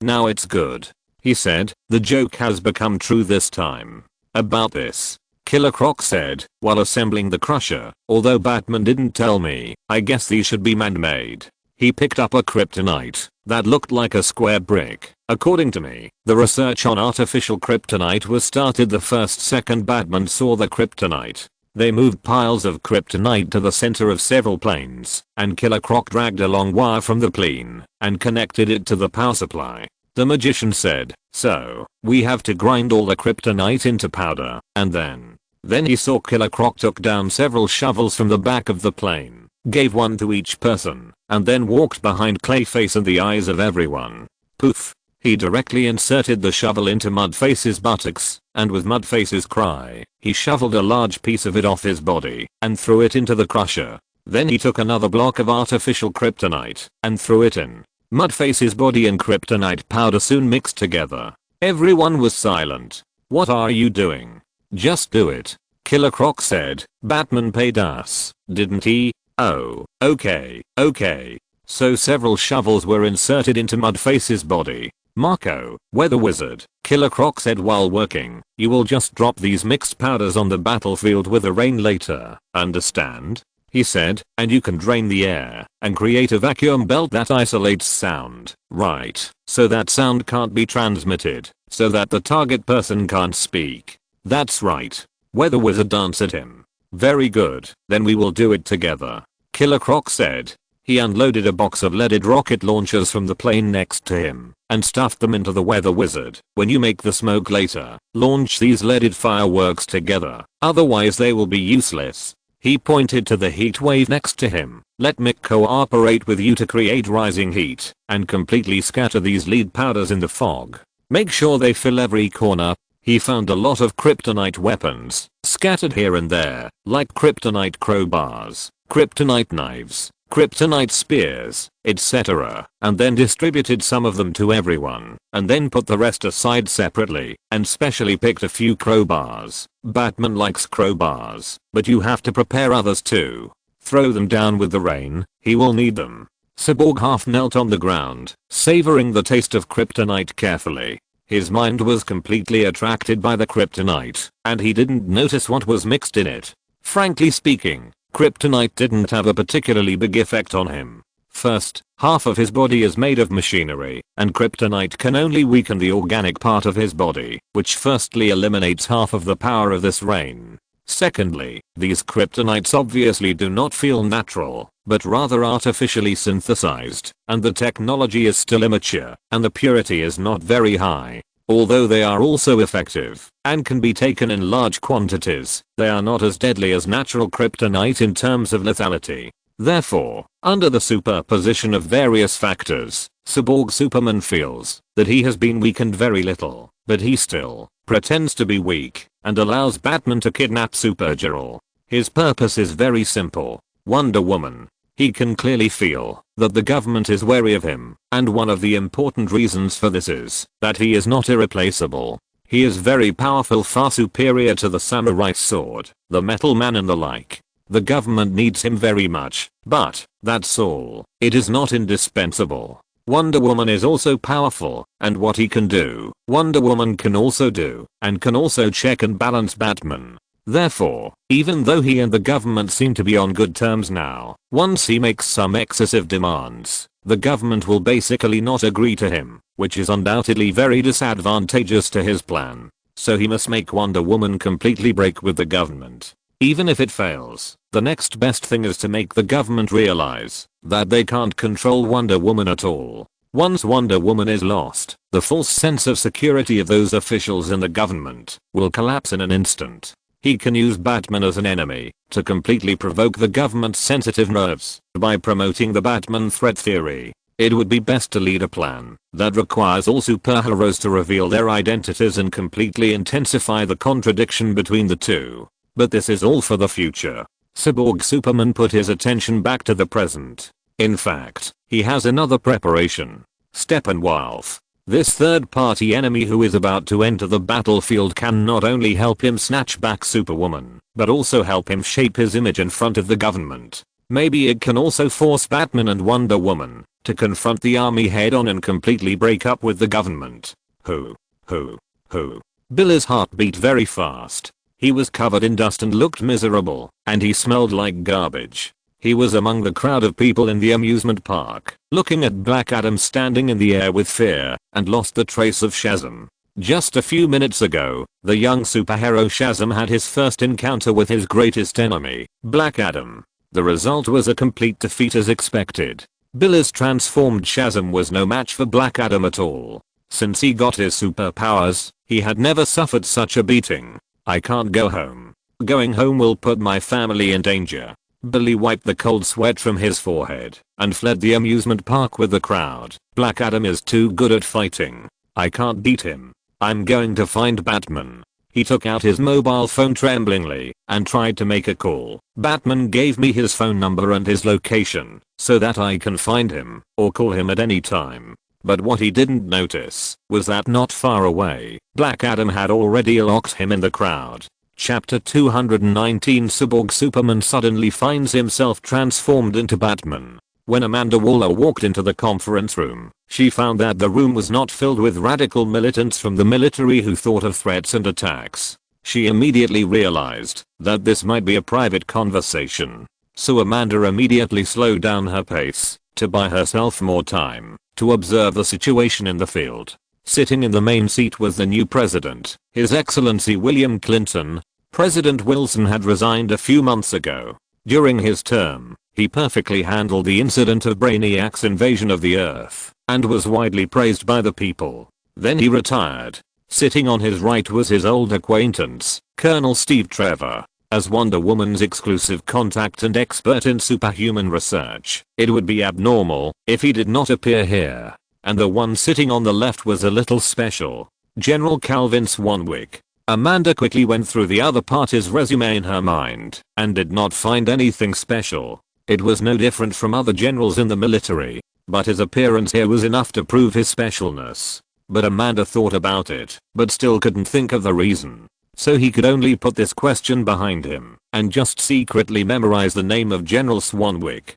"Now it's good," he said. "The joke has become true this time." "About this," Killer Croc said, while assembling the crusher, "although Batman didn't tell me, I guess these should be man-made." He picked up a kryptonite that looked like a square brick. According to me, the research on artificial kryptonite was started the first second Batman saw the kryptonite. They moved piles of kryptonite to the center of several planes, and Killer Croc dragged a long wire from the plane and connected it to the power supply. The magician said, "So, we have to grind all the kryptonite into powder, and then he saw Killer Croc took down several shovels from the back of the plane, gave one to each person, and then walked behind Clayface and the eyes of everyone. Poof. He directly inserted the shovel into Mudface's buttocks, and with Mudface's cry, he shoveled a large piece of it off his body and threw it into the crusher. Then he took another block of artificial kryptonite and threw it in. Mudface's body and kryptonite powder soon mixed together. Everyone was silent. "What are you doing?" "Just do it," Killer Croc said. "Batman paid us, didn't he?" "Oh, okay. So several shovels were inserted into Mudface's body. "Marco, weather wizard," Killer Croc said while working, "you will just drop these mixed powders on the battlefield with the rain later, understand?" he said, "and you can drain the air and create a vacuum belt that isolates sound, right? So that sound can't be transmitted, so that the target person can't speak." "That's right." Weather wizard answered him. "Very good, then we will do it together," Killer Croc said. He unloaded a box of leaded rocket launchers from the plane next to him and stuffed them into the weather wizard. "When you make the smoke later, launch these leaded fireworks together, otherwise they will be useless." He pointed to the heat wave next to him. "Let Mick cooperate with you to create rising heat and completely scatter these lead powders in the fog. Make sure they fill every corner." He found a lot of kryptonite weapons scattered here and there, like kryptonite crowbars, kryptonite knives, kryptonite spears, etc., and then distributed some of them to everyone, and then put the rest aside separately, and specially picked a few crowbars. Batman likes crowbars, but you have to prepare others too. Throw them down with the rain, he will need them. Cyborg half knelt on the ground, savoring the taste of kryptonite carefully. His mind was completely attracted by the kryptonite, and he didn't notice what was mixed in it. Frankly speaking, kryptonite didn't have a particularly big effect on him. First, half of his body is made of machinery, and kryptonite can only weaken the organic part of his body, which firstly eliminates half of the power of this rain. Secondly, these kryptonites obviously do not feel natural, but rather artificially synthesized, and the technology is still immature, and the purity is not very high. Although they are also effective and can be taken in large quantities, they are not as deadly as natural kryptonite in terms of lethality. Therefore, under the superposition of various factors, Cyborg Superman feels that he has been weakened very little, but he still pretends to be weak and allows Batman to kidnap Supergirl. His purpose is very simple. Wonder Woman. He can clearly feel that the government is wary of him, and one of the important reasons for this is that he is not irreplaceable. He is very powerful, far superior to the samurai sword, the metal man and the like. The government needs him very much, but that's all. It is not indispensable. Wonder Woman is also powerful, and what he can do, Wonder Woman can also do, and can also check and balance Batman. Therefore, even though he and the government seem to be on good terms now, once he makes some excessive demands, the government will basically not agree to him, which is undoubtedly very disadvantageous to his plan. So he must make Wonder Woman completely break with the government. Even if it fails, the next best thing is to make the government realize that they can't control Wonder Woman at all. Once Wonder Woman is lost, the false sense of security of those officials in the government will collapse in an instant. He can use Batman as an enemy to completely provoke the government's sensitive nerves by promoting the Batman threat theory. It would be best to lead a plan that requires all superheroes to reveal their identities and completely intensify the contradiction between the two. But this is all for the future. Cyborg Superman put his attention back to the present. In fact, he has another preparation. Steppenwolf. This third-party enemy who is about to enter the battlefield can not only help him snatch back Superwoman, but also help him shape his image in front of the government. Maybe it can also force Batman and Wonder Woman to confront the army head-on and completely break up with the government. Who? Billy's heart beat very fast. He was covered in dust and looked miserable, and he smelled like garbage. He was among the crowd of people in the amusement park, looking at Black Adam standing in the air with fear, and lost the trace of Shazam. Just a few minutes ago, the young superhero Shazam had his first encounter with his greatest enemy, Black Adam. The result was a complete defeat as expected. Billy's transformed Shazam was no match for Black Adam at all. Since he got his superpowers, he had never suffered such a beating. I can't go home. Going home will put my family in danger. Billy wiped the cold sweat from his forehead and fled the amusement park with the crowd. Black Adam is too good at fighting. I can't beat him. I'm going to find Batman. He took out his mobile phone tremblingly and tried to make a call. Batman gave me his phone number and his location so that I can find him or call him at any time. But what he didn't notice was that not far away, Black Adam had already locked him in the crowd. Chapter 219 Cyborg Superman suddenly finds himself transformed into Batman. When Amanda Waller walked into the conference room, she found that the room was not filled with radical militants from the military who thought of threats and attacks. She immediately realized that this might be a private conversation. So Amanda immediately slowed down her pace to buy herself more time to observe the situation in the field. Sitting in the main seat was the new president, His Excellency William Clinton. President Wilson had resigned a few months ago. During his term, he perfectly handled the incident of Brainiac's invasion of the Earth and was widely praised by the people. Then he retired. Sitting on his right was his old acquaintance, Colonel Steve Trevor. As Wonder Woman's exclusive contact and expert in superhuman research, it would be abnormal if he did not appear here. And the one sitting on the left was a little special. General Calvin Swanwick. Amanda quickly went through the other party's resume in her mind and did not find anything special. It was no different from other generals in the military, but his appearance here was enough to prove his specialness. But Amanda thought about it, but still couldn't think of the reason. So he could only put this question behind him and just secretly memorize the name of General Swanwick.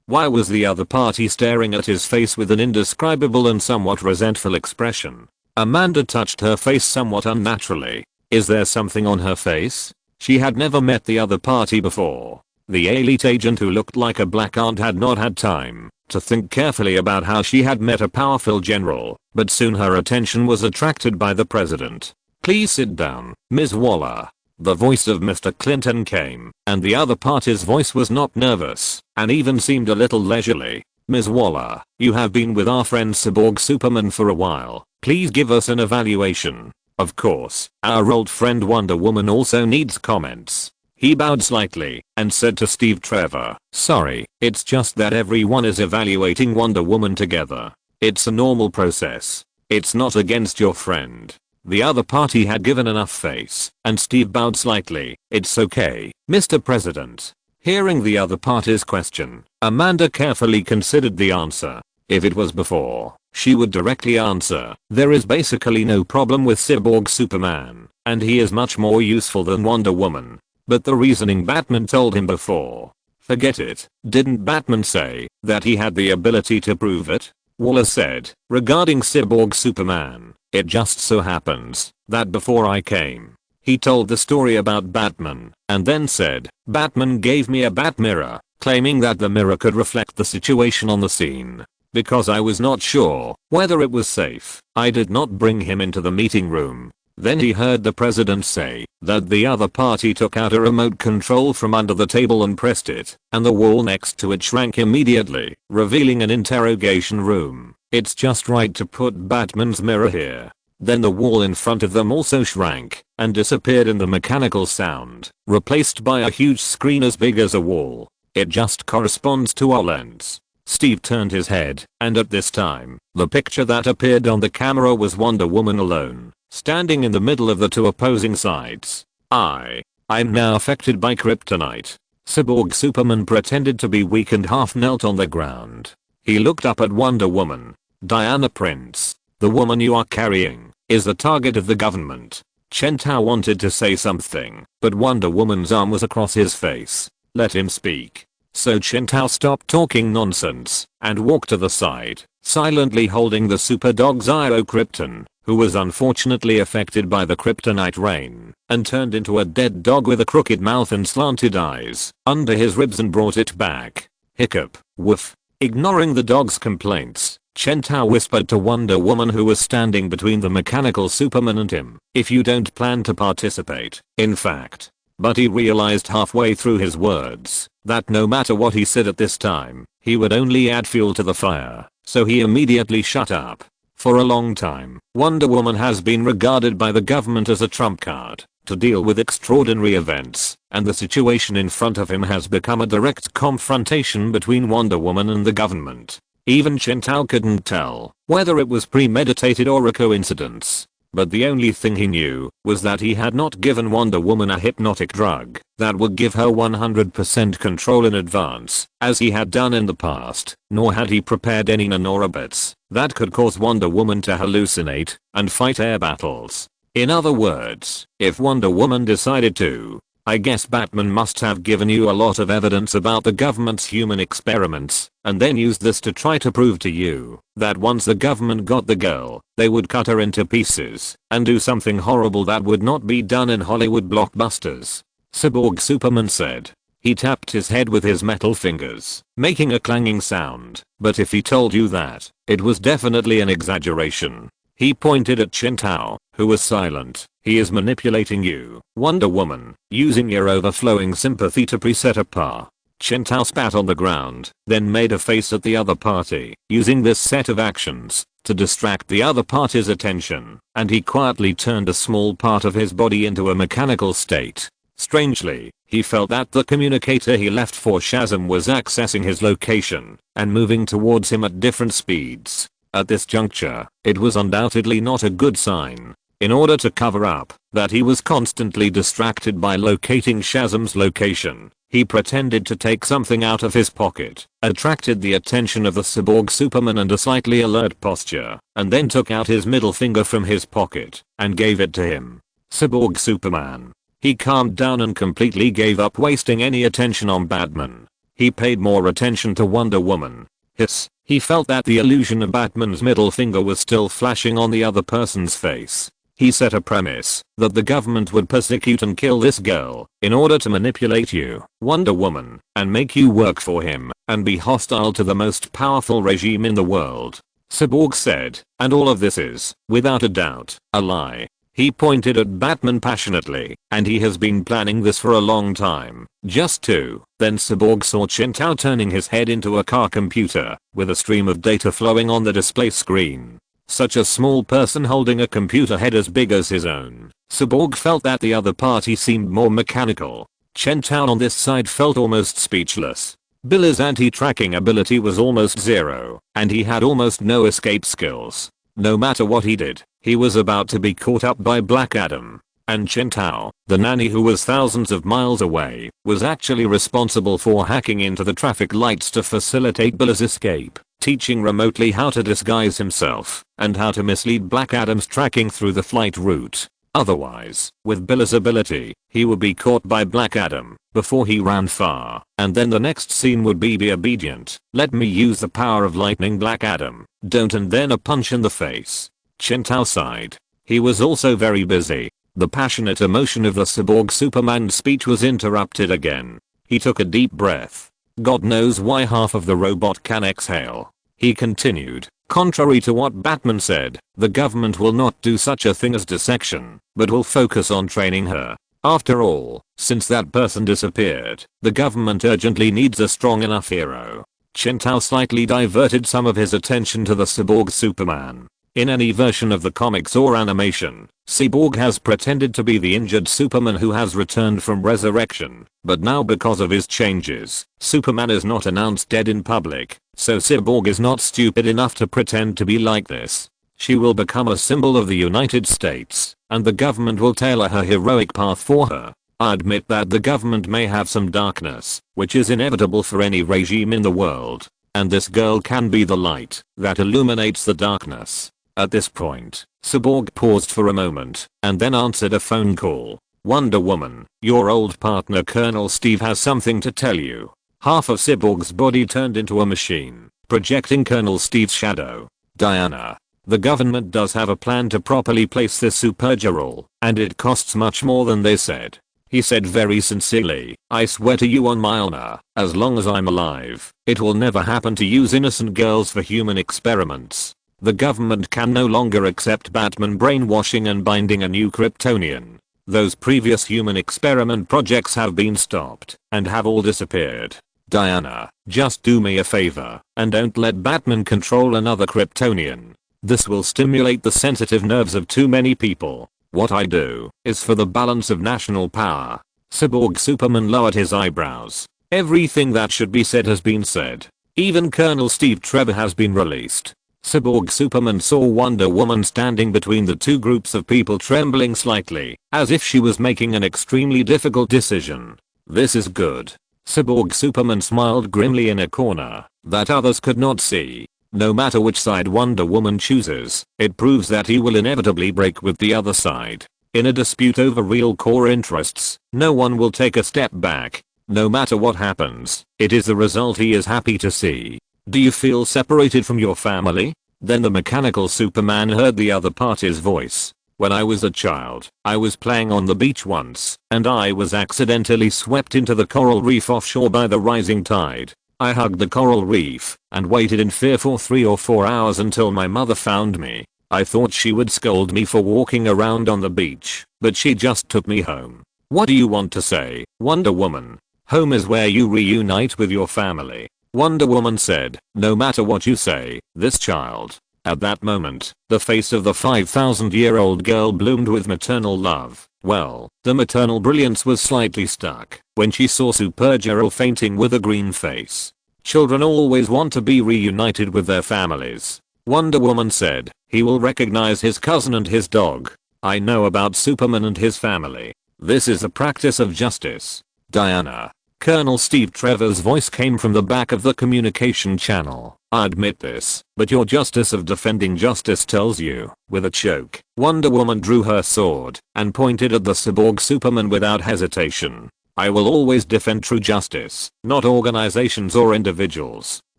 Why was the other party staring at his face with an indescribable and somewhat resentful expression? Amanda touched her face somewhat unnaturally. Is there something on her face? She had never met the other party before. The elite agent who looked like a black aunt had not had time to think carefully about how she had met a powerful general, but soon her attention was attracted by the president. Please sit down, Ms. Waller. The voice of Mr. Clinton came, and the other party's voice was not nervous, and even seemed a little leisurely. Ms. Waller, you have been with our friend Cyborg Superman for a while. Please give us an evaluation. Of course, our old friend Wonder Woman also needs comments. He bowed slightly and said to Steve Trevor, sorry, it's just that everyone is evaluating Wonder Woman together. It's a normal process. It's not against your friend. The other party had given enough face, and Steve bowed slightly. It's okay, Mr. President. Hearing the other party's question, Amanda carefully considered the answer. If it was before, she would directly answer, there is basically no problem with Cyborg Superman, and he is much more useful than Wonder Woman. But the reasoning Batman told him before. Forget it. Didn't Batman say that he had the ability to prove it? Waller said, regarding Cyborg Superman, it just so happens that before I came, He told the story about Batman and then said, "Batman gave me a bat mirror," claiming that the mirror could reflect the situation on the scene. "Because I was not sure whether it was safe, I did not bring him into the meeting room." Then he heard the president say that the other party took out a remote control from under the table and pressed it, and the wall next to it shrank immediately, revealing an interrogation room. "It's just right to put Batman's mirror here." Then the wall in front of them also shrank and disappeared in the mechanical sound, replaced by a huge screen as big as a wall. "It just corresponds to our lens." Steve turned his head, and at this time, the picture that appeared on the camera was Wonder Woman alone, standing in the middle of the two opposing sides. I'm now affected by kryptonite." Cyborg Superman pretended to be weak and half knelt on the ground. He looked up at Wonder Woman. "Diana Prince, the woman you are carrying, is the target of the government." Chentao wanted to say something, but Wonder Woman's arm was across his face. "Let him speak." So Chentao stopped talking nonsense and walked to the side, silently holding the super dog Zio Krypton, who was unfortunately affected by the kryptonite rain, and turned into a dead dog with a crooked mouth and slanted eyes under his ribs and brought it back. Hiccup, woof. Ignoring the dog's complaints, Chentao whispered to Wonder Woman, who was standing between the mechanical Superman and him, "If you don't plan to participate, in fact." But he realized halfway through his words that no matter what he said at this time, he would only add fuel to the fire, so he immediately shut up. For a long time, Wonder Woman has been regarded by the government as a trump card to deal with extraordinary events, and the situation in front of him has become a direct confrontation between Wonder Woman and the government. Even Chentao couldn't tell whether it was premeditated or a coincidence. But the only thing he knew was that he had not given Wonder Woman a hypnotic drug that would give her 100% control in advance, as he had done in the past, nor had he prepared any nanorobits that could cause Wonder Woman to hallucinate and fight air battles. In other words, if Wonder Woman decided to, I guess Batman must have given you a lot of evidence about the government's human experiments, and then used this to try to prove to you that once the government got the girl, they would cut her into pieces and do something horrible that would not be done in Hollywood blockbusters. Cyborg Superman said. He tapped his head with his metal fingers, making a clanging sound, but if he told you that, it was definitely an exaggeration. He pointed at Chentao, who was silent. "He is manipulating you, Wonder Woman, using your overflowing sympathy to preset a par." Chentao spat on the ground, then made a face at the other party, using this set of actions to distract the other party's attention, and he quietly turned a small part of his body into a mechanical state. Strangely, he felt that the communicator he left for Shazam was accessing his location and moving towards him at different speeds. At this juncture, it was undoubtedly not a good sign. In order to cover up that he was constantly distracted by locating Shazam's location, he pretended to take something out of his pocket, attracted the attention of the Cyborg Superman and a slightly alert posture, and then took out his middle finger from his pocket and gave it to him. Cyborg Superman. He calmed down and completely gave up wasting any attention on Batman. He paid more attention to Wonder Woman. Hiss. He felt that the illusion of Batman's middle finger was still flashing on the other person's face. He set a premise that the government would persecute and kill this girl in order to manipulate you, Wonder Woman, and make you work for him and be hostile to the most powerful regime in the world. Cyborg said, and all of this is, without a doubt, a lie. He pointed at Batman passionately, and he has been planning this for a long time. Just to. Then Cyborg saw Chentao turning his head into a car computer, with a stream of data flowing on the display screen. Such a small person holding a computer head as big as his own. Cyborg felt that the other party seemed more mechanical. Chentao on this side felt almost speechless. Billy's anti-tracking ability was almost zero, and he had almost no escape skills. No matter what he did, he was about to be caught up by Black Adam. And Chentao, the nanny who was thousands of miles away, was actually responsible for hacking into the traffic lights to facilitate Billy's escape, teaching remotely how to disguise himself, and how to mislead Black Adam's tracking through the flight route. Otherwise, with Billy's ability, he would be caught by Black Adam before he ran far, and then the next scene would be obedient. Let me use the power of lightning, Black Adam. Don't, and then a punch in the face. Chentao sighed. He was also very busy. The passionate emotion of the cyborg Superman's speech was interrupted again. He took a deep breath. God knows why half of the robot can exhale. He continued, contrary to what Batman said, the government will not do such a thing as dissection, but will focus on training her. After all, since that person disappeared, the government urgently needs a strong enough hero. Chintao slightly diverted some of his attention to the cyborg Superman. In any version of the comics or animation, Cyborg has pretended to be the injured Superman who has returned from resurrection, but now because of his changes, Superman is not announced dead in public, so Cyborg is not stupid enough to pretend to be like this. She will become a symbol of the United States, and the government will tailor her heroic path for her. I admit that the government may have some darkness, which is inevitable for any regime in the world, and this girl can be the light that illuminates the darkness. At this point, Cyborg paused for a moment, and then answered a phone call. Wonder Woman, your old partner Colonel Steve has something to tell you. Half of Cyborg's body turned into a machine, projecting Colonel Steve's shadow. Diana, the government does have a plan to properly place this supergirl, and it costs much more than they said. He said very sincerely, I swear to you on my honor, as long as I'm alive, it will never happen to use innocent girls for human experiments. The government can no longer accept Batman brainwashing and binding a new Kryptonian. Those previous human experiment projects have been stopped and have all disappeared. Diana, just do me a favor and don't let Batman control another Kryptonian. This will stimulate the sensitive nerves of too many people. What I do is for the balance of national power. Cyborg Superman lowered his eyebrows. Everything that should be said has been said. Even Colonel Steve Trevor has been released. Cyborg Superman saw Wonder Woman standing between the two groups of people, trembling slightly, as if she was making an extremely difficult decision. This is good. Cyborg Superman smiled grimly in a corner that others could not see. No matter which side Wonder Woman chooses, it proves that he will inevitably break with the other side. In a dispute over real core interests, no one will take a step back. No matter what happens, it is the result he is happy to see. Do you feel separated from your family? Then the mechanical Superman heard the other party's voice. When I was a child, I was playing on the beach once, and I was accidentally swept into the coral reef offshore by the rising tide. I hugged the coral reef and waited in fear for 3 or 4 hours until my mother found me. I thought she would scold me for walking around on the beach, but she just took me home. What do you want to say, Wonder Woman? Home is where you reunite with your family. Wonder Woman said, no matter what you say, this child. At that moment, the face of the 5,000-year-old girl bloomed with maternal love. Well, the maternal brilliance was slightly stuck when she saw Supergirl fainting with a green face. Children always want to be reunited with their families. Wonder Woman said, he will recognize his cousin and his dog. I know about Superman and his family. This is a practice of justice. Diana. Colonel Steve Trevor's voice came from the back of the communication channel. I admit this, but your justice of defending justice tells you. With a choke, Wonder Woman drew her sword and pointed at the cyborg Superman without hesitation. I will always defend true justice, not organizations or individuals.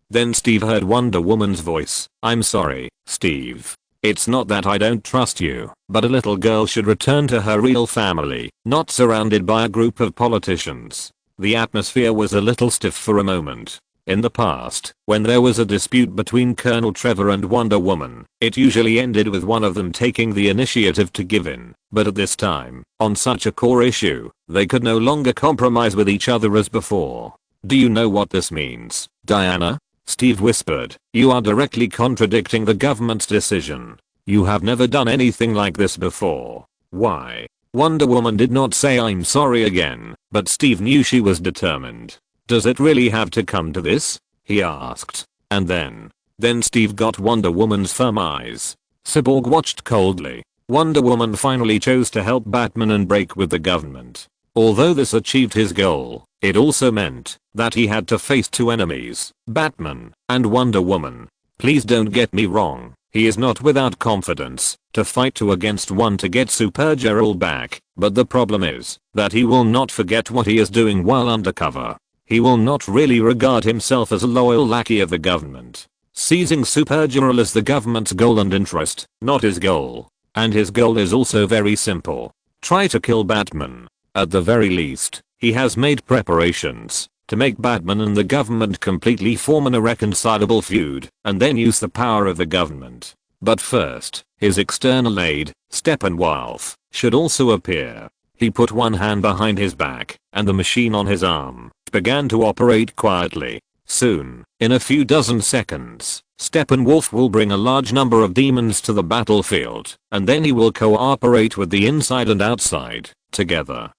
Then Steve heard Wonder Woman's voice. I'm sorry, Steve. It's not that I don't trust you, but a little girl should return to her real family, not surrounded by a group of politicians. The atmosphere was a little stiff for a moment. In the past, when there was a dispute between Colonel Trevor and Wonder Woman, it usually ended with one of them taking the initiative to give in. But at this time, on such a core issue, they could no longer compromise with each other as before. Do you know what this means, Diana? Steve whispered. You are directly contradicting the government's decision. You have never done anything like this before. Why? Wonder Woman did not say I'm sorry again, but Steve knew she was determined. Does it really have to come to this? He asked. And then Steve got Wonder Woman's firm eyes. Cyborg watched coldly. Wonder Woman finally chose to help Batman and break with the government. Although this achieved his goal, it also meant that he had to face two enemies, Batman and Wonder Woman. Please don't get me wrong. He is not without confidence to fight two against one to get Supergirl back, but the problem is that he will not forget what he is doing while undercover. He will not really regard himself as a loyal lackey of the government. Seizing Supergirl is the government's goal and interest, not his goal. And his goal is also very simple. try to kill Batman. At the very least, he has made preparations to make Batman and the government completely form an irreconcilable feud and then use the power of the government. But first, his external aide, Steppenwolf, should also appear. He put one hand behind his back, and the machine on his arm began to operate quietly. Soon, in a few dozen seconds, Steppenwolf will bring a large number of demons to the battlefield, and then he will cooperate with the inside and outside, together.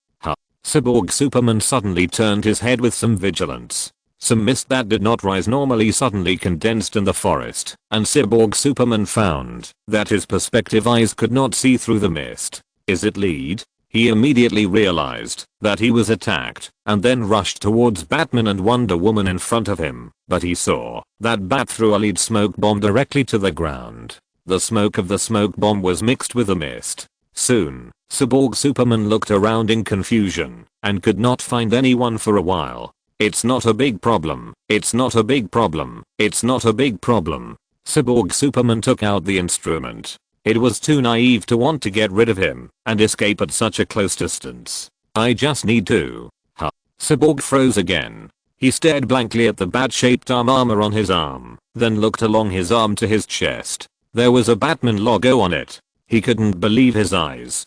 Cyborg Superman suddenly turned his head with some vigilance. Some mist that did not rise normally suddenly condensed in the forest, and Cyborg Superman found that his perspective eyes could not see through the mist. Is it lead? He immediately realized that he was attacked, and then rushed towards Batman and Wonder Woman in front of him, but he saw that Bat threw a lead smoke bomb directly to the ground. The smoke of the smoke bomb was mixed with the mist. Soon, Cyborg Superman looked around in confusion and could not find anyone for a while. It's not a big problem. It's not a big problem. It's not a big problem. Cyborg Superman took out the instrument. It was too naive to want to get rid of him and escape at such a close distance. I just need to. Cyborg froze again. He stared blankly at the bat-shaped armor on his arm, then looked along his arm to his chest. There was a Batman logo on it. He couldn't believe his eyes.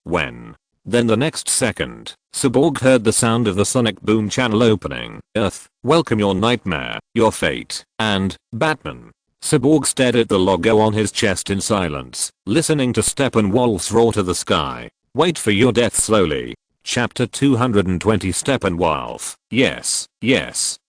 When? Then the next second, Cyborg heard the sound of the sonic boom channel opening. Earth, welcome your nightmare, your fate, and Batman. Cyborg stared at the logo on his chest in silence, listening to Steppenwolf's roar to the sky. Wait for your death slowly. Chapter 220 Steppenwolf. Yes,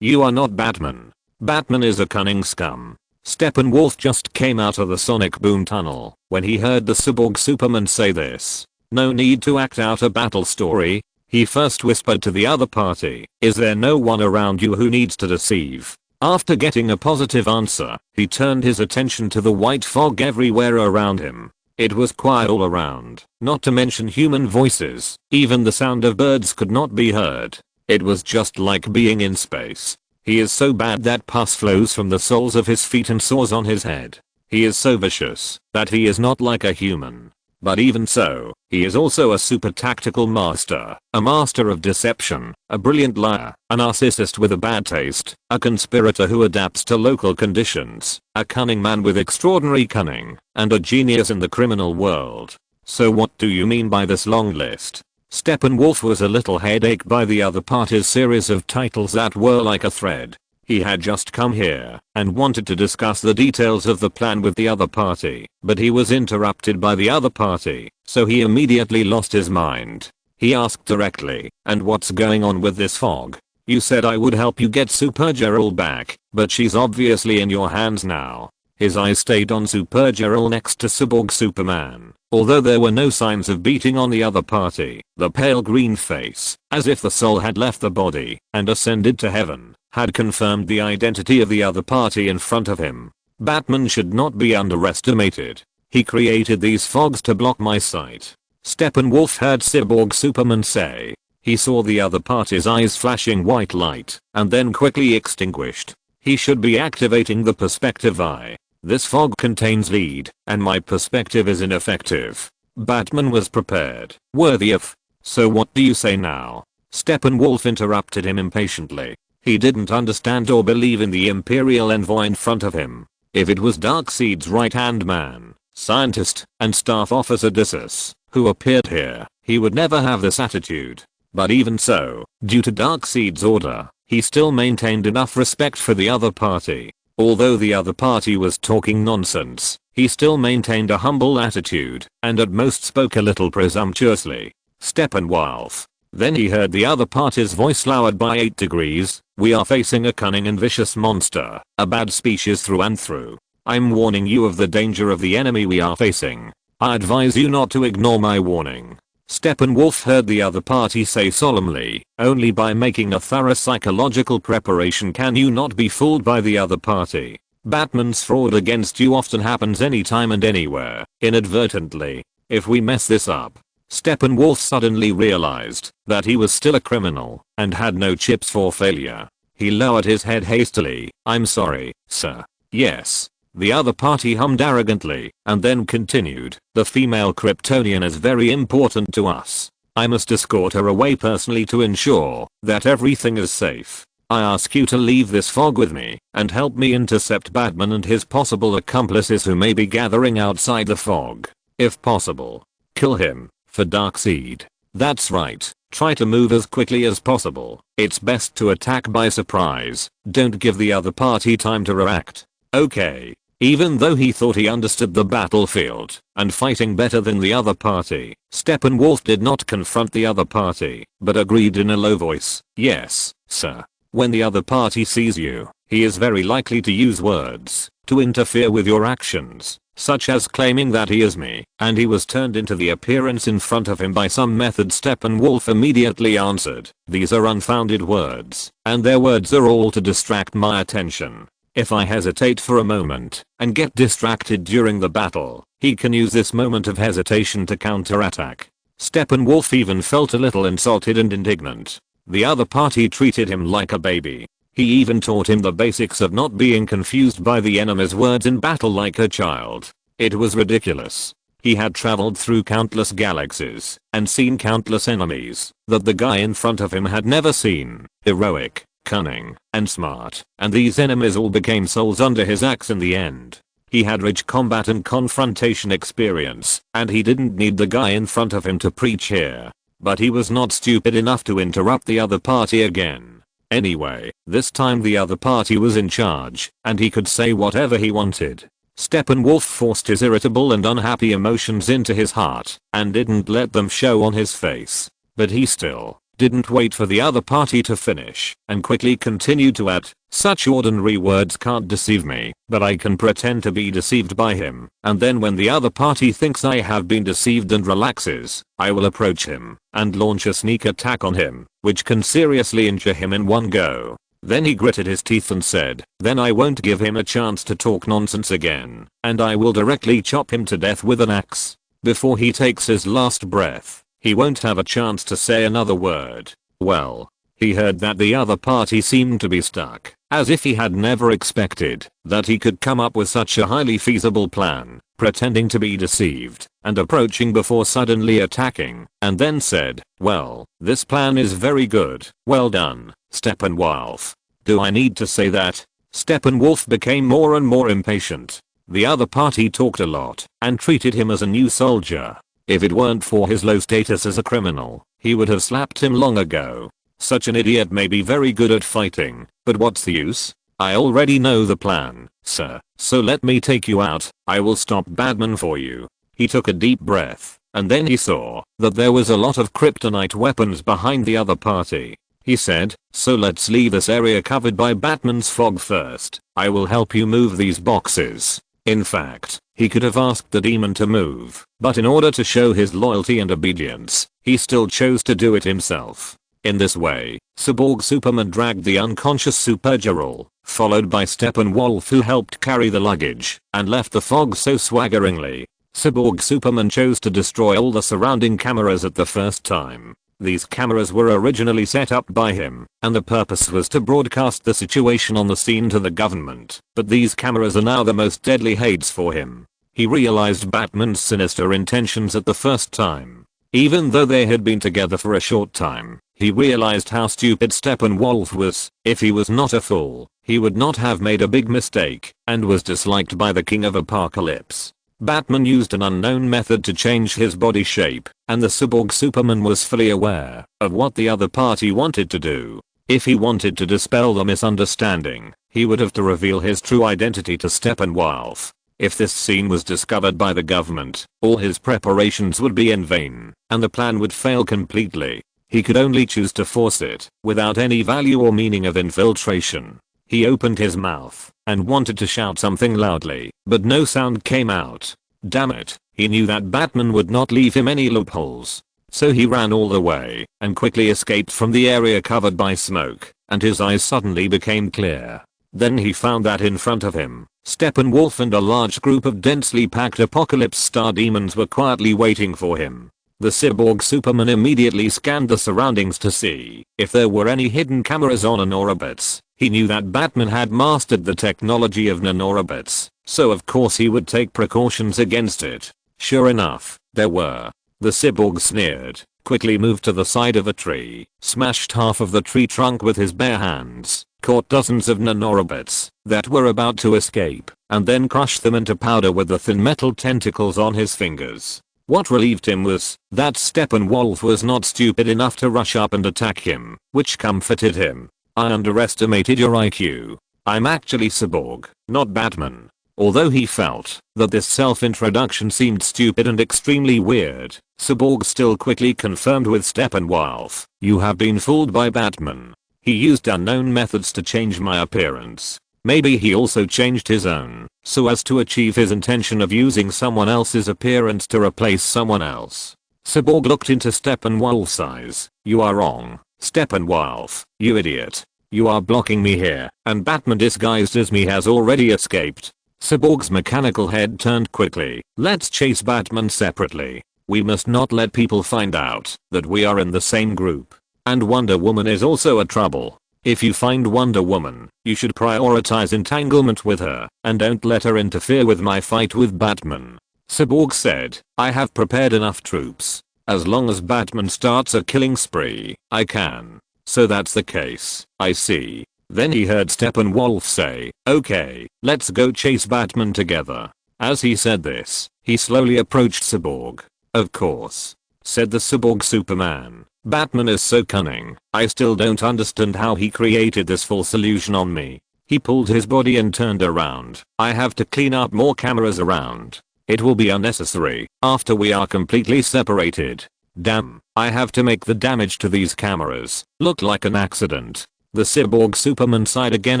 you are not Batman. Batman is a cunning scum. Steppenwolf just came out of the sonic boom tunnel when he heard the Cyborg Superman say this. No need to act out a battle story. He first whispered to the other party. Is there no one around you who needs to deceive? After getting a positive answer, he turned his attention to the white fog everywhere around him. It was quiet all around, not to mention human voices. Even the sound of birds could not be heard. It was just like being in space. He is so bad that pus flows from the soles of his feet and soars on his head. He is so vicious that he is not like a human. But even so, he is also a super tactical master, a master of deception, a brilliant liar, a narcissist with a bad taste, a conspirator who adapts to local conditions, a cunning man with extraordinary cunning, and a genius in the criminal world. So what do you mean by this long list? Steppenwolf was a little headache by the other party's series of titles that were like a thread. He had just come here and wanted to discuss the details of the plan with the other party, but he was interrupted by the other party, so he immediately lost his mind. He asked directly, and what's going on with this fog? You said I would help you get Supergirl back, but she's obviously in your hands now. His eyes stayed on Supergirl next to Cyborg Superman. Although there were no signs of beating on the other party, the pale green face, as if the soul had left the body and ascended to heaven, had confirmed the identity of the other party in front of him. Batman should not be underestimated. He created these fogs to block my sight. Steppenwolf heard Cyborg Superman say. He saw the other party's eyes flashing white light and then quickly extinguished. He should be activating the perspective eye. This fog contains lead, and my perspective is ineffective. Batman was prepared, worthy of. So what do you say now? Steppenwolf interrupted him impatiently. He didn't understand or believe in the Imperial envoy in front of him. If it was Darkseid's right-hand man, scientist, and staff officer Odysseus, who appeared here, he would never have this attitude. But even so, due to Darkseid's order, he still maintained enough respect for the other party. Although the other party was talking nonsense, he still maintained a humble attitude, and at most spoke a little presumptuously. Steppenwolf. Then he heard the other party's voice lowered by 8 degrees. We are facing a cunning and vicious monster, a bad species through and through. I'm warning you of the danger of the enemy we are facing. I advise you not to ignore my warning. Steppenwolf heard the other party say solemnly, only by making a thorough psychological preparation can you not be fooled by the other party. Batman's fraud against you often happens anytime and anywhere, inadvertently. If we mess this up. Steppenwolf suddenly realized that he was still a criminal and had no chips for failure. He lowered his head hastily. I'm sorry, sir. Yes. The other party hummed arrogantly and then continued, "The female Kryptonian is very important to us. I must escort her away personally to ensure that everything is safe. I ask you to leave this fog with me and help me intercept Batman and his possible accomplices who may be gathering outside the fog. If possible, kill him for Darkseid. That's right, try to move as quickly as possible. It's best to attack by surprise. Don't give the other party time to react." Okay. Even though he thought he understood the battlefield and fighting better than the other party, Steppenwolf did not confront the other party, but agreed in a low voice, "Yes, sir." When the other party sees you, he is very likely to use words to interfere with your actions, such as claiming that he is me, and he was turned into the appearance in front of him by some method. Steppenwolf immediately answered, "These are unfounded words, and their words are all to distract my attention. If I hesitate for a moment and get distracted during the battle, he can use this moment of hesitation to counterattack." Steppenwolf even felt a little insulted and indignant. The other party treated him like a baby. He even taught him the basics of not being confused by the enemy's words in battle like a child. It was ridiculous. He had traveled through countless galaxies and seen countless enemies that the guy in front of him had never seen. Heroic, cunning, and smart, and these enemies all became souls under his axe in the end. He had rich combat and confrontation experience, and he didn't need the guy in front of him to preach here. But he was not stupid enough to interrupt the other party again. Anyway, this time the other party was in charge, and he could say whatever he wanted. Steppenwolf forced his irritable and unhappy emotions into his heart, and didn't let them show on his face. But he still didn't wait for the other party to finish, and quickly continued to add, "Such ordinary words can't deceive me, but I can pretend to be deceived by him, and then when the other party thinks I have been deceived and relaxes, I will approach him and launch a sneak attack on him, which can seriously injure him in one go." Then he gritted his teeth and said, "Then I won't give him a chance to talk nonsense again, and I will directly chop him to death with an axe. Before he takes his last breath, he won't have a chance to say another word." Well, he heard that the other party seemed to be stuck, as if he had never expected that he could come up with such a highly feasible plan, pretending to be deceived and approaching before suddenly attacking, and then said, "Well, this plan is very good. Well done, Steppenwolf. Do I need to say that?" Steppenwolf became more and more impatient. The other party talked a lot and treated him as a new soldier. If it weren't for his low status as a criminal, he would have slapped him long ago. Such an idiot may be very good at fighting, but what's the use? I already know the plan, sir, so let me take you out. I will stop Batman for you. He took a deep breath, and then he saw that there was a lot of kryptonite weapons behind the other party. He said, "So let's leave this area covered by Batman's fog first. I will help you move these boxes." In fact, he could have asked the demon to move, but in order to show his loyalty and obedience, he still chose to do it himself. In this way, Cyborg Superman dragged the unconscious Supergirl, followed by Steppenwolf who helped carry the luggage, and left the fog so swaggeringly. Cyborg Superman chose to destroy all the surrounding cameras at the first time. These cameras were originally set up by him, and the purpose was to broadcast the situation on the scene to the government, but these cameras are now the most deadly hates for him. He realized Batman's sinister intentions at the first time. Even though they had been together for a short time, he realized how stupid Steppenwolf was. If he was not a fool, he would not have made a big mistake, and was disliked by the King of Apocalypse. Batman used an unknown method to change his body shape, and the Cyborg Superman was fully aware of what the other party wanted to do. If he wanted to dispel the misunderstanding, he would have to reveal his true identity to Steppenwolf. If this scene was discovered by the government, all his preparations would be in vain, and the plan would fail completely. He could only choose to force it, without any value or meaning of infiltration. He opened his mouth and wanted to shout something loudly, but no sound came out. Damn it, he knew that Batman would not leave him any loopholes. So he ran all the way and quickly escaped from the area covered by smoke, and his eyes suddenly became clear. Then he found that in front of him, Steppenwolf and a large group of densely packed Apocalypse Star demons were quietly waiting for him. The Cyborg Superman immediately scanned the surroundings to see if there were any hidden cameras on an orbits. He knew that Batman had mastered the technology of nanorobots, so of course he would take precautions against it. Sure enough, there were. The cyborg sneered, quickly moved to the side of a tree, smashed half of the tree trunk with his bare hands, caught dozens of nanorobots that were about to escape, and then crushed them into powder with the thin metal tentacles on his fingers. What relieved him was that Steppenwolf was not stupid enough to rush up and attack him, which comforted him. I underestimated your IQ. I'm actually cyborg, not Batman. Although he felt that this self-introduction seemed stupid and extremely weird, Cyborg still quickly confirmed with Steppenwolf, "You have been fooled by Batman. He used unknown methods to change my appearance. Maybe he also changed his own, so as to achieve his intention of using someone else's appearance to replace someone else." Cyborg looked into Steppenwolf's eyes. "You are wrong, Steppenwolf, you idiot. You are blocking me here, and Batman disguised as me has already escaped." Cyborg's mechanical head turned quickly. "Let's chase Batman separately. We must not let people find out that we are in the same group. And Wonder Woman is also a trouble. If you find Wonder Woman, you should prioritize entanglement with her, and don't let her interfere with my fight with Batman." Cyborg said, "I have prepared enough troops. As long as Batman starts a killing spree, I can." "So that's the case, I see." Then he heard Steppenwolf say, "Okay, let's go chase Batman together." As he said this, he slowly approached Cyborg. "Of course," said the Cyborg Superman. "Batman is so cunning. I still don't understand how he created this false illusion on me." He pulled his body and turned around. "I have to clean up more cameras around. It will be unnecessary after we are completely separated. Damn, I have to make the damage to these cameras look like an accident." The Cyborg Superman sighed again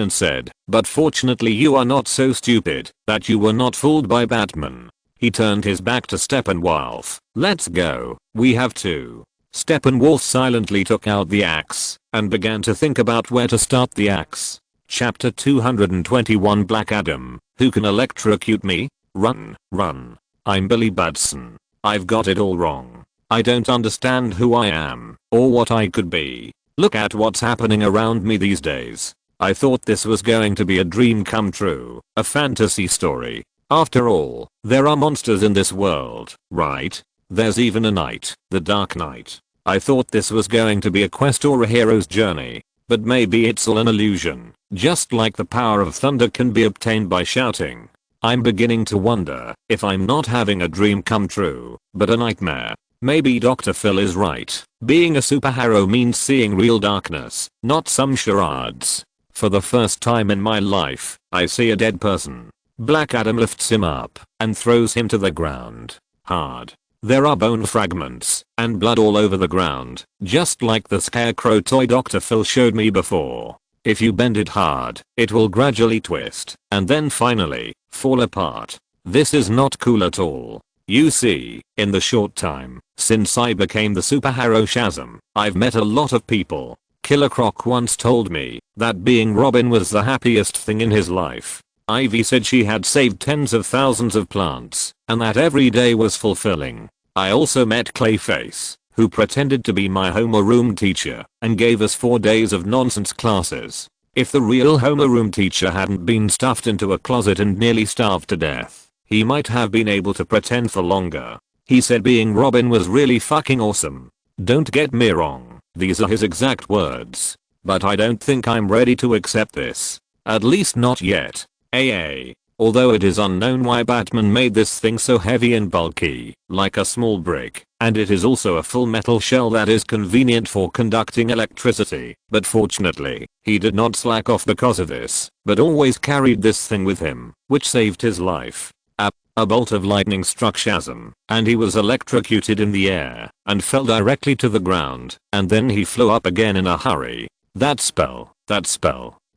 and said, "But fortunately you are not so stupid that you were not fooled by Batman." He turned his back to Steppenwolf. "Let's go, we have to." Steppenwolf silently took out the axe and began to think about where to start the axe. Chapter 221 Black Adam, who can electrocute me? Run, run. I'm Billy Batson. I've got it all wrong. I don't understand who I am or what I could be. Look at what's happening around me these days. I thought this was going to be a dream come true, a fantasy story. After all, there are monsters in this world, right? There's even a knight, the Dark Knight. I thought this was going to be a quest or a hero's journey. But maybe it's all an illusion, just like the power of thunder can be obtained by shouting. I'm beginning to wonder if I'm not having a dream come true, but a nightmare. Maybe Dr. Phil is right. Being a superhero means seeing real darkness, not some charades. For the first time in my life, I see a dead person. Black Adam lifts him up and throws him to the ground. Hard. There are bone fragments and blood all over the ground, just like the scarecrow toy Dr. Phil showed me before. If you bend it hard, it will gradually twist and then finally fall apart. This is not cool at all. You see, in the short time since I became the superhero Shazam, I've met a lot of people. Killer Croc once told me that being Robin was the happiest thing in his life. Ivy said she had saved tens of thousands of plants, and that every day was fulfilling. I also met Clayface, who pretended to be my homeroom teacher and gave us 4 days of nonsense classes. If the real homeroom teacher hadn't been stuffed into a closet and nearly starved to death, he might have been able to pretend for longer. He said being Robin was really fucking awesome. Don't get me wrong, these are his exact words. But I don't think I'm ready to accept this. At least not yet. Although it is unknown why Batman made this thing so heavy and bulky, like a small brick, and it is also a full metal shell that is convenient for conducting electricity, but fortunately, he did not slack off because of this, but always carried this thing with him, which saved his life. A bolt of lightning struck Shazam, and he was electrocuted in the air, and fell directly to the ground, and then he flew up again in a hurry. That spell.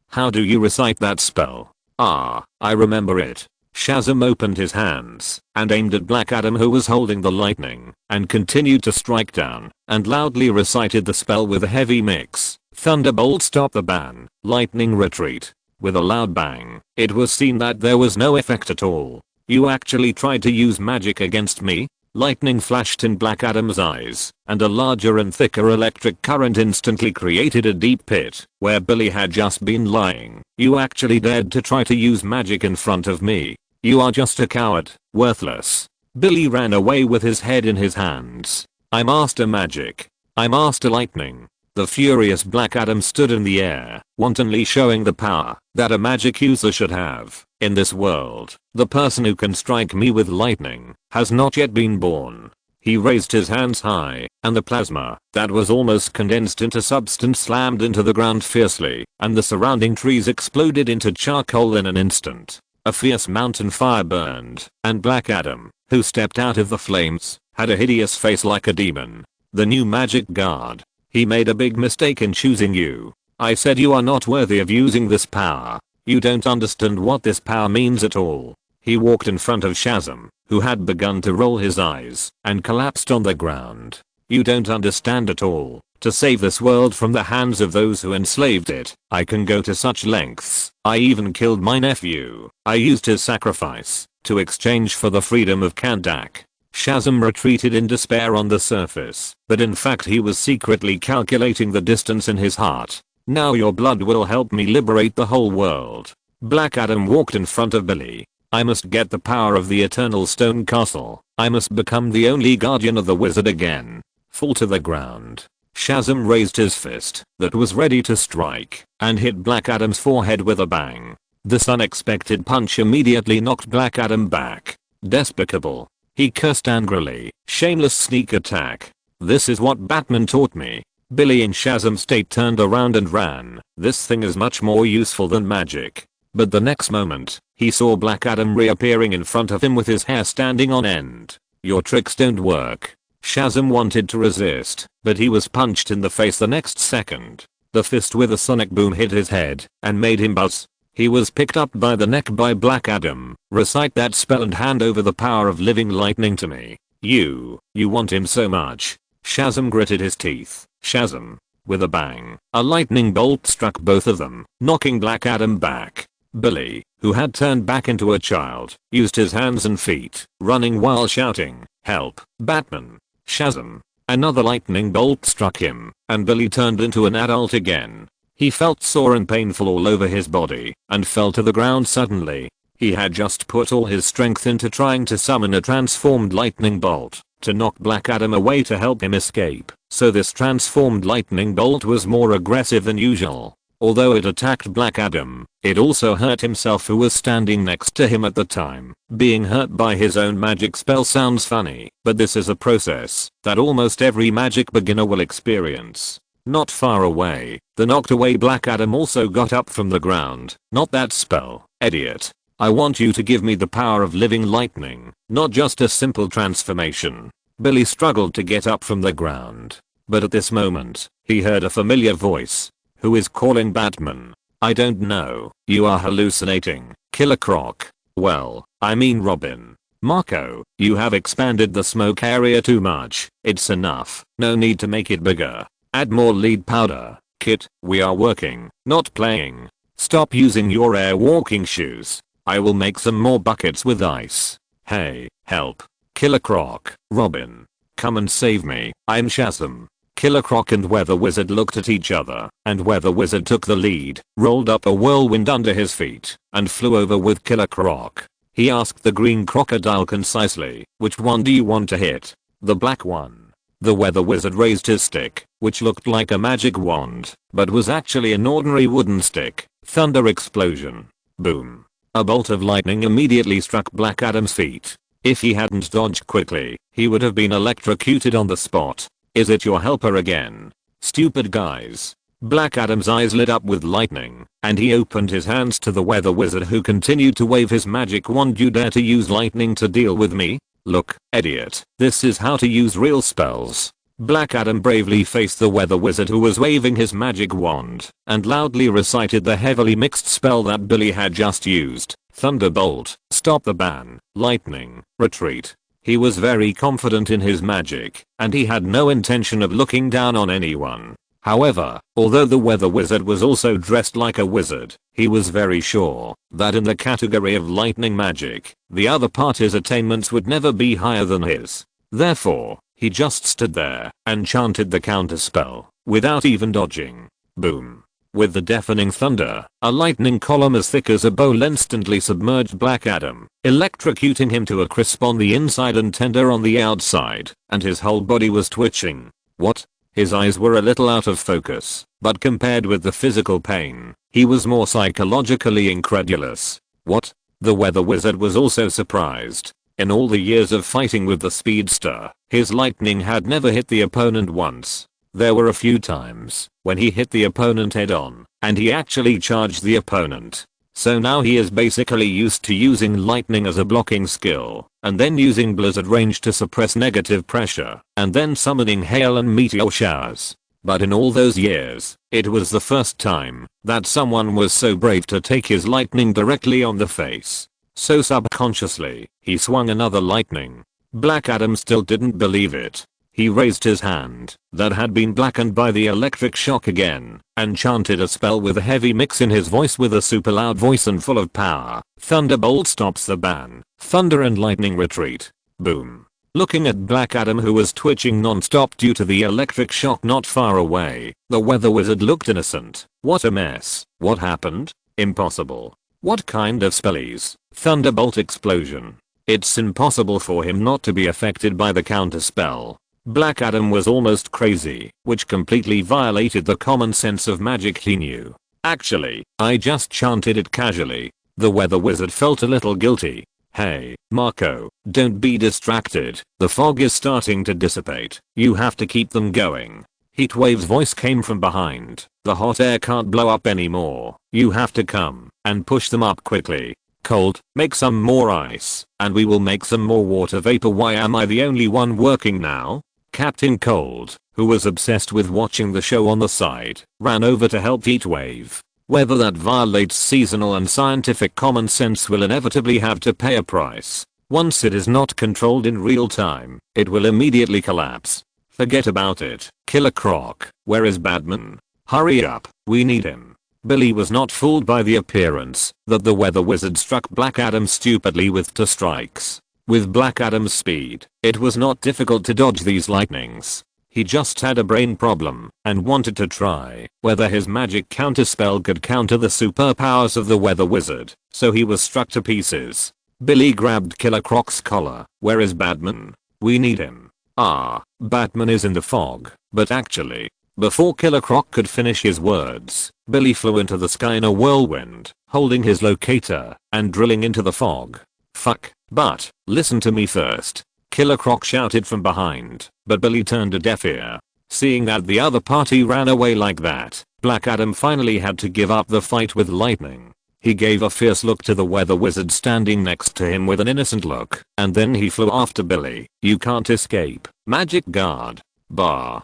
How do you recite that spell? Ah, I remember it. Shazam opened his hands and aimed at Black Adam, who was holding the lightning, and continued to strike down, and loudly recited the spell with a heavy mix. Thunderbolt stop the ban, lightning retreat. With a loud bang, it was seen that there was no effect at all. You actually tried to use magic against me? Lightning flashed in Black Adam's eyes, and a larger and thicker electric current instantly created a deep pit where Billy had just been lying. "You actually dared to try to use magic in front of me. You are just a coward, worthless." Billy ran away with his head in his hands. "I master magic. I master lightning." The furious Black Adam stood in the air, wantonly showing the power that a magic user should have. "In this world, the person who can strike me with lightning has not yet been born." He raised his hands high, and the plasma that was almost condensed into substance slammed into the ground fiercely, and the surrounding trees exploded into charcoal in an instant. A fierce mountain fire burned, and Black Adam, who stepped out of the flames, had a hideous face like a demon. "The new magic guard. He made a big mistake in choosing you. I said you are not worthy of using this power. You don't understand what this power means at all." He walked in front of Shazam, who had begun to roll his eyes and collapsed on the ground. "You don't understand at all. To save this world from the hands of those who enslaved it, I can go to such lengths. I even killed my nephew. I used his sacrifice to exchange for the freedom of Kandak." Shazam retreated in despair on the surface, but in fact he was secretly calculating the distance in his heart. "Now your blood will help me liberate the whole world." Black Adam walked in front of Billy. "I must get the power of the Eternal Stone Castle. I must become the only guardian of the wizard again." Fall to the ground. Shazam raised his fist that was ready to strike and hit Black Adam's forehead with a bang. This unexpected punch immediately knocked Black Adam back. "Despicable." He cursed angrily. "Shameless sneak attack. This is what Batman taught me." Billy in Shazam's state turned around and ran. "This thing is much more useful than magic." But the next moment, he saw Black Adam reappearing in front of him with his hair standing on end. "Your tricks don't work." Shazam wanted to resist, but he was punched in the face the next second. The fist with a sonic boom hit his head and made him buzz. He was picked up by the neck by Black Adam. "Recite that spell and hand over the power of living lightning to me. You want him so much." Shazam gritted his teeth. "Shazam." With a bang, a lightning bolt struck both of them, knocking Black Adam back. Billy, who had turned back into a child, used his hands and feet, running while shouting, "Help, Batman." Shazam. Another lightning bolt struck him, and Billy turned into an adult again. He felt sore and painful all over his body and fell to the ground suddenly. He had just put all his strength into trying to summon a transformed lightning bolt to knock Black Adam away to help him escape, so this transformed lightning bolt was more aggressive than usual. Although it attacked Black Adam, it also hurt himself, who was standing next to him at the time. Being hurt by his own magic spell sounds funny, but this is a process that almost every magic beginner will experience. Not far away, the knocked away Black Adam also got up from the ground. "Not that spell, idiot. I want you to give me the power of living lightning, not just a simple transformation." Billy struggled to get up from the ground, but at this moment, he heard a familiar voice. "Who is calling Batman?" "I don't know. You are hallucinating, Killer Croc." "Well, I mean Robin." "Marco, you have expanded the smoke area too much. It's enough. No need to make it bigger. Add more lead powder." "Kit, we are working, not playing. Stop using your air walking shoes. I will make some more buckets with ice." "Hey, help. Killer Croc, Robin. Come and save me. I'm Shazam." Killer Croc and Weather Wizard looked at each other, and Weather Wizard took the lead, rolled up a whirlwind under his feet, and flew over with Killer Croc. He asked the green crocodile concisely, "Which one do you want to hit?" "The black one." The Weather Wizard raised his stick, which looked like a magic wand, but was actually an ordinary wooden stick. Thunder explosion. Boom. A bolt of lightning immediately struck Black Adam's feet. If he hadn't dodged quickly, he would have been electrocuted on the spot. "Is it your helper again? Stupid guys." Black Adam's eyes lit up with lightning, and he opened his hands to the Weather Wizard, who continued to wave his magic wand. "You dare to use lightning to deal with me? Look, idiot, this is how to use real spells." Black Adam bravely faced the Weather Wizard, who was waving his magic wand, and loudly recited the heavily mixed spell that Billy had just used. "Thunderbolt, stop the ban, lightning, retreat." He was very confident in his magic, and he had no intention of looking down on anyone. However, although the Weather Wizard was also dressed like a wizard, he was very sure that in the category of lightning magic, the other party's attainments would never be higher than his. Therefore, he just stood there and chanted the counterspell without even dodging. Boom. With the deafening thunder, a lightning column as thick as a bowl instantly submerged Black Adam, electrocuting him to a crisp on the inside and tender on the outside, and his whole body was twitching. What? His eyes were a little out of focus, but compared with the physical pain, he was more psychologically incredulous. What? The Weather Wizard was also surprised. In all the years of fighting with the speedster, his lightning had never hit the opponent once. There were a few times when he hit the opponent head on, and he actually charged the opponent. So now he is basically used to using lightning as a blocking skill, and then using blizzard range to suppress negative pressure, and then summoning hail and meteor showers. But in all those years, it was the first time that someone was so brave to take his lightning directly on the face. So subconsciously, he swung another lightning. Black Adam still didn't believe it. He raised his hand, that had been blackened by the electric shock again, and chanted a spell with a heavy mix in his voice with a super loud voice and full of power. Thunderbolt stops the ban. Thunder and lightning retreat. Boom. Looking at Black Adam, who was twitching non-stop due to the electric shock not far away, the Weather Wizard looked innocent. What a mess. What happened? Impossible. What kind of spellies? Thunderbolt explosion. It's impossible for him not to be affected by the counterspell. Black Adam was almost crazy, which completely violated the common sense of magic he knew. Actually, I just chanted it casually. The Weather Wizard felt a little guilty. Hey, Marco, don't be distracted. The fog is starting to dissipate. You have to keep them going. Heatwave's voice came from behind. The hot air can't blow up anymore. You have to come and push them up quickly. Cold, make some more ice, and we will make some more water vapor. Why am I the only one working now? Captain Cold, who was obsessed with watching the show on the side, ran over to help Heatwave. Whether that violates seasonal and scientific common sense will inevitably have to pay a price. Once it is not controlled in real time, it will immediately collapse. Forget about it. Killer Croc, where is Batman? Hurry up, we need him. Billy was not fooled by the appearance that the Weather Wizard struck Black Adam stupidly with 2 strikes. With Black Adam's speed, it was not difficult to dodge these lightnings. He just had a brain problem and wanted to try whether his magic counterspell could counter the superpowers of the Weather Wizard, so he was struck to pieces. Billy grabbed Killer Croc's collar. Where is Batman? We need him. Ah, Batman is in the fog, but actually, before Killer Croc could finish his words, Billy flew into the sky in a whirlwind, holding his locator and drilling into the fog. Fuck, but, listen to me first. Killer Croc shouted from behind, but Billy turned a deaf ear. Seeing that the other party ran away like that, Black Adam finally had to give up the fight with lightning. He gave a fierce look to the Weather Wizard standing next to him with an innocent look, and then he flew after Billy. You can't escape, Magic Guard. Bah.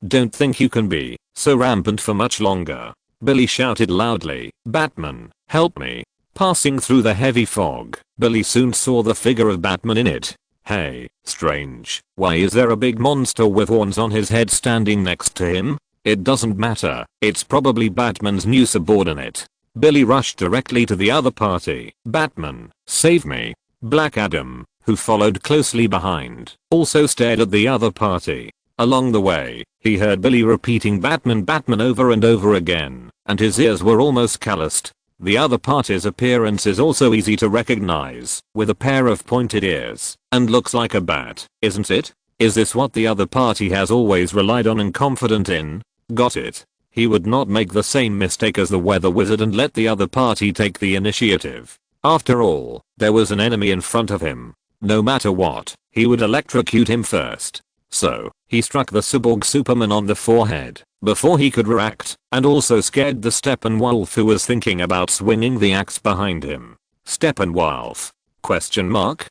Don't think you can be so rampant for much longer. Billy shouted loudly. Batman, help me. Passing through the heavy fog, Billy soon saw the figure of Batman in it. Hey, strange. Why is there a big monster with horns on his head standing next to him? It doesn't matter. It's probably Batman's new subordinate. Billy rushed directly to the other party. Batman, save me. Black Adam, who followed closely behind, also stared at the other party. Along the way, he heard Billy repeating Batman over and over again, and his ears were almost calloused. The other party's appearance is also easy to recognize, with a pair of pointed ears, and looks like a bat, isn't it? Is this what the other party has always relied on and confident in? Got it. He would not make the same mistake as the Weather Wizard and let the other party take the initiative. After all, there was an enemy in front of him. No matter what, he would electrocute him first. So, he struck the Cyborg Superman on the forehead before he could react, and also scared the Steppenwolf, who was thinking about swinging the axe behind him. Steppenwolf? Question mark?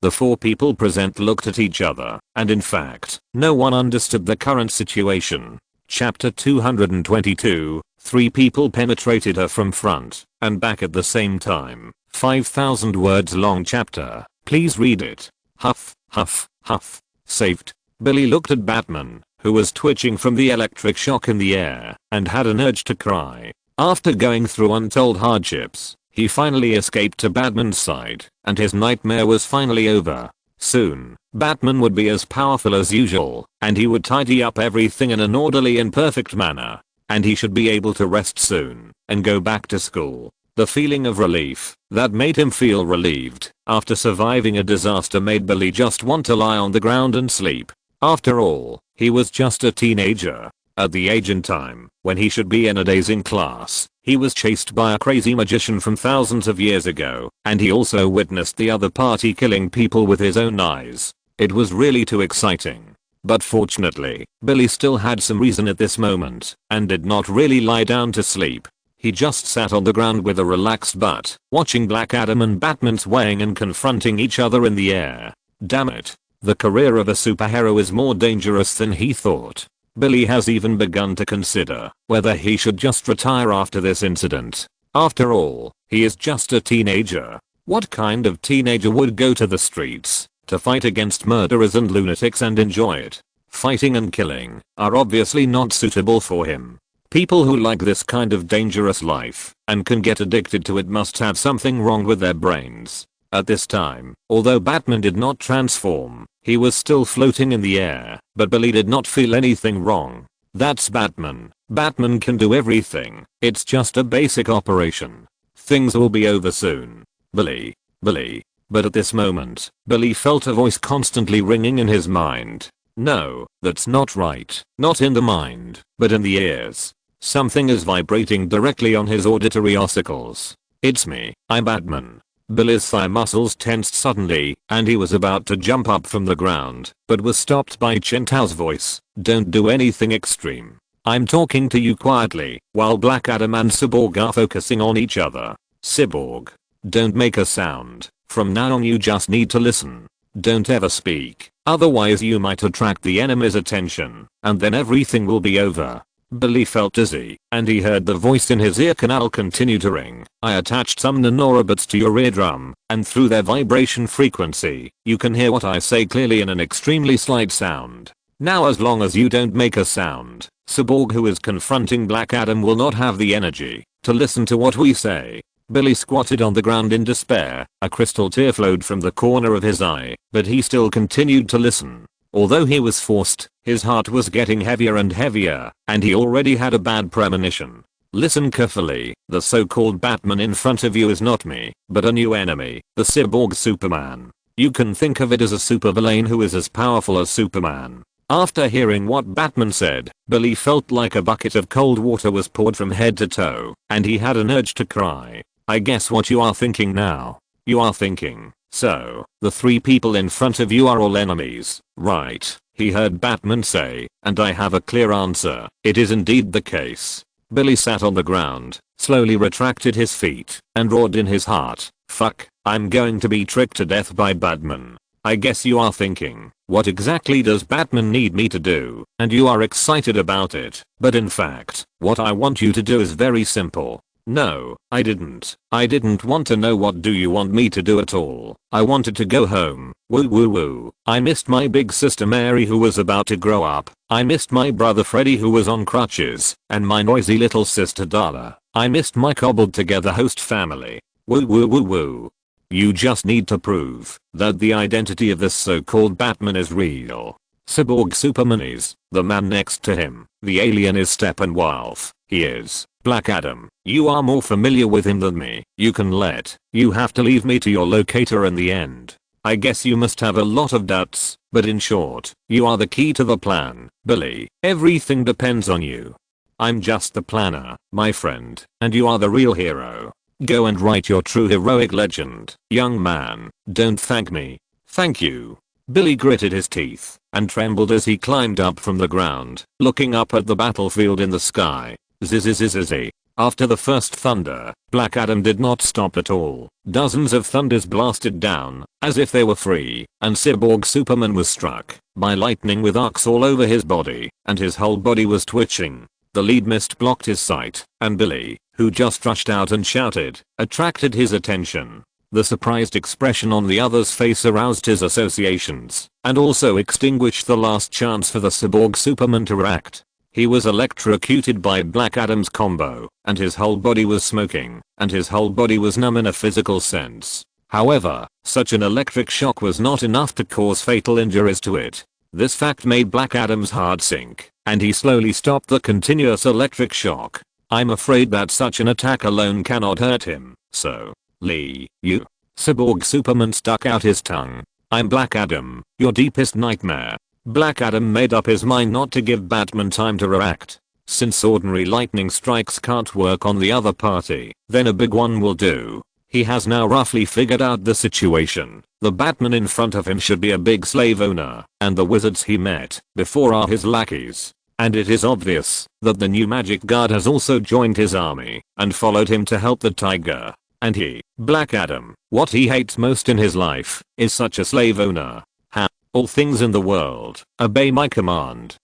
The 4 people present looked at each other, and in fact, no one understood the current situation. Chapter 222, 3 people penetrated her from front and back at the same time. 5,000 words long chapter. Please read it. Huff, huff, huff. Saved. Billy looked at Batman, who was twitching from the electric shock in the air, and had an urge to cry. After going through untold hardships, he finally escaped to Batman's side, and his nightmare was finally over. Soon, Batman would be as powerful as usual, and he would tidy up everything in an orderly and perfect manner. And he should be able to rest soon and go back to school. The feeling of relief that made him feel relieved after surviving a disaster made Billy just want to lie on the ground and sleep. After all, he was just a teenager. At the age and time when he should be in a daze in class, he was chased by a crazy magician from thousands of years ago, and he also witnessed the other party killing people with his own eyes. It was really too exciting. But fortunately, Billy still had some reason at this moment, and did not really lie down to sleep. He just sat on the ground with a relaxed butt, watching Black Adam and Batman swaying and confronting each other in the air. Damn it. The career of a superhero is more dangerous than he thought. Billy has even begun to consider whether he should just retire after this incident. After all, he is just a teenager. What kind of teenager would go to the streets to fight against murderers and lunatics and enjoy it? Fighting and killing are obviously not suitable for him. People who like this kind of dangerous life and can get addicted to it must have something wrong with their brains. At this time, although Batman did not transform, he was still floating in the air, but Billy did not feel anything wrong. That's Batman. Batman can do everything. It's just a basic operation. Things will be over soon. Billy. But at this moment, Billy felt a voice constantly ringing in his mind. No, that's not right. Not in the mind, but in the ears. Something is vibrating directly on his auditory ossicles. It's me. I'm Batman. Billy's thigh muscles tensed suddenly, and he was about to jump up from the ground, but was stopped by Chintao's voice. Don't do anything extreme. I'm talking to you quietly, while Black Adam and Cyborg are focusing on each other. Cyborg. Don't make a sound. From now on you just need to listen. Don't ever speak, otherwise you might attract the enemy's attention, and then everything will be over. Billy felt dizzy, and he heard the voice in his ear canal continue to ring. I attached some nanorobots to your eardrum, and through their vibration frequency, you can hear what I say clearly in an extremely slight sound. Now as long as you don't make a sound, Cyborg, who is confronting Black Adam, will not have the energy to listen to what we say. Billy squatted on the ground in despair. A crystal tear flowed from the corner of his eye, but he still continued to listen. Although he was forced, his heart was getting heavier and heavier, and he already had a bad premonition. Listen carefully. The so-called Batman in front of you is not me, but a new enemy, the Cyborg Superman. You can think of it as a supervillain who is as powerful as Superman. After hearing what Batman said, Billy felt like a bucket of cold water was poured from head to toe, and he had an urge to cry. I guess what you are thinking now. You are thinking, so, the three people in front of you are all enemies, right? He heard Batman say, and I have a clear answer. It is indeed the case. Billy sat on the ground, slowly retracted his feet, and roared in his heart, fuck, I'm going to be tricked to death by Batman. I guess you are thinking, what exactly does Batman need me to do? And you are excited about it, but in fact, what I want you to do is very simple. No, I didn't want to know what do you want me to do at all. I wanted to go home. Woo woo woo. I missed my big sister Mary who was about to grow up. I missed my brother Freddy who was on crutches, and my noisy little sister Darla. I missed my cobbled together host family. Woo woo woo woo. You just need to prove that the identity of this so-called Batman is real. Cyborg Superman is the man next to him. The alien is Steppenwolf. He is Black Adam. You are more familiar with him than me. You have to leave me to your locator in the end. I guess you must have a lot of doubts, but in short, you are the key to the plan, Billy. Everything depends on you. I'm just the planner, my friend, and you are the real hero. Go and write your true heroic legend, young man. Don't thank me. Thank you. Billy gritted his teeth and trembled as he climbed up from the ground, looking up at the battlefield in the sky. Zzzzzz. After the first thunder, Black Adam did not stop at all. Dozens of thunders blasted down, as if they were free, and Cyborg Superman was struck by lightning with arcs all over his body, and his whole body was twitching. The lead mist blocked his sight, and Billy, who just rushed out and shouted, attracted his attention. The surprised expression on the other's face aroused his associations, and also extinguished the last chance for the Cyborg Superman to act. He was electrocuted by Black Adam's combo, and his whole body was smoking, and his whole body was numb in a physical sense. However, such an electric shock was not enough to cause fatal injuries to it. This fact made Black Adam's heart sink, and he slowly stopped the continuous electric shock. I'm afraid that such an attack alone cannot hurt him, so, Lee, you. Cyborg Superman stuck out his tongue. I'm Black Adam, your deepest nightmare. Black Adam made up his mind not to give Batman time to react. Since ordinary lightning strikes can't work on the other party, then a big one will do. He has now roughly figured out the situation. The Batman in front of him should be a big slave owner, and the wizards he met before are his lackeys. And it is obvious that the new magic guard has also joined his army and followed him to help the tiger. And he, Black Adam, what he hates most in his life is such a slave owner. All things in the world, obey my command.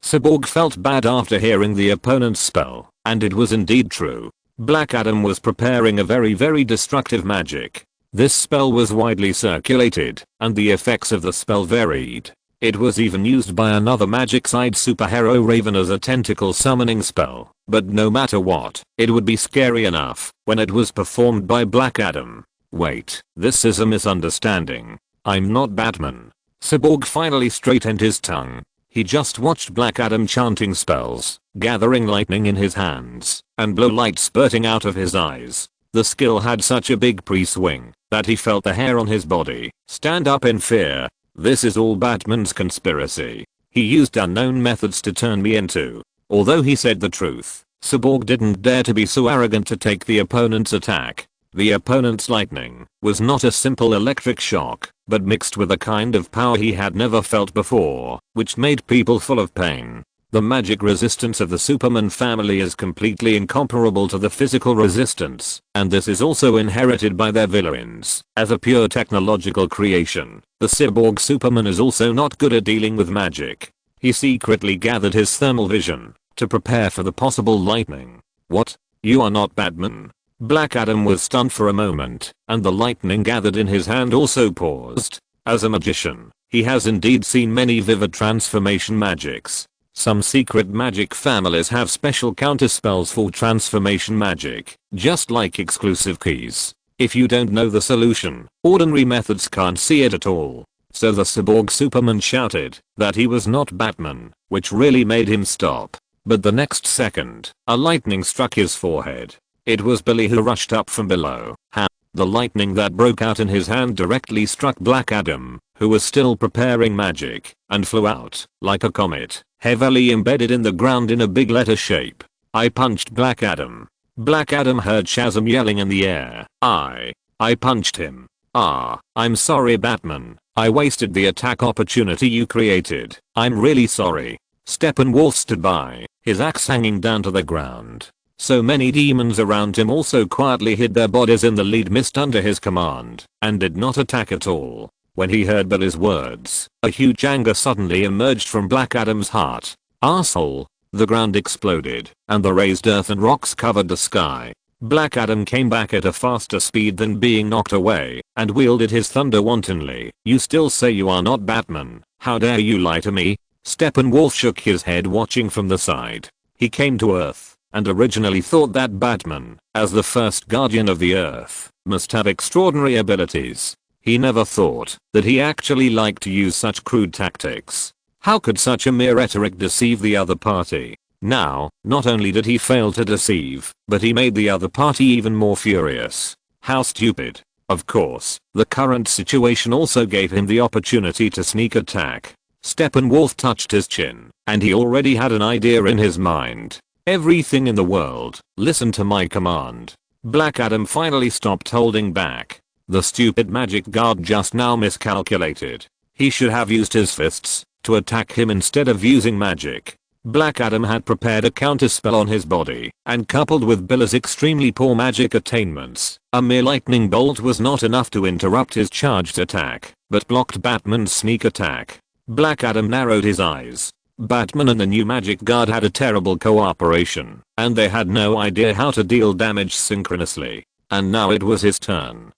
Cyborg felt bad after hearing the opponent's spell, and it was indeed true. Black Adam was preparing a very destructive magic. This spell was widely circulated, and the effects of the spell varied. It was even used by another magic side superhero Raven as a tentacle summoning spell, but no matter what, it would be scary enough when it was performed by Black Adam. Wait, this is a misunderstanding. I'm not Batman. Cyborg finally straightened his tongue. He just watched Black Adam chanting spells, gathering lightning in his hands, and blue light spurting out of his eyes. The skill had such a big pre-swing that he felt the hair on his body stand up in fear. This is all Batman's conspiracy. He used unknown methods to turn me into. Although he said the truth, Cyborg didn't dare to be so arrogant to take the opponent's attack. The opponent's lightning was not a simple electric shock, but mixed with a kind of power he had never felt before, which made people full of pain. The magic resistance of the Superman family is completely incomparable to the physical resistance, and this is also inherited by their villains. As a pure technological creation, the Cyborg Superman is also not good at dealing with magic. He secretly gathered his thermal vision to prepare for the possible lightning. What? You are not Batman? Black Adam was stunned for a moment, and the lightning gathered in his hand also paused. As a magician, he has indeed seen many vivid transformation magics. Some secret magic families have special counterspells for transformation magic, just like exclusive keys. If you don't know the solution, ordinary methods can't see it at all. So the Cyborg Superman shouted that he was not Batman, which really made him stop. But the next second, a lightning struck his forehead. It was Billy who rushed up from below. The lightning that broke out in his hand directly struck Black Adam, who was still preparing magic, and flew out like a comet, heavily embedded in the ground in a big letter shape. I punched Black Adam. Black Adam heard Shazam yelling in the air. I punched him. I'm sorry Batman. I wasted the attack opportunity you created. I'm really sorry. Steppenwolf stood by, his axe hanging down to the ground. So many demons around him also quietly hid their bodies in the lead mist under his command, and did not attack at all. When he heard Billy's words, a huge anger suddenly emerged from Black Adam's heart. Asshole. The ground exploded, and the raised earth and rocks covered the sky. Black Adam came back at a faster speed than being knocked away, and wielded his thunder wantonly. You still say you are not Batman? How dare you lie to me? Steppenwolf shook his head watching from the side. He came to Earth, and originally thought that Batman, as the first guardian of the Earth, must have extraordinary abilities. He never thought that he actually liked to use such crude tactics. How could such a mere rhetoric deceive the other party? Now, not only did he fail to deceive, but he made the other party even more furious. How stupid. Of course, the current situation also gave him the opportunity to sneak attack. Steppenwolf touched his chin, and he already had an idea in his mind. Everything in the world, listen to my command. Black Adam finally stopped holding back. The stupid magic guard just now miscalculated. He should have used his fists to attack him instead of using magic. Black Adam had prepared a counterspell on his body, and coupled with Billy's extremely poor magic attainments, a mere lightning bolt was not enough to interrupt his charged attack, but blocked Batman's sneak attack. Black Adam narrowed his eyes. Batman and the new magic guard had a terrible cooperation, and they had no idea how to deal damage synchronously. And now it was his turn.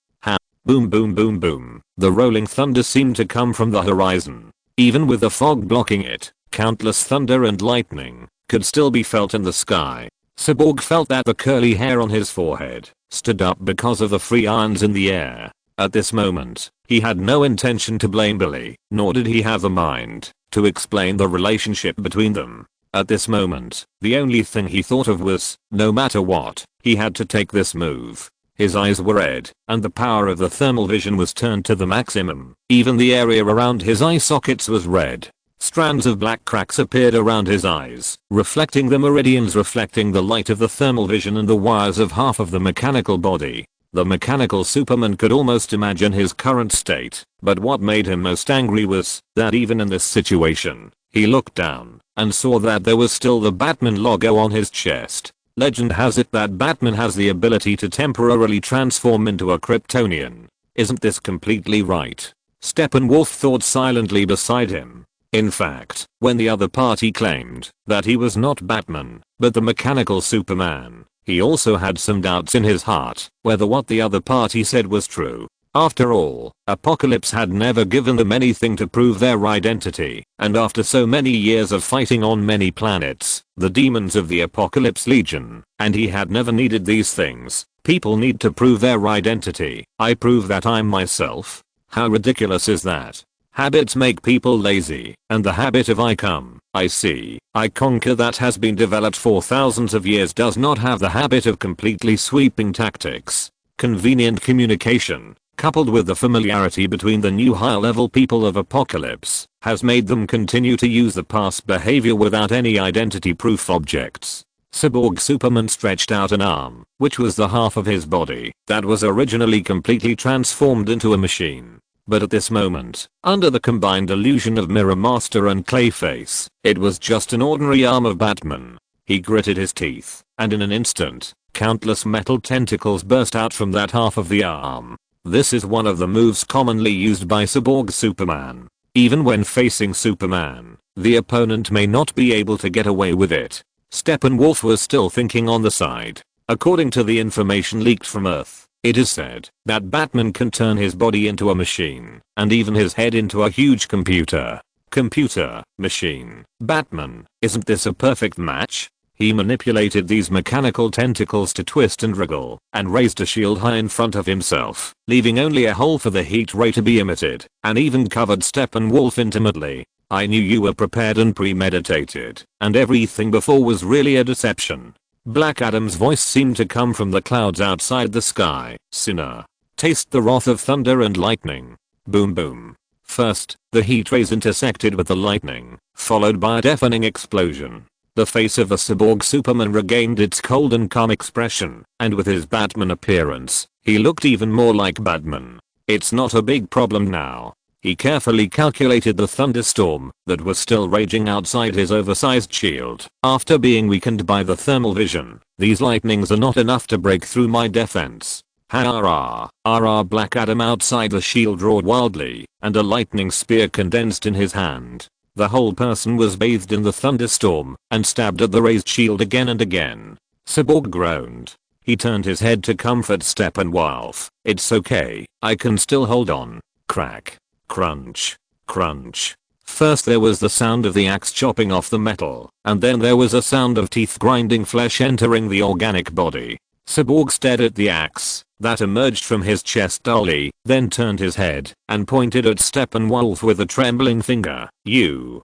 Boom boom boom boom. The rolling thunder seemed to come from the horizon. Even with the fog blocking it, countless thunder and lightning could still be felt in the sky. Cyborg felt that the curly hair on his forehead stood up because of the free ions in the air. At this moment, he had no intention to blame Billy, nor did he have the mind to explain the relationship between them. At this moment, the only thing he thought of was, no matter what, he had to take this move. His eyes were red, and the power of the thermal vision was turned to the maximum. Even the area around his eye sockets was red. Strands of black cracks appeared around his eyes, reflecting the meridians reflecting the light of the thermal vision and the wires of half of the mechanical body. The mechanical Superman could almost imagine his current state, but what made him most angry was that even in this situation, he looked down and saw that there was still the Batman logo on his chest. Legend has it that Batman has the ability to temporarily transform into a Kryptonian. Isn't this completely right? Steppenwolf thought silently beside him. In fact, when the other party claimed that he was not Batman, but the mechanical Superman, he also had some doubts in his heart whether what the other party said was true. After all, Apocalypse had never given them anything to prove their identity, and after so many years of fighting on many planets, the demons of the Apocalypse Legion, and he had never needed these things. People need to prove their identity. I prove that I'm myself? How ridiculous is that? Habits make people lazy, and the habit of I come, I see, I conquer that has been developed for thousands of years does not have the habit of completely sweeping tactics. Convenient communication, coupled with the familiarity between the new higher-level people of Apocalypse, has made them continue to use the past behavior without any identity-proof objects. Cyborg Superman stretched out an arm, which was the half of his body that was originally completely transformed into a machine. But at this moment, under the combined illusion of Mirror Master and Clayface, it was just an ordinary arm of Batman. He gritted his teeth, and in an instant, countless metal tentacles burst out from that half of the arm. This is one of the moves commonly used by Cyborg Superman. Even when facing Superman, the opponent may not be able to get away with it. Steppenwolf was still thinking on the side. According to the information leaked from Earth, it is said that Batman can turn his body into a machine, and even his head into a huge computer. Computer, machine, Batman, isn't this a perfect match? He manipulated these mechanical tentacles to twist and wriggle, and raised a shield high in front of himself, leaving only a hole for the heat ray to be emitted, and even covered Steppenwolf intimately. I knew you were prepared and premeditated, and everything before was really a deception. Black Adam's voice seemed to come from the clouds outside the sky. Sinner. Taste the wrath of thunder and lightning. Boom boom. First, the heat rays intersected with the lightning, followed by a deafening explosion. The face of the Cyborg Superman regained its cold and calm expression, and with his Batman appearance, he looked even more like Batman. It's not a big problem now. He carefully calculated the thunderstorm that was still raging outside his oversized shield. After being weakened by the thermal vision, these lightnings are not enough to break through my defense. Ha-rah. Black Adam outside the shield roared wildly, and a lightning spear condensed in his hand. The whole person was bathed in the thunderstorm and stabbed at the raised shield again and again. Cyborg groaned. He turned his head to comfort Steppenwolf. It's okay, I can still hold on. Crack. Crunch. Crunch. First there was the sound of the axe chopping off the metal, and then there was a sound of teeth grinding flesh entering the organic body. Cyborg stared at the axe that emerged from his chest dully, then turned his head and pointed at Steppenwolf with a trembling finger. You,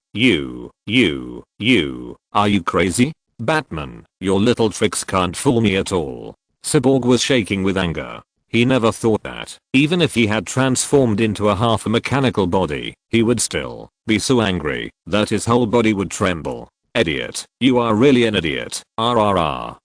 are you crazy? Batman, your little tricks can't fool me at all. Cyborg was shaking with anger. He never thought that, even if he had transformed into a half a mechanical body, he would still be so angry that his whole body would tremble. Idiot, you are really an idiot. Rrrr.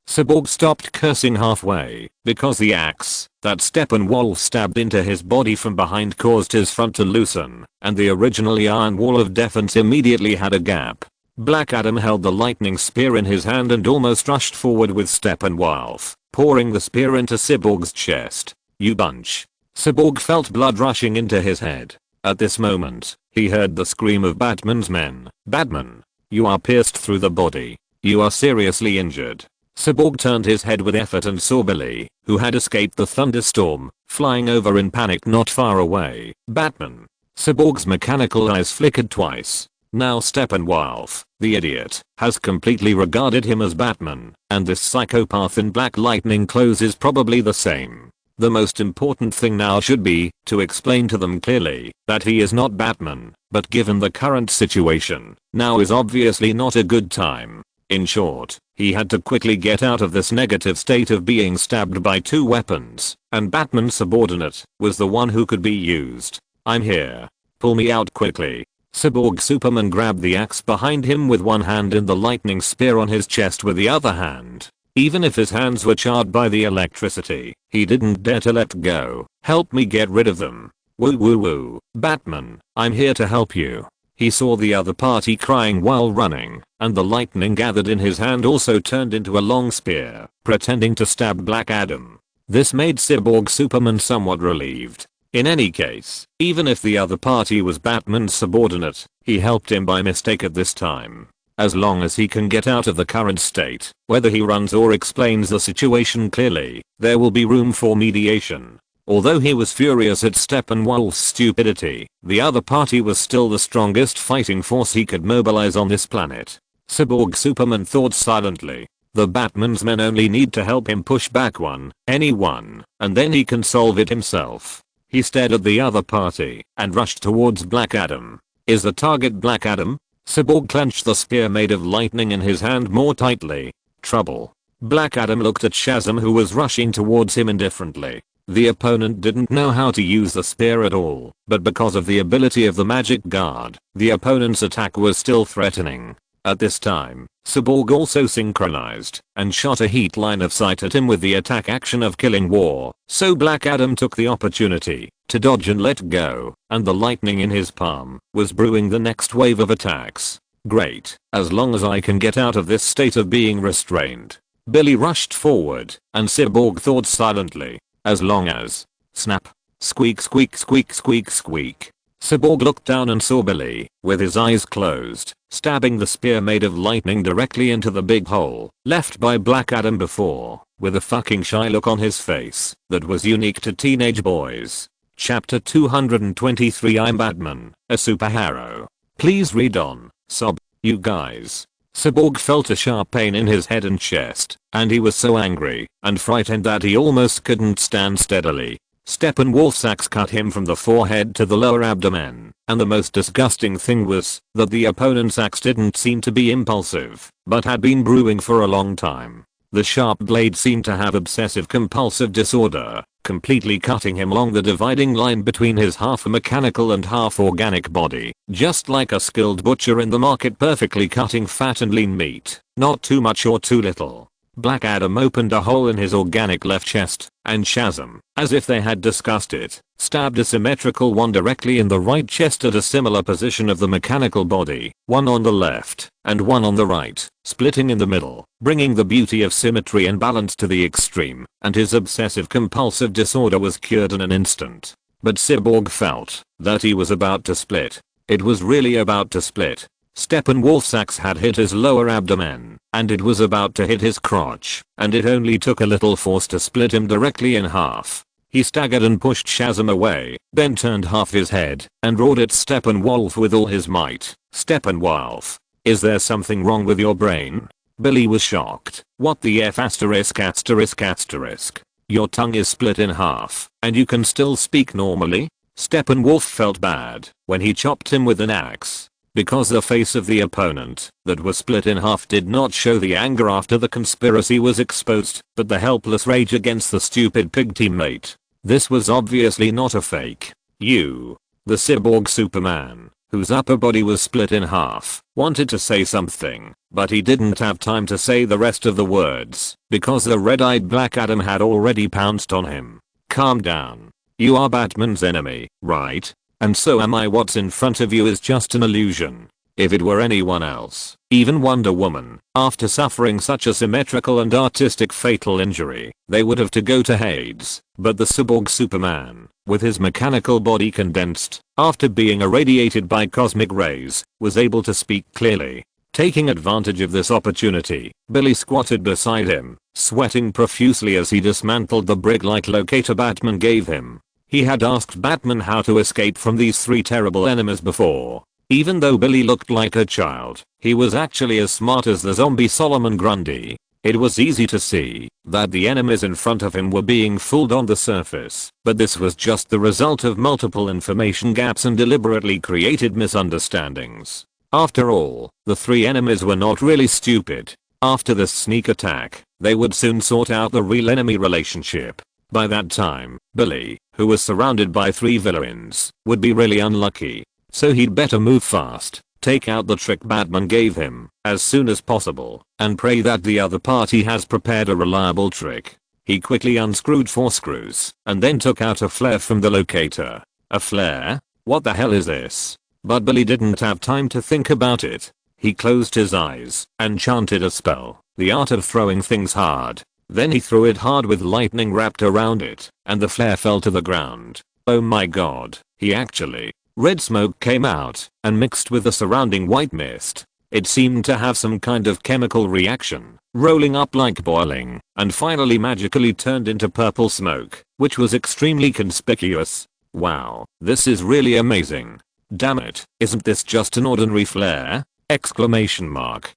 Cyborg stopped cursing halfway, because the axe that Steppenwolf stabbed into his body from behind caused his front to loosen, and the originally iron wall of defense immediately had a gap. Black Adam held the lightning spear in his hand and almost rushed forward with Steppenwolf, pouring the spear into Cyborg's chest. You bunch. Cyborg felt blood rushing into his head. At this moment, he heard the scream of Batman's men. Batman, you are pierced through the body. You are seriously injured. Cyborg turned his head with effort and saw Billy, who had escaped the thunderstorm, flying over in panic not far away. Batman. Cyborg's mechanical eyes flickered twice. Now Steppenwolf, the idiot, has completely regarded him as Batman, and this psychopath in black lightning clothes is probably the same. The most important thing now should be to explain to them clearly that he is not Batman, but given the current situation, now is obviously not a good time. In short, he had to quickly get out of this negative state of being stabbed by two weapons, and Batman's subordinate was the one who could be used. "I'm here. Pull me out quickly." Cyborg Superman grabbed the axe behind him with one hand and the lightning spear on his chest with the other hand. Even if his hands were charred by the electricity, he didn't dare to let go. "Help me get rid of them." "Woo woo woo, Batman, I'm here to help you." He saw the other party crying while running, and the lightning gathered in his hand also turned into a long spear, pretending to stab Black Adam. This made Cyborg Superman somewhat relieved. In any case, even if the other party was Batman's subordinate, he helped him by mistake at this time. As long as he can get out of the current state, whether he runs or explains the situation clearly, there will be room for mediation. Although he was furious at Steppenwolf's stupidity, the other party was still the strongest fighting force he could mobilize on this planet. Cyborg Superman thought silently. The Batman's men only need to help him push back anyone, and then he can solve it himself. He stared at the other party and rushed towards Black Adam. Is the target Black Adam? Cyborg clenched the spear made of lightning in his hand more tightly. Trouble. Black Adam looked at Shazam, who was rushing towards him indifferently. The opponent didn't know how to use the spear at all, but because of the ability of the magic guard, the opponent's attack was still threatening. At this time, Cyborg also synchronized and shot a heat line of sight at him with the attack action of Killing War, so Black Adam took the opportunity to dodge and let go, and the lightning in his palm was brewing the next wave of attacks. Great, as long as I can get out of this state of being restrained. Billy rushed forward, and Cyborg thought silently. As long as. Snap. Squeak squeak squeak squeak squeak. Cyborg looked down and saw Billy, with his eyes closed, stabbing the spear made of lightning directly into the big hole left by Black Adam before, with a fucking shy look on his face that was unique to teenage boys. Chapter 223 I'm Batman, a superhero. Please read on, sob, you guys. Cyborg felt a sharp pain in his head and chest, and he was so angry and frightened that he almost couldn't stand steadily. Steppenwolf's axe cut him from the forehead to the lower abdomen, and the most disgusting thing was that the opponent's axe didn't seem to be impulsive, but had been brewing for a long time. The sharp blade seemed to have obsessive compulsive disorder, completely cutting him along the dividing line between his half mechanical and half organic body, just like a skilled butcher in the market perfectly cutting fat and lean meat, not too much or too little. Black Adam opened a hole in his organic left chest, and Shazam, as if they had discussed it, stabbed a symmetrical one directly in the right chest at a similar position of the mechanical body, one on the left, and one on the right, splitting in the middle, bringing the beauty of symmetry and balance to the extreme, and his obsessive compulsive disorder was cured in an instant. But Cyborg felt that he was about to split. It was really about to split. Steppenwolf's axe had hit his lower abdomen, and it was about to hit his crotch, and it only took a little force to split him directly in half. He staggered and pushed Shazam away, then turned half his head and roared at Steppenwolf with all his might. Steppenwolf, is there something wrong with your brain? Billy was shocked. What the F asterisk asterisk asterisk? Your tongue is split in half, and you can still speak normally? Steppenwolf felt bad when he chopped him with an axe, because the face of the opponent that was split in half did not show the anger after the conspiracy was exposed, but the helpless rage against the stupid pig teammate. This was obviously not a fake. The Cyborg Superman, whose upper body was split in half, wanted to say something, but he didn't have time to say the rest of the words, because the red-eyed Black Adam had already pounced on him. Calm down. You are Batman's enemy, right? And so am I. What's in front of you is just an illusion. If it were anyone else, even Wonder Woman, after suffering such a symmetrical and artistic fatal injury, they would have to go to Hades. But the Cyborg Superman, with his mechanical body condensed, after being irradiated by cosmic rays, was able to speak clearly. Taking advantage of this opportunity, Billy squatted beside him, sweating profusely as he dismantled the brick-like locator Batman gave him. He had asked Batman how to escape from these three terrible enemies before. Even though Billy looked like a child, he was actually as smart as the zombie Solomon Grundy. It was easy to see that the enemies in front of him were being fooled on the surface, but this was just the result of multiple information gaps and deliberately created misunderstandings. After all, the three enemies were not really stupid. After this sneak attack, they would soon sort out the real enemy relationship. By that time, Billy, who was surrounded by three villains, would be really unlucky. So he'd better move fast, take out the trick Batman gave him as soon as possible, and pray that the other party has prepared a reliable trick. He quickly unscrewed 4 screws and then took out a flare from the locator. A flare? What the hell is this? But Billy didn't have time to think about it. He closed his eyes and chanted a spell, the art of throwing things hard. Then he threw it hard with lightning wrapped around it, and the flare fell to the ground. Oh my god, red smoke came out and mixed with the surrounding white mist. It seemed to have some kind of chemical reaction, rolling up like boiling, and finally magically turned into purple smoke, which was extremely conspicuous. Wow, this is really amazing. Damn it, isn't this just an ordinary flare? Exclamation mark.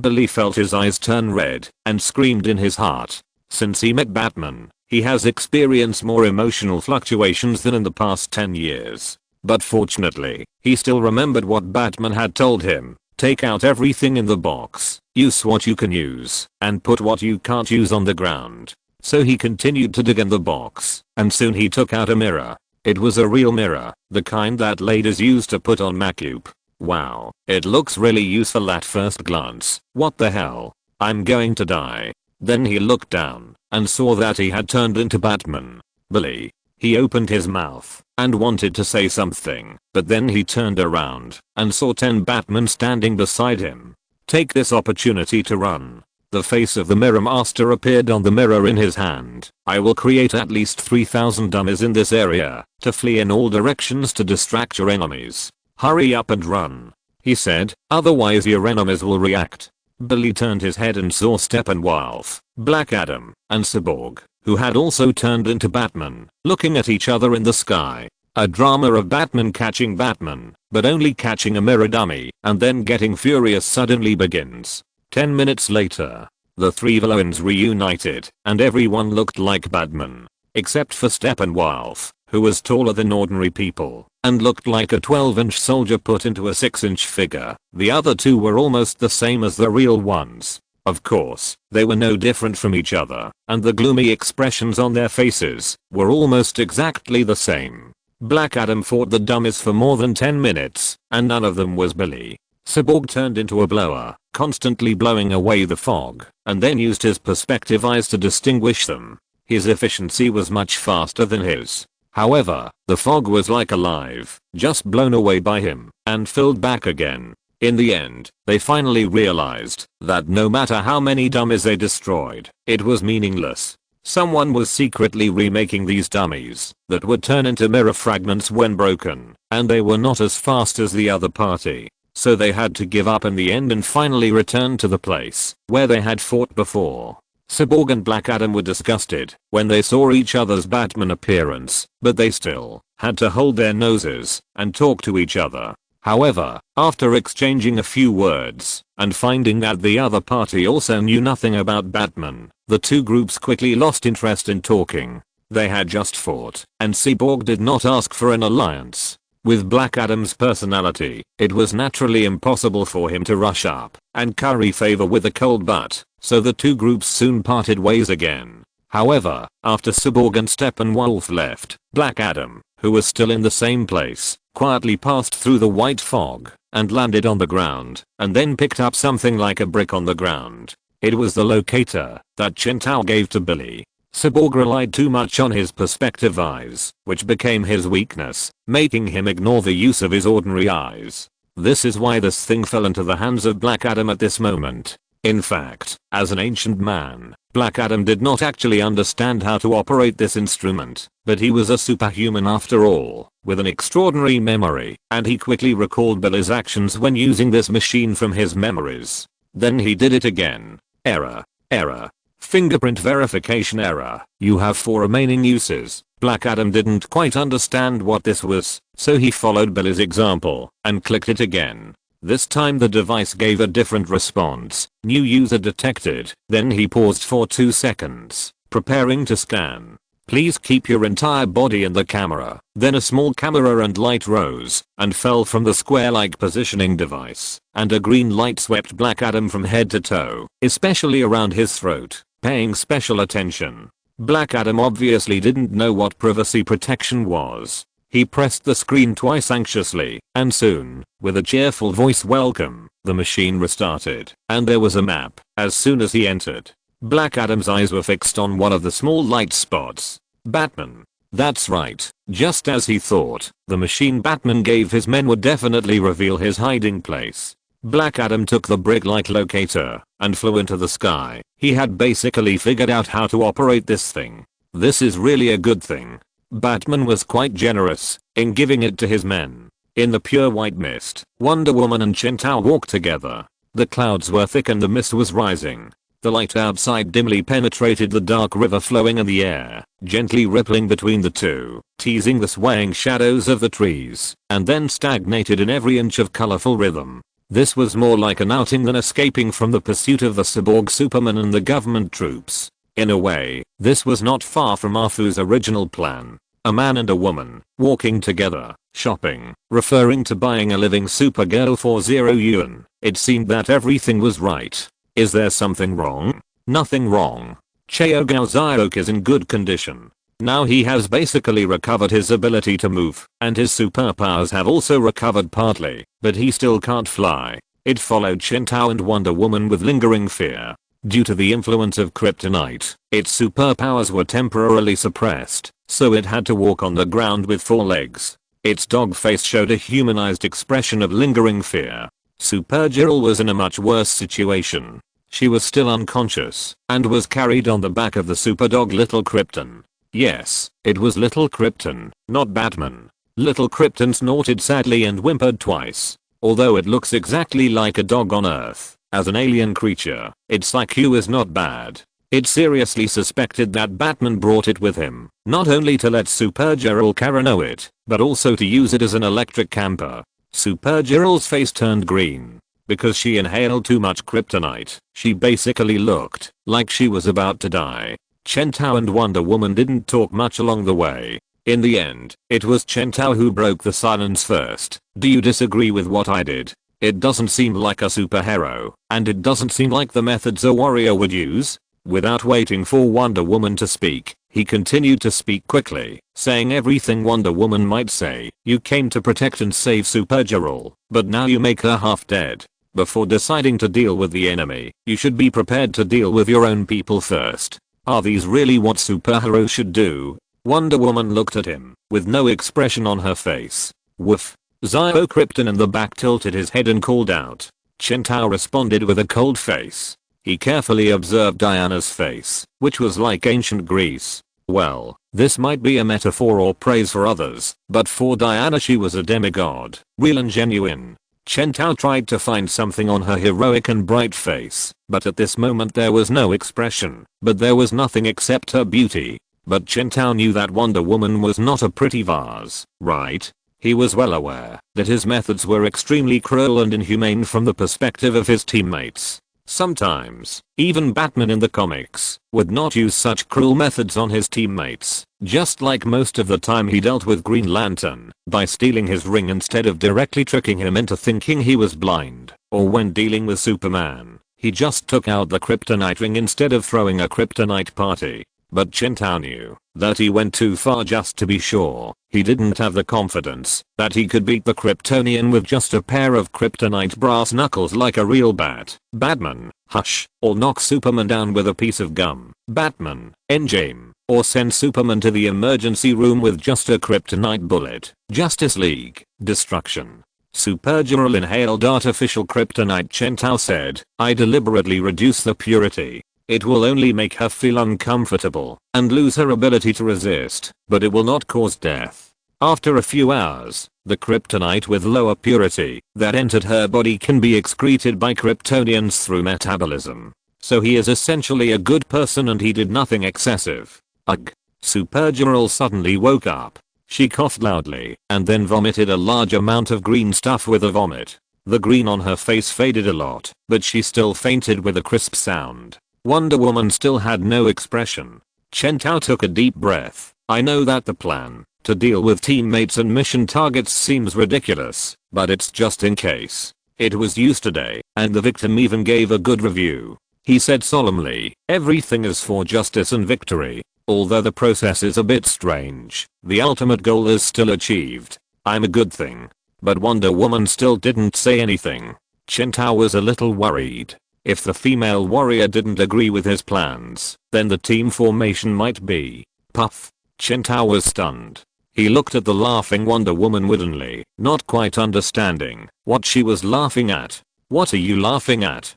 Billy felt his eyes turn red and screamed in his heart. Since he met Batman, he has experienced more emotional fluctuations than in the past 10 years. But fortunately, he still remembered what Batman had told him. Take out everything in the box, use what you can use, and put what you can't use on the ground. So he continued to dig in the box, and soon he took out a mirror. It was a real mirror, the kind that ladies used to put on makeup. Wow, it looks really useful at first glance. What the hell? I'm going to die. Then he looked down and saw that he had turned into Batman. Billy. He opened his mouth and wanted to say something, but then he turned around and saw 10 Batmen standing beside him. Take this opportunity to run. The face of the mirror master appeared on the mirror in his hand. I will create at least 3,000 dummies in this area to flee in all directions to distract your enemies. Hurry up and run, he said, otherwise your enemies will react. Billy turned his head and saw Steppenwolf, Black Adam, and Cyborg, who had also turned into Batman, looking at each other in the sky. A drama of Batman catching Batman, but only catching a mirror dummy, and then getting furious suddenly begins. 10 minutes later, the three villains reunited, and everyone looked like Batman, except for Steppenwolf, who was taller than ordinary people, and looked like a 12-inch soldier put into a 6-inch figure. The other two were almost the same as the real ones. Of course, they were no different from each other, and the gloomy expressions on their faces were almost exactly the same. Black Adam fought the dummies for more than 10 minutes, and none of them was Billy. Cyborg turned into a blower, constantly blowing away the fog, and then used his perspective eyes to distinguish them. His efficiency was much faster than his. However, the fog was like alive, just blown away by him, and filled back again. In the end, they finally realized that no matter how many dummies they destroyed, it was meaningless. Someone was secretly remaking these dummies that would turn into mirror fragments when broken, and they were not as fast as the other party. So they had to give up in the end and finally return to the place where they had fought before. Cyborg and Black Adam were disgusted when they saw each other's Batman appearance, but they still had to hold their noses and talk to each other. However, after exchanging a few words and finding that the other party also knew nothing about Batman, the two groups quickly lost interest in talking. They had just fought, and Cyborg did not ask for an alliance. With Black Adam's personality, it was naturally impossible for him to rush up and curry favor with a cold butt, so the two groups soon parted ways again. However, after Cyborg and Steppenwolf left, Black Adam, who was still in the same place, quietly passed through the white fog and landed on the ground, and then picked up something like a brick on the ground. It was the locator that Chintao gave to Billy. Cyborg relied too much on his perspective eyes, which became his weakness, making him ignore the use of his ordinary eyes. This is why this thing fell into the hands of Black Adam at this moment. In fact, as an ancient man, Black Adam did not actually understand how to operate this instrument, but he was a superhuman after all, with an extraordinary memory, and he quickly recalled Billy's actions when using this machine from his memories. Then he did it again. Error. Error. Fingerprint verification error. You have 4 remaining uses. Black Adam didn't quite understand what this was, so he followed Billy's example and clicked it again. This time the device gave a different response. New user detected. Then he paused for 2 seconds, preparing to scan. Please keep your entire body in the camera. Then a small camera and light rose and fell from the square-like positioning device, and a green light swept Black Adam from head to toe, especially around his throat, paying special attention. Black Adam obviously didn't know what privacy protection was. He pressed the screen twice anxiously, and soon, with a cheerful voice welcome, the machine restarted, and there was a map. As soon as he entered, Black Adam's eyes were fixed on one of the small light spots. Batman. That's right, just as he thought, the machine Batman gave his men would definitely reveal his hiding place. Black Adam took the brick light locator and flew into the sky. He had basically figured out how to operate this thing. This is really a good thing. Batman was quite generous in giving it to his men. In the pure white mist, Wonder Woman and Chintao walked together. The clouds were thick and the mist was rising. The light outside dimly penetrated the dark river flowing in the air, gently rippling between the two, teasing the swaying shadows of the trees, and then stagnated in every inch of colorful rhythm. This was more like an outing than escaping from the pursuit of the cyborg Superman and the government troops. In a way, this was not far from Arthu's original plan. A man and a woman, walking together, shopping, referring to buying a living Supergirl for 0 yuan. It seemed that everything was right. Is there something wrong? Nothing wrong. Cheogao Zyok is in good condition. Now he has basically recovered his ability to move, and his superpowers have also recovered partly, but he still can't fly. It followed Chintao and Wonder Woman with lingering fear. Due to the influence of kryptonite, its superpowers were temporarily suppressed, so it had to walk on the ground with 4 legs. Its dog face showed a humanized expression of lingering fear. Supergirl was in a much worse situation. She was still unconscious and was carried on the back of the superdog Little Krypton. Yes, it was Little Krypton, not Batman. Little Krypton snorted sadly and whimpered twice. Although it looks exactly like a dog on Earth, as an alien creature, its IQ is not bad. It seriously suspected that Batman brought it with him, not only to let Supergirl Kara know it, but also to use it as an electric camper. Supergirl's face turned green. Because she inhaled too much kryptonite, she basically looked like she was about to die. Chintao and Wonder Woman didn't talk much along the way. In the end, it was Chintao who broke the silence first. Do you disagree with what I did? It doesn't seem like a superhero, and it doesn't seem like the methods a warrior would use. Without waiting for Wonder Woman to speak, he continued to speak quickly, saying everything Wonder Woman might say. You came to protect and save Supergirl, but now you make her half dead. Before deciding to deal with the enemy, you should be prepared to deal with your own people first. Are these really what superheroes should do? Wonder Woman looked at him, with no expression on her face. Woof. Zio Krypton in the back tilted his head and called out. Chintao responded with a cold face. He carefully observed Diana's face, which was like ancient Greece. Well, this might be a metaphor or praise for others, but for Diana she was a demigod, real and genuine. Chintao tried to find something on her heroic and bright face, but at this moment there was no expression, but there was nothing except her beauty. But Chintao knew that Wonder Woman was not a pretty vase, right? He was well aware that his methods were extremely cruel and inhumane from the perspective of his teammates. Sometimes, even Batman in the comics would not use such cruel methods on his teammates, just like most of the time he dealt with Green Lantern by stealing his ring instead of directly tricking him into thinking he was blind, or when dealing with Superman, he just took out the kryptonite ring instead of throwing a kryptonite party. But Chintao knew that he went too far just to be sure. He didn't have the confidence that he could beat the Kryptonian with just a pair of kryptonite brass knuckles like a real bat. Batman, hush, or knock Superman down with a piece of gum. Batman, endgame, or send Superman to the emergency room with just a kryptonite bullet. Justice League, destruction. Supergirl inhaled artificial kryptonite. Chintao said, I deliberately reduce the purity. It will only make her feel uncomfortable and lose her ability to resist, but it will not cause death. After a few hours, the kryptonite with lower purity that entered her body can be excreted by Kryptonians through metabolism. So he is essentially a good person and he did nothing excessive. Ugh. Supergirl suddenly woke up. She coughed loudly and then vomited a large amount of green stuff with a vomit. The green on her face faded a lot, but she still fainted with a crisp sound. Wonder Woman still had no expression. Chen Tao took a deep breath. I know that the plan to deal with teammates and mission targets seems ridiculous, but it's just in case. It was used today, and the victim even gave a good review. He said solemnly, everything is for justice and victory. Although the process is a bit strange, the ultimate goal is still achieved. I'm a good thing. But Wonder Woman still didn't say anything. Chen Tao was a little worried. If the female warrior didn't agree with his plans, then the team formation might be. Puff. Chen Tao was stunned. He looked at the laughing Wonder Woman woodenly, not quite understanding what she was laughing at. What are you laughing at?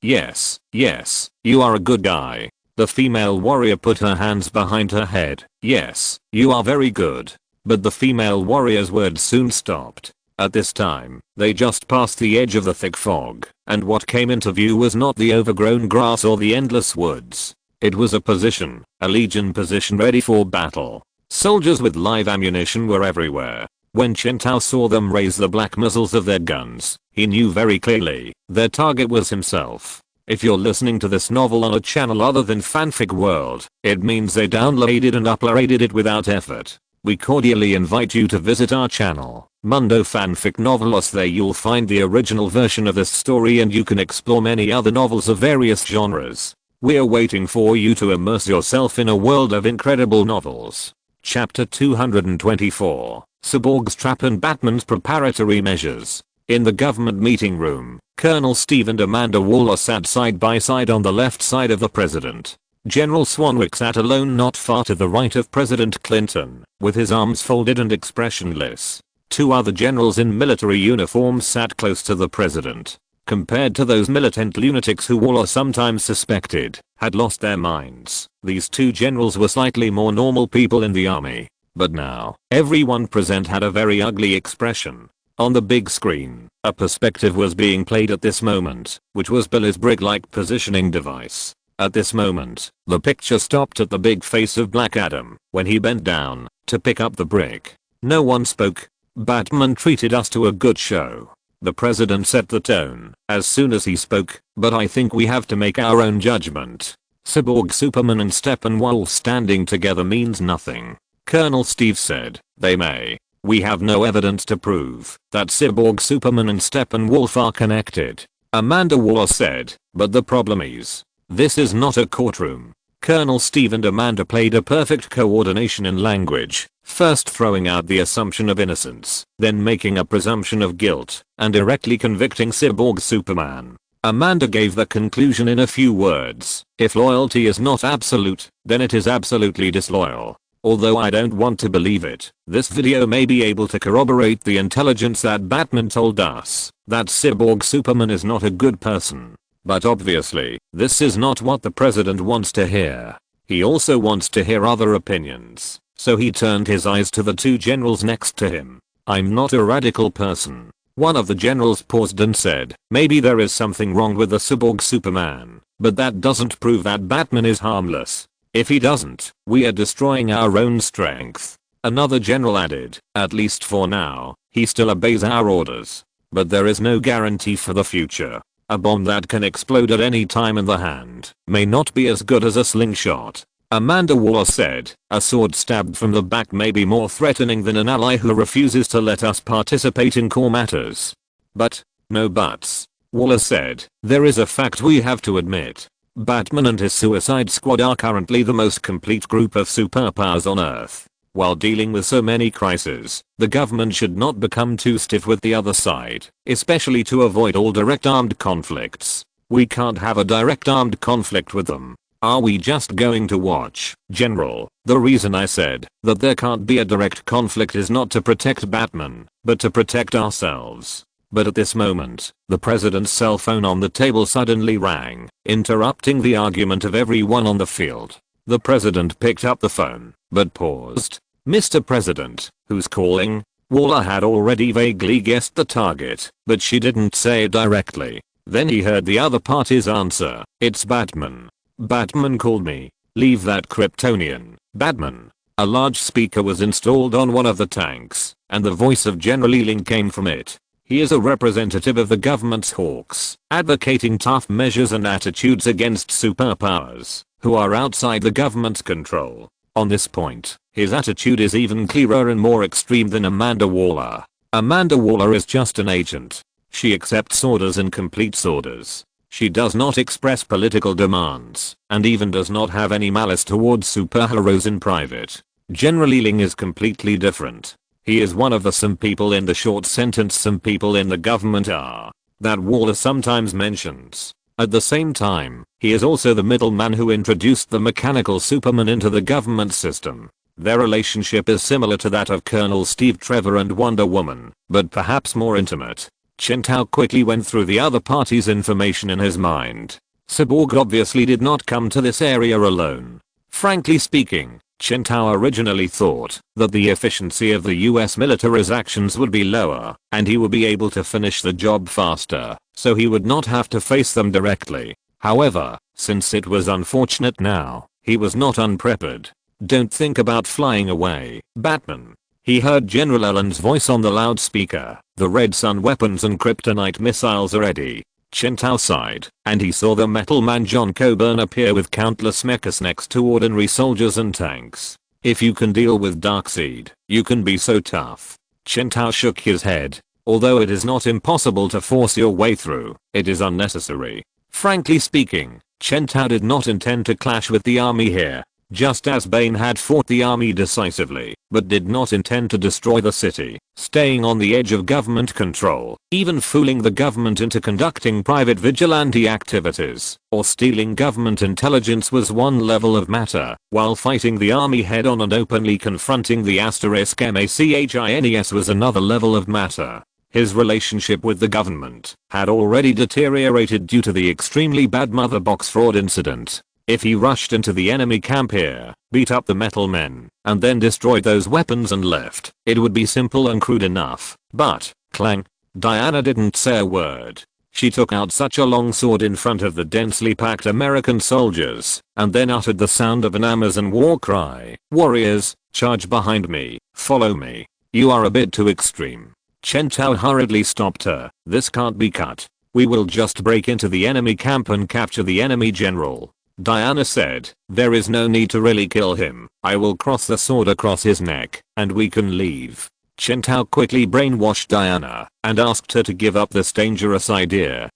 Yes, you are a good guy. The female warrior put her hands behind her head. Yes, you are very good. But the female warrior's words soon stopped. At this time, they just passed the edge of the thick fog, and what came into view was not the overgrown grass or the endless woods. It was a position, a legion position ready for battle. Soldiers with live ammunition were everywhere. When Chen Tao saw them raise the black muzzles of their guns, he knew very clearly their target was himself. If you're listening to this novel on a channel other than Fanfic World, it means they downloaded and uploaded it without effort. We cordially invite you to visit our channel, Mundo Fanfic Novelos. There you'll find the original version of this story and you can explore many other novels of various genres. We're waiting for you to immerse yourself in a world of incredible novels. Chapter 224, Cyborg's Trap and Batman's Preparatory Measures. In the government meeting room, Colonel Steve and Amanda Waller sat side by side on the left side of the president. General Swanwick sat alone not far to the right of President Clinton, with his arms folded and expressionless. Two other generals in military uniforms sat close to the president. Compared to those militant lunatics who Waller sometimes suspected had lost their minds, these two generals were slightly more normal people in the army. But now, everyone present had a very ugly expression. On the big screen, a perspective was being played at this moment, which was Billy's brick-like positioning device. At this moment, the picture stopped at the big face of Black Adam when he bent down to pick up the brick. No one spoke. Batman treated us to a good show. The president set the tone as soon as he spoke, but I think we have to make our own judgment. Cyborg Superman and Steppenwolf standing together means nothing. Colonel Steve said, they may. We have no evidence to prove that Cyborg Superman and Steppenwolf are connected. Amanda Waller said, but the problem is, this is not a courtroom. Colonel Steve and Amanda played a perfect coordination in language, first throwing out the assumption of innocence, then making a presumption of guilt, and directly convicting Cyborg Superman. Amanda gave the conclusion in a few words. If loyalty is not absolute, then it is absolutely disloyal. Although I don't want to believe it, this video may be able to corroborate the intelligence that Batman told us, that Cyborg Superman is not a good person. But obviously, this is not what the president wants to hear. He also wants to hear other opinions, so he turned his eyes to the two generals next to him. I'm not a radical person. One of the generals paused and said, maybe there is something wrong with the Cyborg Superman, but that doesn't prove that Batman is harmless. If he doesn't, we are destroying our own strength. Another general added, at least for now, he still obeys our orders. But there is no guarantee for the future. A bomb that can explode at any time in the hand may not be as good as a slingshot. Amanda Waller said, a sword stabbed from the back may be more threatening than an ally who refuses to let us participate in core matters. But, no buts. Waller said, there is a fact we have to admit. Batman and his Suicide Squad are currently the most complete group of superpowers on Earth. While dealing with so many crises, the government should not become too stiff with the other side, especially to avoid all direct armed conflicts. We can't have a direct armed conflict with them. Are we just going to watch? General, the reason I said that there can't be a direct conflict is not to protect Batman, but to protect ourselves. But at this moment, the president's cell phone on the table suddenly rang, interrupting the argument of everyone on the field. The president picked up the phone, but paused. Mr. President, who's calling? Waller had already vaguely guessed the target, but she didn't say it directly. Then he heard the other party's answer. It's Batman. Batman called me. Leave that Kryptonian. Batman. A large speaker was installed on one of the tanks, and the voice of General Ealing came from it. He is a representative of the government's hawks, advocating tough measures and attitudes against superpowers, who are outside the government's control. On this point, his attitude is even clearer and more extreme than Amanda Waller. Amanda Waller is just an agent. She accepts orders and completes orders. She does not express political demands, and even does not have any malice towards superheroes in private. General Ealing is completely different. He is one of the some people in the short sentence some people in the government are, that Waller sometimes mentions. At the same time, he is also the middleman who introduced the mechanical Superman into the government system. Their relationship is similar to that of Colonel Steve Trevor and Wonder Woman, but perhaps more intimate. Chen Tao quickly went through the other party's information in his mind. Cyborg obviously did not come to this area alone. Frankly speaking, Chen Tao originally thought that the efficiency of the US military's actions would be lower, and he would be able to finish the job faster, so he would not have to face them directly. However, since it was unfortunate now, he was not unprepared. Don't think about flying away, Batman. He heard General Allen's voice on the loudspeaker. The Red Sun weapons and kryptonite missiles are ready. Chen Tao sighed, and he saw the Metal Man John Coburn appear with countless mechas next to ordinary soldiers and tanks. If you can deal with Darkseid, you can be so tough. Chen Tao shook his head. Although it is not impossible to force your way through, it is unnecessary. Frankly speaking, Chen Tao did not intend to clash with the army here. Just as Bane had fought the army decisively, but did not intend to destroy the city, staying on the edge of government control, even fooling the government into conducting private vigilante activities, or stealing government intelligence was one level of matter, while fighting the army head-on and openly confronting the *MACHINES was another level of matter. His relationship with the government had already deteriorated due to the extremely bad Mother Box fraud incident. If he rushed into the enemy camp here, beat up the metal men, and then destroyed those weapons and left, it would be simple and crude enough. But, clang, Diana didn't say a word. She took out such a long sword in front of the densely packed American soldiers, and then uttered the sound of an Amazon war cry. Warriors, charge behind me, follow me. You are a bit too extreme. Chen Tao hurriedly stopped her. This can't be cut. We will just break into the enemy camp and capture the enemy general. Diana said, there is no need to really kill him. I will cross the sword across his neck, and we can leave. Chen Tao quickly brainwashed Diana, and asked her to give up this dangerous idea.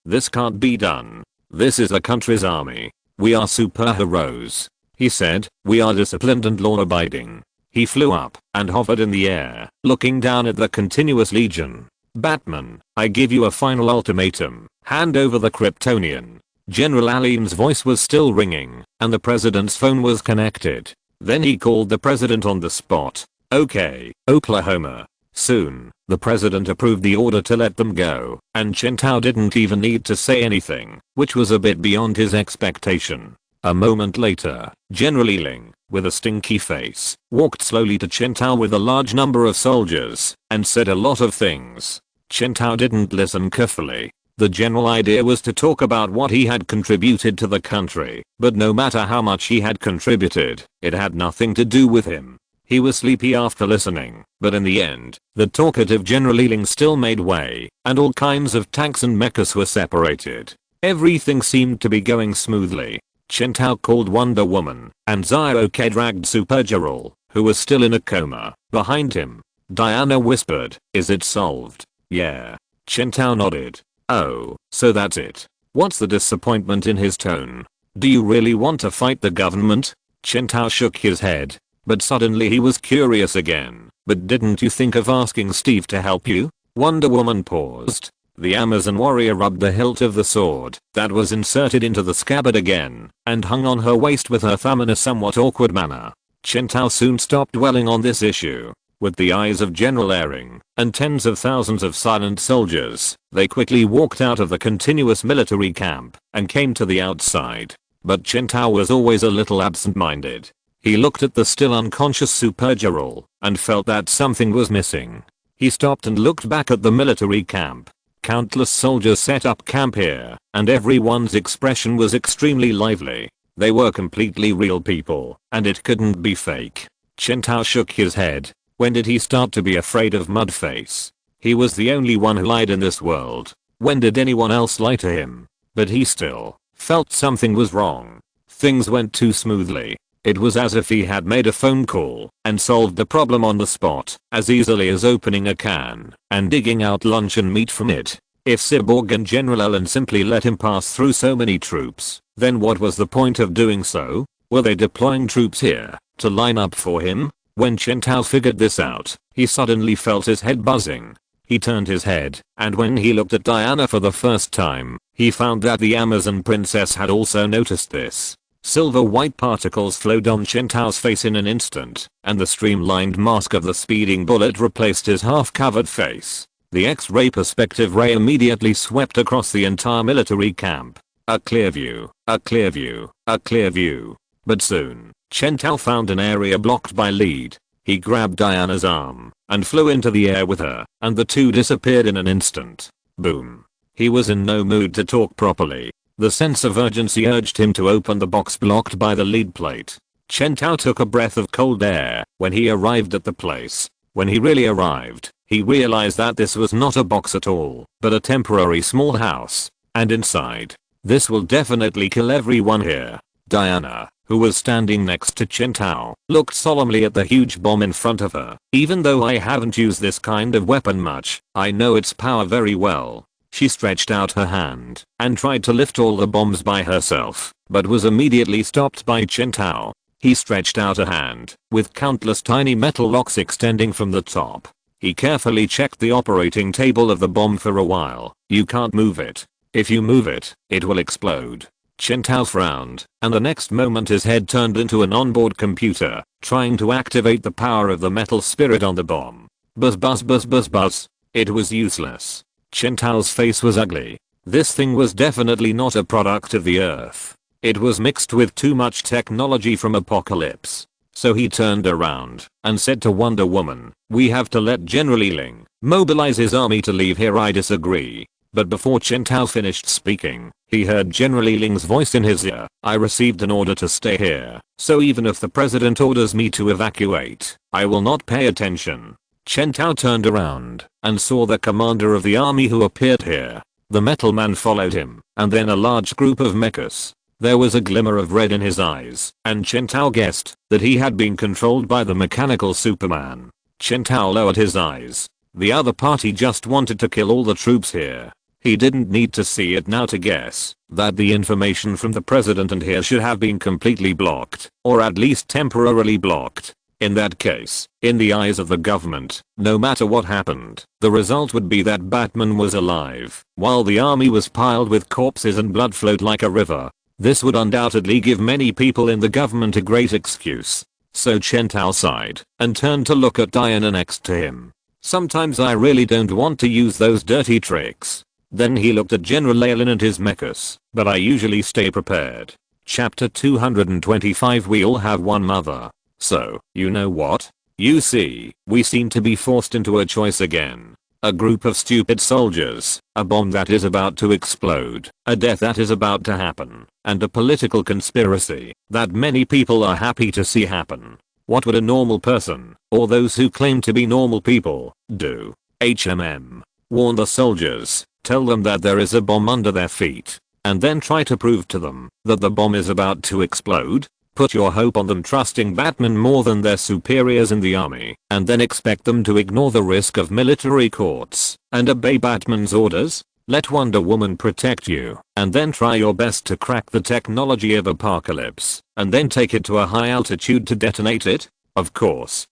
This can't be done. This is the country's army. We are superheroes. He said, we are disciplined and law-abiding. He flew up, and hovered in the air, looking down at the continuous legion. Batman, I give you a final ultimatum. Hand over the Kryptonian. General Allen's voice was still ringing, and the president's phone was connected. Then he called the president on the spot. Okay, Oklahoma. Soon, the president approved the order to let them go, and Chen Tao didn't even need to say anything, which was a bit beyond his expectation. A moment later, General Ealing, with a stinky face, walked slowly to Chen Tao with a large number of soldiers, and said a lot of things. Chen Tao didn't listen carefully. The general idea was to talk about what he had contributed to the country, but no matter how much he had contributed, it had nothing to do with him. He was sleepy after listening, but in the end, the talkative General Ealing still made way, and all kinds of tanks and mechas were separated. Everything seemed to be going smoothly. Chen Tao called Wonder Woman, and Zio-K dragged Supergirl, who was still in a coma, behind him. Diana whispered, is it solved? Yeah. Chen Tao nodded. Oh, so that's it. What's the disappointment in his tone? Do you really want to fight the government? Chen Tao shook his head, but suddenly he was curious again. But didn't you think of asking Steve to help you? Wonder Woman paused. The Amazon warrior rubbed the hilt of the sword that was inserted into the scabbard again, and hung on her waist with her thumb in a somewhat awkward manner. Chen Tao soon stopped dwelling on this issue. With the eyes of General Ehring, and tens of thousands of silent soldiers, they quickly walked out of the continuous military camp, and came to the outside. But Chen Tao was always a little absent-minded. He looked at the still unconscious Supergirl, and felt that something was missing. He stopped and looked back at the military camp. Countless soldiers set up camp here, and everyone's expression was extremely lively. They were completely real people, and it couldn't be fake. Chen Tao shook his head. When did he start to be afraid of Mudface? He was the only one who lied in this world. When did anyone else lie to him? But he still felt something was wrong. Things went too smoothly. It was as if he had made a phone call and solved the problem on the spot, as easily as opening a can and digging out lunch and meat from it. If Cyborg and General Ellen simply let him pass through so many troops, then what was the point of doing so? Were they deploying troops here to line up for him? When Chen Tao figured this out, he suddenly felt his head buzzing. He turned his head, and when he looked at Diana for the first time, he found that the Amazon princess had also noticed this. Silver white particles flowed on Chen Tao's face in an instant, and the streamlined mask of the speeding bullet replaced his half-covered face. The X-ray perspective ray immediately swept across the entire military camp. A clear view, a clear view, a clear view. But soon, Chen Tao found an area blocked by lead. He grabbed Diana's arm and flew into the air with her, and the two disappeared in an instant. Boom. He was in no mood to talk properly. The sense of urgency urged him to open the box blocked by the lead plate. Chen Tao took a breath of cold air when he arrived at the place. When he really arrived, he realized that this was not a box at all, but a temporary small house. And inside, this will definitely kill everyone here. Diana, who was standing next to Chen Tao, looked solemnly at the huge bomb in front of her. Even though I haven't used this kind of weapon much, I know its power very well. She stretched out her hand and tried to lift all the bombs by herself, but was immediately stopped by Chen Tao. He stretched out a hand, with countless tiny metal locks extending from the top. He carefully checked the operating table of the bomb for a while. You can't move it. If you move it, it will explode. Chen Tao frowned, and the next moment his head turned into an onboard computer, trying to activate the power of the metal spirit on the bomb. Buzz buzz buzz buzz buzz. It was useless. Chen Tao's face was ugly. This thing was definitely not a product of the Earth. It was mixed with too much technology from Apocalypse. So he turned around and said to Wonder Woman, "We have to let General Ling mobilize his army to leave here." I disagree. But before Chen Tao finished speaking, he heard General Ling's voice in his ear. "I received an order to stay here, so even if the president orders me to evacuate, I will not pay attention." Chen Tao turned around and saw the commander of the army who appeared here. The metal man followed him, and then a large group of mechas. There was a glimmer of red in his eyes, and Chen Tao guessed that he had been controlled by the mechanical Superman. Chen Tao lowered his eyes. The other party just wanted to kill all the troops here. He didn't need to see it now to guess that the information from the president and here should have been completely blocked, or at least temporarily blocked. In that case, in the eyes of the government, no matter what happened, the result would be that Batman was alive, while the army was piled with corpses and blood flowed like a river. This would undoubtedly give many people in the government a great excuse. So Chen Tao sighed and turned to look at Diana next to him. "Sometimes I really don't want to use those dirty tricks." Then he looked at General Leyland and his mechas, "But I usually stay prepared." Chapter 225. We all have one mother. So, you know what? You see, we seem to be forced into a choice again. A group of stupid soldiers, a bomb that is about to explode, a death that is about to happen, and a political conspiracy that many people are happy to see happen. What would a normal person, or those who claim to be normal people, do? Warn the soldiers, tell them that there is a bomb under their feet, and then try to prove to them that the bomb is about to explode? Put your hope on them trusting Batman more than their superiors in the army, and then expect them to ignore the risk of military courts and obey Batman's orders? Let Wonder Woman protect you, and then try your best to crack the technology of Apocalypse, and then take it to a high altitude to detonate it? Of course,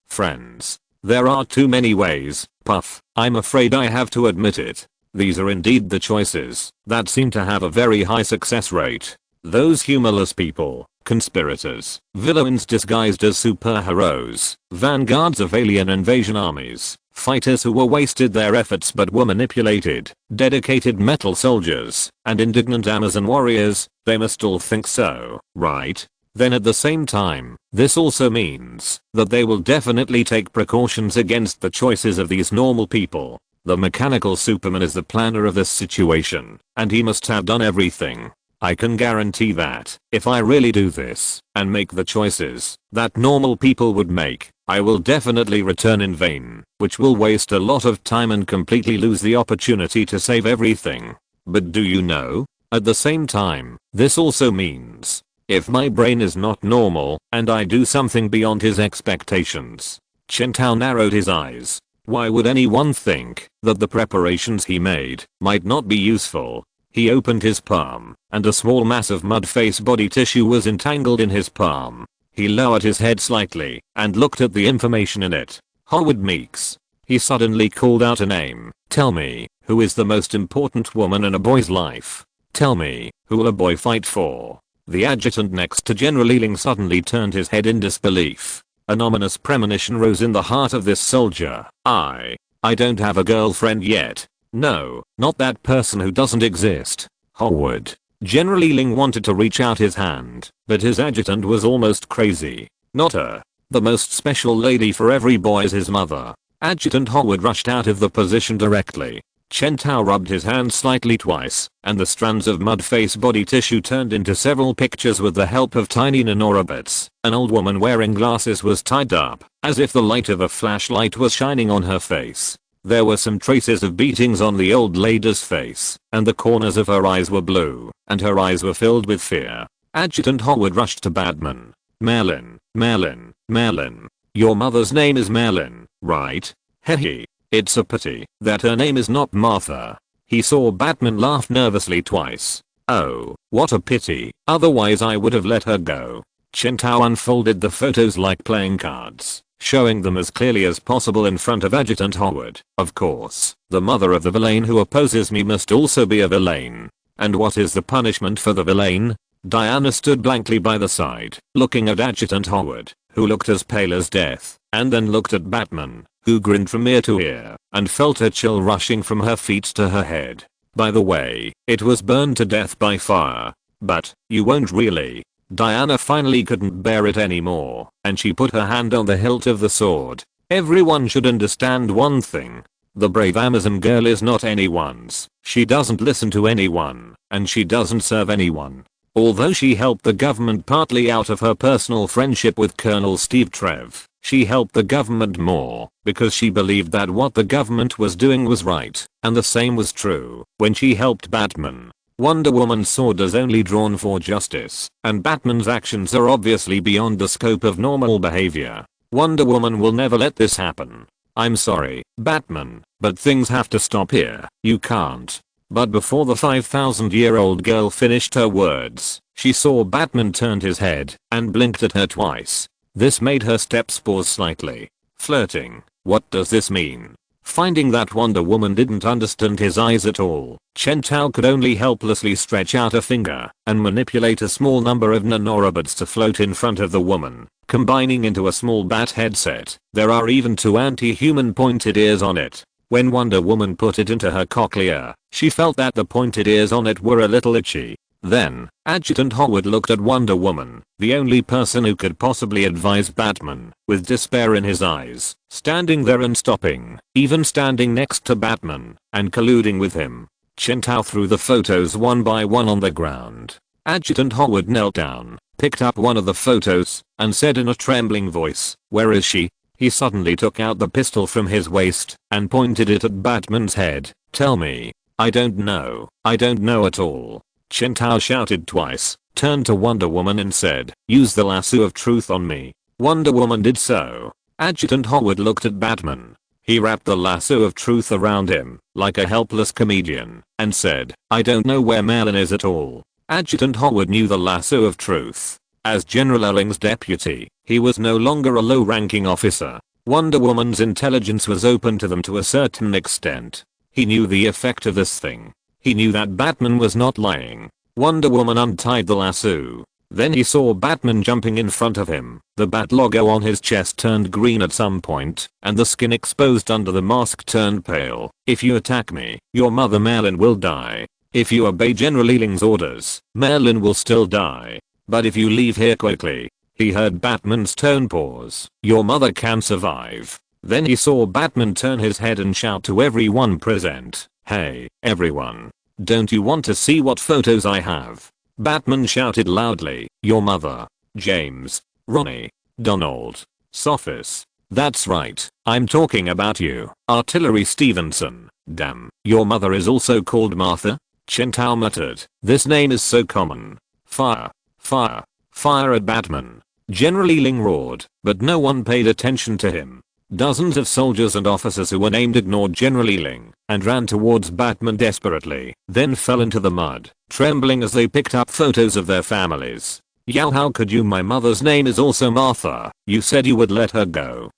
friends. There are too many ways. Puff, I'm afraid I have to admit it. These are indeed the choices that seem to have a very high success rate. Those humorless people, conspirators, villains disguised as superheroes, vanguards of alien invasion armies, fighters who were wasted their efforts but were manipulated, dedicated metal soldiers, and indignant Amazon warriors, they must all think so, right? Then at the same time, this also means that they will definitely take precautions against the choices of these normal people. The mechanical Superman is the planner of this situation, and he must have done everything. I can guarantee that if I really do this and make the choices that normal people would make, I will definitely return in vain, which will waste a lot of time and completely lose the opportunity to save everything. But do you know? At the same time, this also means, if my brain is not normal, and I do something beyond his expectations. Chen Tao narrowed his eyes. Why would anyone think that the preparations he made might not be useful? He opened his palm, and a small mass of mud face body tissue was entangled in his palm. He lowered his head slightly and looked at the information in it. Howard Meeks. He suddenly called out a name. Tell me, who is the most important woman in a boy's life? Tell me, who will a boy fight for? The adjutant next to General Ealing suddenly turned his head in disbelief. An ominous premonition rose in the heart of this soldier. I don't have a girlfriend yet. No, not that person who doesn't exist. Howard. General Ealing wanted to reach out his hand, but his adjutant was almost crazy. Not her. The most special lady for every boy is his mother. Adjutant Howard rushed out of the position directly. Chen Tao rubbed his hand slightly twice, and the strands of mud face body tissue turned into several pictures with the help of tiny nanorobots. An old woman wearing glasses was tied up, as if the light of a flashlight was shining on her face. There were some traces of beatings on the old lady's face, and the corners of her eyes were blue, and her eyes were filled with fear. Adjutant Howard rushed to Batman. Merlin, Merlin, Merlin. Your mother's name is Merlin, right? Hehe. It's a pity that her name is not Martha. He saw Batman laugh nervously twice. Oh, what a pity, otherwise I would have let her go. Chen Tao unfolded the photos like playing cards, showing them as clearly as possible in front of Adjutant Howard. Of course, the mother of the villain who opposes me must also be a villain. And what is the punishment for the villain? Diana stood blankly by the side, looking at Adjutant Howard, who looked as pale as death, and then looked at Batman, who grinned from ear to ear, and felt a chill rushing from her feet to her head. By the way, it was burned to death by fire. But, you won't really. Diana finally couldn't bear it anymore, and she put her hand on the hilt of the sword. Everyone should understand one thing. The brave Amazon girl is not anyone's. She doesn't listen to anyone, and she doesn't serve anyone. Although she helped the government partly out of her personal friendship with Colonel Steve Trev, she helped the government more because she believed that what the government was doing was right, and the same was true when she helped Batman. Wonder Woman's sword is only drawn for justice, and Batman's actions are obviously beyond the scope of normal behavior. Wonder Woman will never let this happen. I'm sorry, Batman, but things have to stop here. You can't. But before the 5,000-year-old girl finished her words, she saw Batman turned his head and blinked at her twice. This made her steps pause slightly. Flirting. What does this mean? Finding that Wonder Woman didn't understand his eyes at all, Chen Tao could only helplessly stretch out a finger and manipulate a small number of nanorobots to float in front of the woman, combining into a small bat headset. There are even two anti-human pointed ears on it. When Wonder Woman put it into her cochlea, she felt that the pointed ears on it were a little itchy. Then, Adjutant Howard looked at Wonder Woman, the only person who could possibly advise Batman, with despair in his eyes, standing there and stopping, even standing next to Batman, and colluding with him. Chen Tao threw the photos one by one on the ground. Adjutant Howard knelt down, picked up one of the photos, and said in a trembling voice, "Where is she?" He suddenly took out the pistol from his waist and pointed it at Batman's head. "Tell me." "I don't know. I don't know at all." Chen Tao shouted twice, turned to Wonder Woman and said, "Use the lasso of truth on me." Wonder Woman did so. Adjutant Howard looked at Batman. He wrapped the lasso of truth around him, like a helpless comedian, and said, "I don't know where Merlin is at all." Adjutant Howard knew the lasso of truth. As General Elling's deputy, he was no longer a low-ranking officer. Wonder Woman's intelligence was open to them to a certain extent. He knew the effect of this thing. He knew that Batman was not lying. Wonder Woman untied the lasso. Then he saw Batman jumping in front of him. The bat logo on his chest turned green at some point, and the skin exposed under the mask turned pale. "If you attack me, your mother Merlin will die. If you obey General Ealing's orders, Merlin will still die. But if you leave here quickly," he heard Batman's tone pause, "your mother can survive." Then he saw Batman turn his head and shout to everyone present, "Hey, everyone. Don't you want to see what photos I have?" Batman shouted loudly, "Your mother, James, Ronnie, Donald, Sophis, That's right, I'm talking about you, Artillery Stevenson. Damn, your mother is also called Martha? Chintao muttered. This name is so common. Fire. Fire. Fire at Batman. Generally Ling roared, but no one paid attention to him. Dozens of soldiers and officers who were named ignored General Ling and ran towards Batman desperately, then fell into the mud, trembling as they picked up photos of their families. Yao, how could you? My mother's name is also Martha. You said you would let her go.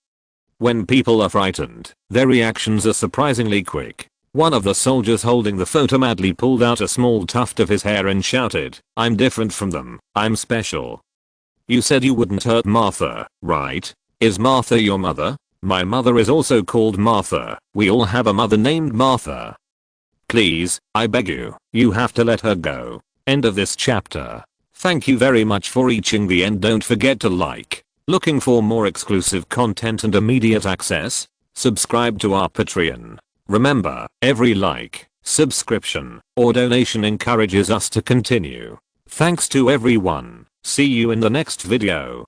When people are frightened, their reactions are surprisingly quick. One of the soldiers holding the photo madly pulled out a small tuft of his hair and shouted, I'm different from them, I'm special. You said you wouldn't hurt Martha, right? Is Martha your mother? My mother is also called Martha. We all have a mother named Martha. Please, I beg you, you have to let her go. End of this chapter. Thank you very much for reaching the end. Don't forget to like. Looking for more exclusive content and immediate access? Subscribe to our Patreon. Remember, every like, subscription, or donation encourages us to continue. Thanks to everyone. See you in the next video.